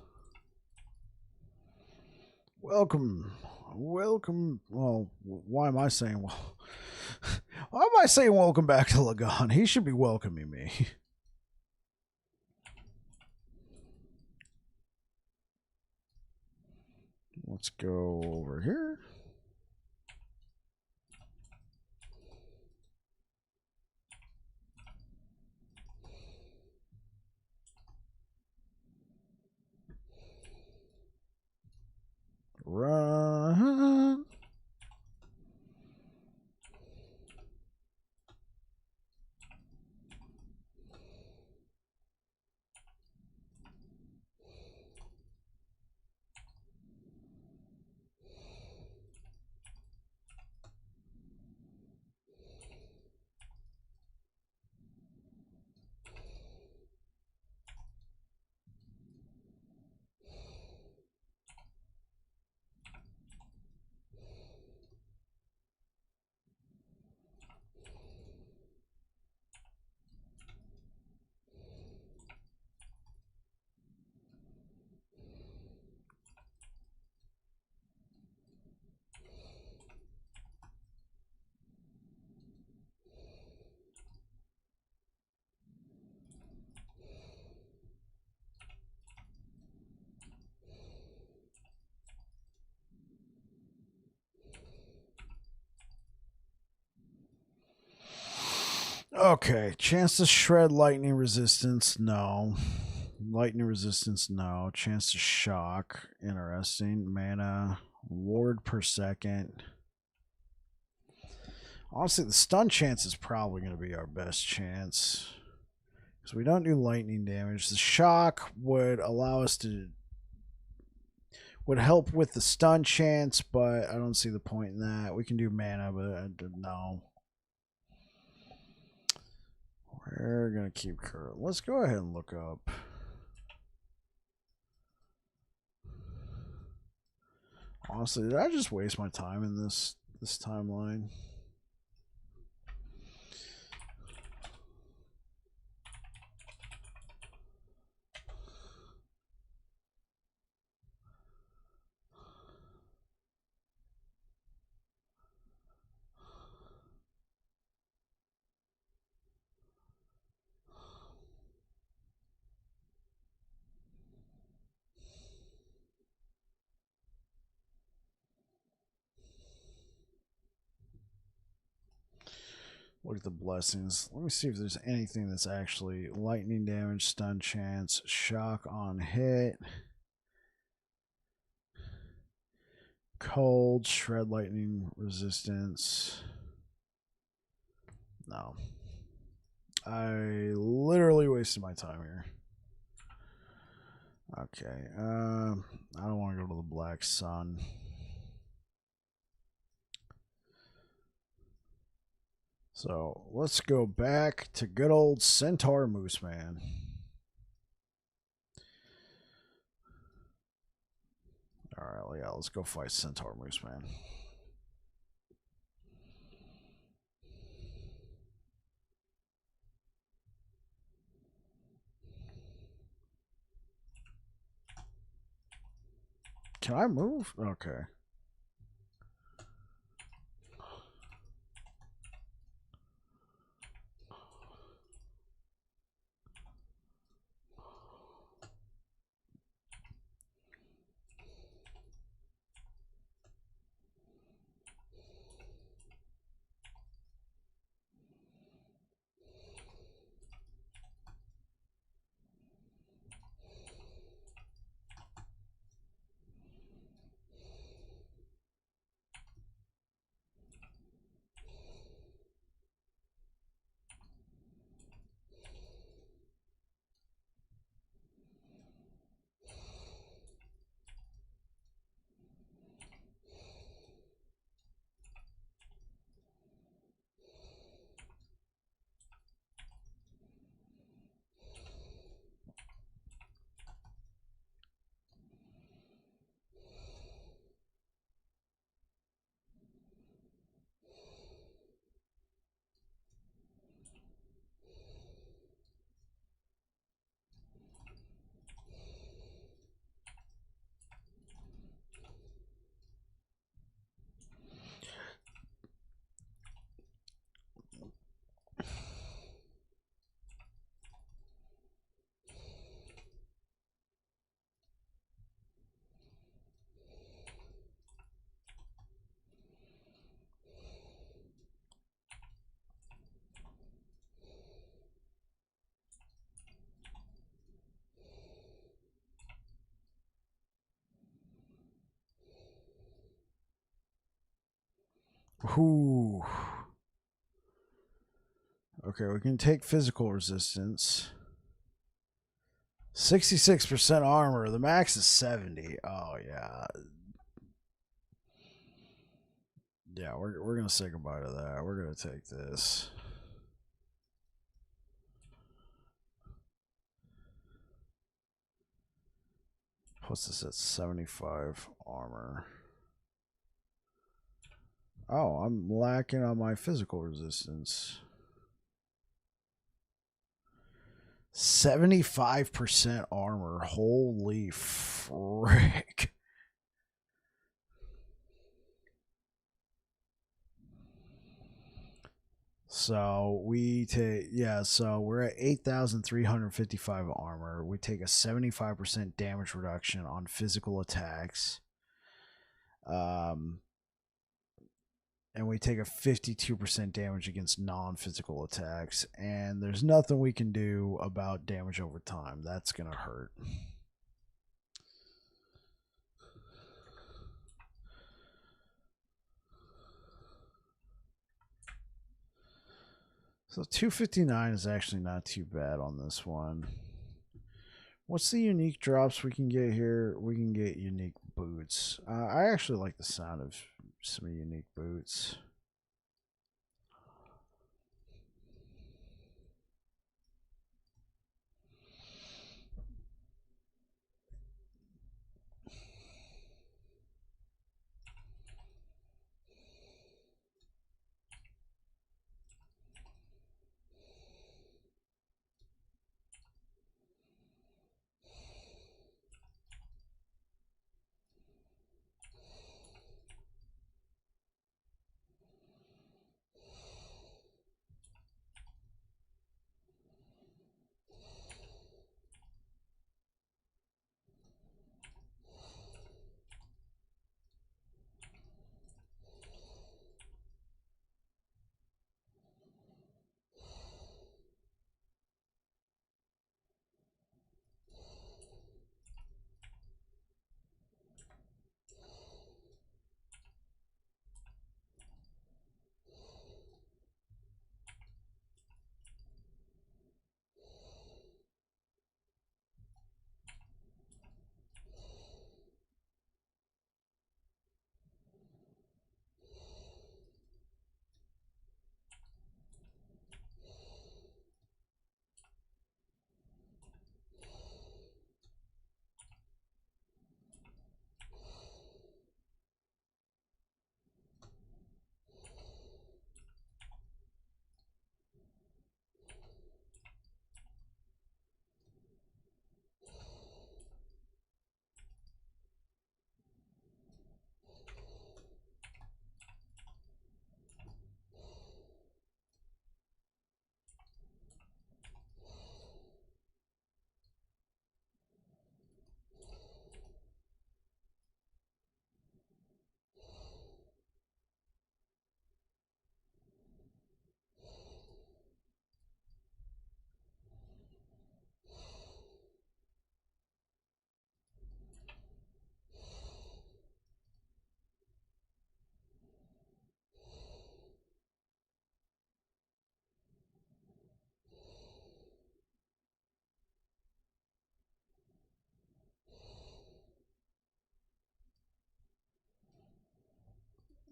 Speaker 1: Welcome. Well, why am I saying welcome back to Lagon? He should be welcoming me. let's go over here. Run. Okay, chance to shred lightning resistance, no. Lightning resistance, no. Chance to shock, interesting. Mana, ward per second. Honestly, the stun chance is probably going to be our best chance. Because we don't do lightning damage. The shock would allow us to... would help with the stun chance, but I don't see the point in that. We can do mana, but no. We're going to keep current. Let's go ahead and look up. Honestly, did I just waste my time in this timeline? Look at the blessings. Let me see if there's anything that's actually lightning damage, stun chance, shock on hit, cold, shred lightning resistance. No. I literally wasted my time here. Okay. I don't want to go to the Black Sun. So let's go back to good old Centaur Moose Man. Alright, yeah, let's go fight Centaur Moose Man. Can I move? Okay. Whew. Okay, we can take physical resistance. 66% armor. The max is 70. Oh, yeah. Yeah, we're going to say goodbye to that. We're going to take this. Puts this at 75 armor. Oh, I'm lacking on my physical resistance. 75% armor. Holy frick. So we take, yeah, so we're at 8,355 armor. We take a 75% damage reduction on physical attacks. And we take a 52% damage against non-physical attacks. And there's nothing we can do about damage over time. That's going to hurt. So 259 is actually not too bad on this one. What's the unique drops we can get here? We can get unique boots. I actually like the sound of some unique boots.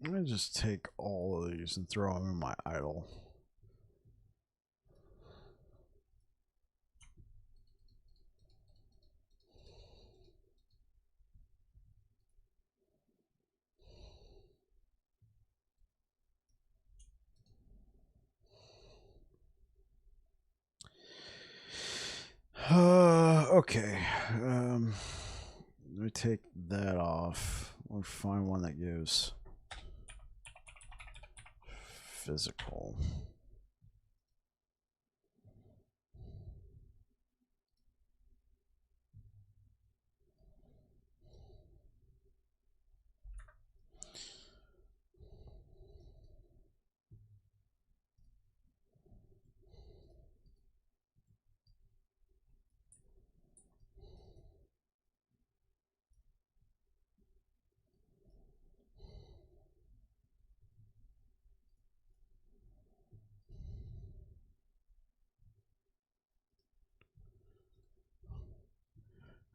Speaker 1: I'm going to just take all of these and throw them in my idol. Okay. Let me take that off. We'll find one that gives physical.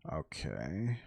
Speaker 1: Okay.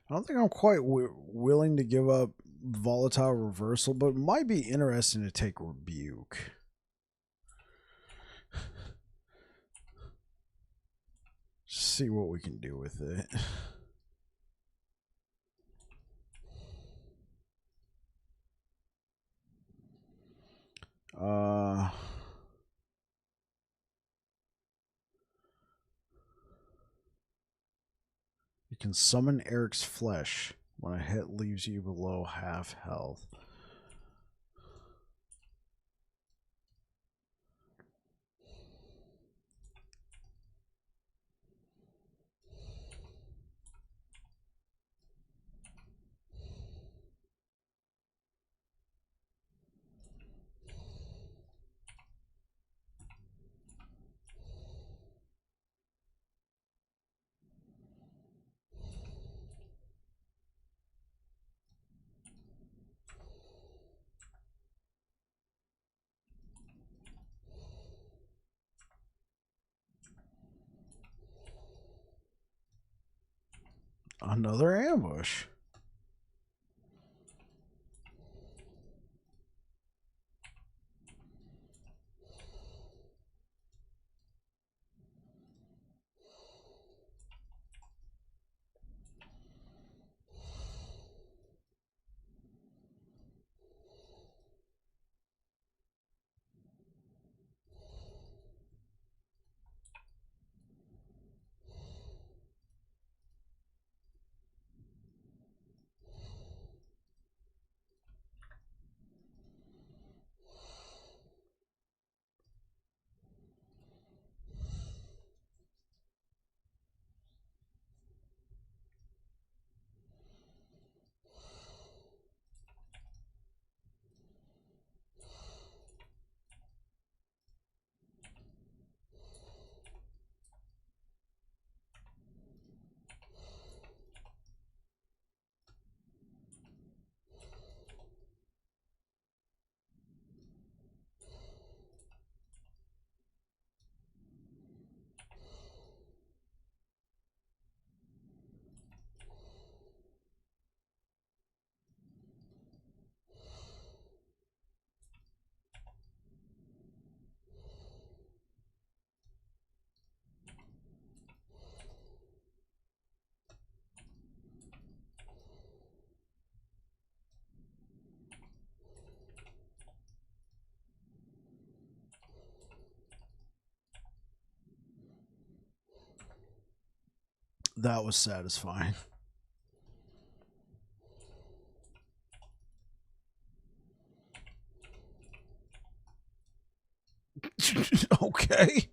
Speaker 1: I don't think I'm quite willing to give up volatile reversal, but it might be interesting to take rebuke. See what we can do with it. You can summon Eric's flesh when a hit leaves you below half health. Another ambush. That was satisfying. Okay.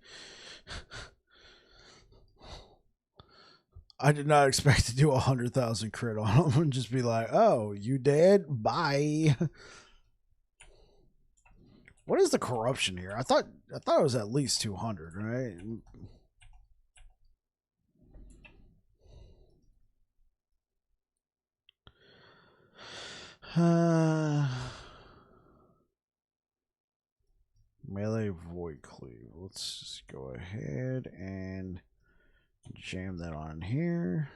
Speaker 1: I did not expect to do 100,000 crit on him and just be like, "Oh, you dead? Bye." What is the corruption here? I thought it was at least 200, right? Melee void cleave. Let's just go ahead and jam that on here.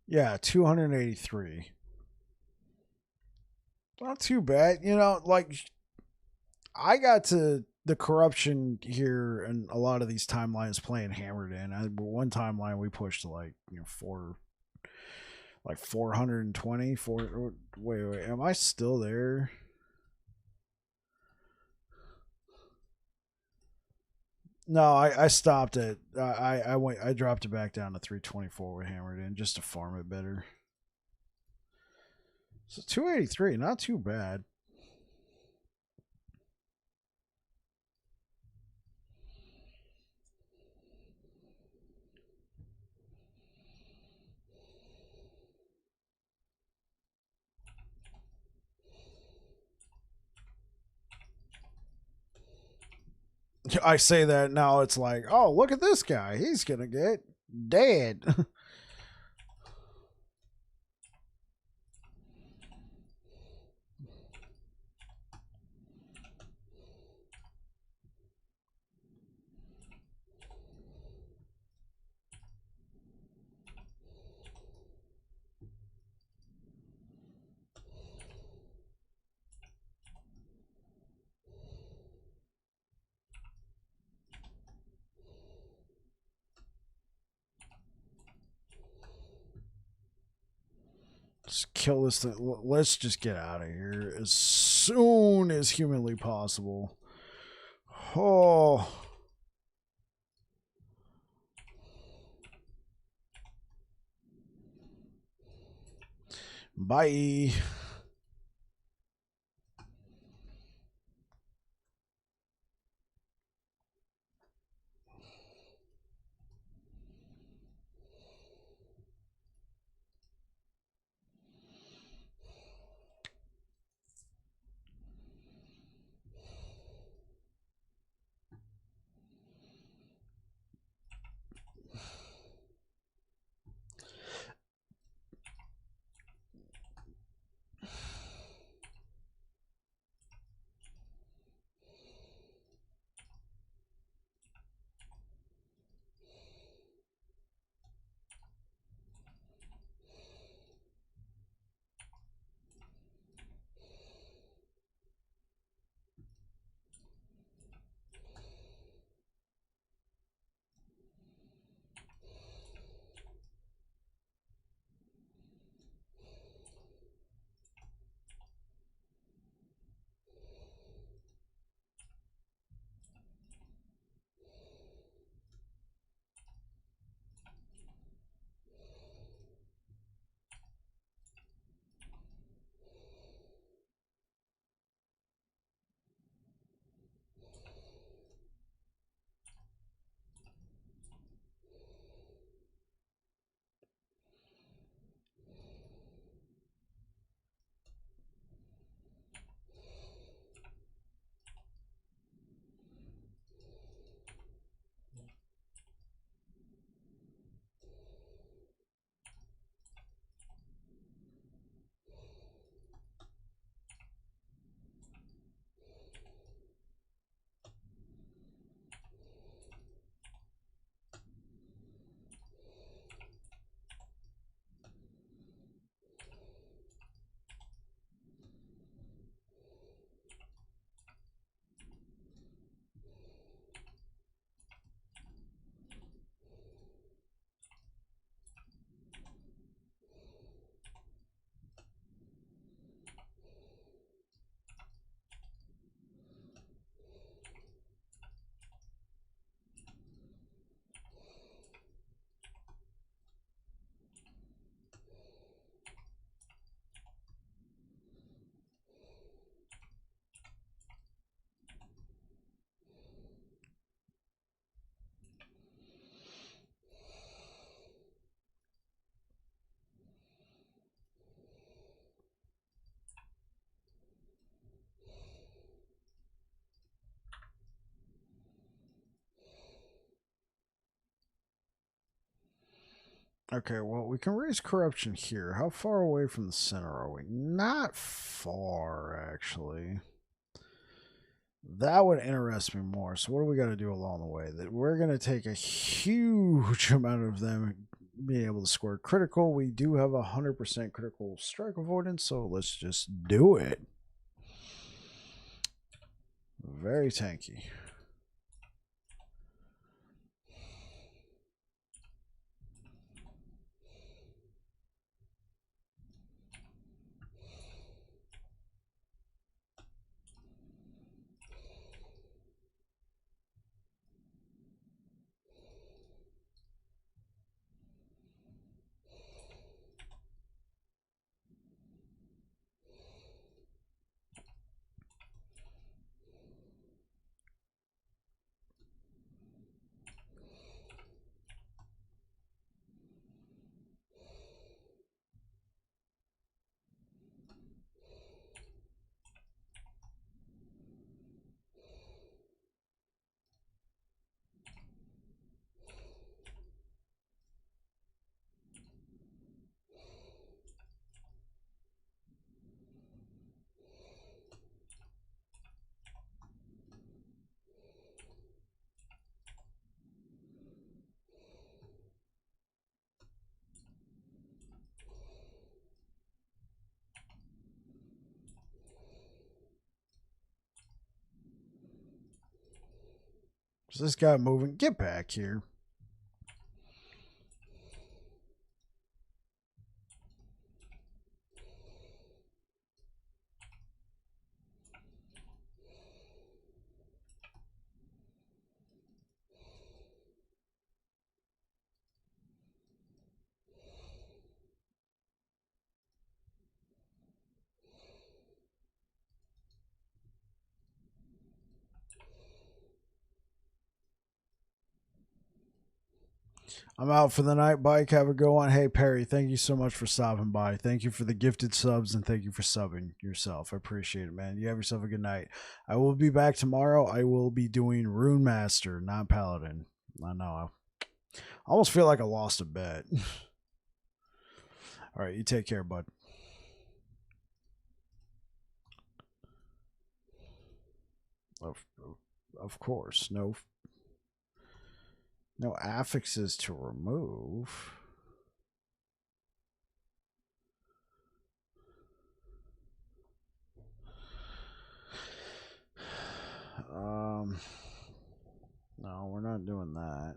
Speaker 1: Yeah, 283. Not too bad. You know, like I got to the corruption here and a lot of these timelines playing hammered in. One timeline we pushed to like 420. Wait, am I still there? No, I stopped it. I dropped it back down to 324 with hammered in just to farm it better. So 283, not too bad. I say that now, it's like, oh, look at this guy. He's gonna get dead. Just kill this thing. Let's just get out of here as soon as humanly possible. Oh. Bye. Okay, well, we can raise corruption here. How far away from the center are we? Not far, actually. That would interest me more. So what do we got to do along the way? That we're going to take a huge amount of them being able to score critical. We do have 100% critical strike avoidance, so let's just do it. Very tanky. Is this guy moving? Get back here. I'm out for the night, bike. Have a go on. Hey, Perry, thank you so much for stopping by. Thank you for the gifted subs, and thank you for subbing yourself. I appreciate it, man. You have yourself a good night. I will be back tomorrow. I will be doing Rune Master, not Paladin. I know. I almost feel like I lost a bet. All right, you take care, bud. Of course. No affixes to remove. No, we're not doing that.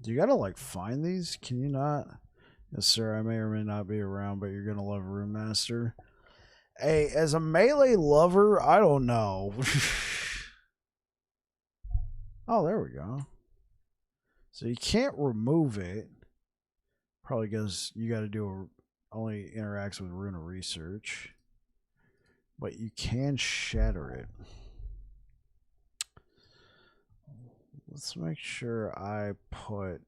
Speaker 1: Do you gotta like find these? Can you not? Yes, sir. I may or may not be around, but you're gonna love Room Master. Hey, as a melee lover, I don't know. Oh, there we go. So you can't remove it. Probably because you got to do only interacts with Rune of Research. But you can shatter it. Let's make sure I put...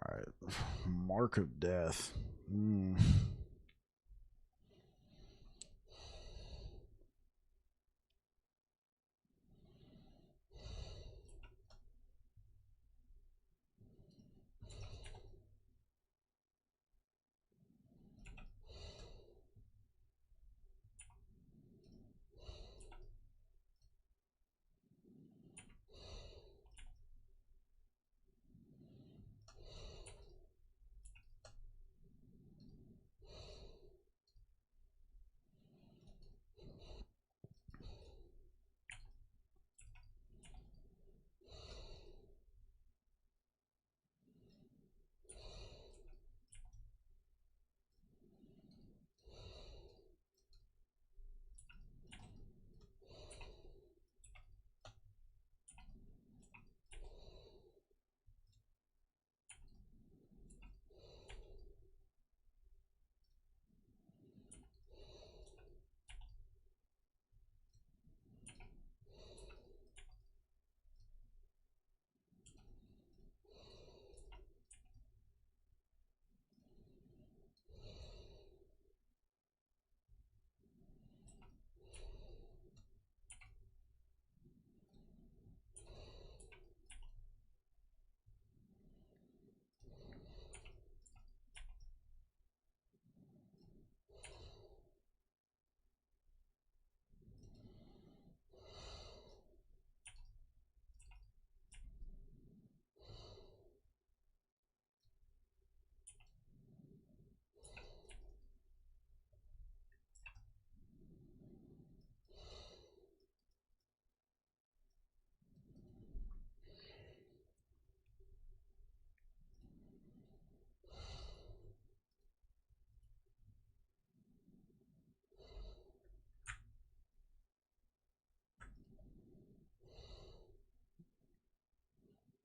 Speaker 1: Alright. Mark of Death.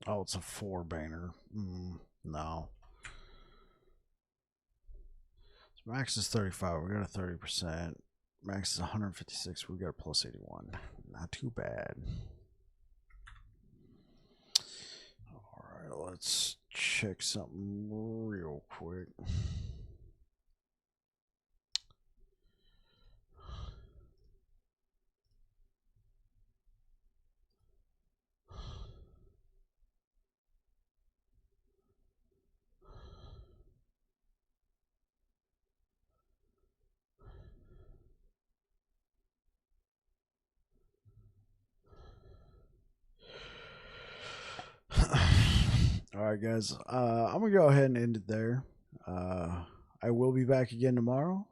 Speaker 1: Oh, it's a 4-banner. No. So max is 35. We got a 30%. Max is 156. We got a plus 81. Not too bad. Alright, let's check something real quick. Alright, guys. I'm going to go ahead and end it there. I will be back again tomorrow.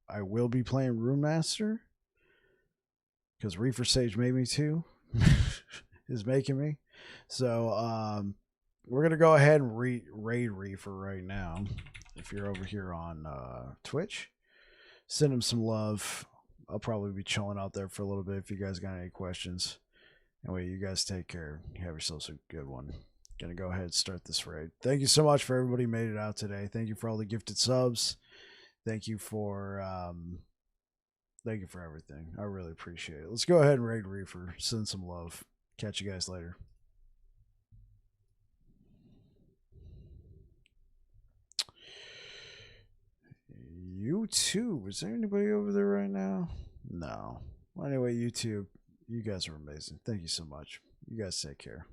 Speaker 1: I will be playing Rune Master because Reefer Sage made me to. Is making me. So we're going to go ahead and raid Reefer right now. If you're over here on Twitch, send him some love. I'll probably be chilling out there for a little bit if you guys got any questions. Anyway, you guys take care. You have yourselves a good one. Gonna go ahead and start this raid. Thank you so much for everybody who made it out today. Thank you for all the gifted subs. Thank you for everything. I really appreciate it. Let's go ahead and raid Reefer. Send some love. Catch you guys later. YouTube. Is there anybody over there right now? No. Well, anyway, YouTube, you guys are amazing. Thank you so much. You guys take care.